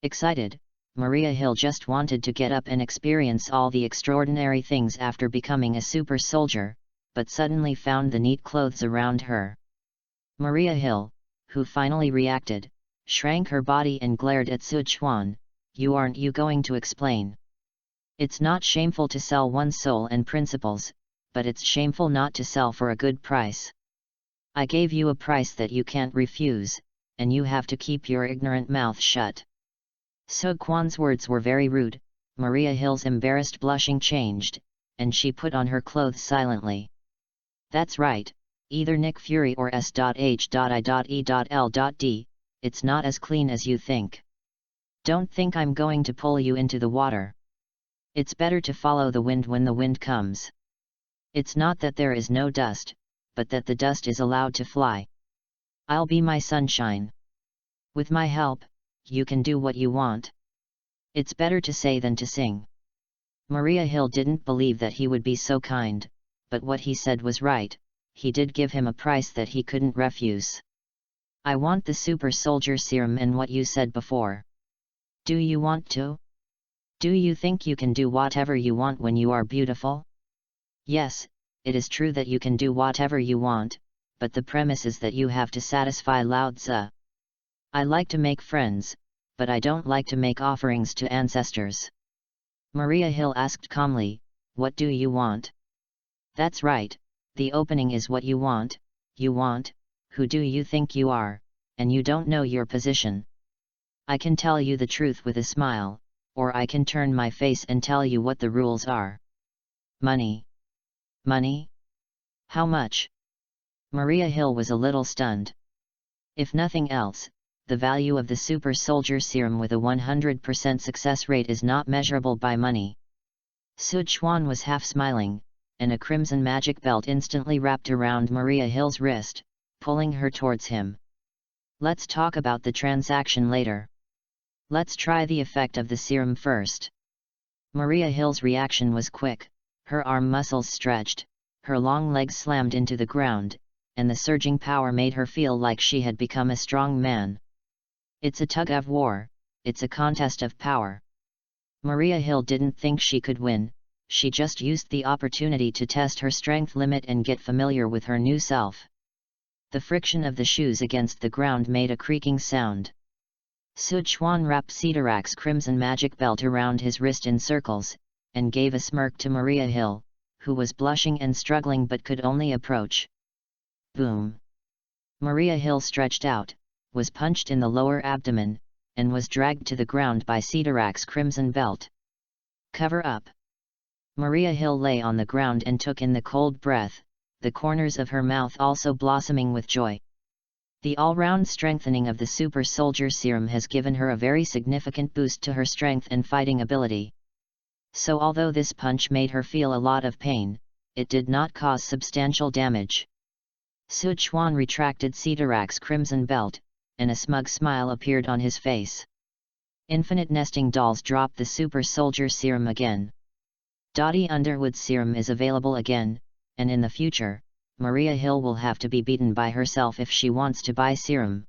Excited, Maria Hill just wanted to get up and experience all the extraordinary things after becoming a super soldier, but suddenly found the neat clothes around her. Maria Hill, who finally reacted, shrank her body and glared at Sichuan. Aren't you going to explain? It's not shameful to sell one's soul and principles, but it's shameful not to sell for a good price. I gave you a price that you can't refuse, and you have to keep your ignorant mouth shut. Sichuan's words were very rude. Maria Hill's embarrassed blushing changed, and she put on her clothes silently. That's right, either Nick Fury or S.H.I.E.L.D. It's not as clean as you think. Don't think I'm going to pull you into the water. It's better to follow the wind when the wind comes. It's not that there is no dust, but that the dust is allowed to fly. I'll be my sunshine. With my help, you can do what you want. It's better to say than to sing. Maria Hill didn't believe that he would be so kind, but what he said was right. He did give him a price that he couldn't refuse. I want the super soldier serum and what you said before. Do you want to? Do you think you can do whatever you want when you are beautiful? Yes, it is true that you can do whatever you want, but the premise is that you have to satisfy Lao Tzu. I like to make friends, but I don't like to make offerings to ancestors. Maria Hill asked calmly, what do you want? That's right, the opening is what you want. Who do you think you are, and you don't know your position. I can tell you the truth with a smile, or I can turn my face and tell you what the rules are. Money. Money? How much? Maria Hill was a little stunned. If nothing else, the value of the super soldier serum with a 100% success rate is not measurable by money. Sichuan was half smiling, and a crimson magic belt instantly wrapped around Maria Hill's wrist, pulling her towards him. Let's talk about the transaction later. Let's try the effect of the serum first. Maria Hill's reaction was quick. Her arm muscles stretched, her long legs slammed into the ground, and the surging power made her feel like she had become a strong man. It's a tug of war, it's a contest of power. Maria Hill didn't think she could win, she just used the opportunity to test her strength limit and get familiar with her new self. The friction of the shoes against the ground made a creaking sound. Sichuan wrapped Cedarak's crimson magic belt around his wrist in circles, and gave a smirk to Maria Hill, who was blushing and struggling but could only approach. Boom! Maria Hill stretched out, was punched in the lower abdomen, and was dragged to the ground by Cedarak's crimson belt. Cover up! Maria Hill lay on the ground and took in the cold breath, the corners of her mouth also blossoming with joy. The all-round strengthening of the super soldier serum has given her a very significant boost to her strength and fighting ability. So although this punch made her feel a lot of pain, it did not cause substantial damage. Sichuan retracted Cedarak's crimson belt, and a smug smile appeared on his face. Infinite Nesting Dolls dropped the super soldier serum again. Dottie Underwood's serum is available again, and in the future, Maria Hill will have to be beaten by herself if she wants to buy serum.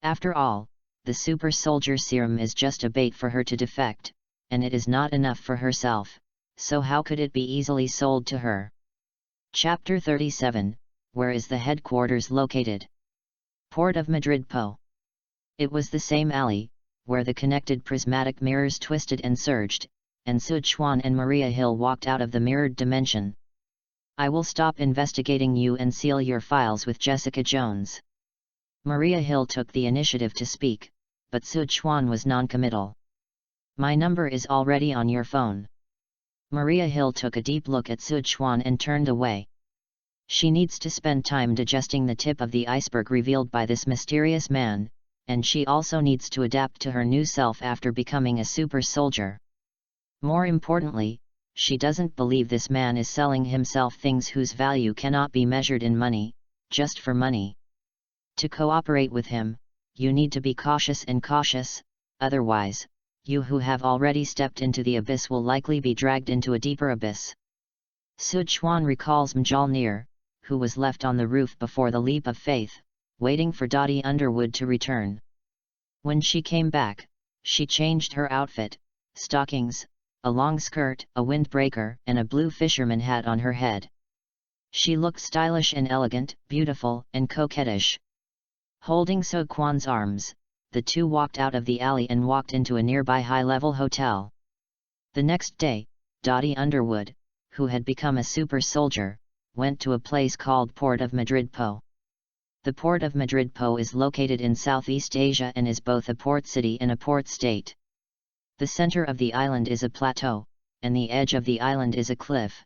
After all, the super soldier serum is just a bait for her to defect, and it is not enough for herself, so how could it be easily sold to her? Chapter 37, Where is the headquarters located? Port of Madrid Po. It was the same alley, where the connected prismatic mirrors twisted and surged, and Sichuan and Maria Hill walked out of the mirrored dimension. I will stop investigating you and seal your files with Jessica Jones. Maria Hill took the initiative to speak, but Sichuan was non-committal. My number is already on your phone. Maria Hill took a deep look at Sichuan and turned away. She needs to spend time digesting the tip of the iceberg revealed by this mysterious man, and she also needs to adapt to her new self after becoming a super soldier. More importantly, she doesn't believe this man is selling himself things whose value cannot be measured in money, just for money. To cooperate with him, you need to be cautious, otherwise, you who have already stepped into the abyss will likely be dragged into a deeper abyss. Sichuan recalls Mjolnir, who was left on the roof before the leap of faith, waiting for Dottie Underwood to return. When she came back, she changed her outfit, stockings, a long skirt, a windbreaker, and a blue fisherman hat on her head. She looked stylish and elegant, beautiful and coquettish. Holding So Kwan's arms, the two walked out of the alley and walked into a nearby high-level hotel. The next day, Dottie Underwood, who had become a super soldier, went to a place called Port of Madrid Po. The Port of Madrid Po is located in Southeast Asia and is both a port city and a port state. The center of the island is a plateau, and the edge of the island is a cliff.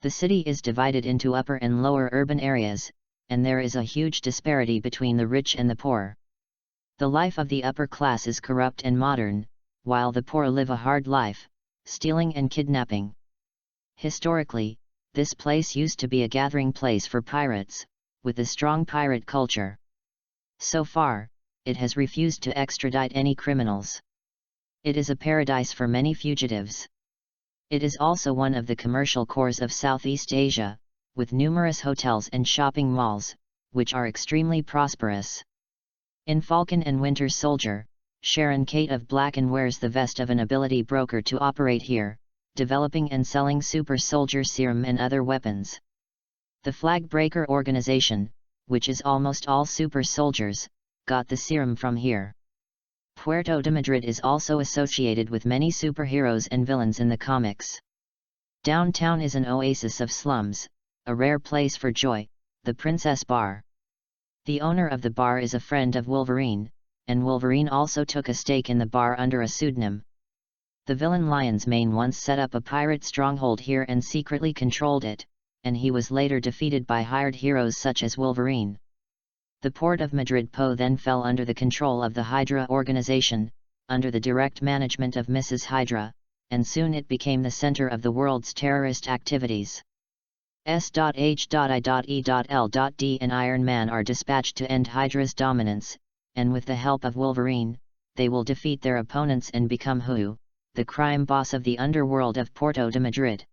The city is divided into upper and lower urban areas, and there is a huge disparity between the rich and the poor. The life of the upper class is corrupt and modern, while the poor live a hard life, stealing and kidnapping. Historically, this place used to be a gathering place for pirates, with a strong pirate culture. So far, it has refused to extradite any criminals. It is a paradise for many fugitives. It is also one of the commercial cores of Southeast Asia, with numerous hotels and shopping malls, which are extremely prosperous. In Falcon and Winter Soldier, Sharon Kate of Blacken wears the vest of an ability broker to operate here, developing and selling super soldier serum and other weapons. The Flag Breaker organization, which is almost all super soldiers, got the serum from here. Puerto de Madrid is also associated with many superheroes and villains in the comics. Downtown is an oasis of slums, a rare place for joy, the Princess Bar. The owner of the bar is a friend of Wolverine, and Wolverine also took a stake in the bar under a pseudonym. The villain Lion's Mane once set up a pirate stronghold here and secretly controlled it, and he was later defeated by hired heroes such as Wolverine. The Port of Madrid Po then fell under the control of the Hydra organization, under the direct management of Mrs. Hydra, and soon it became the center of the world's terrorist activities. S.H.I.E.L.D. and Iron Man are dispatched to end Hydra's dominance, and with the help of Wolverine, they will defeat their opponents and become Hu, the crime boss of the underworld of Puerto de Madrid.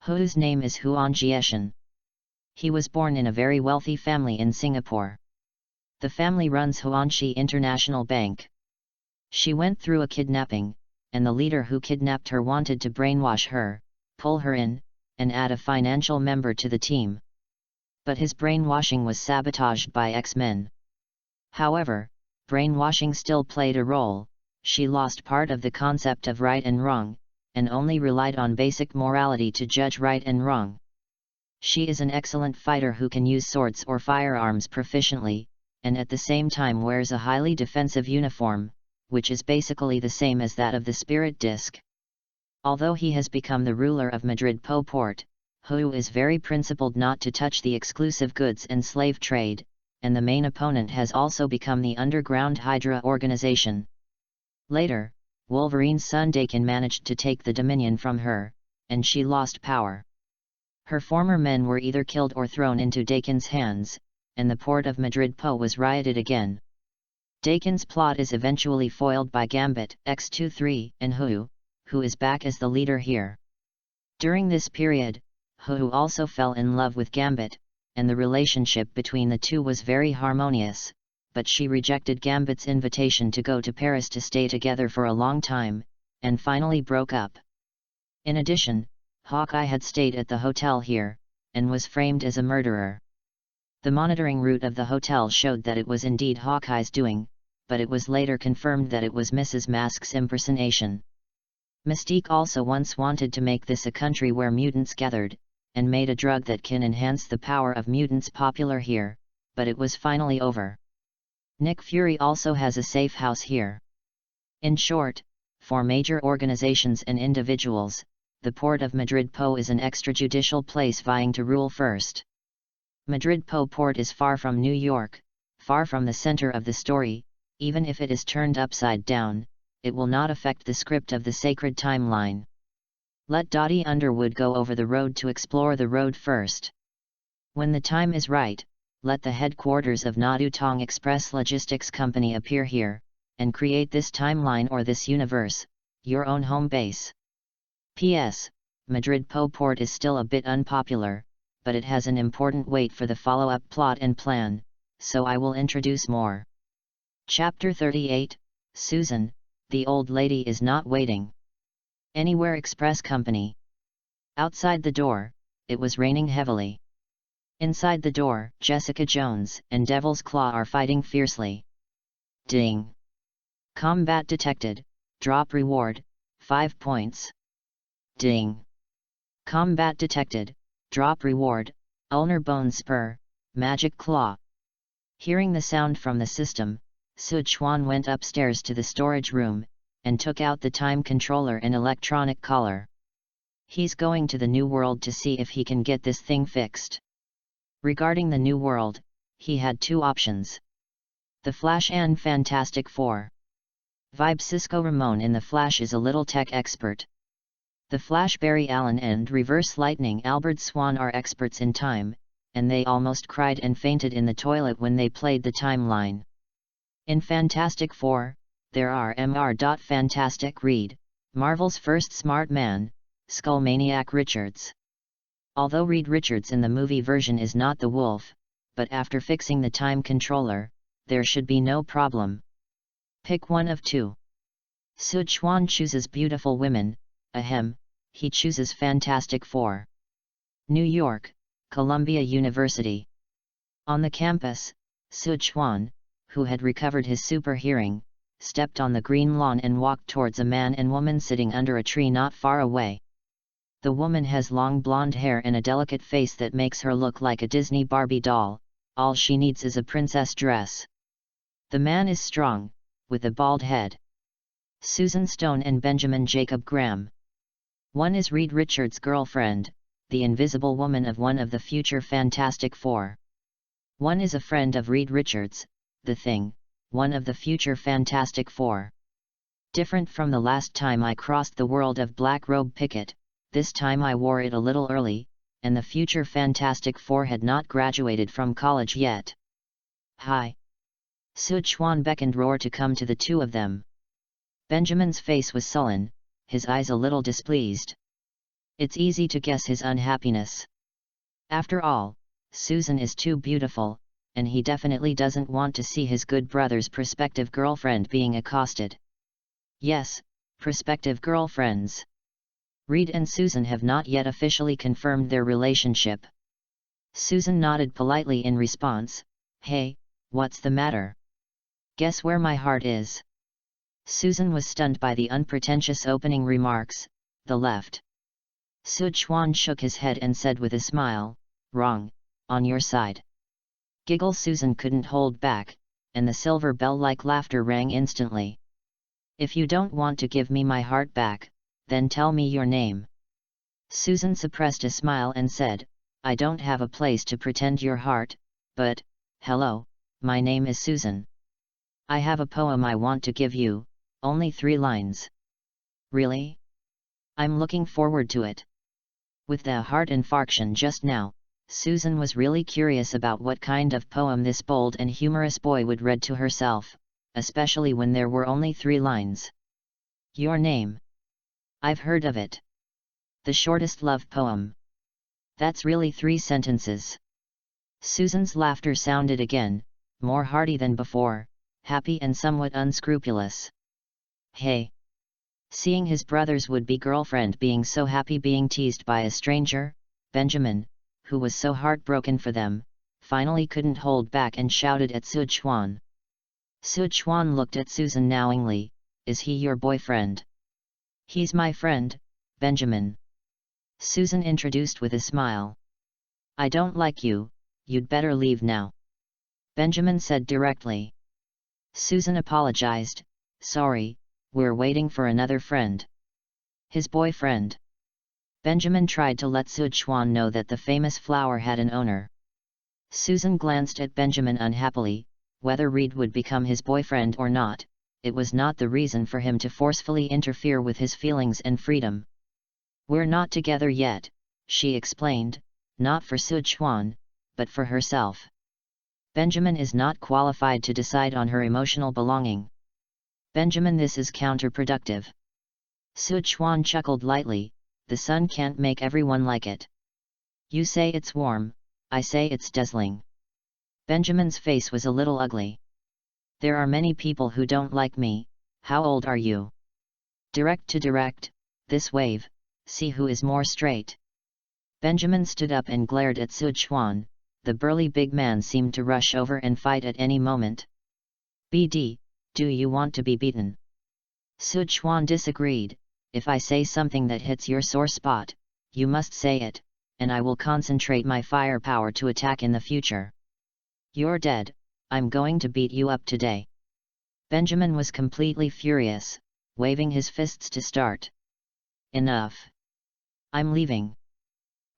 Hu's name is Huan Jieshan. He was born in a very wealthy family in Singapore. The family runs Huanxi International Bank. She went through a kidnapping, and the leader who kidnapped her wanted to brainwash her, pull her in, and add a financial member to the team. But his brainwashing was sabotaged by X-Men. However, brainwashing still played a role. She lost part of the concept of right and wrong, and only relied on basic morality to judge right and wrong. She is an excellent fighter who can use swords or firearms proficiently, and at the same time wears a highly defensive uniform, which is basically the same as that of the Spirit Disc. Although he has become the ruler of Madrid Po Port, Hu is very principled not to touch the exclusive goods and slave trade, and the main opponent has also become the underground Hydra organization. Later, Wolverine's son Daken managed to take the dominion from her, and she lost power. Her former men were either killed or thrown into Daken's hands, and the Port of Madrid Po was rioted again. Daken's plot is eventually foiled by Gambit, X-23, and Hu is back as the leader here. During this period, Hu also fell in love with Gambit, and the relationship between the two was very harmonious, but she rejected Gambit's invitation to go to Paris to stay together for a long time, and finally broke up. In addition, Hawkeye had stayed at the hotel here, and was framed as a murderer. The monitoring route of the hotel showed that it was indeed Hawkeye's doing, but it was later confirmed that it was Mrs. Mask's impersonation. Mystique also once wanted to make this a country where mutants gathered, and made a drug that can enhance the power of mutants popular here, but it was finally over. Nick Fury also has a safe house here. In short, for major organizations and individuals, the Port of Madrid Po is an extrajudicial place vying to rule first. Madrid Po Port is far from New York, far from the center of the story. Even if it is turned upside down, it will not affect the script of the sacred timeline. Let Dottie Underwood go over the road to explore the road first. When the time is right, let the headquarters of Nadu Tong Express Logistics Company appear here, and create this timeline or this universe, your own home base. P.S. Madrid Po Port is still a bit unpopular, but it has an important weight for the follow-up plot and plan, so I will introduce more. Chapter 38, Susan, the old lady is not waiting. Anywhere Express Company. Outside the door, it was raining heavily. Inside the door, Jessica Jones and Devil's Claw are fighting fiercely. Ding! Combat detected. Drop reward, 5 points. Ding! Combat detected. Drop reward, Ulnar Bone Spur, Magic Claw. Hearing the sound from the system, Sichuan went upstairs to the storage room, and took out the time controller and electronic collar. He's going to the New World to see if he can get this thing fixed. Regarding the New World, he had 2 options. The Flash and Fantastic Four. Vibe Cisco Ramon in The Flash is a little tech expert. The Flash Barry Allen and Reverse Lightning Albert Swan are experts in time, and they almost cried and fainted in the toilet when they played the timeline. In Fantastic Four, there are Mr. Fantastic Reed, Marvel's first smart man, Skullmaniac Richards. Although Reed Richards in the movie version is not the Wolf, but after fixing the time controller, there should be no problem. Pick one of 2. Sichuan chooses Beautiful Women, ahem, he chooses Fantastic Four. New York, Columbia University. On the campus, Sichuan, who had recovered his super hearing, stepped on the green lawn and walked towards a man and woman sitting under a tree not far away. The woman has long blonde hair and a delicate face that makes her look like a Disney Barbie doll. All she needs is a princess dress. The man is strong, with a bald head. Susan Stone and Benjamin Jacob Graham. One is Reed Richards' girlfriend, the invisible woman of one of the future Fantastic Four. One is a friend of Reed Richards, the Thing, one of the future Fantastic Four. Different from the last time I crossed the world of Black Robe Picket, this time I wore it a little early, and the future Fantastic Four had not graduated from college yet. Hi! Sichuan beckoned Roar to come to the 2 of them. Benjamin's face was sullen, his eyes a little displeased. It's easy to guess his unhappiness. After all, Susan is too beautiful, and he definitely doesn't want to see his good brother's prospective girlfriend being accosted. Yes, prospective girlfriends. Reed and Susan have not yet officially confirmed their relationship. Susan nodded politely in response. Hey, what's the matter? Guess where my heart is? Susan was stunned by the unpretentious opening remarks. The left. Sichuan shook his head and said with a smile, wrong, on your side. Giggle Susan couldn't hold back, and the silver bell-like laughter rang instantly. If you don't want to give me my heart back, then tell me your name. Susan suppressed a smile and said, I don't have a place to pretend your heart, but, hello, my name is Susan. I have a poem I want to give you, only 3 lines. Really? I'm looking forward to it. With the heart infarction just now, Susan was really curious about what kind of poem this bold and humorous boy would read to herself, especially when there were only 3 lines. Your name. I've heard of it. The shortest love poem. That's really 3 sentences. Susan's laughter sounded again, more hearty than before, happy and somewhat unscrupulous. Hey! Seeing his brother's would-be girlfriend being so happy being teased by a stranger, Benjamin, who was so heartbroken for them, finally couldn't hold back and shouted at Sichuan. Sichuan looked at Susan knowingly. Is he your boyfriend? He's my friend, Benjamin. Susan introduced with a smile. I don't like you, you'd better leave now. Benjamin said directly. Susan apologized, sorry, we're waiting for another friend. His boyfriend. Benjamin tried to let Sichuan know that the famous flower had an owner. Susan glanced at Benjamin unhappily. Whether Reed would become his boyfriend or not, it was not the reason for him to forcefully interfere with his feelings and freedom. We're not together yet, she explained, not for Sichuan, but for herself. Benjamin is not qualified to decide on her emotional belonging. Benjamin, this is counterproductive. Sichuan chuckled lightly, the sun can't make everyone like it. You say it's warm, I say it's dazzling. Benjamin's face was a little ugly. There are many people who don't like me. How old are you? Direct to direct, this wave, see who is more straight. Benjamin stood up and glared at Sichuan. the burly big man seemed to rush over and fight at any moment. "BD, do you want to be beaten?" Sichuan disagreed. "If I say something that hits your sore spot, you must say it, and I will concentrate my firepower to attack in the future. You're dead, I'm going to beat you up today." Benjamin was completely furious, waving his fists to start. "Enough. I'm leaving."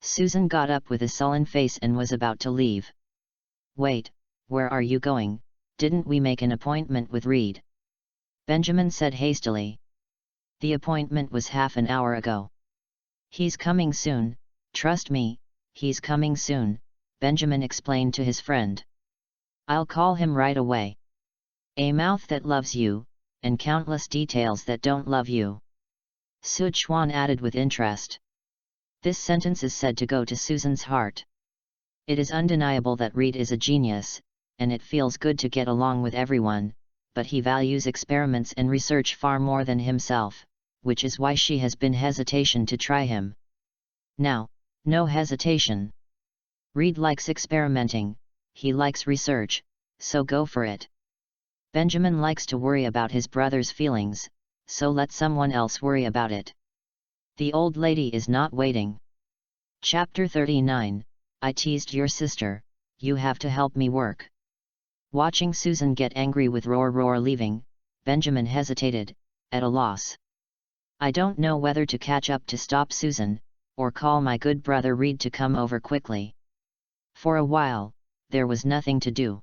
Susan got up with a sullen face and was about to leave. "Wait, where are you going? Didn't we make an appointment with Reed?" Benjamin said hastily. "The appointment was half an hour ago." "He's coming soon, trust me, he's coming soon," Benjamin explained to his friend. "I'll call him right away. A mouth that loves you, and countless details that don't love you," Sichuan added with interest. This sentence is said to go to Susan's heart. It is undeniable that Reed is a genius, and it feels good to get along with everyone, but he values experiments and research far more than himself, which is why she has been hesitation to try him. Now, no hesitation. Reed likes experimenting, he likes research, so go for it. Benjamin likes to worry about his brother's feelings, so let someone else worry about it. The old lady is not waiting. Chapter 39, I teased your sister, you have to help me work. Watching Susan get angry with Roar leaving, Benjamin hesitated, at a loss. I don't know whether to catch up to stop Susan, or call my good brother Reed to come over quickly. For a while, there was nothing to do.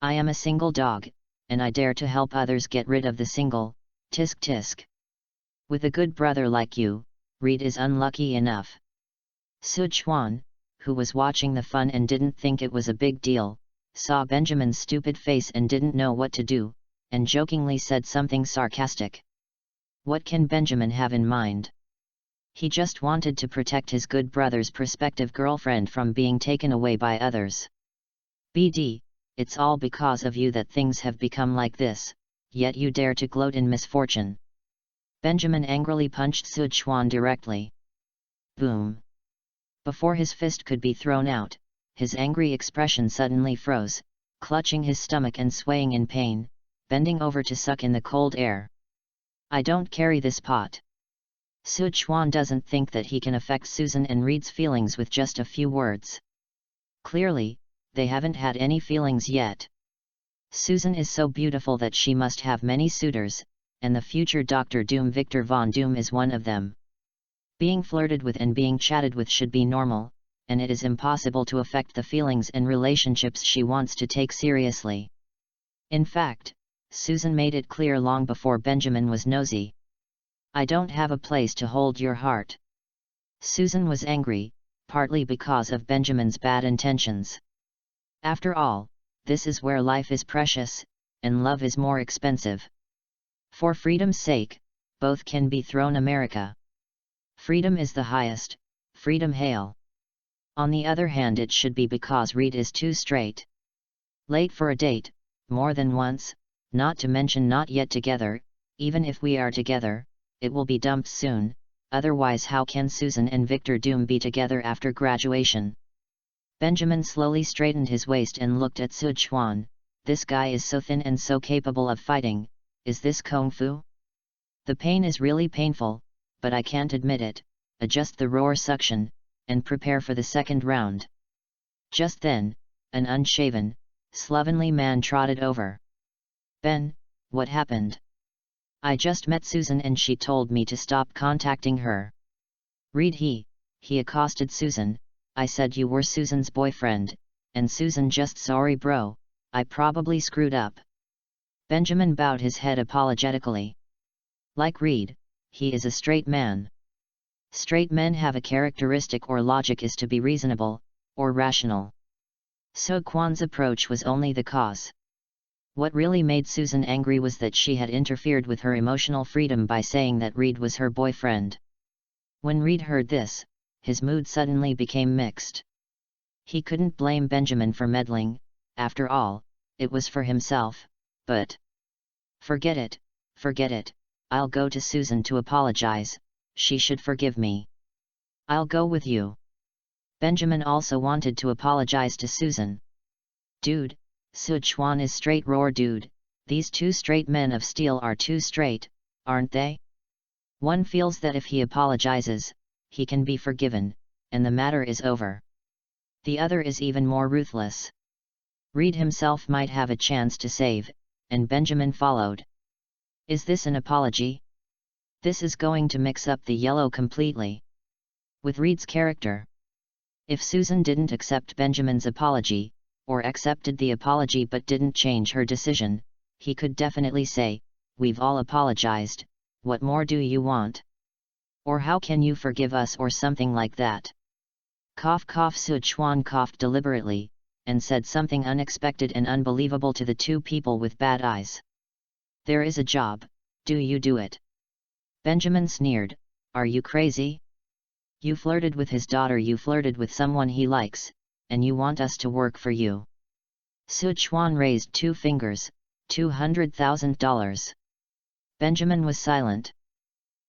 I am a single dog, and I dare to help others get rid of the single, tisk tisk. With a good brother like you, Reed is unlucky enough. Sichuan, who was watching the fun and didn't think it was a big deal, saw Benjamin's stupid face and didn't know what to do, and jokingly said something sarcastic. What can Benjamin have in mind? He just wanted to protect his good brother's prospective girlfriend from being taken away by others. BD, it's all because of you that things have become like this, yet you dare to gloat in misfortune. Benjamin angrily punched Sichuan directly. Boom! Before his fist could be thrown out, his angry expression suddenly froze, clutching his stomach and swaying in pain, bending over to suck in the cold air. I don't carry this pot. Sichuan doesn't think that he can affect Susan and Reed's feelings with just a few words. Clearly, they haven't had any feelings yet. Susan is so beautiful that she must have many suitors, and the future Dr. Doom Victor Von Doom is one of them. Being flirted with and being chatted with should be normal, and it is impossible to affect the feelings and relationships she wants to take seriously. In fact, Susan made it clear long before Benjamin was nosy. I don't have a place to hold your heart. Susan was angry, partly because of Benjamin's bad intentions. After all, this is where life is precious, and love is more expensive. For freedom's sake, both can be thrown America. Freedom is the highest, freedom hail. On the other hand, it should be because Reed is too straight. Late for a date, more than once, not to mention not yet together, even if we are together, it will be dumped soon, otherwise how can Susan and Victor Doom be together after graduation? Benjamin slowly straightened his waist and looked at Sichuan. This guy is so thin and so capable of fighting, is this kung fu? The pain is really painful, but I can't admit it. Adjust the roar suction, and prepare for the second round. Just then, an unshaven, slovenly man trotted over. Ben, what happened? I just met Susan and she told me to stop contacting her. Reed he accosted Susan. I said you were Susan's boyfriend, and Susan just sorry bro, I probably screwed up. Benjamin bowed his head apologetically. Like Reed, he is a straight man. Straight men have a characteristic or logic is to be reasonable, or rational. Sichuan's approach was only the cause. What really made Susan angry was that she had interfered with her emotional freedom by saying that Reed was her boyfriend. When Reed heard this, his mood suddenly became mixed. He couldn't blame Benjamin for meddling, after all, it was for himself, but... Forget it, I'll go to Susan to apologize, she should forgive me. I'll go with you. Benjamin also wanted to apologize to Susan. "Dude, Sichuan is straight roar dude, these two straight men of steel are too straight, aren't they? One feels that if he apologizes, he can be forgiven, and the matter is over. The other is even more ruthless. Reed himself might have a chance to save," and Benjamin followed. "Is this an apology? This is going to mix up the yellow completely. With Reed's character. If Susan didn't accept Benjamin's apology, or accepted the apology but didn't change her decision, he could definitely say, 'We've all apologized, what more do you want? Or how can you forgive us?' or something like that." Cough cough. Sichuan coughed deliberately, and said something unexpected and unbelievable to the two people with bad eyes. "There is a job, do you do it?" Benjamin sneered, "Are you crazy? You flirted with his daughter, you flirted with someone he likes, and you want us to work for you?" Sichuan raised two fingers. $200,000. Benjamin was silent.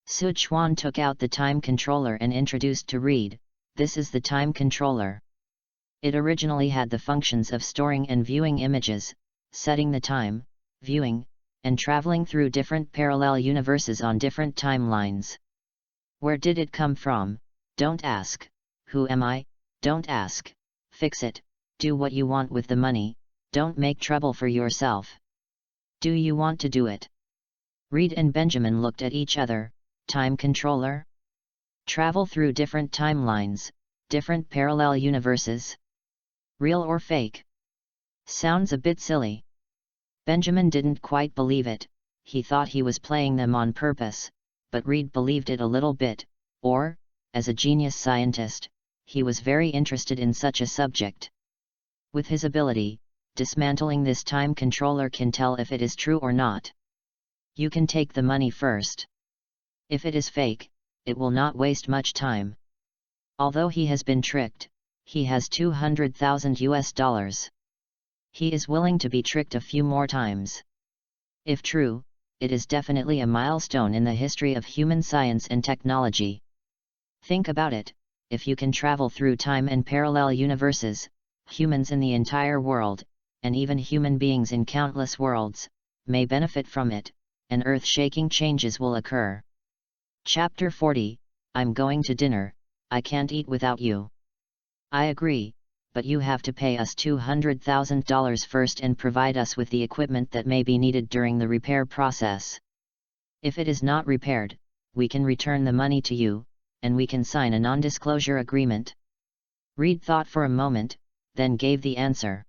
Sichuan took out the time controller and introduced to Reed, "This is the time controller. It originally had the functions of storing and viewing images, setting the time, viewing, and traveling through different parallel universes on different timelines. Where did it come from? Don't ask. Who am I? Don't ask. Fix it, do what you want with the money, don't make trouble for yourself. Do you want to do it?" Reed and Benjamin looked at each other. Time controller? Travel through different timelines, different parallel universes? Real or fake? Sounds a bit silly. Benjamin didn't quite believe it, he thought he was playing them on purpose, but Reed believed it a little bit, or, as a genius scientist, he was very interested in such a subject. With his ability, dismantling this time controller can tell if it is true or not. You can take the money first. If it is fake, it will not waste much time. Although he has been tricked, he has $200,000. He is willing to be tricked a few more times. If true, it is definitely a milestone in the history of human science and technology. Think about it, if you can travel through time and parallel universes, humans in the entire world, and even human beings in countless worlds, may benefit from it, and earth-shaking changes will occur. Chapter 40, I'm going to dinner, I can't eat without you. I agree, but you have to pay us $200,000 first and provide us with the equipment that may be needed during the repair process. If it is not repaired, we can return the money to you, and we can sign a non-disclosure agreement. Reed thought for a moment, then gave the answer.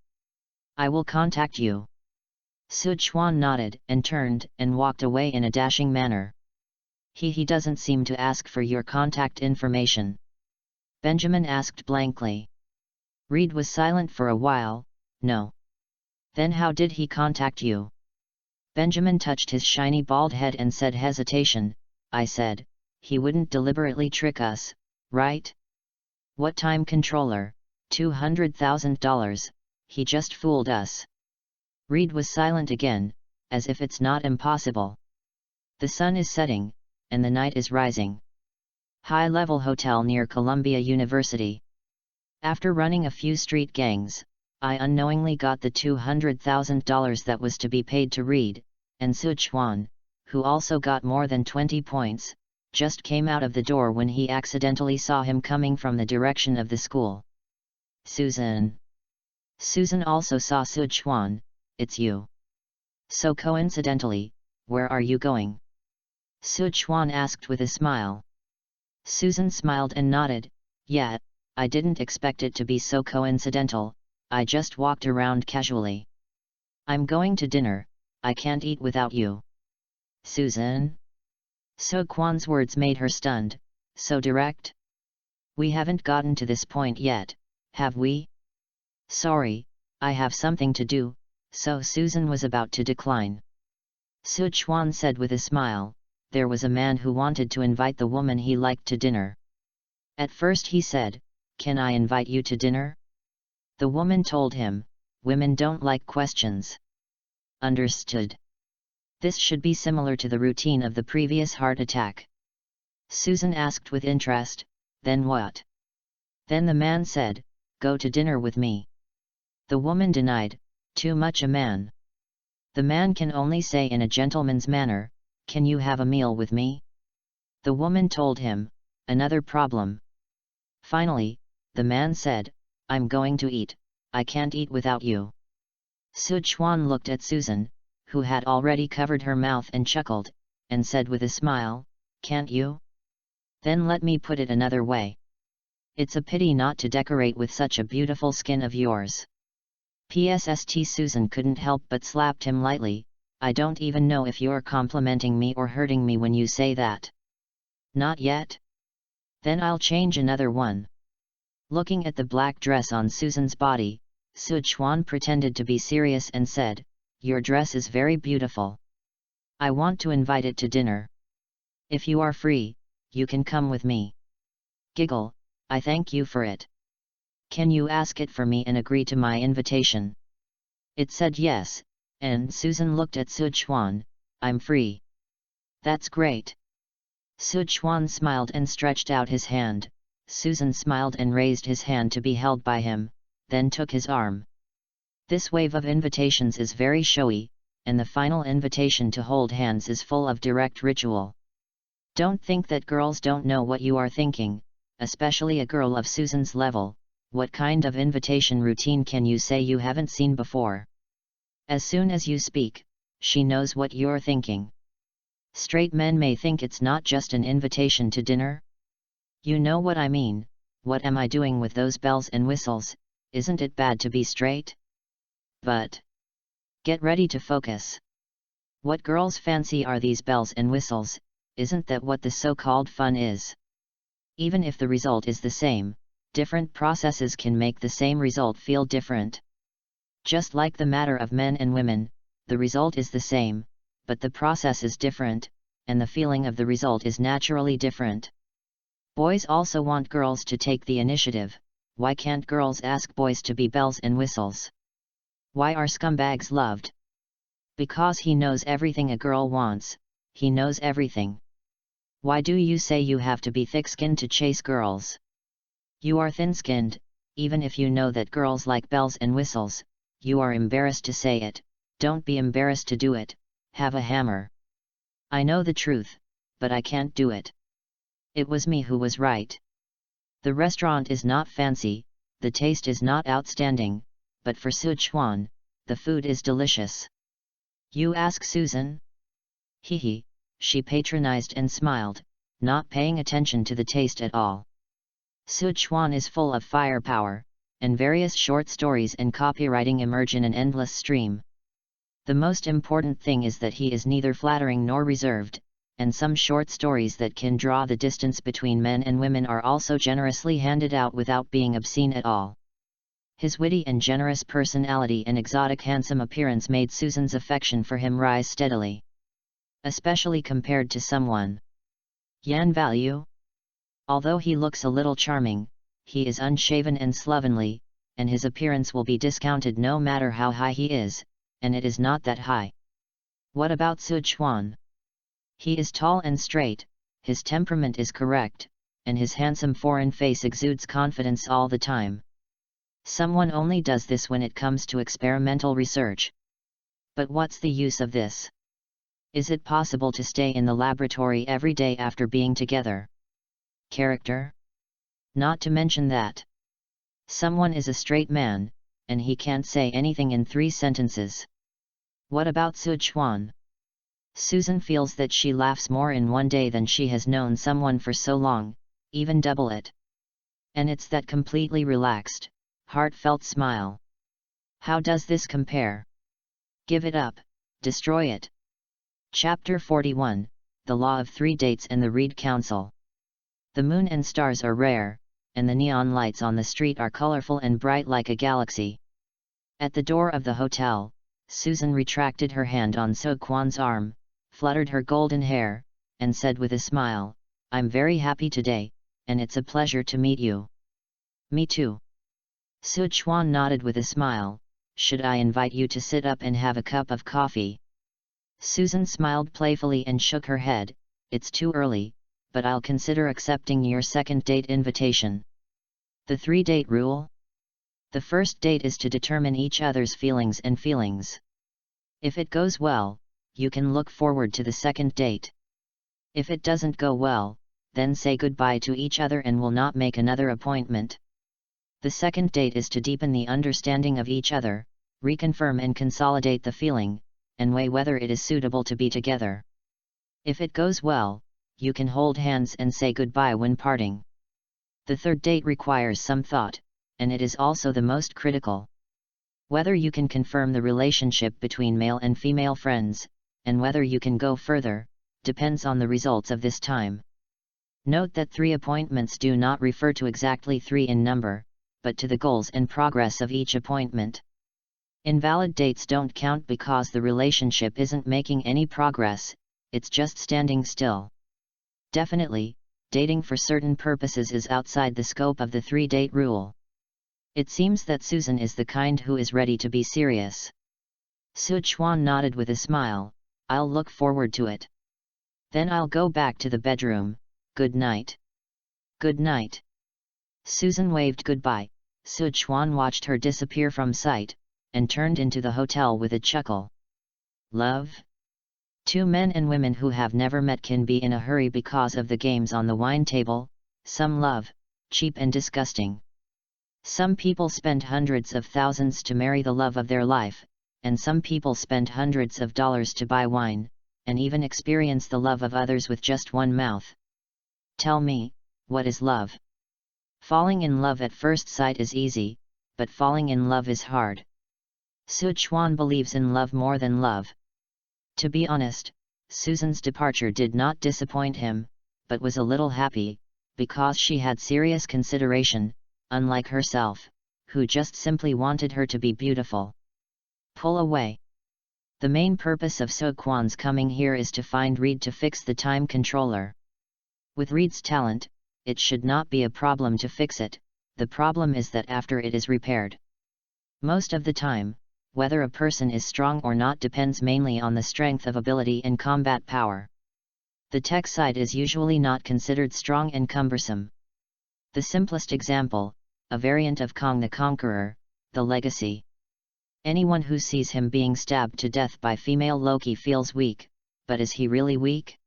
I will contact you. Sichuan nodded and turned and walked away in a dashing manner. He doesn't seem to ask for your contact information. Benjamin asked blankly. Reed was silent for a while. No. Then how did he contact you? Benjamin touched his shiny bald head and said hesitation, I said, he wouldn't deliberately trick us, right? What time controller? $200,000, he just fooled us. Reed was silent again, as if it's not impossible. The sun is setting, and the night is rising. High-level hotel near Columbia University. After running a few street gangs, I unknowingly got the $200,000 that was to be paid to Reed, and Sichuan, who also got more than 20 points, just came out of the door when he accidentally saw him coming from the direction of the school. Susan. Susan also saw Sichuan. It's you. So coincidentally, where are you going? Sichuan asked with a smile. Susan smiled and nodded. Yeah, I didn't expect it to be so coincidental, I just walked around casually. I'm going to dinner, I can't eat without you. Susan? Sichuan's words made her stunned. So direct? We haven't gotten to this point yet, have we? Sorry, I have something to do, so Susan was about to decline. Sichuan said with a smile, there was a man who wanted to invite the woman he liked to dinner. At first he said, can I invite you to dinner? The woman told him, women don't like questions. Understood. This should be similar to the routine of the previous heart attack. Susan asked with interest, then what? Then the man said, "Go to dinner with me." The woman denied, "Too much a man." The man can only say in a gentleman's manner, "Can you have a meal with me?" The woman told him, "Another problem." Finally, the man said, "I'm going to eat, I can't eat without you." Sichuan looked at Susan, who had already covered her mouth and chuckled, and said with a smile, "Can't you? Then let me put it another way. It's a pity not to decorate with such a beautiful skin of yours." PSST Susan couldn't help but slapped him lightly. "I don't even know if you're complimenting me or hurting me when you say that." "Not yet? Then I'll change another one." Looking at the black dress on Susan's body, Sichuan pretended to be serious and said, "Your dress is very beautiful. I want to invite it to dinner. If you are free, you can come with me." Giggle, "I thank you for it. Can you ask it for me and agree to my invitation?" It said yes, and Susan looked at Sichuan. "I'm free." "That's great." Sichuan smiled and stretched out his hand. Susan smiled and raised his hand to be held by him, then took his arm. This wave of invitations is very showy, and the final invitation to hold hands is full of direct ritual. Don't think that girls don't know what you are thinking, especially a girl of Susan's level. What kind of invitation routine can you say you haven't seen before? As soon as you speak, she knows what you're thinking. Straight men may think it's not just an invitation to dinner. You know what I mean. What am I doing with those bells and whistles? Isn't it bad to be straight? But get ready to focus. What girls fancy are these bells and whistles? Isn't that what the so-called fun is? Even if the result is the same, different processes can make the same result feel different. Just like the matter of men and women, the result is the same, but the process is different, and the feeling of the result is naturally different. Boys also want girls to take the initiative. Why can't girls ask boys to be bells and whistles? Why are scumbags loved? Because he knows everything a girl wants, he knows everything. Why do you say you have to be thick-skinned to chase girls? You are thin-skinned, even if you know that girls like bells and whistles. You are embarrassed to say it. Don't be embarrassed to do it. Have a hammer. I know the truth, but I can't do it. It was me who was right. The restaurant is not fancy, the taste is not outstanding, but for Sichuan, the food is delicious. You ask Susan? Hee, she patronized and smiled, not paying attention to the taste at all. Sichuan is full of firepower, and various short stories and copywriting emerge in an endless stream. The most important thing is that he is neither flattering nor reserved, and some short stories that can draw the distance between men and women are also generously handed out without being obscene at all. His witty and generous personality and exotic handsome appearance made Susan's affection for him rise steadily. Especially compared to someone Yan value. Although he looks a little charming, he is unshaven and slovenly, and his appearance will be discounted no matter how high he is, and it is not that high. What about Sichuan? He is tall and straight, his temperament is correct, and his handsome foreign face exudes confidence all the time. Someone only does this when it comes to experimental research. But what's the use of this? Is it possible to stay in the laboratory every day after being together? Character? Not to mention that someone is a straight man, and he can't say anything in 3 sentences. What about Sichuan? Susan feels that she laughs more in one day than she has known someone for so long, even double it. And it's that completely relaxed, heartfelt smile. How does this compare? Give it up, destroy it. Chapter 41, The Law of 3 Dates and the Reed Council. The moon and stars are rare, and the neon lights on the street are colorful and bright like a galaxy. At the door of the hotel, Susan retracted her hand on Sichuan's arm, fluttered her golden hair, and said with a smile, "I'm very happy today, and it's a pleasure to meet you." "Me too." Sichuan nodded with a smile. "Should I invite you to sit up and have a cup of coffee?" Susan smiled playfully and shook her head. "It's too early, but I'll consider accepting your second date invitation." The 3-date rule? The first date is to determine each other's feelings and feelings. If it goes well, you can look forward to the second date. If it doesn't go well, then say goodbye to each other and will not make another appointment. The second date is to deepen the understanding of each other, reconfirm and consolidate the feeling, and weigh whether it is suitable to be together. If it goes well, you can hold hands and say goodbye when parting. The third date requires some thought, and it is also the most critical. Whether you can confirm the relationship between male and female friends, and whether you can go further, depends on the results of this time. Note that 3 appointments do not refer to exactly 3 in number, but to the goals and progress of each appointment. Invalid dates don't count because the relationship isn't making any progress, it's just standing still. Definitely, dating for certain purposes is outside the scope of the 3-date rule. It seems that Susan is the kind who is ready to be serious. Sichuan nodded with a smile. I'll look forward to it. Then I'll go back to the bedroom. Good night. Good night. Susan waved goodbye. Sichuan watched her disappear from sight, and turned into the hotel with a chuckle. Love? 2 men and women who have never met can be in a hurry because of the games on the wine table. Some love, cheap and disgusting. Some people spend hundreds of thousands to marry the love of their life, and some people spend hundreds of dollars to buy wine, and even experience the love of others with just one mouth. Tell me, what is love? Falling in love at first sight is easy, but falling in love is hard. Sichuan believes in love more than love. To be honest, Susan's departure did not disappoint him, but was a little happy, because she had serious consideration, unlike herself, who just simply wanted her to be beautiful. Pull away. The main purpose of Sichuan's coming here is to find Reed to fix the time controller. With Reed's talent, it should not be a problem to fix it, the problem is that after it is repaired. Most of the time, whether a person is strong or not depends mainly on the strength of ability and combat power. The tech side is usually not considered strong and cumbersome. The simplest example, a variant of Kong the Conqueror, the Legacy. Anyone who sees him being stabbed to death by female Loki feels weak, but is he really weak?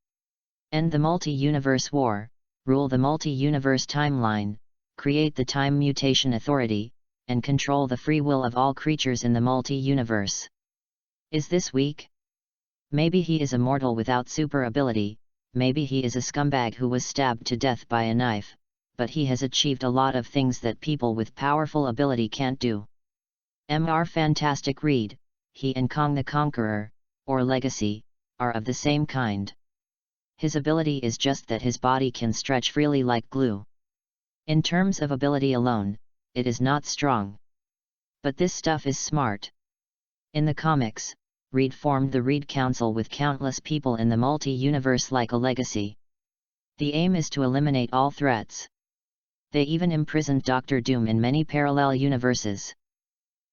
End the multi-universe war, rule the multi-universe timeline, create the time mutation authority, and control the free will of all creatures in the multi-universe. Is this weak? Maybe he is a mortal without super ability, maybe he is a scumbag who was stabbed to death by a knife, but he has achieved a lot of things that people with powerful ability can't do. Mr. Fantastic Reed, he and Kong the Conqueror, or Legacy, are of the same kind. His ability is just that his body can stretch freely like glue. In terms of ability alone, it is not strong. But this stuff is smart. In the comics, Reed formed the Reed Council with countless people in the multi-universe like a Legacy. The aim is to eliminate all threats. They even imprisoned Doctor Doom in many parallel universes.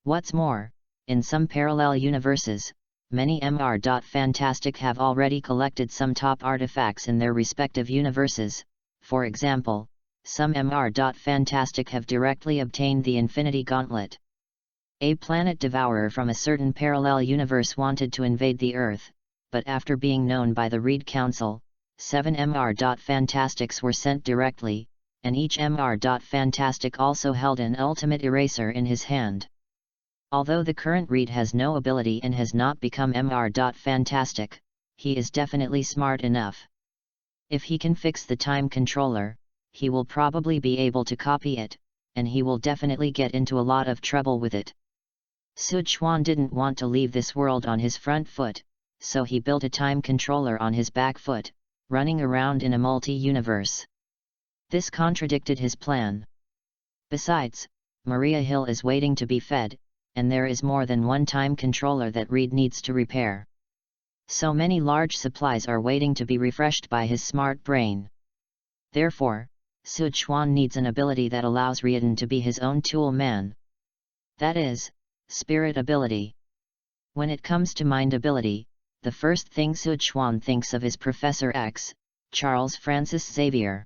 What's more, in some parallel universes, many Mr. Fantastic have already collected some top artifacts in their respective universes. For example, some Mr. Fantastic have directly obtained the Infinity Gauntlet. A planet devourer from a certain parallel universe wanted to invade the Earth, but after being known by the Reed Council, 7 Mr. Fantastics were sent directly, and each Mr. Fantastic also held an ultimate eraser in his hand. Although the current Reed has no ability and has not become Mr. Fantastic, he is definitely smart enough. If he can fix the time controller, he will probably be able to copy it, and he will definitely get into a lot of trouble with it. Sichuan didn't want to leave this world on his front foot, so he built a time controller on his back foot, running around in a multi-universe. This contradicted his plan. Besides, Maria Hill is waiting to be fed, and there is more than one time controller that Reed needs to repair. So many large supplies are waiting to be refreshed by his smart brain. Therefore, Sichuan needs an ability that allows Reed to be his own tool man. That is, spirit ability. When it comes to mind ability, the first thing Sichuan thinks of is Professor X, Charles Francis Xavier.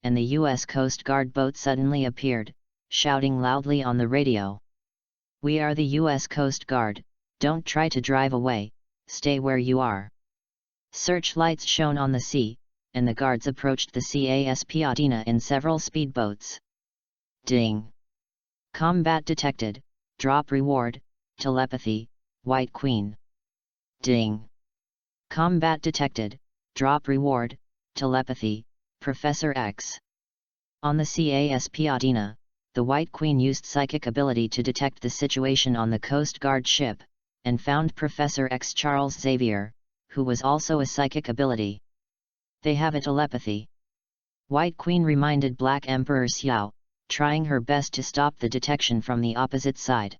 and the U.S. Coast Guard boat suddenly appeared, shouting loudly on the radio. "We are the U.S. Coast Guard, don't try to drive away, stay where you are." Searchlights shone on the sea, and the guards approached the CASP Audina in several speedboats. Ding! Combat detected, drop reward, telepathy, White Queen. Ding! Combat detected, drop reward, telepathy, Professor X. On the CASP Audina, the White Queen used psychic ability to detect the situation on the Coast Guard ship, and found Professor X Charles Xavier, who was also a psychic ability. "They have a telepathy." White Queen reminded Black Emperor Xiao, trying her best to stop the detection from the opposite side.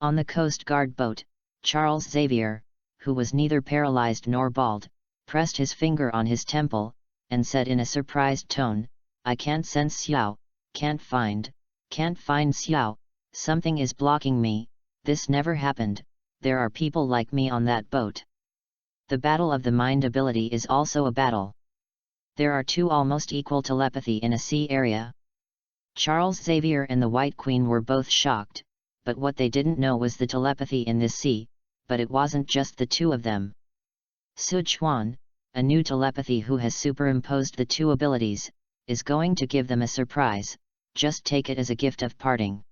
On the Coast Guard boat, Charles Xavier, who was neither paralyzed nor bald, pressed his finger on his temple, and said in a surprised tone, "I can't sense Xiao, can't find Xiao, something is blocking me, this never happened, there are people like me on that boat." The battle of the mind ability is also a battle. There are two almost equal telepathy in a sea area. Charles Xavier and the White Queen were both shocked, but what they didn't know was the telepathy in this sea, but it wasn't just the two of them. Sichuan, a new telepathy who has superimposed the two abilities, is going to give them a surprise, just take it as a gift of parting.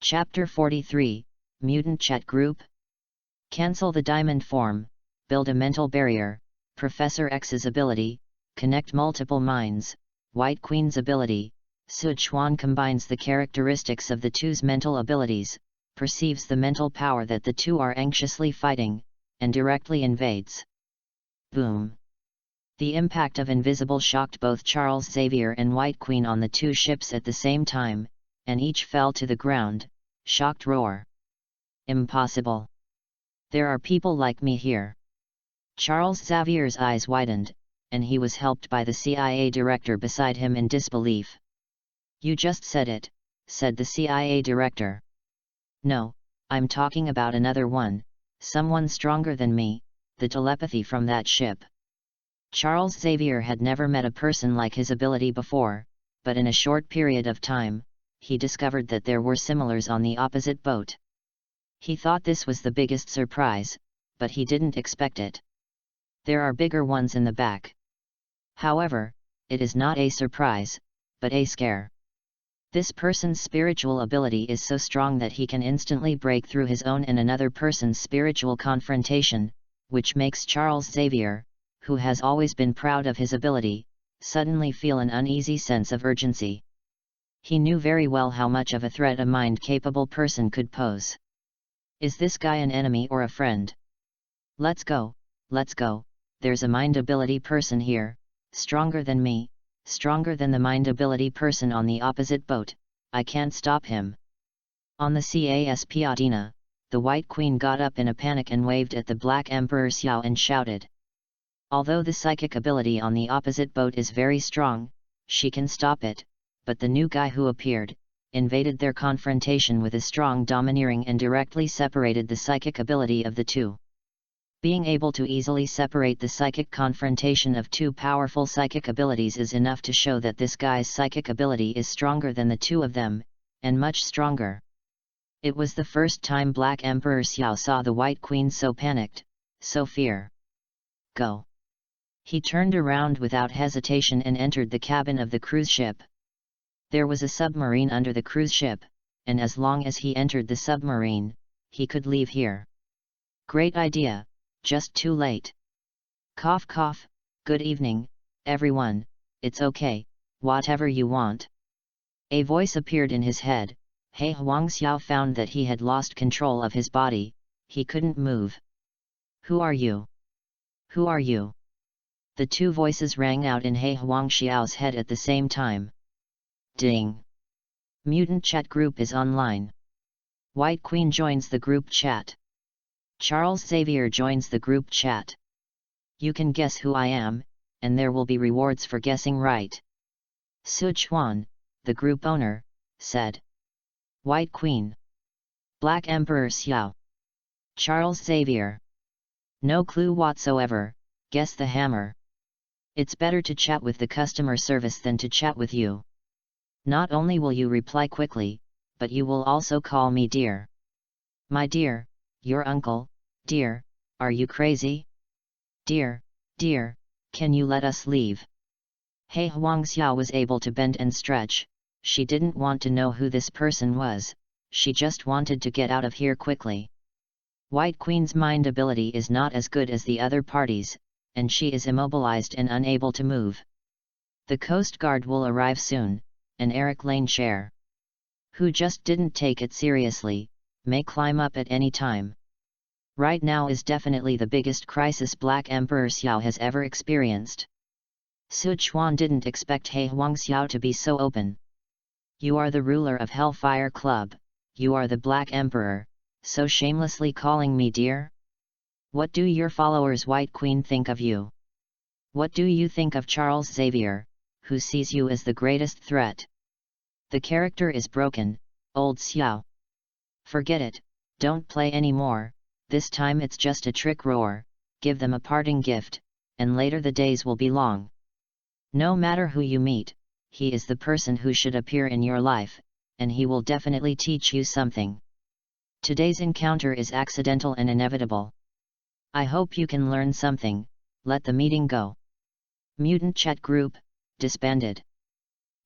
Chapter 43, Mutant Chat Group. Cancel the diamond form, build a mental barrier, Professor X's ability, connect multiple minds, White Queen's ability. Sichuan combines the characteristics of the two's mental abilities, perceives the mental power that the two are anxiously fighting, and directly invades. Boom! The impact of invisible shocked both Charles Xavier and White Queen on the two ships at the same time, and each fell to the ground. Shocked roar. "Impossible! There are people like me here." Charles Xavier's eyes widened, and he was helped by the CIA director beside him in disbelief. "You just said it," said the CIA director. "No, I'm talking about another one, someone stronger than me, the telepathy from that ship." Charles Xavier had never met a person like his ability before, but in a short period of time, he discovered that there were similars on the opposite boat. He thought this was the biggest surprise, but he didn't expect it. There are bigger ones in the back. However, it is not a surprise, but a scare. This person's spiritual ability is so strong that he can instantly break through his own and another person's spiritual confrontation, which makes Charles Xavier, who has always been proud of his ability, suddenly feel an uneasy sense of urgency. He knew very well how much of a threat a mind-capable person could pose. Is this guy an enemy or a friend? Let's go, there's a mind ability person here, stronger than me, stronger than the mind ability person on the opposite boat, I can't stop him. On the CASP Audina, the White Queen got up in a panic and waved at the Black Emperor Xiao and shouted. Although the psychic ability on the opposite boat is very strong, she can stop it, but the new guy who appeared, invaded their confrontation with a strong domineering and directly separated the psychic ability of the two. Being able to easily separate the psychic confrontation of two powerful psychic abilities is enough to show that this guy's psychic ability is stronger than the two of them, and much stronger. It was the first time Black Emperor Xiao saw the White Queen so panicked, so fear. Go! He turned around without hesitation and entered the cabin of the cruise ship. There was a submarine under the cruise ship, and as long as he entered the submarine, he could leave here. Great idea, just too late. Cough cough, good evening, everyone, it's okay, whatever you want. A voice appeared in his head. He Huang Xiao found that he had lost control of his body, he couldn't move. Who are you? Who are you? The two voices rang out in He Huang Xiao's head at the same time. Ding! Mutant chat group is online. White Queen joins the group chat. Charles Xavier joins the group chat. You can guess who I am, and there will be rewards for guessing right. Sichuan, the group owner, said. White Queen. Black Emperor Xiao. Charles Xavier. No clue whatsoever, guess the hammer. It's better to chat with the customer service than to chat with you. Not only will you reply quickly, but you will also call me dear. My dear, your uncle, dear, are you crazy? Dear, dear, can you let us leave? He Huangxiao was able to bend and stretch. She didn't want to know who this person was, she just wanted to get out of here quickly. White Queen's mind ability is not as good as the other parties, and she is immobilized and unable to move. The Coast Guard will arrive soon, and Eric Laneshare, who just didn't take it seriously, may climb up at any time. Right now is definitely the biggest crisis Black Emperor Xiao has ever experienced. Sichuan didn't expect He Huangxiao to be so open. You are the ruler of Hellfire Club, you are the Black Emperor, so shamelessly calling me dear? What do your followers White Queen think of you? What do you think of Charles Xavier, who sees you as the greatest threat? The character is broken, old Xiao. Forget it, don't play anymore, this time it's just a trick roar, give them a parting gift, and later the days will be long. No matter who you meet, he is the person who should appear in your life, and he will definitely teach you something. Today's encounter is accidental and inevitable. I hope you can learn something, let the meeting go. Mutant Chat Group, disbanded.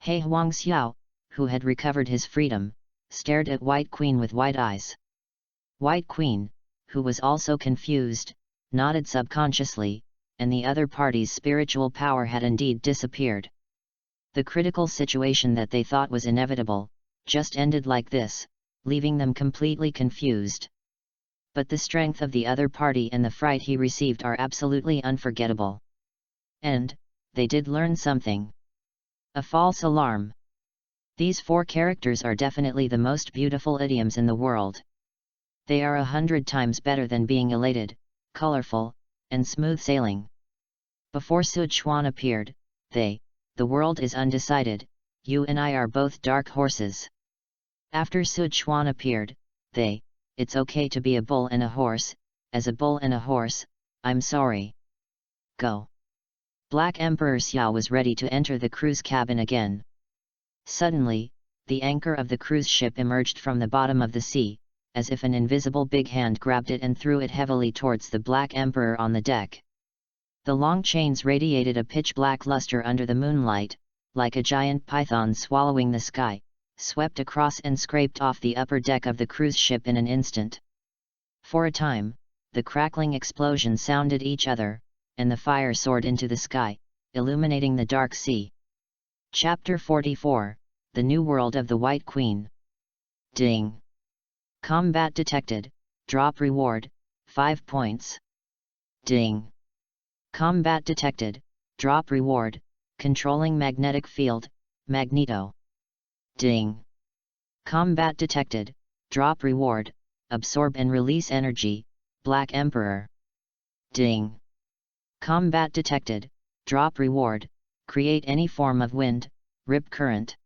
He Huangxiao, who had recovered his freedom, stared at White Queen with wide eyes. White Queen, who was also confused, nodded subconsciously, and the other party's spiritual power had indeed disappeared. The critical situation that they thought was inevitable, just ended like this, leaving them completely confused. But the strength of the other party and the fright he received are absolutely unforgettable. And, they did learn something. A false alarm. These 4 characters are definitely the most beautiful idioms in the world. They are 100 times better than being elated, colorful, and smooth sailing. Before Sichuan appeared, the world is undecided, you and I are both dark horses. After Sichuan appeared, it's okay to be a bull and a horse, as a bull and a horse, I'm sorry. Go. Black Emperor Xiao was ready to enter the cruise cabin again. Suddenly, the anchor of the cruise ship emerged from the bottom of the sea, as if an invisible big hand grabbed it and threw it heavily towards the Black Emperor on the deck. The long chains radiated a pitch-black luster under the moonlight, like a giant python swallowing the sky, swept across and scraped off the upper deck of the cruise ship in an instant. For a time, the crackling explosion sounded each other, and the fire soared into the sky, illuminating the dark sea. Chapter 44, The New World of the White Queen. Ding! Combat detected, drop reward, 5 points. Ding! Combat detected, drop reward, controlling magnetic field, Magneto. Ding! Combat detected, drop reward, absorb and release energy, Black Emperor. Ding! Combat detected, drop reward, create any form of wind, rip current.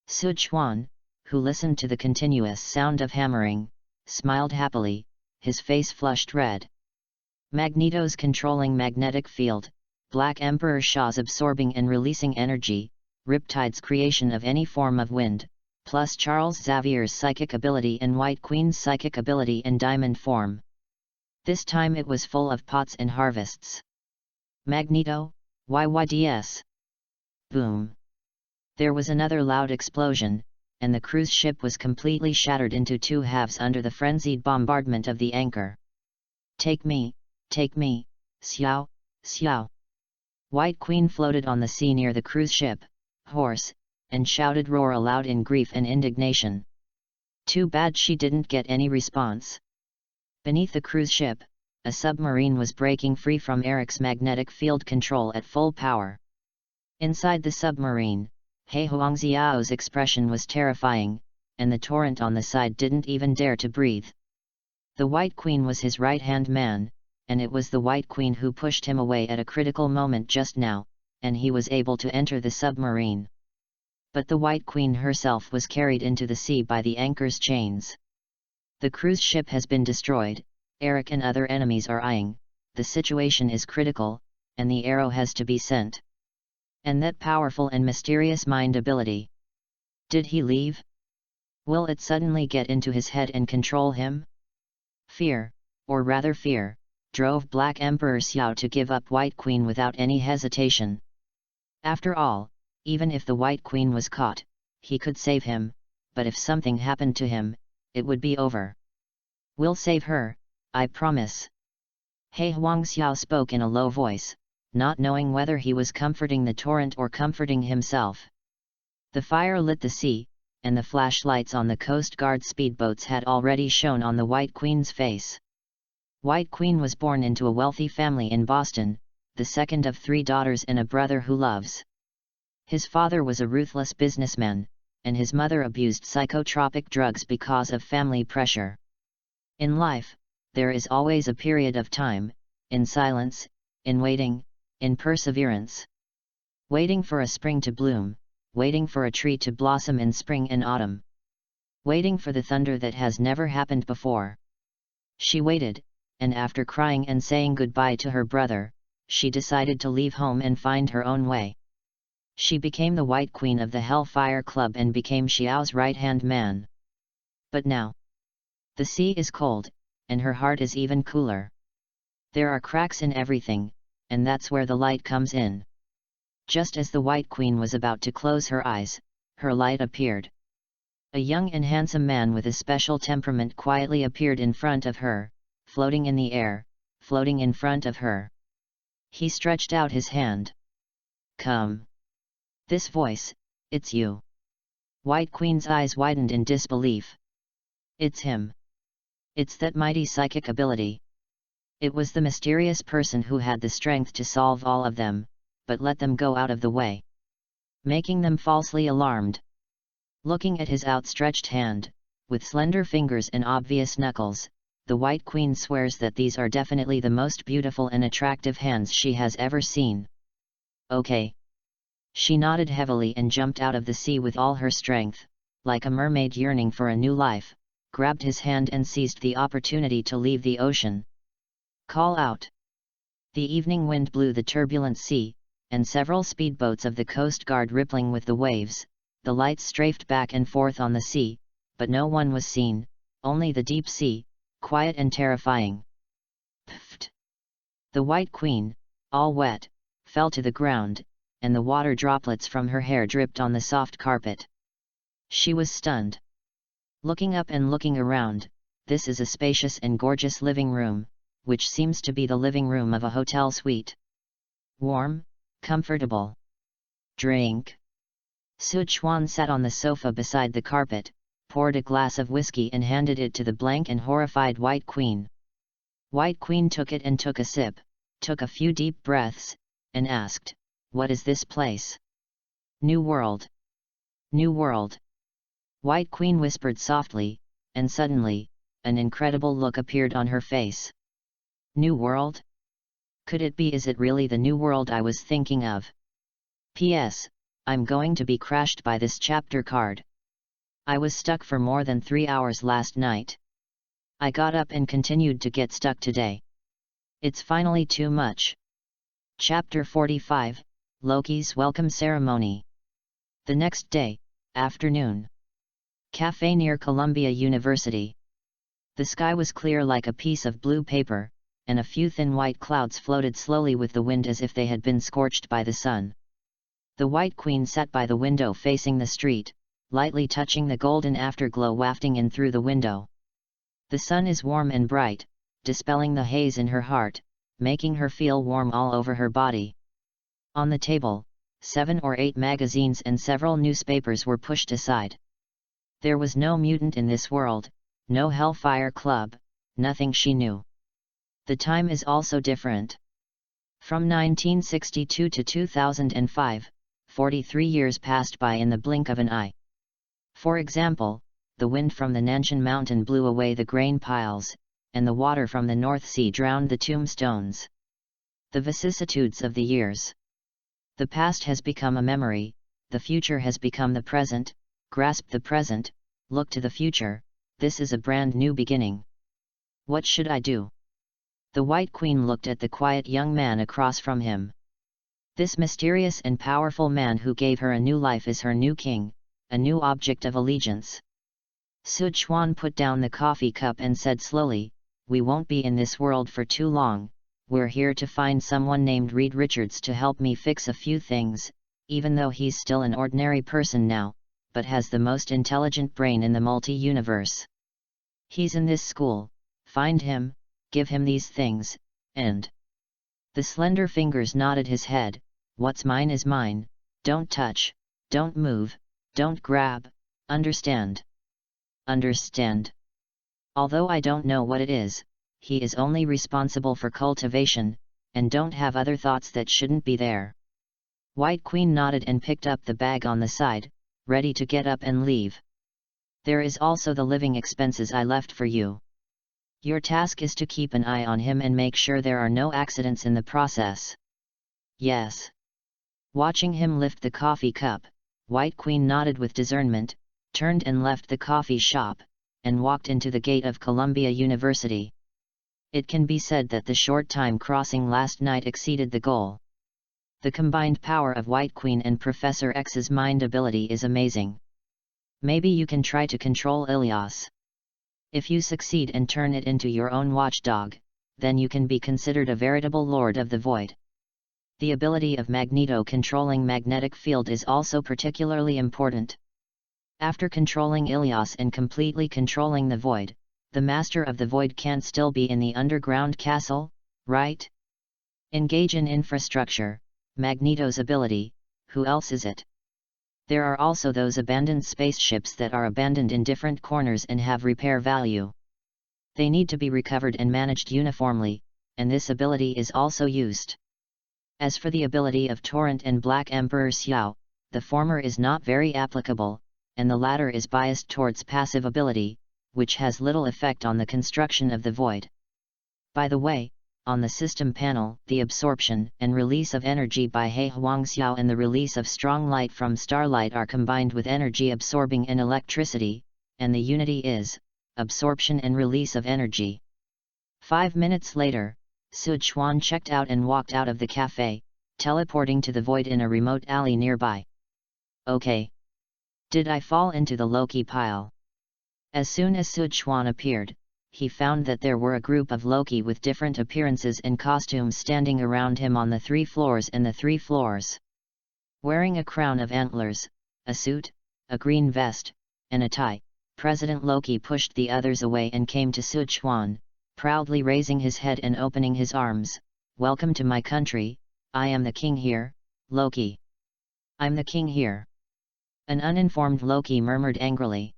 Sichuan, who listened to the continuous sound of hammering, smiled happily, his face flushed red. Magneto's controlling magnetic field, Black Emperor Shaw's absorbing and releasing energy, Riptide's creation of any form of wind, plus Charles Xavier's psychic ability and White Queen's psychic ability in diamond form. This time it was full of pots and harvests. Magneto, YYDS. Boom! There was another loud explosion, and the cruise ship was completely shattered into 2 halves under the frenzied bombardment of the anchor. Take me, Xiao, Xiao. White Queen floated on the sea near the cruise ship, hoarse, and shouted roar aloud in grief and indignation. Too bad she didn't get any response. Beneath the cruise ship, a submarine was breaking free from Eric's magnetic field control at full power. Inside the submarine, He Huangxiao's expression was terrifying, and the torrent on the side didn't even dare to breathe. The White Queen was his right-hand man, and it was the White Queen who pushed him away at a critical moment just now, and he was able to enter the submarine. But the White Queen herself was carried into the sea by the anchor's chains. The cruise ship has been destroyed, Eric and other enemies are eyeing, the situation is critical, and the arrow has to be sent. And that powerful and mysterious mind ability. Did he leave? Will it suddenly get into his head and control him? Fear, or rather fear, drove Black Emperor Xiao to give up White Queen without any hesitation. After all, even if the White Queen was caught, he could save him, but if something happened to him, it would be over. We'll save her, I promise. He Huang Xiao spoke in a low voice, not knowing whether he was comforting the torrent or comforting himself. The fire lit the sea, and the flashlights on the Coast Guard speedboats had already shone on the White Queen's face. White Queen was born into a wealthy family in Boston, the second of 3 daughters and a brother who loves. His father was a ruthless businessman, and his mother abused psychotropic drugs because of family pressure. In life, there is always a period of time, in silence, in waiting, in perseverance. Waiting for a spring to bloom, waiting for a tree to blossom in spring and autumn. Waiting for the thunder that has never happened before. She waited, and after crying and saying goodbye to her brother, she decided to leave home and find her own way. She became the White Queen of the Hellfire Club and became Xiao's right-hand man. But now, the sea is cold, and her heart is even cooler. There are cracks in everything, and that's where the light comes in. Just as the White Queen was about to close her eyes, her light appeared. A young and handsome man with a special temperament quietly appeared in front of her, floating in the air, floating in front of her. He stretched out his hand. Come. This voice, it's you. White Queen's eyes widened in disbelief. It's him. It's that mighty psychic ability. It was the mysterious person who had the strength to solve all of them, but let them go out of the way, making them falsely alarmed. Looking at his outstretched hand, with slender fingers and obvious knuckles, the White Queen swears that these are definitely the most beautiful and attractive hands she has ever seen. Okay. She nodded heavily and jumped out of the sea with all her strength, like a mermaid yearning for a new life, grabbed his hand and seized the opportunity to leave the ocean. Call out. The evening wind blew the turbulent sea, and several speedboats of the Coast Guard rippling with the waves, the lights strafed back and forth on the sea, but no one was seen, only the deep sea, quiet and terrifying. Pfft! The White Queen, all wet, fell to the ground, and the water droplets from her hair dripped on the soft carpet. She was stunned. Looking up and looking around, this is a spacious and gorgeous living room, which seems to be the living room of a hotel suite. Warm, comfortable. Drink. Sichuan sat on the sofa beside the carpet, poured a glass of whiskey and handed it to the blank and horrified White Queen. White Queen took it and took a sip, took a few deep breaths, and asked, "What is this place?" "New World. New World." White Queen whispered softly, and suddenly, an incredible look appeared on her face. New World? Could it be? Is it really the new world I was thinking of? P.S. I'm going to be crashed by this chapter card. I was stuck for more than 3 hours last night. I got up and continued to get stuck today. It's finally too much. Chapter 45, Loki's Welcome Ceremony. The next day, afternoon. Cafe near Columbia University. The sky was clear like a piece of blue paper, and a few thin white clouds floated slowly with the wind as if they had been scorched by the sun. The White Queen sat by the window facing the street, lightly touching the golden afterglow wafting in through the window. The sun is warm and bright, dispelling the haze in her heart, making her feel warm all over her body. On the table, 7 or 8 magazines and several newspapers were pushed aside. There was no mutant in this world, no Hellfire Club, nothing she knew. The time is also different. From 1962 to 2005, 43 years passed by in the blink of an eye. For example, the wind from the Nanshan Mountain blew away the grain piles, and the water from the North Sea drowned the tombstones. The vicissitudes of the years. The past has become a memory, the future has become the present. Grasp the present, look to the future, this is a brand new beginning. What should I do? The White Queen looked at the quiet young man across from him. This mysterious and powerful man who gave her a new life is her new king, a new object of allegiance. Sichuan put down the coffee cup and said slowly, "We won't be in this world for too long, we're here to find someone named Reed Richards to help me fix a few things, even though he's still an ordinary person now, but has the most intelligent brain in the multi-universe. He's in this school, find him, give him these things, and..." The slender fingers nodded his head. "What's mine is mine, don't touch, don't move, don't grab, understand? Understand? Although I don't know what it is, he is only responsible for cultivation, and don't have other thoughts that shouldn't be there." White Queen nodded and picked up the bag on the side, ready to get up and leave. "There is also the living expenses I left for you. Your task is to keep an eye on him and make sure there are no accidents in the process." "Yes." Watching him lift the coffee cup, White Queen nodded with discernment, turned and left the coffee shop, and walked into the gate of Columbia University. It can be said that the short time crossing last night exceeded the goal. The combined power of White Queen and Professor X's mind ability is amazing. Maybe you can try to control Ilias. If you succeed and turn it into your own watchdog, then you can be considered a veritable Lord of the Void. The ability of Magneto controlling magnetic field is also particularly important. After controlling Ilias and completely controlling the Void, the Master of the Void can't still be in the underground castle, right? Engage in infrastructure, Magneto's ability, who else is it? There are also those abandoned spaceships that are abandoned in different corners and have repair value. They need to be recovered and managed uniformly, and this ability is also used. As for the ability of Torrent and Black Emperor Xiao, the former is not very applicable, and the latter is biased towards passive ability, which has little effect on the construction of the Void. By the way, on the system panel, the absorption and release of energy by He Huangxiao and the release of strong light from starlight are combined with energy absorbing and electricity, and the unity is absorption and release of energy. 5 minutes later, Sichuan checked out and walked out of the cafe, teleporting to the Void in a remote alley nearby. "Okay. Did I fall into the Loki pile?" As soon as Sichuan appeared, he found that there were a group of Loki with different appearances and costumes standing around him on the 3 floors and the 3 floors. Wearing a crown of antlers, a suit, a green vest, and a tie, President Loki pushed the others away and came to Sichuan, proudly raising his head and opening his arms. "Welcome to my country, I am the king here, Loki. I'm the king here." An uninformed Loki murmured angrily.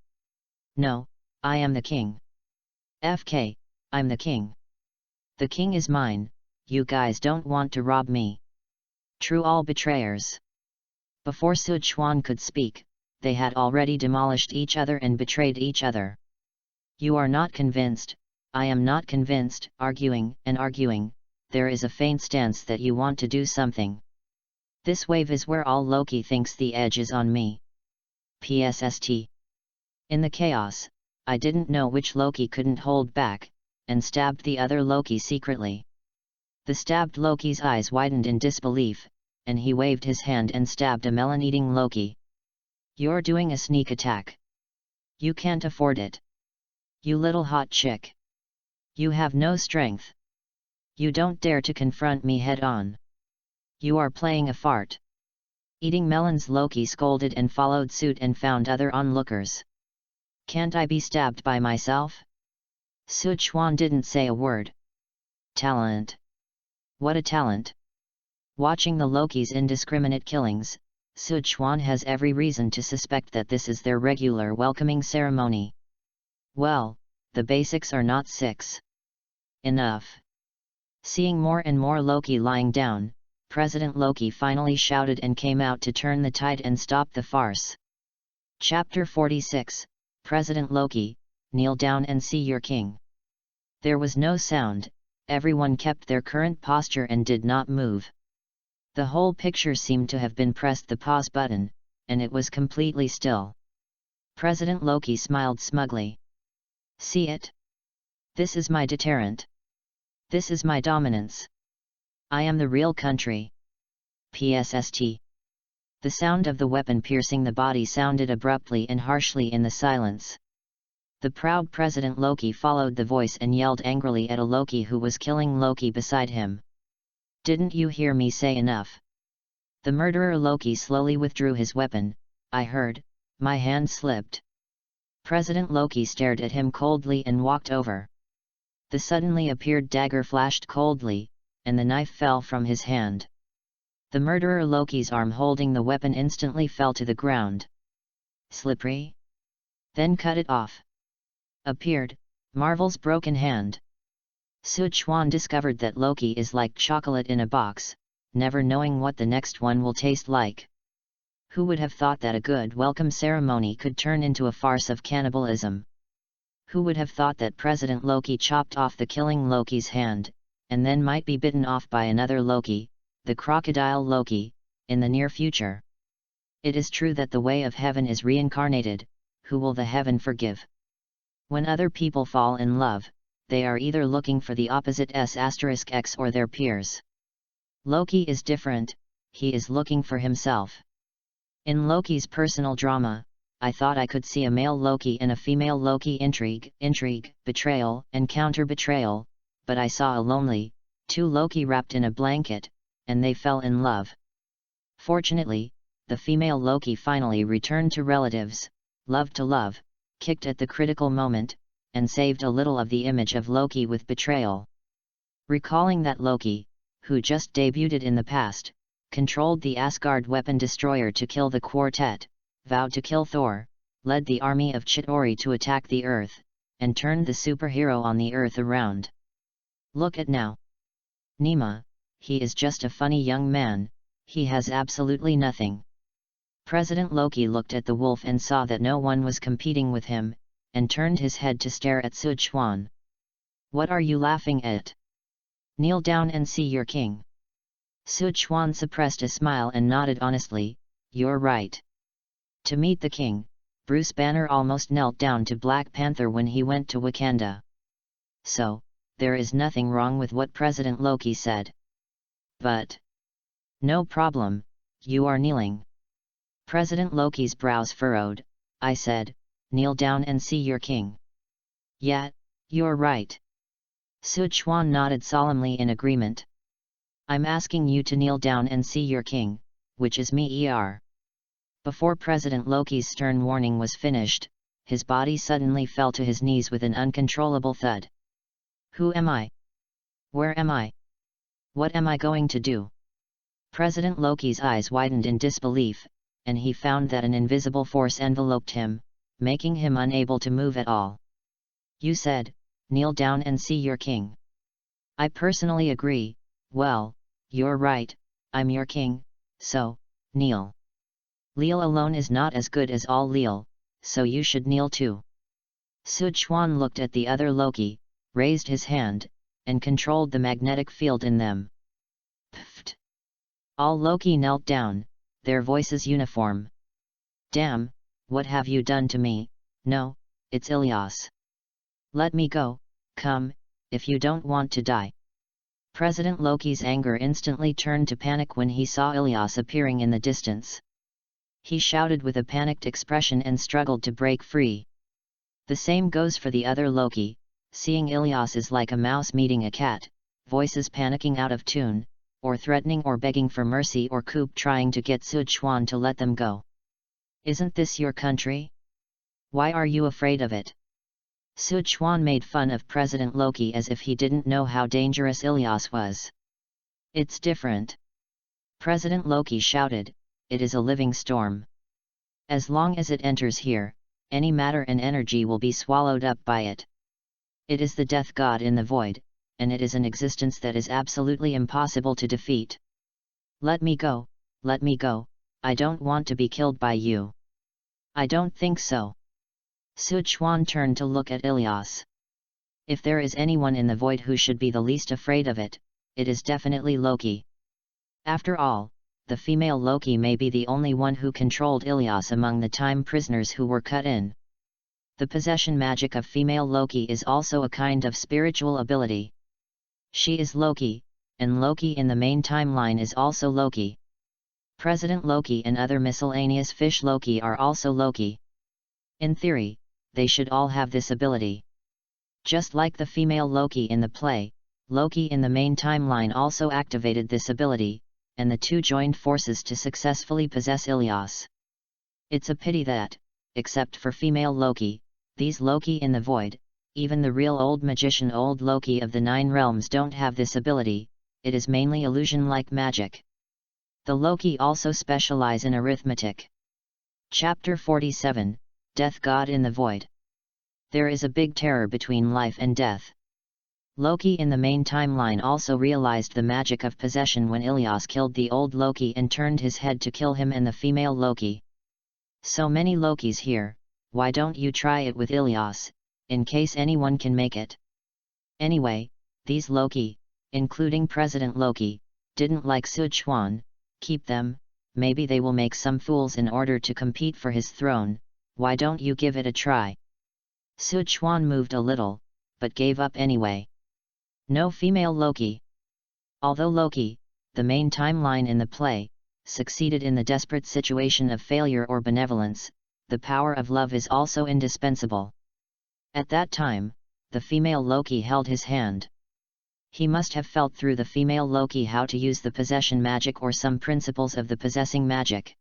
"No, I am the king. FK, I'm the king. The king is mine, you guys don't want to rob me. True all betrayers." Before Sichuan could speak, they had already demolished each other and betrayed each other. "You are not convinced, I am not convinced." Arguing and arguing, there is a faint stance that you want to do something. This wave is where all Loki thinks the edge is on me. PSST. In the chaos, I didn't know which Loki couldn't hold back, and stabbed the other Loki secretly. The stabbed Loki's eyes widened in disbelief, and he waved his hand and stabbed a melon-eating Loki. "You're doing a sneak attack. You can't afford it. You little hot chick. You have no strength. You don't dare to confront me head-on. You are playing a fart." Eating melons, Loki scolded and followed suit and found other onlookers. "Can't I be stabbed by myself?" Sichuan didn't say a word. Talent. What a talent! Watching the Loki's indiscriminate killings, Sichuan has every reason to suspect that this is their regular welcoming ceremony. Well, the basics are not 6. Enough. Seeing more and more Loki lying down, President Loki finally shouted and came out to turn the tide and stop the farce. Chapter 46, President Loki, kneel down and see your king. There was no sound, everyone kept their current posture and did not move. The whole picture seemed to have been pressed the pause button, and it was completely still. President Loki smiled smugly. "See it? This is my deterrent. This is my dominance. I am the real country. PSST. The sound of the weapon piercing the body sounded abruptly and harshly in the silence. The proud President Loki followed the voice and yelled angrily at a Loki who was killing Loki beside him. Didn't you hear me say enough? The murderer Loki slowly withdrew his weapon. I heard, my hand slipped. President Loki stared at him coldly and walked over. The suddenly appeared dagger flashed coldly, and the knife fell from his hand. The murderer Loki's arm holding the weapon instantly fell to the ground. Slippery? Then cut it off. Appeared, Marvel's broken hand. Sichuan discovered that Loki is like chocolate in a box, never knowing what the next one will taste like. Who would have thought that a good welcome ceremony could turn into a farce of cannibalism? Who would have thought that President Loki chopped off the killing Loki's hand, and then might be bitten off by another Loki, the crocodile Loki, in the near future? It is true that the way of heaven is reincarnated. Who will the heaven forgive? When other people fall in love, they are either looking for the opposite S*X or their peers. Loki is different, he is looking for himself. In Loki's personal drama, I thought I could see a male Loki and a female Loki intrigue, betrayal, and counter-betrayal, but I saw a lonely, two Loki wrapped in a blanket, and they fell in love. Fortunately, the female Loki finally returned to relatives, love to love, kicked at the critical moment, and saved a little of the image of Loki with betrayal. Recalling that Loki, who just debuted in the past, controlled the Asgard weapon destroyer to kill the quartet, vowed to kill Thor, led the army of Chitauri to attack the Earth, and turned the superhero on the Earth around. Look at now. Nima, he is just a funny young man, he has absolutely nothing. President Loki looked at the wolf and saw that no one was competing with him, and turned his head to stare at Sichuan. What are you laughing at? Kneel down and see your king. Sichuan suppressed a smile and nodded honestly, you're right. To meet the king, Bruce Banner almost knelt down to Black Panther when he went to Wakanda. So, there is nothing wrong with what President Loki said. But no problem, you are kneeling. President Loki's brows furrowed. I said, kneel down and see your king. Yeah, you're right. Sichuan nodded solemnly in agreement. I'm asking you to kneel down and see your king, which is me. Before President Loki's stern warning was finished, his body suddenly fell to his knees with an uncontrollable thud. Who am I? Where am I? What am I going to do? President Loki's eyes widened in disbelief, and he found that an invisible force enveloped him, making him unable to move at all. You said, kneel down and see your king. I personally agree. Well, you're right, I'm your king, so, kneel. Leal alone is not as good as all Leal, so you should kneel too. Sichuan looked at the other Loki, raised his hand, and controlled the magnetic field in them. Pfft! All Loki knelt down, their voices uniform. Damn, what have you done to me? No, it's Ilias. Let me go, come, if you don't want to die. President Loki's anger instantly turned to panic when he saw Ilias appearing in the distance. He shouted with a panicked expression and struggled to break free. The same goes for the other Loki, seeing Ilias is like a mouse meeting a cat, voices panicking out of tune, or threatening or begging for mercy or Coop trying to get Sichuan to let them go. Isn't this your country? Why are you afraid of it? Sichuan made fun of President Loki as if he didn't know how dangerous Ilias was. It's different. President Loki shouted, it is a living storm. As long as it enters here, any matter and energy will be swallowed up by it. It is the death god in the void, and it is an existence that is absolutely impossible to defeat. Let me go, I don't want to be killed by you. I don't think so. Sichuan turned to look at Ilias. If there is anyone in the void who should be the least afraid of it, it is definitely Loki. After all, the female Loki may be the only one who controlled Ilias among the time prisoners who were cut in. The possession magic of female Loki is also a kind of spiritual ability. She is Loki, and Loki in the main timeline is also Loki. President Loki and other miscellaneous fish Loki are also Loki. In theory, they should all have this ability. Just like the female Loki in the play, Loki in the main timeline also activated this ability, and the two joined forces to successfully possess Ilias. It's a pity that, except for female Loki, these Loki in the void, even the real old magician old Loki of the 9 realms don't have this ability. It is mainly illusion-like magic. The Loki also specialize in arithmetic. Chapter 47, Death God in the Void. There is a big terror between life and death. Loki in the main timeline also realized the magic of possession when Ilias killed the old Loki and turned his head to kill him and the female Loki. So many Lokis here, why don't you try it with Ilias, in case anyone can make it? Anyway, these Loki, including President Loki, didn't like Sichuan. Keep them, maybe they will make some fools in order to compete for his throne. Why don't you give it a try? Sichuan moved a little, but gave up anyway. No female Loki. Although Loki, the main timeline in the play, succeeded in the desperate situation of failure or benevolence, the power of love is also indispensable. At that time, the female Loki held his hand. He must have felt through the female Loki how to use the possession magic or some principles of the possessing magic.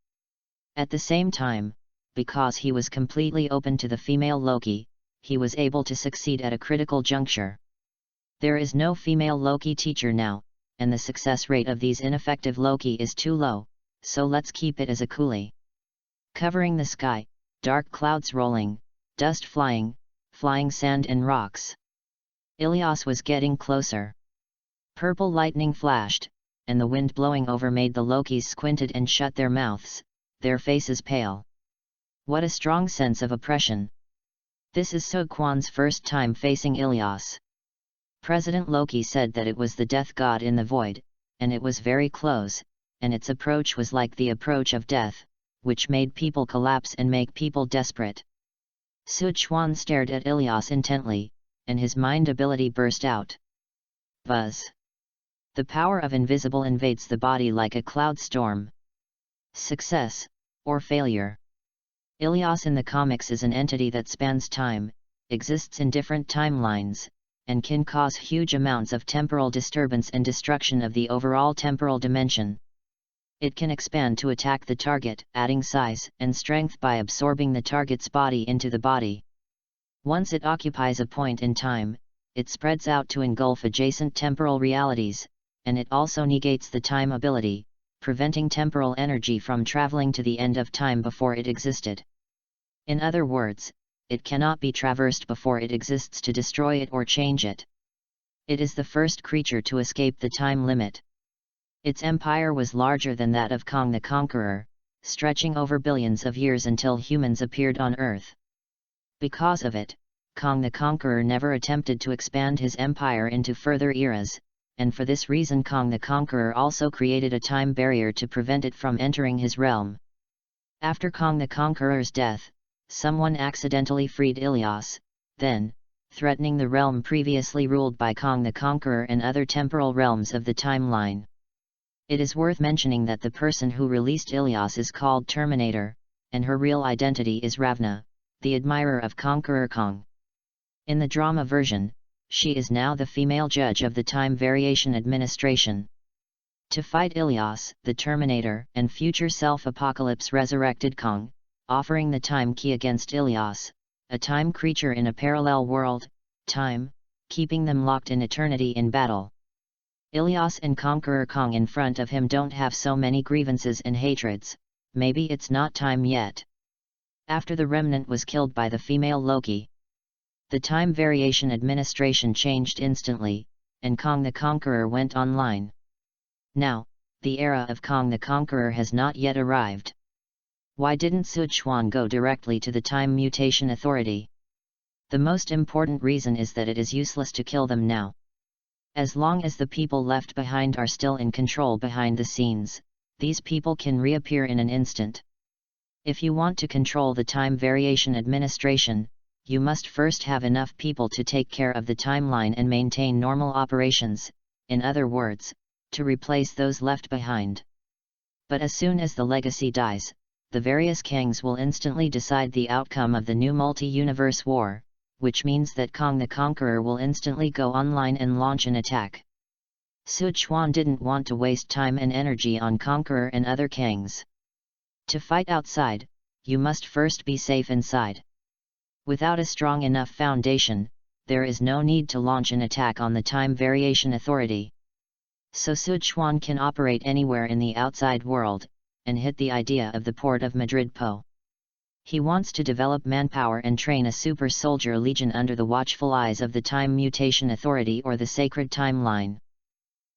At the same time, because he was completely open to the female Loki, he was able to succeed at a critical juncture. There is no female Loki teacher now, and the success rate of these ineffective Loki is too low, so let's keep it as a coolie. Covering the sky, dark clouds rolling, dust flying, flying sand and rocks. Ilias was getting closer. Purple lightning flashed, and the wind blowing over made the Lokis squinted and shut their mouths, their faces pale. What a strong sense of oppression. This is Sichuan's first time facing Ilias. President Loki said that it was the death god in the void, and it was very close, and its approach was like the approach of death, which made people collapse and make people desperate. Sichuan stared at Ilias intently, and his mind ability burst out. Buzz. The power of invisible invades the body like a cloud storm. Success, or failure. Ilias in the comics is an entity that spans time, exists in different timelines, and can cause huge amounts of temporal disturbance and destruction of the overall temporal dimension. It can expand to attack the target, adding size and strength by absorbing the target's body into the body. Once it occupies a point in time, it spreads out to engulf adjacent temporal realities, and it also negates the time ability, preventing temporal energy from traveling to the end of time before it existed. In other words, it cannot be traversed before it exists to destroy it or change it. It is the first creature to escape the time limit. Its empire was larger than that of Kong the Conqueror, stretching over billions of years until humans appeared on Earth. Because of it, Kong the Conqueror never attempted to expand his empire into further eras, and for this reason Kong the Conqueror also created a time barrier to prevent it from entering his realm. After Kong the Conqueror's death, someone accidentally freed Ilias, then, threatening the realm previously ruled by Kong the Conqueror and other temporal realms of the timeline. It is worth mentioning that the person who released Ilias is called Terminator, and her real identity is Ravna, the admirer of Conqueror Kong. In the drama version, she is now the female judge of the Time Variation Administration. To fight Ilias, the Terminator and future self-apocalypse resurrected Kong, offering the time key against Ilias, a time creature in a parallel world, time, keeping them locked in eternity in battle. Ilias and Conqueror Kong in front of him don't have so many grievances and hatreds, maybe it's not time yet. After the remnant was killed by the female Loki, the Time Variation Administration changed instantly, and Kong the Conqueror went online. Now, the era of Kong the Conqueror has not yet arrived. Why didn't Sichuan go directly to the Time Mutation Authority? The most important reason is that it is useless to kill them now. As long as the people left behind are still in control behind the scenes, these people can reappear in an instant. If you want to control the Time Variation Administration, you must first have enough people to take care of the timeline and maintain normal operations, in other words, to replace those left behind. But as soon as the legacy dies, the various kings will instantly decide the outcome of the new multi-universe war, which means that Kong the Conqueror will instantly go online and launch an attack. Sichuan didn't want to waste time and energy on Conqueror and other kings. To fight outside, you must first be safe inside. Without a strong enough foundation, there is no need to launch an attack on the Time Variation Authority. So Sichuan can operate anywhere in the outside world, and hit the idea of the port of Madrid Po. He wants to develop manpower and train a super soldier legion under the watchful eyes of the Time Mutation Authority or the Sacred Timeline.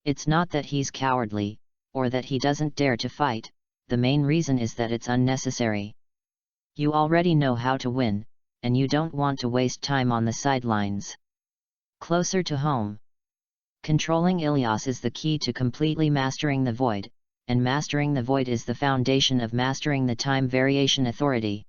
It's not that he's cowardly, or that he doesn't dare to fight, the main reason is that it's unnecessary. You already know how to win, and you don't want to waste time on the sidelines. Closer to home. Controlling Ilias is the key to completely mastering the Void, and mastering the Void is the foundation of mastering the Time Variation Authority.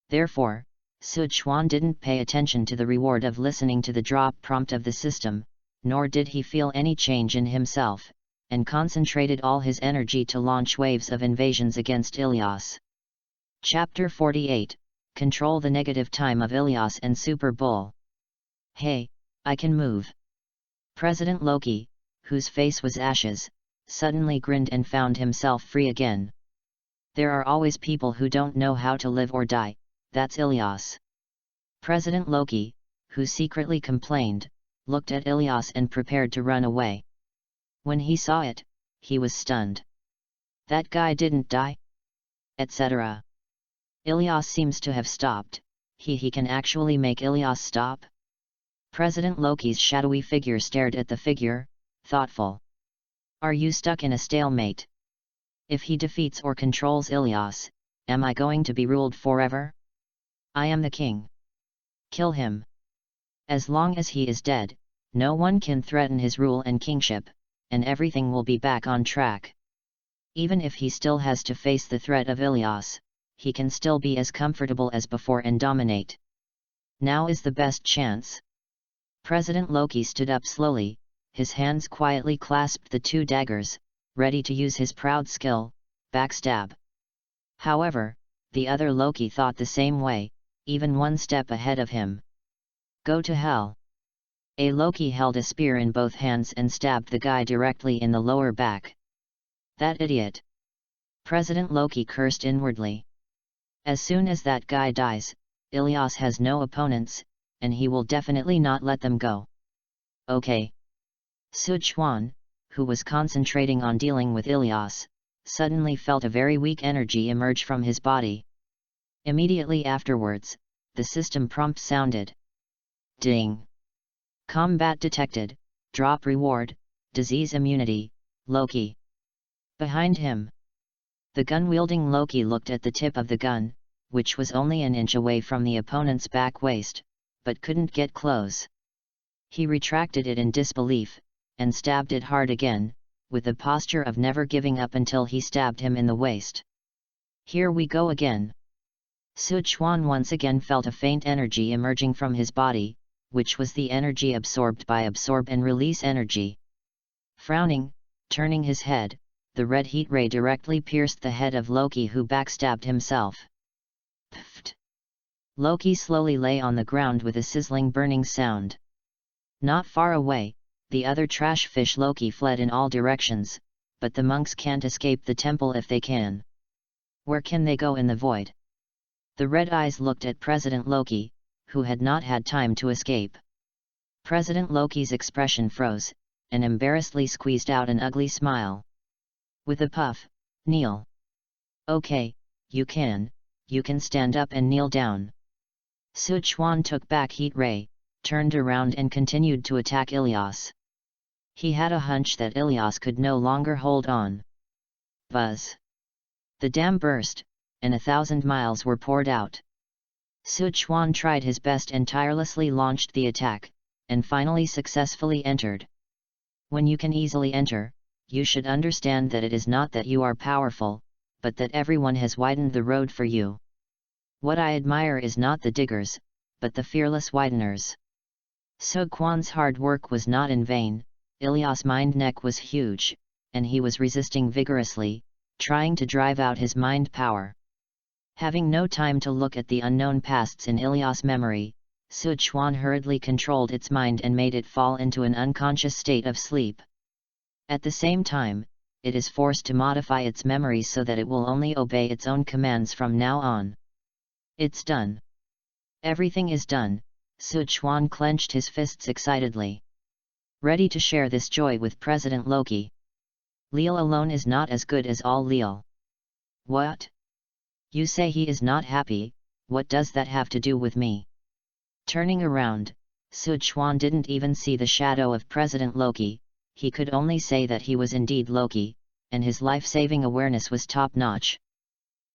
Therefore, Sichuan didn't pay attention to the reward of listening to the drop prompt of the system, nor did he feel any change in himself, and concentrated all his energy to launch waves of invasions against Ilias. Chapter 48, Control the Negative Time of Ilias and Super Bull. Hey, I can move. President Loki, whose face was ashes, suddenly grinned and found himself free again. There are always people who don't know how to live or die, that's Ilias. President Loki, who secretly complained, looked at Ilias and prepared to run away. When he saw it, he was stunned. That guy didn't die? Etc. Ilias seems to have stopped. He can actually make Ilias stop? President Loki's shadowy figure stared at the figure, thoughtful. Are you stuck in a stalemate? If he defeats or controls Ilias, am I going to be ruled forever? I am the king. Kill him. As long as he is dead, no one can threaten his rule and kingship, and everything will be back on track. Even if he still has to face the threat of Ilias, he can still be as comfortable as before and dominate. Now is the best chance. President Loki stood up slowly, his hands quietly clasped the two daggers, ready to use his proud skill, backstab. However, the other Loki thought the same way, even one step ahead of him. Go to hell. A Loki held a spear in both hands and stabbed the guy directly in the lower back. That idiot. President Loki cursed inwardly. As soon as that guy dies, Ilias has no opponents, and he will definitely not let them go. Okay. Sichuan, who was concentrating on dealing with Ilias, suddenly felt a very weak energy emerge from his body. Immediately afterwards, the system prompt sounded. Ding! Combat detected, drop reward, disease immunity, Loki. Behind him. The gun-wielding Loki looked at the tip of the gun, which was only an inch away from the opponent's back waist, but couldn't get close. He retracted it in disbelief, and stabbed it hard again, with the posture of never giving up until he stabbed him in the waist. Here we go again. Sichuan once again felt a faint energy emerging from his body, which was the energy absorbed by absorb and release energy. Frowning, turning his head, the red heat ray directly pierced the head of Loki, who backstabbed himself. Pfft! Loki slowly lay on the ground with a sizzling burning sound. Not far away, the other trash fish Loki fled in all directions, but the monks can't escape the temple if they can. Where can they go in the void? The red eyes looked at President Loki, who had not had time to escape. President Loki's expression froze, and embarrassedly squeezed out an ugly smile. With a puff, kneel. Okay, you can stand up and kneel down. Sichuan took back Heat Ray, turned around and continued to attack Ilias. He had a hunch that Ilias could no longer hold on. Buzz! The dam burst, and 1,000 miles were poured out. Sichuan tried his best and tirelessly launched the attack, and finally successfully entered. When you can easily enter, you should understand that it is not that you are powerful, but that everyone has widened the road for you. What I admire is not the diggers, but the fearless wideners. Sichuan's hard work was not in vain, Ilyas' mind neck was huge, and he was resisting vigorously, trying to drive out his mind power. Having no time to look at the unknown pasts in Ilyas' memory, Sichuan hurriedly controlled its mind and made it fall into an unconscious state of sleep. At the same time, it is forced to modify its memories so that it will only obey its own commands from now on. It's done. Everything is done, Sichuan clenched his fists excitedly. Ready to share this joy with President Loki. Leal alone is not as good as all Leal. What? You say he is not happy, what does that have to do with me? Turning around, Sichuan didn't even see the shadow of President Loki, he could only say that he was indeed Loki, and his life-saving awareness was top-notch.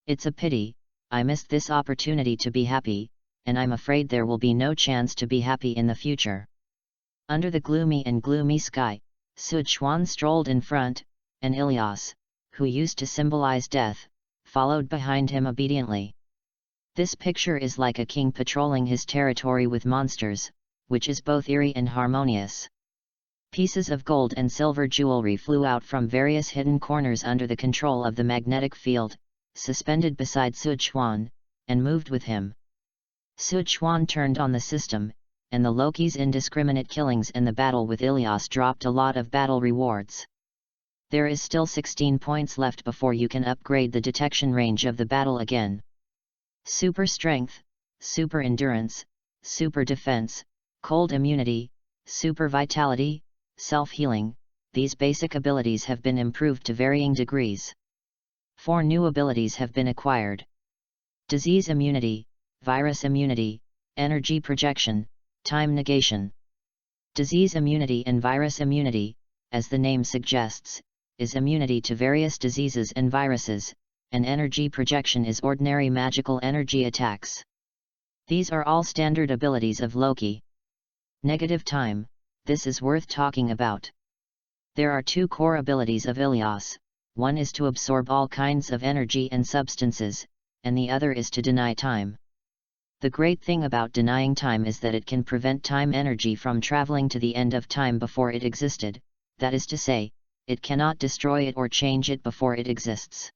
It's a pity, I missed this opportunity to be happy, and I'm afraid there will be no chance to be happy in the future. Under the gloomy sky, Sichuan strolled in front, and Ilyas, who used to symbolize death, followed behind him obediently. This picture is like a king patrolling his territory with monsters, which is both eerie and harmonious. Pieces of gold and silver jewelry flew out from various hidden corners under the control of the magnetic field, suspended beside Sichuan, and moved with him. Sichuan turned on the system, and the Loki's indiscriminate killings and the battle with Ilyas dropped a lot of battle rewards. There is still 16 points left before you can upgrade the detection range of the battle again. Super strength, super endurance, super defense, cold immunity, super vitality, self-healing, these basic abilities have been improved to varying degrees. 4 new abilities have been acquired. Disease immunity, virus immunity, energy projection, time negation. Disease immunity and virus immunity, as the name suggests, is immunity to various diseases and viruses, and energy projection is ordinary magical energy attacks. These are all standard abilities of Loki. Negative time, this is worth talking about. There are 2 core abilities of Ilyas, one is to absorb all kinds of energy and substances, and the other is to deny time. The great thing about denying time is that it can prevent time energy from traveling to the end of time before it existed, that is to say, it cannot destroy it or change it before it exists.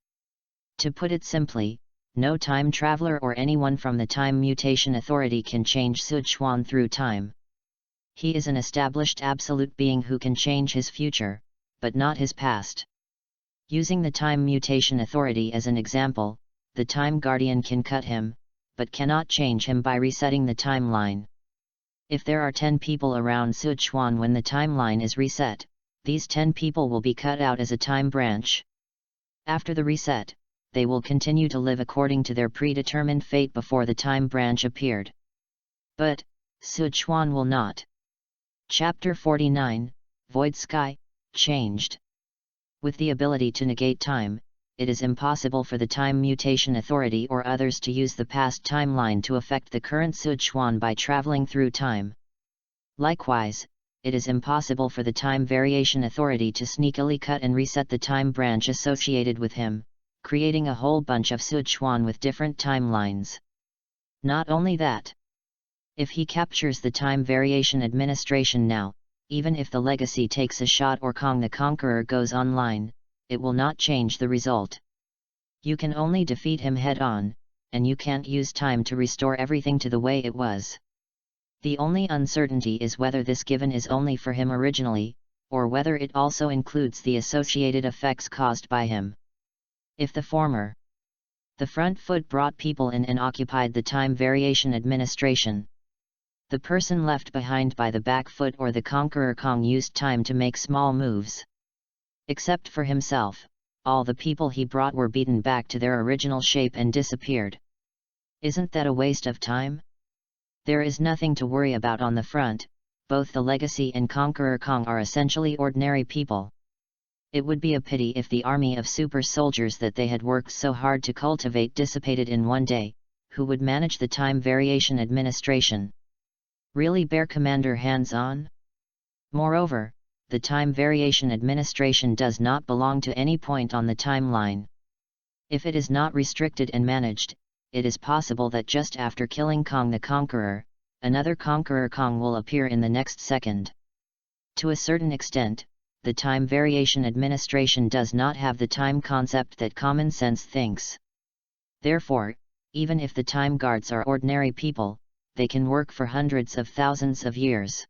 To put it simply, no time traveler or anyone from the Time Mutation Authority can change Sichuan through time. He is an established absolute being who can change his future, but not his past. Using the Time Mutation Authority as an example, the Time Guardian can cut him, but cannot change him by resetting the timeline. If there are 10 people around Sichuan when the timeline is reset, these 10 people will be cut out as a time branch. After the reset, they will continue to live according to their predetermined fate before the time branch appeared. But, Sichuan will not. Chapter 49, Void Sky, changed. With the ability to negate time, it is impossible for the Time Mutation Authority or others to use the past timeline to affect the current Sichuan by traveling through time. Likewise, it is impossible for the Time Variation Authority to sneakily cut and reset the time branch associated with him, creating a whole bunch of Sichuan with different timelines. Not only that, if he captures the Time Variation Administration now, even if the Legacy takes a shot or Kong the Conqueror goes online, it will not change the result. You can only defeat him head-on, and you can't use time to restore everything to the way it was. The only uncertainty is whether this given is only for him originally, or whether it also includes the associated effects caused by him. If the former, the front foot brought people in and occupied the Time Variation Administration. The person left behind by the back foot or the Conqueror Kong used time to make small moves. Except for himself, all the people he brought were beaten back to their original shape and disappeared. Isn't that a waste of time? There is nothing to worry about on the front, both the Legacy and Conqueror Kong are essentially ordinary people. It would be a pity if the army of super soldiers that they had worked so hard to cultivate dissipated in one day. Who would manage the Time Variation Administration? Really bear Commander hands-on? Moreover, the Time Variation Administration does not belong to any point on the timeline. If it is not restricted and managed, it is possible that just after killing Kong the Conqueror, another Conqueror Kong will appear in the next second. To a certain extent, the time variation administration does not have the time concept that common sense thinks. Therefore, even if the time guards are ordinary people, they can work for hundreds of thousands of years.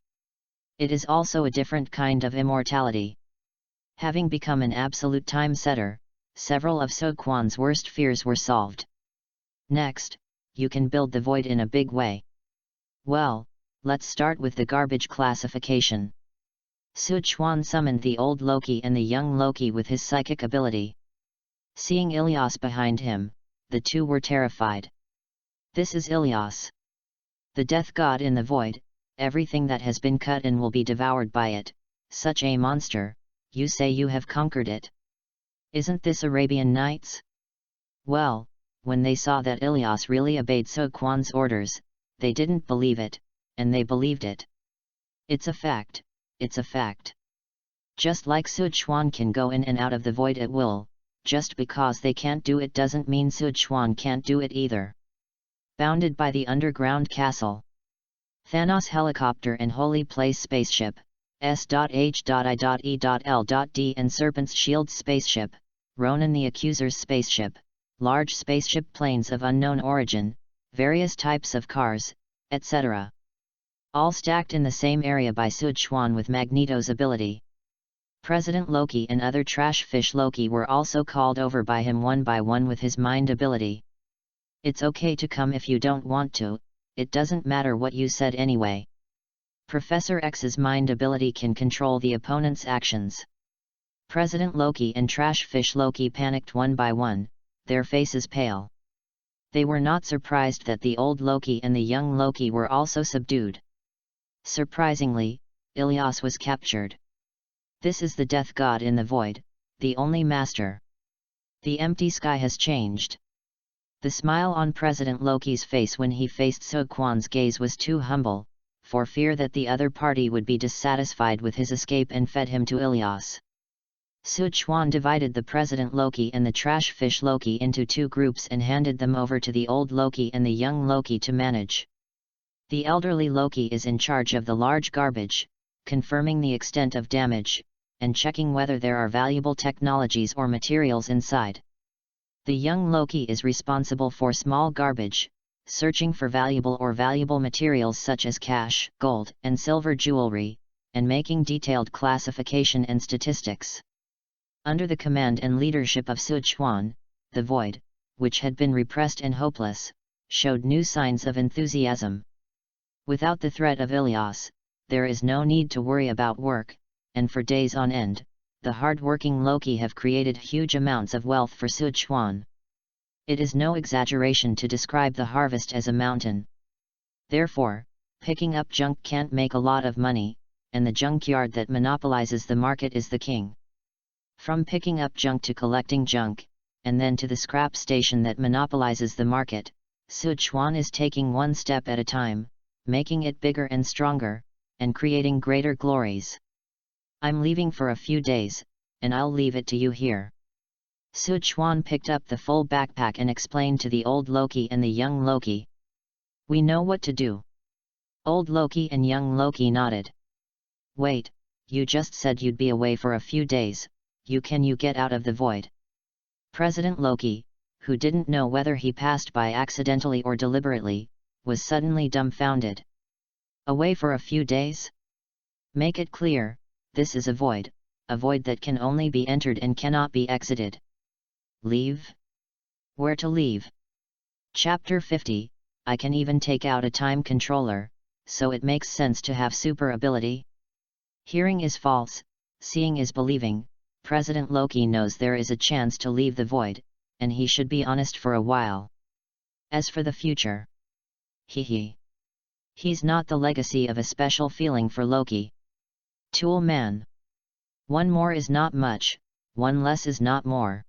It is also a different kind of immortality. Having become an absolute time setter, several of So Kwan's worst fears were solved. Next, you can build the void in a big way. Well, let's start with the garbage classification. Su Chuan summoned the old Loki and the young Loki with his psychic ability. Seeing Ilias behind him, the two were terrified. This is Ilias, the death god in the void. Everything that has been cut in will be devoured by it. Such a monster, you say you have conquered it. Isn't this Arabian Nights? Well, when they saw that Ilias really obeyed So Kwan's orders, they didn't believe it, and they believed it. It's a fact, it's a fact. Just like Su Chuan can go in and out of the void at will, just because they can't do it doesn't mean Su Chuan can't do it either. Bounded by the underground castle, Thanos helicopter and Holy Place spaceship, S.H.I.E.L.D. and Serpent's Shield spaceship, Ronan the Accuser's spaceship, large spaceship planes of unknown origin, various types of cars, etc. All stacked in the same area by Su Chuan with Magneto's ability. President Loki and other trash fish Loki were also called over by him one by one with his mind ability. It's okay to come if you don't want to, it doesn't matter what you said anyway. Professor X's mind ability can control the opponent's actions. President Loki and trash fish Loki panicked one by one, their faces pale. They were not surprised that the old Loki and the young Loki were also subdued. Surprisingly, Ilias was captured. This is the death god in the void, the only master. The empty sky has changed. The smile on President Loki's face when he faced So Kwan's gaze was too humble, for fear that the other party would be dissatisfied with his escape and fed him to Ilias. Su Chuan divided the President Loki and the trash fish Loki into two groups and handed them over to the old Loki and the young Loki to manage. The elderly Loki is in charge of the large garbage, confirming the extent of damage, and checking whether there are valuable technologies or materials inside. The young Loki is responsible for small garbage, searching for valuable materials such as cash, gold, and silver jewelry, and making detailed classification and statistics. Under the command and leadership of Su Chuan, the void, which had been repressed and hopeless, showed new signs of enthusiasm. Without the threat of Ilias, there is no need to worry about work, and for days on end, the hard-working Loki have created huge amounts of wealth for Su Chuan. It is no exaggeration to describe the harvest as a mountain. Therefore, picking up junk can't make a lot of money, and the junkyard that monopolizes the market is the king. From picking up junk to collecting junk, and then to the scrap station that monopolizes the market, Su Chuan is taking one step at a time, making it bigger and stronger, and creating greater glories. I'm leaving for a few days, and I'll leave it to you here. Su Chuan picked up the full backpack and explained to the old Loki and the young Loki. We know what to do. Old Loki and young Loki nodded. Wait, you just said you'd be away for a few days, can you get out of the void? President Loki, who didn't know whether he passed by accidentally or deliberately, was suddenly dumbfounded. Away for a few days? Make it clear, this is a void that can only be entered and cannot be exited. Leave? Where to leave? Chapter 50, I can even take out a time controller, so it makes sense to have super ability. Hearing is false, seeing is believing. President Loki knows there is a chance to leave the void, and he should be honest for a while. As for the future, he's not the legacy of a special feeling for Loki. Tool man. One more is not much, one less is not more.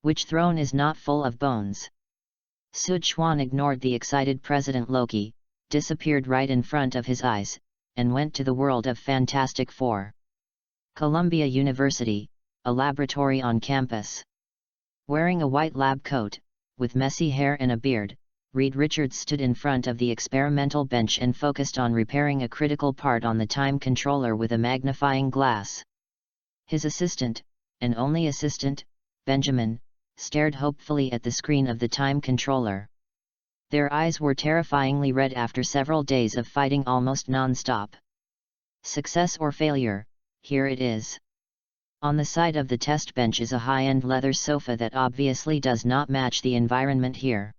Which throne is not full of bones? Su Chuan ignored the excited President Loki, disappeared right in front of his eyes, and went to the world of Fantastic Four. Columbia University, a laboratory on campus. Wearing a white lab coat, with messy hair and a beard, Reed Richards stood in front of the experimental bench and focused on repairing a critical part on the time controller with a magnifying glass. His assistant, and only assistant, Benjamin, stared hopefully at the screen of the time controller. Their eyes were terrifyingly red after several days of fighting almost non-stop. Success or failure, here it is. On the side of the test bench is a high-end leather sofa that obviously does not match the environment here.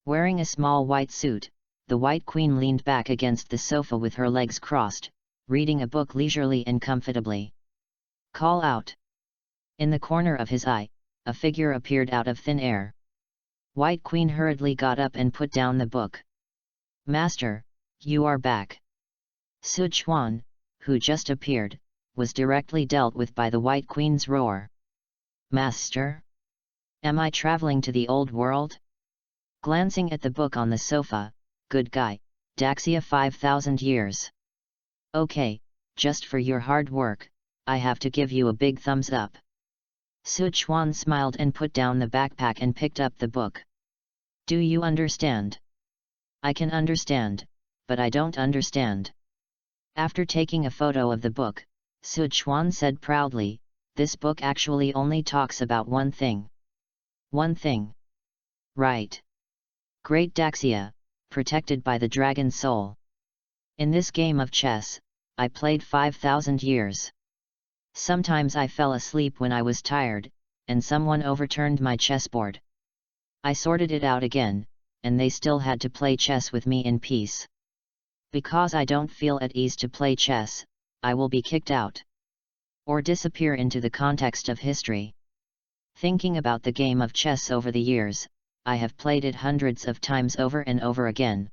Wearing a small white suit, the White Queen leaned back against the sofa with her legs crossed, reading a book leisurely and comfortably. Call out. In the corner of his eye, a figure appeared out of thin air. White Queen hurriedly got up and put down the book. Master, you are back. Sichuan, who just appeared, was directly dealt with by the White Queen's roar. Master? Am I traveling to the old world? Glancing at the book on the sofa, good guy, Daxia 5,000 years. Okay, just for your hard work, I have to give you a big thumbs up. Sichuan smiled and put down the backpack and picked up the book. Do you understand? I can understand, but I don't understand. After taking a photo of the book, Sichuan said proudly, this book actually only talks about one thing. One thing. Right. Great Daxia, protected by the dragon soul. In this game of chess, I played 5,000 years. Sometimes I fell asleep when I was tired, and someone overturned my chessboard. I sorted it out again, and they still had to play chess with me in peace. Because I don't feel at ease to play chess, I will be kicked out. Or disappear into the context of history. Thinking about the game of chess over the years, I have played it hundreds of times over and over again.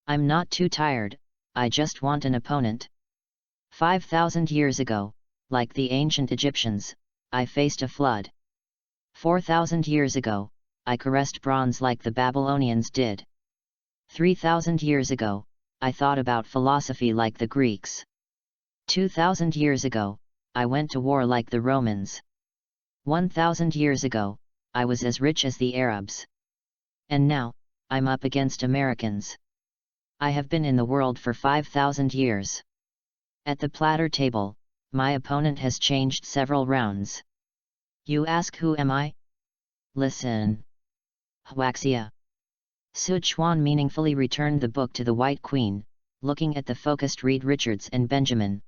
I'm not too tired, I just want an opponent. 5,000 years ago, like the ancient Egyptians, I faced a flood. 4,000 years ago, I caressed bronze like the Babylonians did. 3,000 years ago, I thought about philosophy like the Greeks. 2,000 years ago, I went to war like the Romans. 1,000 years ago, I was as rich as the Arabs. And now, I'm up against Americans. I have been in the world for 5,000 years. At the platter table, my opponent has changed several rounds. You ask who am I? Listen. Huaxia. Sichuan meaningfully returned the book to the White Queen, looking at the focused Reed Richards and Benjamin.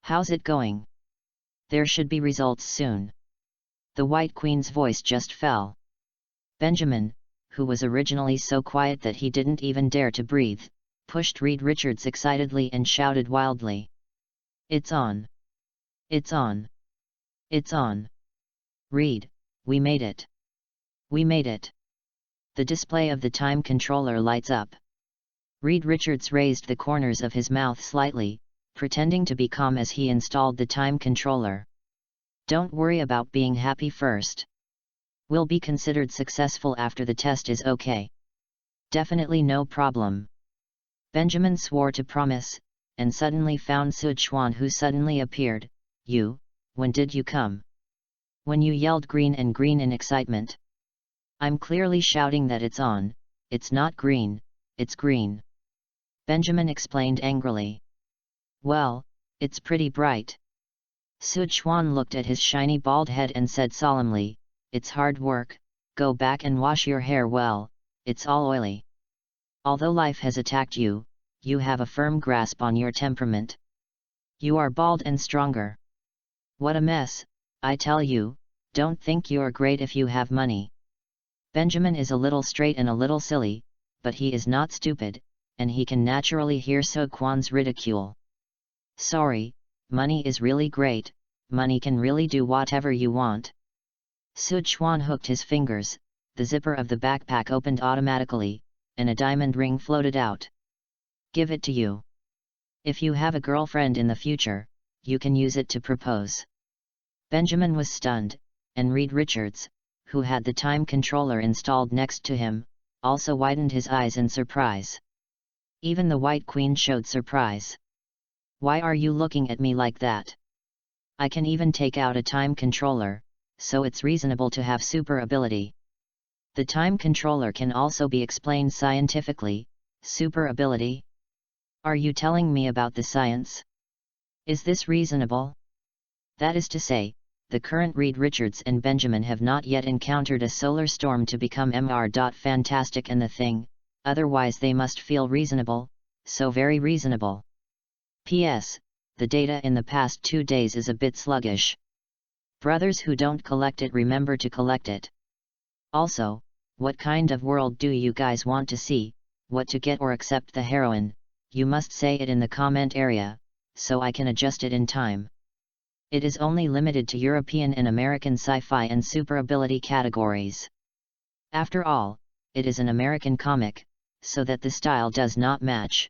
How's it going? There should be results soon. The White Queen's voice just fell. Benjamin, who was originally so quiet that he didn't even dare to breathe, pushed Reed Richards excitedly and shouted wildly. It's on! It's on! It's on! Reed, we made it! We made it! The display of the time controller lights up. Reed Richards raised the corners of his mouth slightly, pretending to be calm as he installed the time controller. Don't worry about being happy first. We'll be considered successful after the test is okay. Definitely no problem. Benjamin swore to promise, and suddenly found Sichuan, who suddenly appeared. You, when did you come? When you yelled green and green in excitement. I'm clearly shouting that it's on, it's not green, it's green. Benjamin explained angrily. Well, it's pretty bright. Sichuan looked at his shiny bald head and said solemnly, it's hard work, go back and wash your hair well, it's all oily. Although life has attacked you, you have a firm grasp on your temperament. You are bald and stronger. What a mess, I tell you, don't think you're great if you have money. Benjamin is a little straight and a little silly, but he is not stupid, and he can naturally hear Sichuan's ridicule. Sorry, money is really great, money can really do whatever you want. Sichuan hooked his fingers, the zipper of the backpack opened automatically, and a diamond ring floated out. Give it to you. If you have a girlfriend in the future, you can use it to propose. Benjamin was stunned, and Reed Richards, who had the time controller installed next to him, also widened his eyes in surprise. Even the White Queen showed surprise. Why are you looking at me like that? I can even take out a time controller, so it's reasonable to have super ability. The time controller can also be explained scientifically. Super ability? Are you telling me about the science? Is this reasonable? That is to say, the current Reed Richards and Benjamin have not yet encountered a solar storm to become Fantastic and the Thing, otherwise they must feel reasonable, so very reasonable. P.S. The data in the past 2 days is a bit sluggish. Brothers who don't collect it remember to collect it. Also, what kind of world do you guys want to see, what to get or accept the heroine? You must say it in the comment area, so I can adjust it in time. It is only limited to European and American sci-fi and super ability categories. After all, it is an American comic, so that the style does not match.